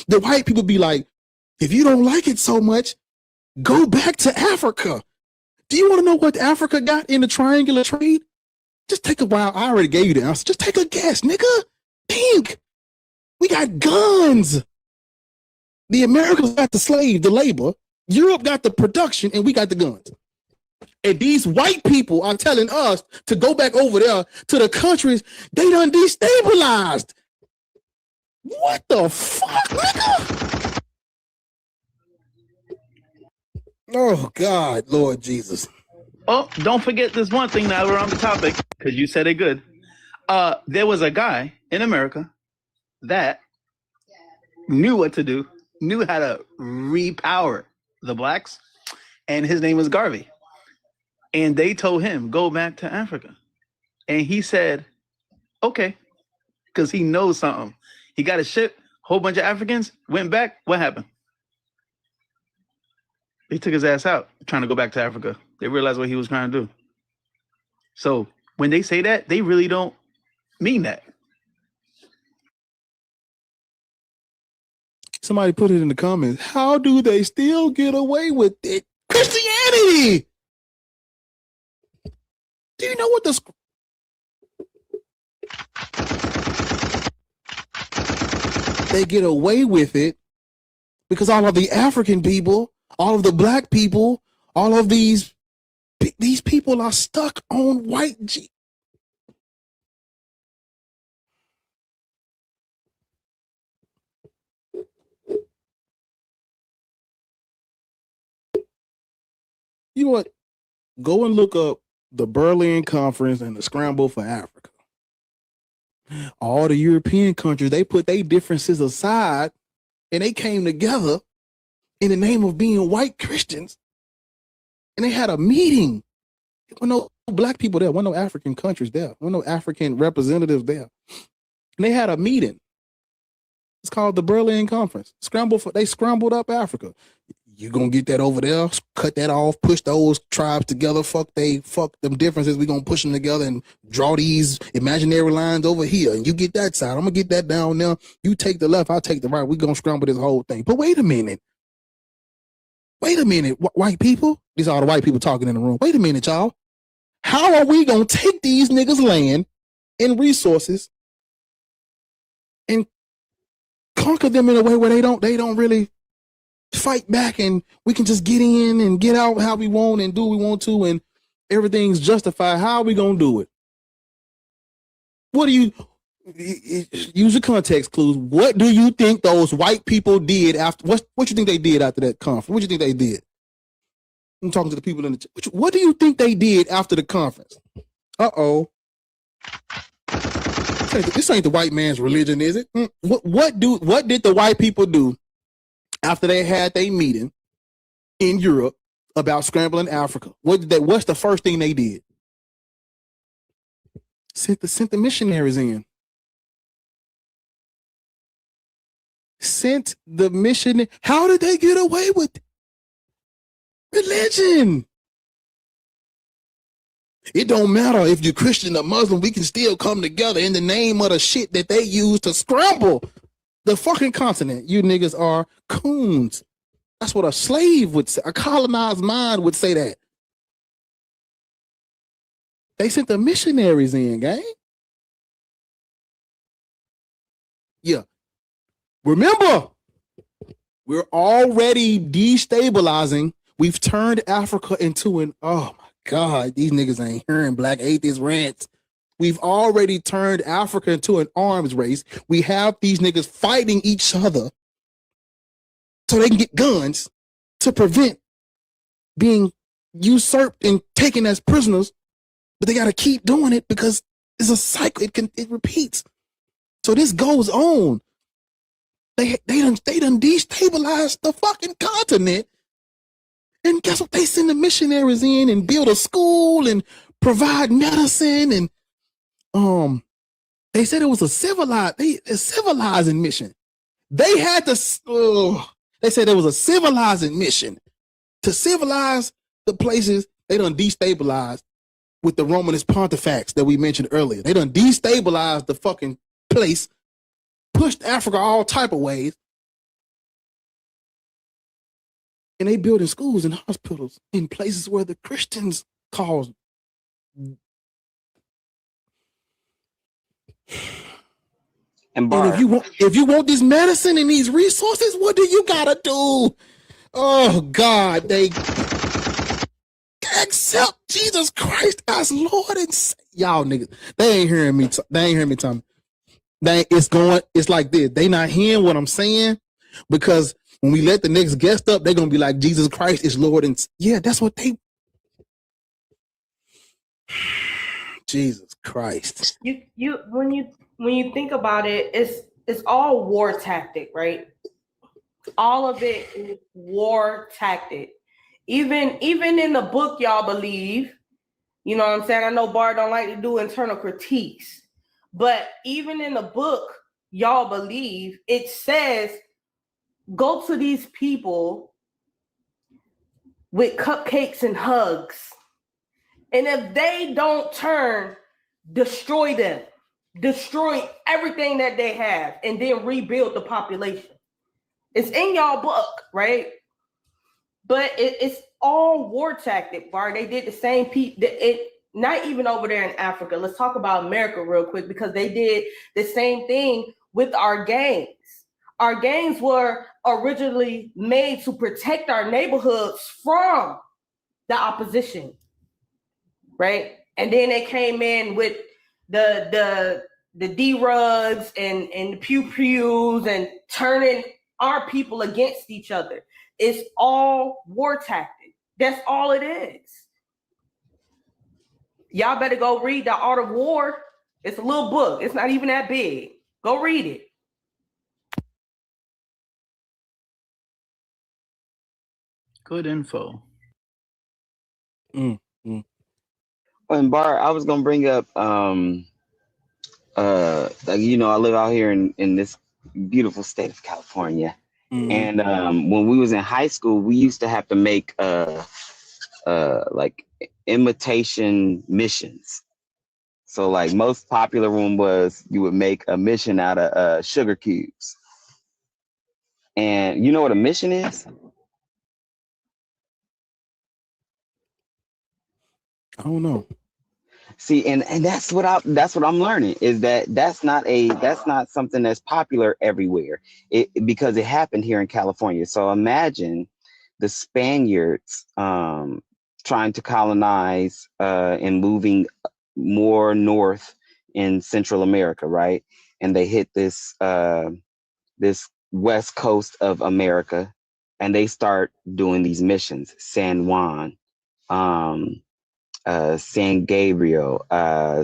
The white people be like, if you don't like it so much, go back to Africa. Do you want to know what Africa got in the triangular trade? Just take a while. I already gave you the answer. Just take a guess, nigga. Think. We got guns. The Americans got the slave, the labor. Europe got the production, and we got the guns. And these white people are telling us to go back over there to the countries they done destabilized. What the fuck, nigga? Oh, God, Lord Jesus. Oh, don't forget this one thing now we're on the topic, because you said it good. There was a guy in America that knew what to do, knew how to repower the blacks, and his name was Garvey. And they told him, go back to Africa. And he said, okay, because he knows something. He got a ship, whole bunch of Africans, went back. What happened? They took his ass out trying to go back to Africa. They realized what he was trying to do. So when they say that, they really don't mean that. Somebody put it in the comments. How do they still get away with it? Christianity! Do you know what the... They get away with it because all of the African people, all of the black people, all of these people are stuck on white You know what? Go and look up the Berlin Conference and the Scramble for Africa. All the European countries, they put their differences aside and they came together in the name of being white Christians. And they had a meeting. There were no black people there. There were no African countries there. There were no African representatives there. And they had a meeting. It's called the Berlin Conference. They scrambled up Africa. You gonna get that over there, cut that off, push those tribes together, fuck them differences. We gonna push them together and draw these imaginary lines over here. And you get that side, I'm gonna get that down there. You take the left, I'll take the right. We gonna scramble this whole thing. But wait a minute, white people? These are all the white people talking in the room. Wait a minute, y'all. How are we gonna take these niggas' land and resources and conquer them in a way where they don't really fight back, and we can just get in and get out how we want and do what we want to, and everything's justified? How are we gonna do it? What do you use your context clues? What do you think those white people did after? What you think they did after that conference? What do you think they did? I'm talking to the people in the chat. What do you think they did after the conference? Uh-oh. This ain't the white man's religion, is it? What did the white people do after they had their meeting in Europe about scrambling Africa? What's the first thing they did? Sent the missionaries in. Sent the mission. How did they get away with religion? It don't matter if you're Christian or Muslim, we can still come together in the name of the shit that they use to scramble the fucking continent. You niggas are coons. That's what a slave would say. A colonized mind would say that. They sent the missionaries in, gang. Yeah. Remember, we're already destabilizing. We've turned Africa into an, oh my God, these niggas ain't hearing black atheist rants. We've already turned Africa into an arms race. We have these niggas fighting each other so they can get guns to prevent being usurped and taken as prisoners. But they got to keep doing it because it's a cycle. It repeats. So this goes on. They done destabilized the fucking continent. And guess what? They send the missionaries in and build a school and provide medicine. And they said it was a civilizing mission. They had to, they said it was a civilizing mission to civilize the places they done destabilized with the Romanist Pontifex that we mentioned earlier. They done destabilized the fucking place, pushed Africa all type of ways. And they building schools and hospitals in places where the Christians caused. And if you want this medicine and these resources, what do you gotta do? Oh God, they accept Jesus Christ as Lord and Savior. Y'all niggas, they ain't hearing me. They ain't hearing me, Tommy. It's like this. They not hearing what I'm saying because when we let the next guest up, they're gonna be like, Jesus Christ is Lord, and yeah, that's what they. Jesus Christ. When you think about it, it's all war tactic, right? All of it is war tactic. Even in the book, y'all believe, you know what I'm saying? I know Bart don't like to do internal critiques, but even in the book, y'all believe it says, go to these people with cupcakes and hugs. And if they don't turn, destroy them. Destroy everything that they have and then rebuild the population. It's in y'all book, right? But it's all war tactic, Bart. They did the same not even over there in Africa. Let's talk about America real quick because they did the same thing with our gangs. Our gangs were originally made to protect our neighborhoods from the opposition, right? And then they came in with the D-rugs and the pew-pews and turning our people against each other. It's all war tactic. That's all it is. Y'all better go read The Art of War. It's a little book. It's not even that big. Go read it. Good info. And Bar, I was gonna bring up like, you know, I live out here in this beautiful state of California. And when we was in high school, we used to have to make like imitation missions. So like most popular one was you would make a mission out of sugar cubes. And you know what a mission is? I don't know. See, and that's what I'm learning is that's not something that's popular everywhere. Because it happened here in California. So imagine the Spaniards trying to colonize and moving more north in Central America, right? And they hit this west coast of America, and they start doing these missions. San Juan, San Gabriel,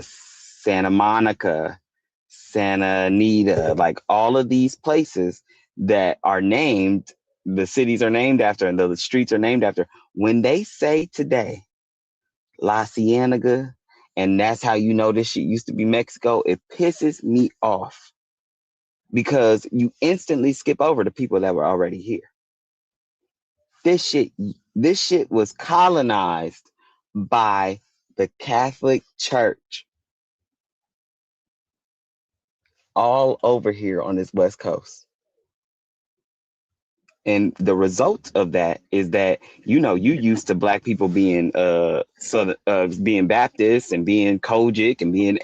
Santa Monica, Santa Anita, like all of these places that are named, the cities are named after, and the streets are named after. When they say today, La Cienega, and that's how you know this shit used to be Mexico, it pisses me off because you instantly skip over the people that were already here. This shit was colonized by the Catholic Church all over here on this West Coast. And the result of that is that, you know, you used to black people being being Baptist and being Kojic and being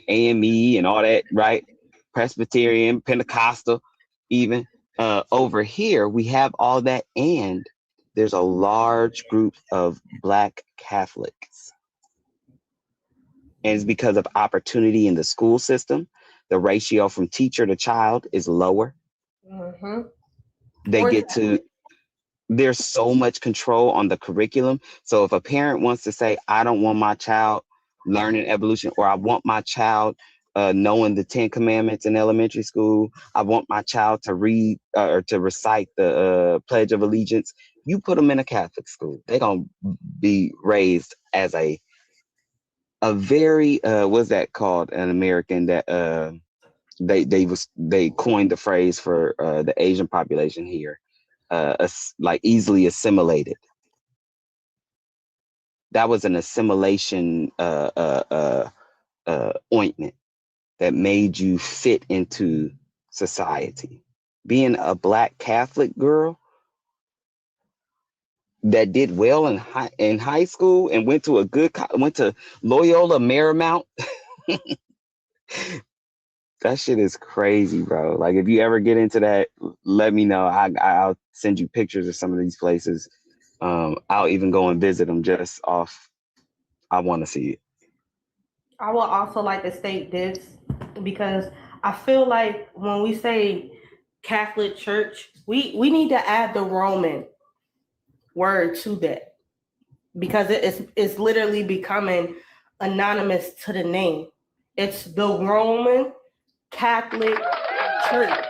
AME and all that, right? Presbyterian, Pentecostal, even. Over here, we have all that, and there's a large group of Black Catholics. And it's because of opportunity in the school system. The ratio from teacher to child is lower. There's so much control on the curriculum. So if a parent wants to say, I don't want my child learning evolution, or I want my child knowing the 10 Commandments in elementary school, I want my child to read or to recite the Pledge of Allegiance, you put them in a Catholic school. They're going to be raised as a very, what's that called? An American that they coined the phrase for the Asian population here. Like easily assimilated. That was an assimilation ointment that made you fit into society. Being a Black Catholic girl that did well in high school and went to Loyola Marymount. That shit is crazy, bro. Like, if you ever get into that, let me know. I'll send you pictures of some of these places. I'll even go and visit them just off. I want to see it. I would also like to state this because I feel like when we say Catholic Church, we need to add the Roman word to that because it's literally becoming anonymous to the name. It's the Roman Catholic Church.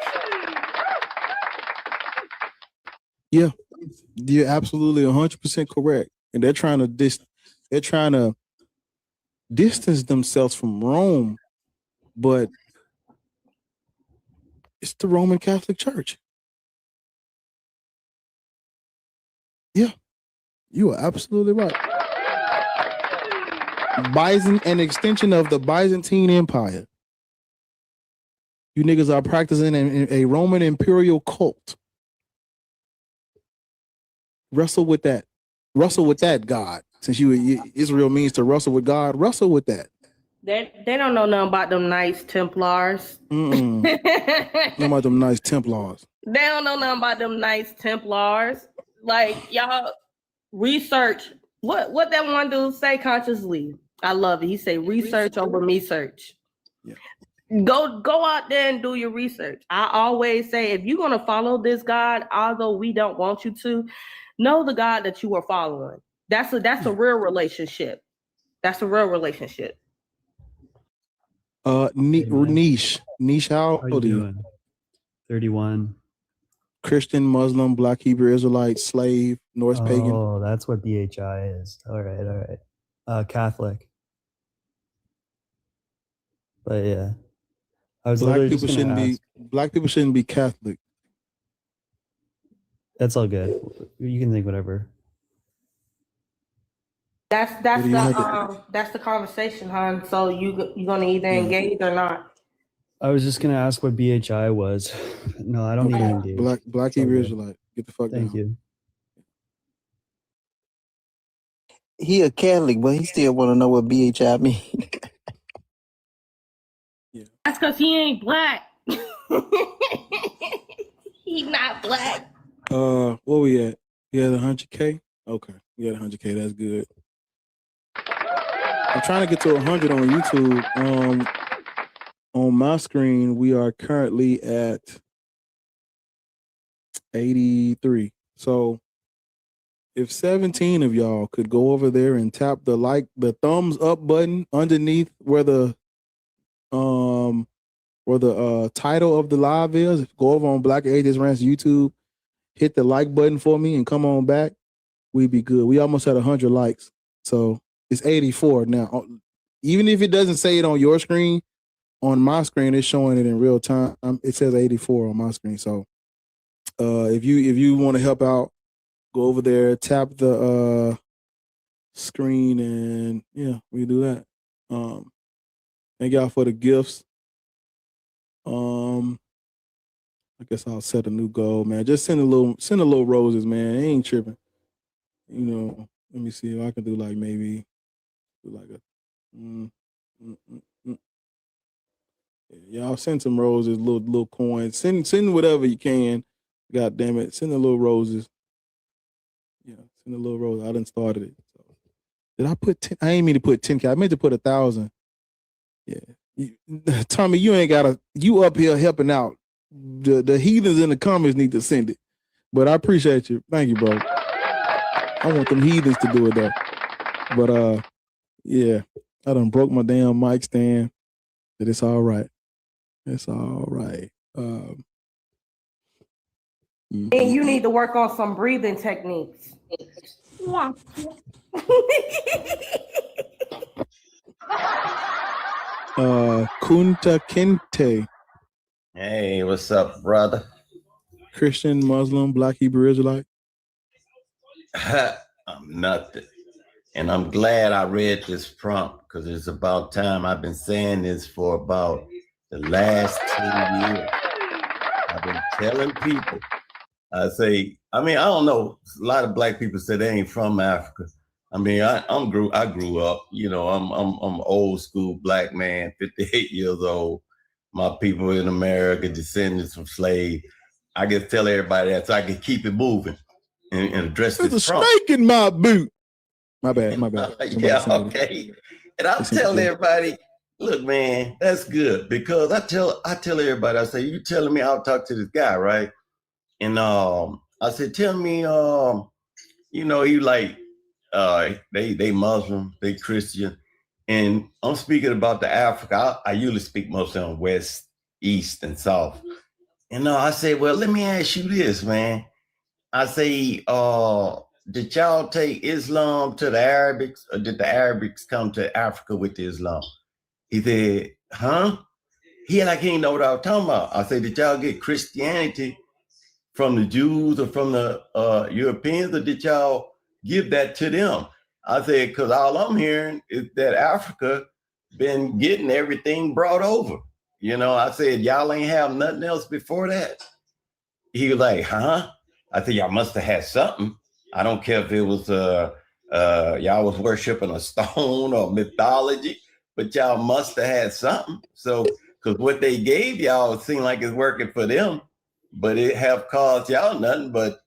Yeah, you're absolutely 100% correct, and they're trying to distance themselves from Rome, but it's the Roman Catholic Church. Yeah, you are absolutely right. An extension of the Byzantine Empire. You niggas are practicing a Roman imperial cult. Wrestle with that. Wrestle with that, God. Since Israel means to wrestle with God, wrestle with that. They don't know nothing about them Knights Templars. Nothing about them nice Templars. They don't know nothing about them Knights Templars. Like, y'all research. What that one dude say consciously? I love it. He say research over me search. Yeah. Go out there and do your research. I always say, if you're gonna follow this God, although we don't want you to, know the God that you are following. That's a real relationship. That's a real relationship. Niche, how How you old are you? doing? 31. Christian, Muslim, Black Hebrew Israelite, slave, Norse pagan. Oh, that's what BHI is. All right. Catholic. But yeah, I was Black literally people just gonna ask. Black people shouldn't be Catholic. That's all good. You can think whatever. That's the conversation, hon. So you gonna either engage or not. I was just gonna ask what BHI was. No, I don't need to engage. Black It's all Hebrew good. Israelite. Get the fuck down. Thank you. He a Catholic, but he still want to know what BHI mean. That's because he ain't black. He's not black. Where we at? Yeah, the 100K. Okay, yeah, the 100K. That's good. I'm trying to get to 100 on YouTube. On my screen, we are currently at 83. So if 17 of y'all could go over there and tap the thumbs up button underneath where the title of the live is, go over on Black Ages Rants YouTube, hit the like button for me and come on back. We'd be good. We almost had 100 likes. So it's 84 now. Even if it doesn't say it on your screen, on my screen, it's showing it in real time. It says 84 on my screen. So if you want to help out, go over there, tap the screen, and yeah, we do that. Thank y'all for the gifts. I guess I'll set a new goal, man. Just send a little roses, man. It ain't tripping. You know, let me see if I can do like maybe do like a y'all send some roses, little coins. Send whatever you can. God damn it. Send the little roses. Yeah, send a little rose. I done started it. So. Did I put 10? I ain't mean to put 10K. I meant to put 1,000. Yeah. Tommy, you ain't gotta, you up here helping out. The heathens in the comments need to send it. But I appreciate you. Thank you, bro. I want them heathens to do it though. But yeah, I done broke my damn mic stand. But it's all right. It's all right. And you need to work on some breathing techniques. Yeah. Kunta Kinte. Hey, what's up, brother? Christian, Muslim, Black Hebrew Israelite. I'm nothing. And I'm glad I read this prompt because it's about time. I've been saying this for about the last 10 years. I've been telling people, I don't know. A lot of black people say they ain't from Africa. I mean, I grew up, you know, I'm old school black man, 58 years old. My people in America, descendants from slaves. I just tell everybody that so I can keep it moving and address this There's a prompt. snake in my boot. My bad. Yeah, okay. And I'm telling everybody, look, man, that's good because I tell everybody, I say, you telling me I'll talk to this guy, right? And I said, tell me, you know, he like they Muslim, they Christian, and I'm speaking about the Africa. I usually speak mostly on West, East, and South. And I say, well, let me ask you this, man. I say, did y'all take Islam to the Arabics, or did the Arabics come to Africa with Islam? He said, huh? He ain't know what I was talking about. I said, did y'all get Christianity from the Jews or from the Europeans, or did y'all give that to them? I said, because all I'm hearing is that Africa been getting everything brought over. You know, I said, y'all ain't have nothing else before that. He was like, huh? I said, y'all must have had something. I don't care if it was y'all was worshiping a stone or mythology, but y'all must have had something. So, because what they gave y'all seemed like it's working for them, but it have caused y'all nothing but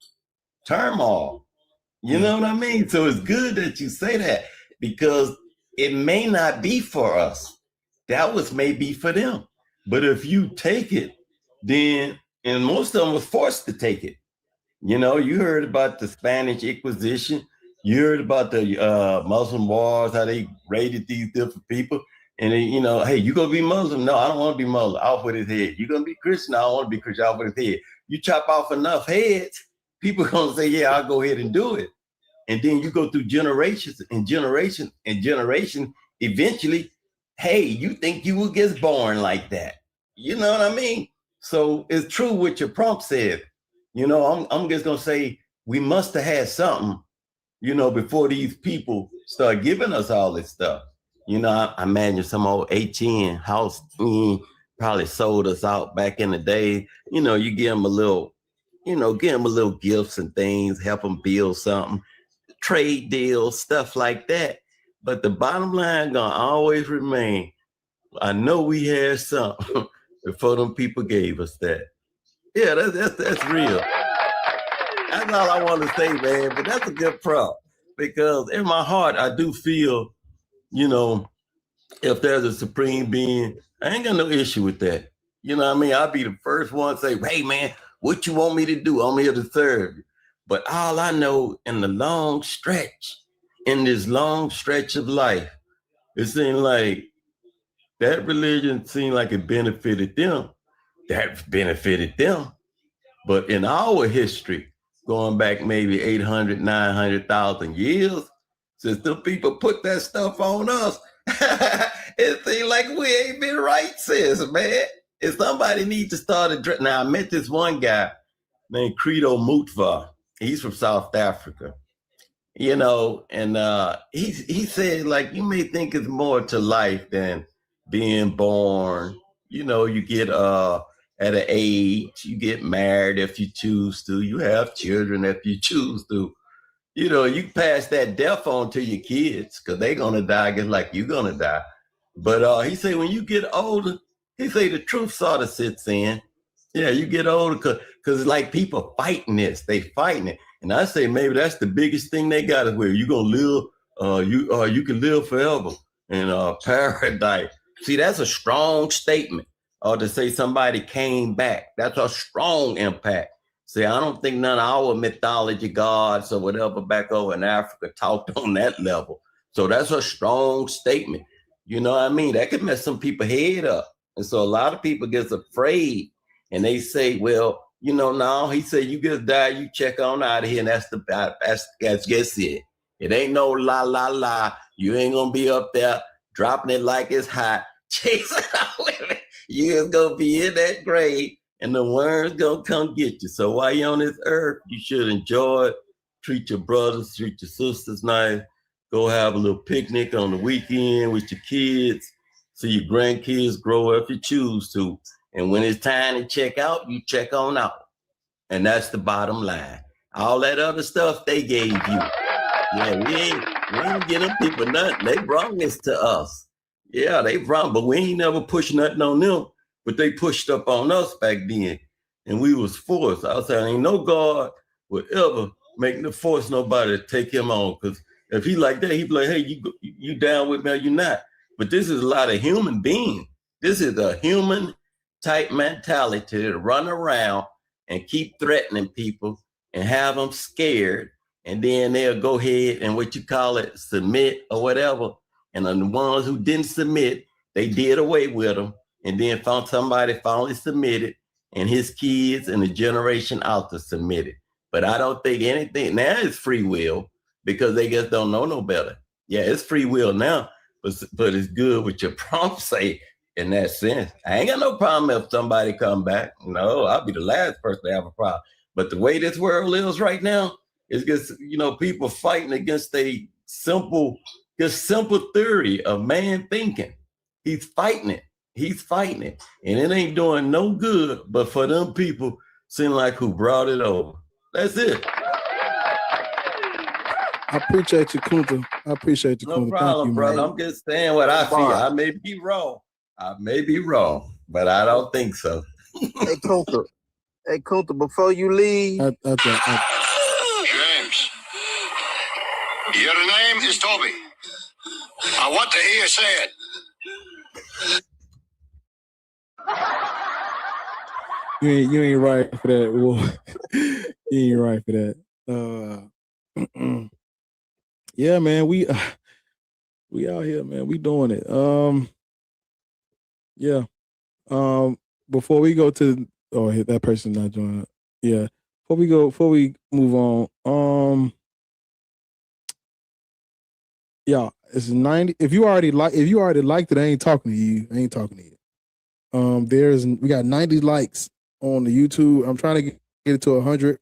turmoil. You know what I mean? So it's good that you say that because it may not be for us. That was may be for them. But if you take it, then, and most of them was forced to take it. You know, you heard about the Spanish Inquisition. You heard about the Muslim wars, how they raided these different people. And then, you know, hey, you gonna be Muslim? No, I don't want to be Muslim. Off with his head. You gonna be Christian? I don't want to be Christian. Off with his head. You chop off enough heads, people gonna say, yeah, I'll go ahead and do it. And then you go through generations and generation and generation. Eventually, hey, you think you will get born like that? You know what I mean? So it's true what your prompt said. You know, I'm just gonna say we must have had something, you know, before these people start giving us all this stuff. You know, I imagine some old HN house probably sold us out back in the day. You know, you give them a little, you know, give them a little gifts and things, help them build something, trade deals, stuff like that. But the bottom line gonna always remain, I know we had something before them people gave us that. Yeah, that's real. That's all I want to say, man. But that's a good prompt because in my heart, I do feel, you know, if there's a supreme being, I ain't got no issue with that. You know what I mean? I'll be the first one to say, hey, man, what you want me to do? I'm here to serve you. But all I know in the long stretch, in this long stretch of life, it seemed like that religion seemed like it benefited them. That benefited them. But in our history, going back maybe 800, 900,000 years, since the people put that stuff on us, it seems like we ain't been right since, man. If somebody needs to start addressing, now I met this one guy named Credo Mutwa. He's from South Africa, you know, and he said, like, you may think it's more to life than being born. You know, you get at an age, you get married if you choose to, you have children if you choose to. You know, you pass that death on to your kids because they're gonna die just like you're gonna die. But he said when you get older, he say the truth sort of sits in. Yeah, you get older because like people fighting this, they fighting it. And I say maybe that's the biggest thing they got is where you gonna live, you can live forever in paradise. See, that's a strong statement. Or to say somebody came back, that's a strong impact. See, I don't think none of our mythology gods or whatever back over in Africa talked on that level. So that's a strong statement. You know what I mean? That could mess some people head up. And so a lot of people gets afraid and they say, well, you know, no, he said, you just die, you check on out of here. And that's just it. It ain't no la, la, la. You ain't going to be up there dropping it like it's hot, chasing out women. You just going to be in that grave and the worms going to come get you. So while you're on this earth, you should enjoy it. Treat your brothers, treat your sisters nice. Go have a little picnic on the weekend with your kids. See your grandkids grow if you choose to. And when it's time to check out, you check on out. And that's the bottom line. All that other stuff they gave you. Yeah, we ain't getting people nothing. They brought this to us. Yeah, they brought, but we ain't never pushed nothing on them. But they pushed up on us back then. And we was forced. I was saying, ain't no God would ever make the force nobody to take him on. Because if he like that, he'd be like, hey, you down with me or you not? But this is a lot of human beings. This is a human type mentality to run around and keep threatening people and have them scared. And then they'll go ahead and what you call it, submit or whatever. And the ones who didn't submit, they did away with them. And then found somebody finally submitted and his kids and the generation after submitted. But I don't think anything, now it's free will because they just don't know no better. Yeah, it's free will now, but it's good what your prompt say in that sense. I ain't got no problem if somebody come back. No, I'll be the last person to have a problem. But the way this world lives right now, it's just, you know, people fighting against a simple theory of man thinking. He's fighting it. He's fighting it. And it ain't doing no good, but for them people seem like who brought it over. That's it. I appreciate you, Kunta. I appreciate you, Kunta. No problem, thank you, brother. man. I'm just saying what I feel. I may be wrong, but I don't think so. Hey, Kunta, before you leave. James, your name is Toby. I want to hear you say it. You ain't right for that. Well, you ain't right for that. Yeah, man, we out here, man. We doing it. Yeah. Before we go to that person's not joining. Yeah. Before we move on, yeah, it's 90. If you already liked it, I ain't talking to you. We got 90 likes on the YouTube. I'm trying to get it to 100,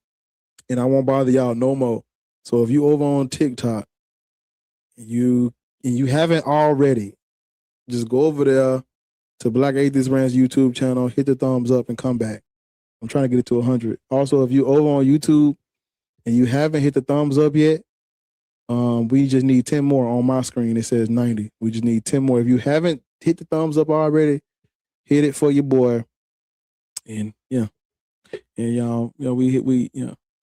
and I won't bother y'all no more. So if you over on TikTok, you haven't already, just go over there to Black Atheist Rant's YouTube channel, hit the thumbs up, and come back. I'm trying to get it to 100. Also, if you over on YouTube and you haven't hit the thumbs up yet, we just need 10 more. On my screen it says 90. We just need 10 more. If you haven't hit the thumbs up already, hit it for your boy. And yeah, and y'all, we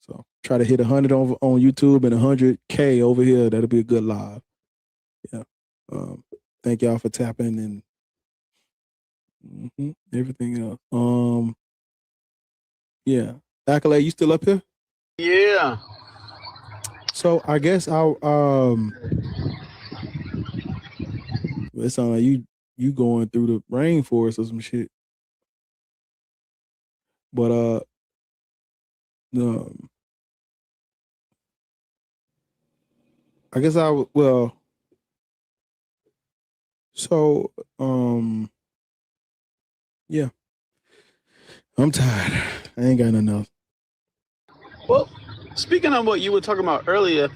so try to hit 100 over on YouTube and 100K over here. That'll be a good live. Yeah. Thank y'all for tapping and everything else. Yeah. Accolade, you still up here? Yeah. So I guess I'll it sounds like you going through the rainforest or some shit. But I guess yeah. I'm tired. I ain't got nothing else. Well, speaking of what you were talking about earlier,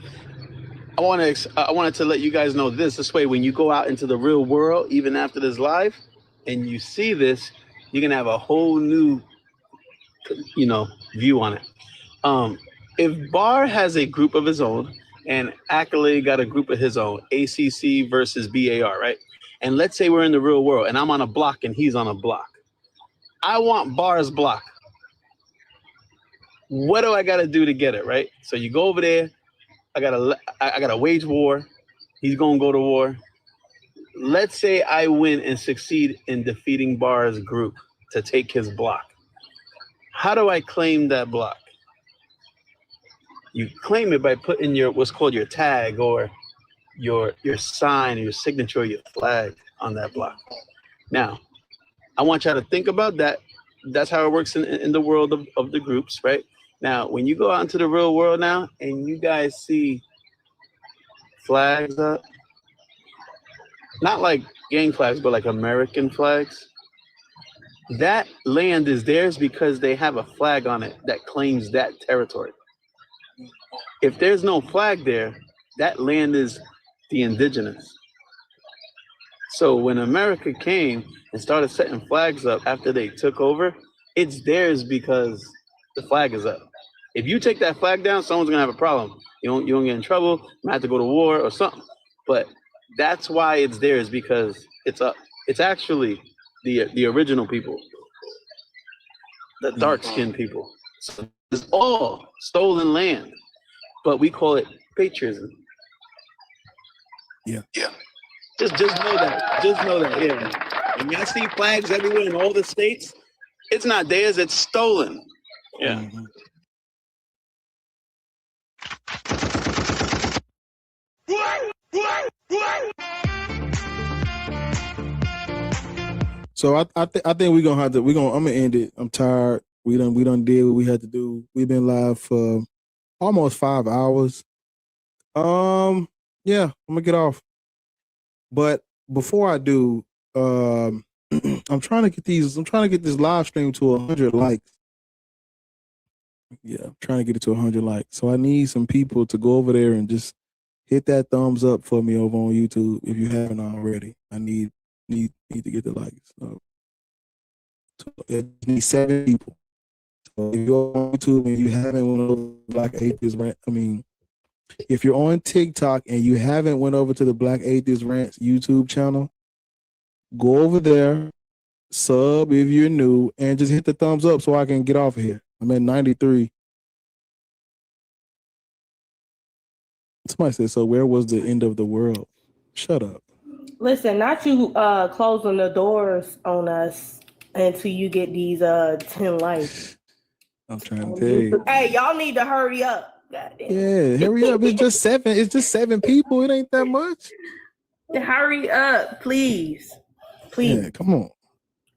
I wanted to let you guys know this way, when you go out into the real world, even after this live, and you see this, you're gonna have a whole new, view on it. If Barr has a group of his own and Accolade got a group of his own, ACC versus BAR, right? And let's say we're in the real world and I'm on a block and he's on a block. I want Barr's block. What do I got to do to get it, right? So you go over there. I gotta wage war. He's gonna go to war. Let's say I win and succeed in defeating Barr's group to take his block. How do I claim that block? You claim it by putting what's called your tag or your sign or your signature or your flag on that block. Now, I want y'all to think about that. That's how it works in the world of the groups, right? Now, when you go out into the real world now and you guys see flags up, not like gang flags, but like American flags, that land is theirs because they have a flag on it that claims that territory. If there's no flag there, that land is the indigenous. So when America came and started setting flags up after they took over, it's theirs because the flag is up. If you take that flag down, someone's gonna have a problem. You don't get in trouble, you might have to go to war or something. But that's why it's theirs, because it's up. It's actually the original people, the dark-skinned people. So it's all stolen land, but we call it patriotism. Yeah. Just know that. Just know that. Yeah. When y'all see flags everywhere in all the states, it's not theirs. It's stolen. Yeah. Mm-hmm. So I think we're gonna have to. I'm gonna end it. I'm tired. We done did what we had to do. We've been live for almost 5 hours. Yeah, I'm gonna get off. But before I do, I'm trying to get this live stream to 100 likes. Yeah, I'm trying to get it to 100 likes. So I need some people to go over there and just hit that thumbs up for me over on YouTube if you haven't already. I need to get the likes. So it needs 7 people. So if you're on YouTube and you haven't went over Black Atheist Rant, if you're on TikTok and you haven't went over to the Black Atheist Rants YouTube channel, go over there, sub if you're new, and just hit the thumbs up so I can get off of here. I'm at 93. Somebody said, so where was the end of the world? Shut up. Listen, not you closing the doors on us until you get these 10 likes. I'm trying to tell you. Hey, y'all need to hurry up. Goddamn. Yeah, hurry up. It's just 7. It's just 7 people. It ain't that much. Hurry up, please. Please. Yeah, come on.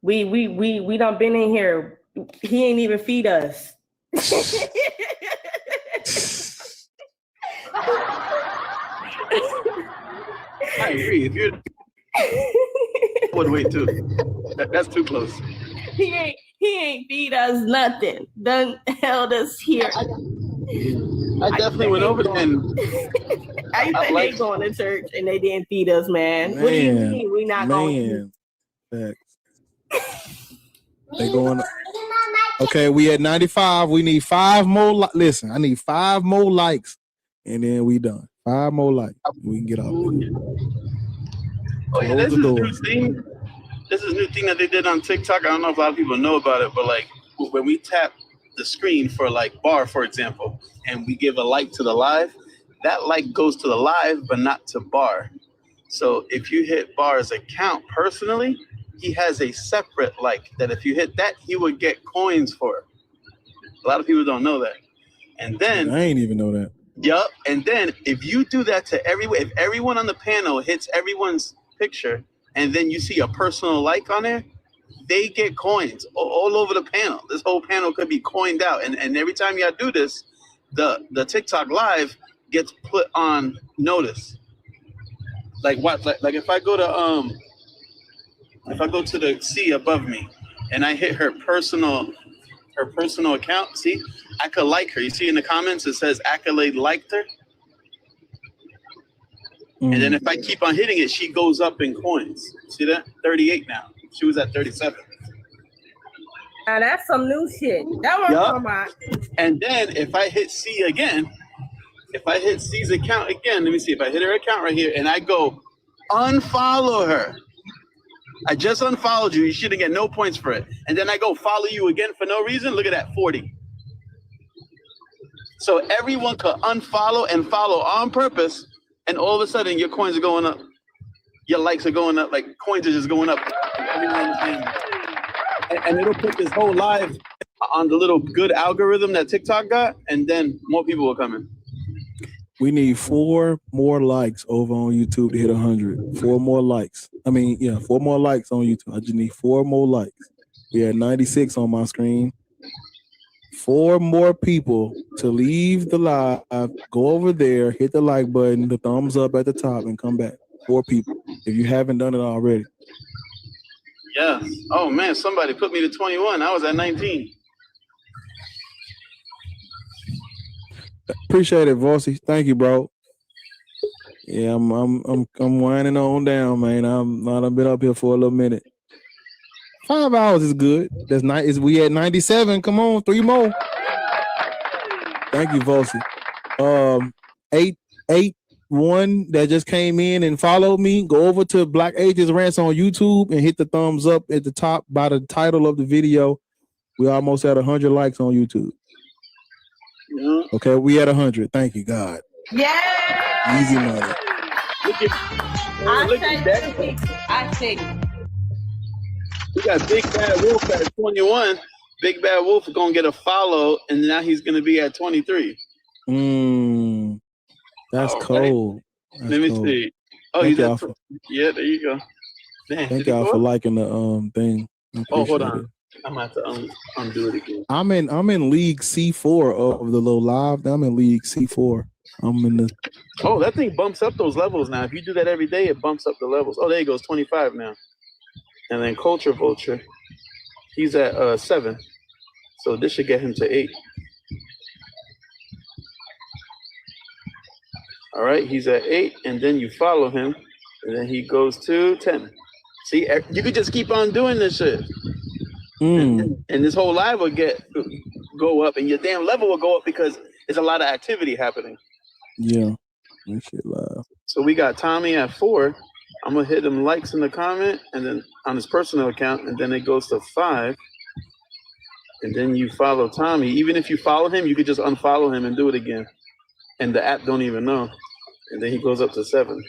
We done been in here. He ain't even feed us. I agree. If you're, I would wait too. That's too close. He ain't feed us nothing. Done held us here. I definitely went over there and I used to hate going to church and they didn't feed us, man. What do you mean we not going? Facts. They going. Okay, we at 95. We need 5 more. Listen, I need 5 more likes, and then we done. 5 more likes. We can get off. Oh yeah, this is a new thing. This is a new thing that they did on TikTok. I don't know if a lot of people know about it, but like when we tap the screen for like bar, for example, and we give a like to the live, that like goes to the live, but not to bar. So if you hit bar's account personally, he has a separate like that. If you hit that, he would get coins for it. A lot of people don't know that. And then I ain't even know that. Yup. And then if you do that to everyone, if everyone on the panel hits everyone's picture, and then you see a personal like on there, they get coins all over the panel. This whole panel could be coined out. And every time y'all do this, the TikTok live gets put on notice. Like what? Like if I go to the C above me and I hit her personal account, see, I could like her. You see in the comments it says Accolade liked her. And then if I keep on hitting it, she goes up in coins. See that? 38 now. She was at 37. Now that's some new shit. That was from my. And then if I hit C again, if I hit C's account again, let me see. If I hit her account right here and I go unfollow her, I just unfollowed you. You shouldn't get no points for it. And then I go follow you again for no reason. Look at that, 40. So everyone could unfollow and follow on purpose. And all of a sudden, your coins are going up. Your likes are going up. Like coins are just going up. And it'll put this whole live on the little good algorithm that TikTok got. And then more people will come in. We need 4 more likes over on YouTube to hit 100. 4 more likes. 4 more likes on YouTube. I just need 4 more likes. We had 96 on my screen. 4 more people to leave the live, go over there, hit the like button, the thumbs up at the top, and come back. 4 people. If you haven't done it already. Yeah. Oh man, somebody put me to 21. I was at 19. Appreciate it, Vossi. Thank you, bro. Yeah, I'm winding on down, man. I've been up here for a little minute. 5 hours is good. That's nice. We at 97. Come on, 3 more. Thank you, Vossi. 881 that just came in and followed me. Go over to Black Ages Rants on YouTube and hit the thumbs up at the top by the title of the video. We almost at 100 likes on YouTube. Yeah. Okay, we at 100. Thank you, God. Yeah. Easy money. I say. We got Big Bad Wolf at 21. Big Bad Wolf is gonna get a follow, and now he's gonna be at 23. That's cold. That's Let me cold. see. Oh, Thank he's y'all at yeah. There you go. Man, Thank y'all for liking the thing. Oh, hold on. I'm gonna have to undo it again. I'm in League C4 of the little live. I'm in League C4. I'm in the. Oh, that thing bumps up those levels now. If you do that every day, it bumps up the levels. Oh, there he goes, 25 now. And then Culture Vulture, he's at 7. So this should get him to 8. All right, he's at 8, and then you follow him, and then he goes to 10. See, you could just keep on doing this shit. And this whole live will go up, and your damn level will go up because there's a lot of activity happening. Yeah, that shit live. So we got Tommy at 4. I'm gonna hit him likes in the comment, and then on his personal account, and then it goes to 5. And then you follow Tommy. Even if you follow him, you could just unfollow him and do it again, and the app don't even know. And then he goes up to 7.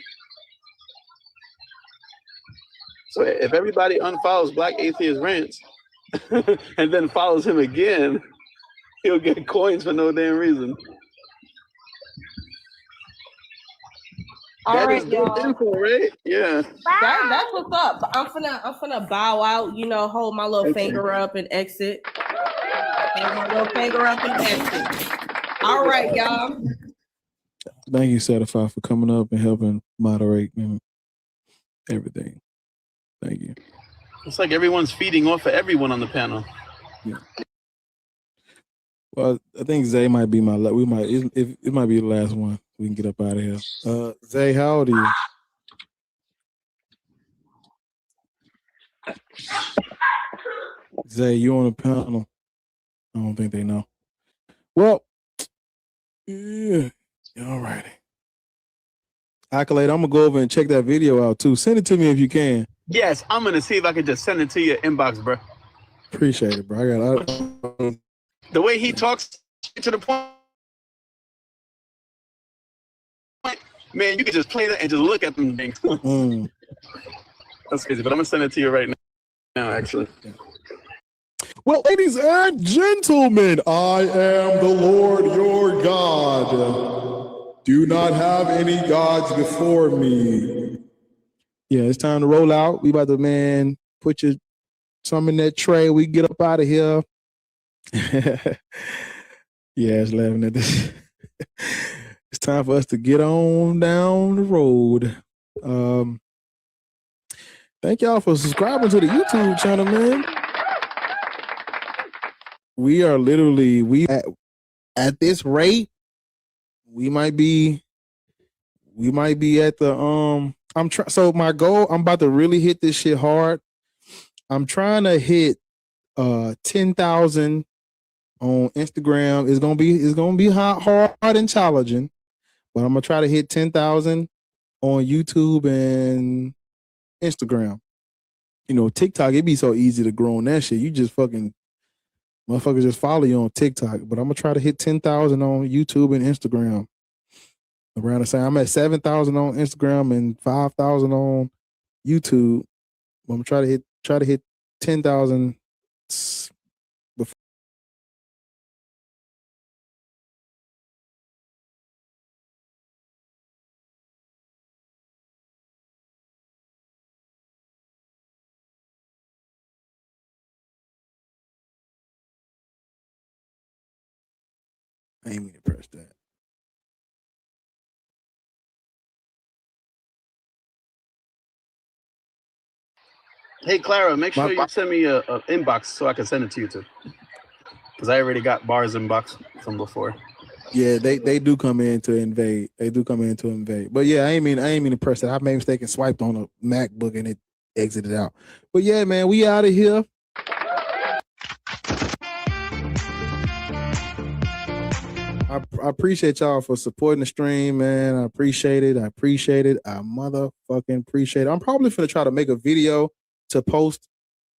So if everybody unfollows Black Atheist Rants and then follows him again, he'll get coins for no damn reason. All That right, is good y'all. info, right? Yeah. That's what's up. I'm finna bow out. You know, hold my little finger up and exit. Hold my little finger up and exit. All right, y'all. Thank you, Certified, for coming up and helping moderate and everything. Thank you. It's like everyone's feeding off of everyone on the panel. Yeah. Well, I think Zay might be my. We might. It might be the last one. We can get up out of here. Zay, how old are you? Zay, you on the panel? I don't think they know. Well, yeah. All righty. Accolade, I'm gonna go over and check that video out too. Send it to me if you can. Yes, I'm gonna see if I can just send it to your inbox, bro. Appreciate it, bro. I got the way he talks to the point, man, you can just play that and just look at them things. That's crazy, but I'm gonna send it to you right now, actually. Well, ladies and gentlemen, I am the Lord your God. Do not have any gods before me. Yeah, it's time to roll out. We about to, man, put some in that tray. We get up out of here. Yeah, it's laughing at this. It's time for us to get on down the road. Thank y'all for subscribing to the YouTube channel, man. We are literally at this rate. We might be at the so my goal, I'm about to really hit this shit hard. I'm trying to hit 10,000 on Instagram. It's gonna be hard and challenging, but I'm gonna try to hit 10,000 on YouTube and Instagram. You know, TikTok, it'd be so easy to grow on that shit. You just fucking motherfuckers just follow you on TikTok. But I'm gonna try to hit 10,000 on YouTube and Instagram. Around the same, I'm at 7,000 on Instagram and 5,000 on YouTube. I'm gonna try to hit 10,000 before. I ain't mean to press that. Hey, Clara, make sure you send me a inbox so I can send it to you too. Because I already got Bar's inbox from before. Yeah, they do come in to invade. They do come in to invade. But yeah, I ain't mean to press that. I made a mistake and swiped on a MacBook and it exited out. But yeah, man, we out of here. I appreciate y'all for supporting the stream, man. I appreciate it. I motherfucking appreciate it. I'm probably gonna try to make a video to post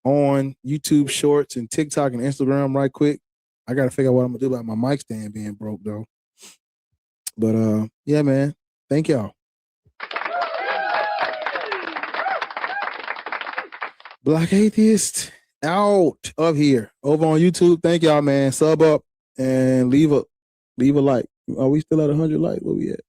on YouTube Shorts and TikTok and Instagram right quick. I gotta figure out what I'm gonna do about my mic stand being broke though. But yeah, man. Thank y'all. Black Atheist out of here. Over on YouTube. Thank y'all, man. Sub up and leave a like. Are we still at 100 likes? Where we at?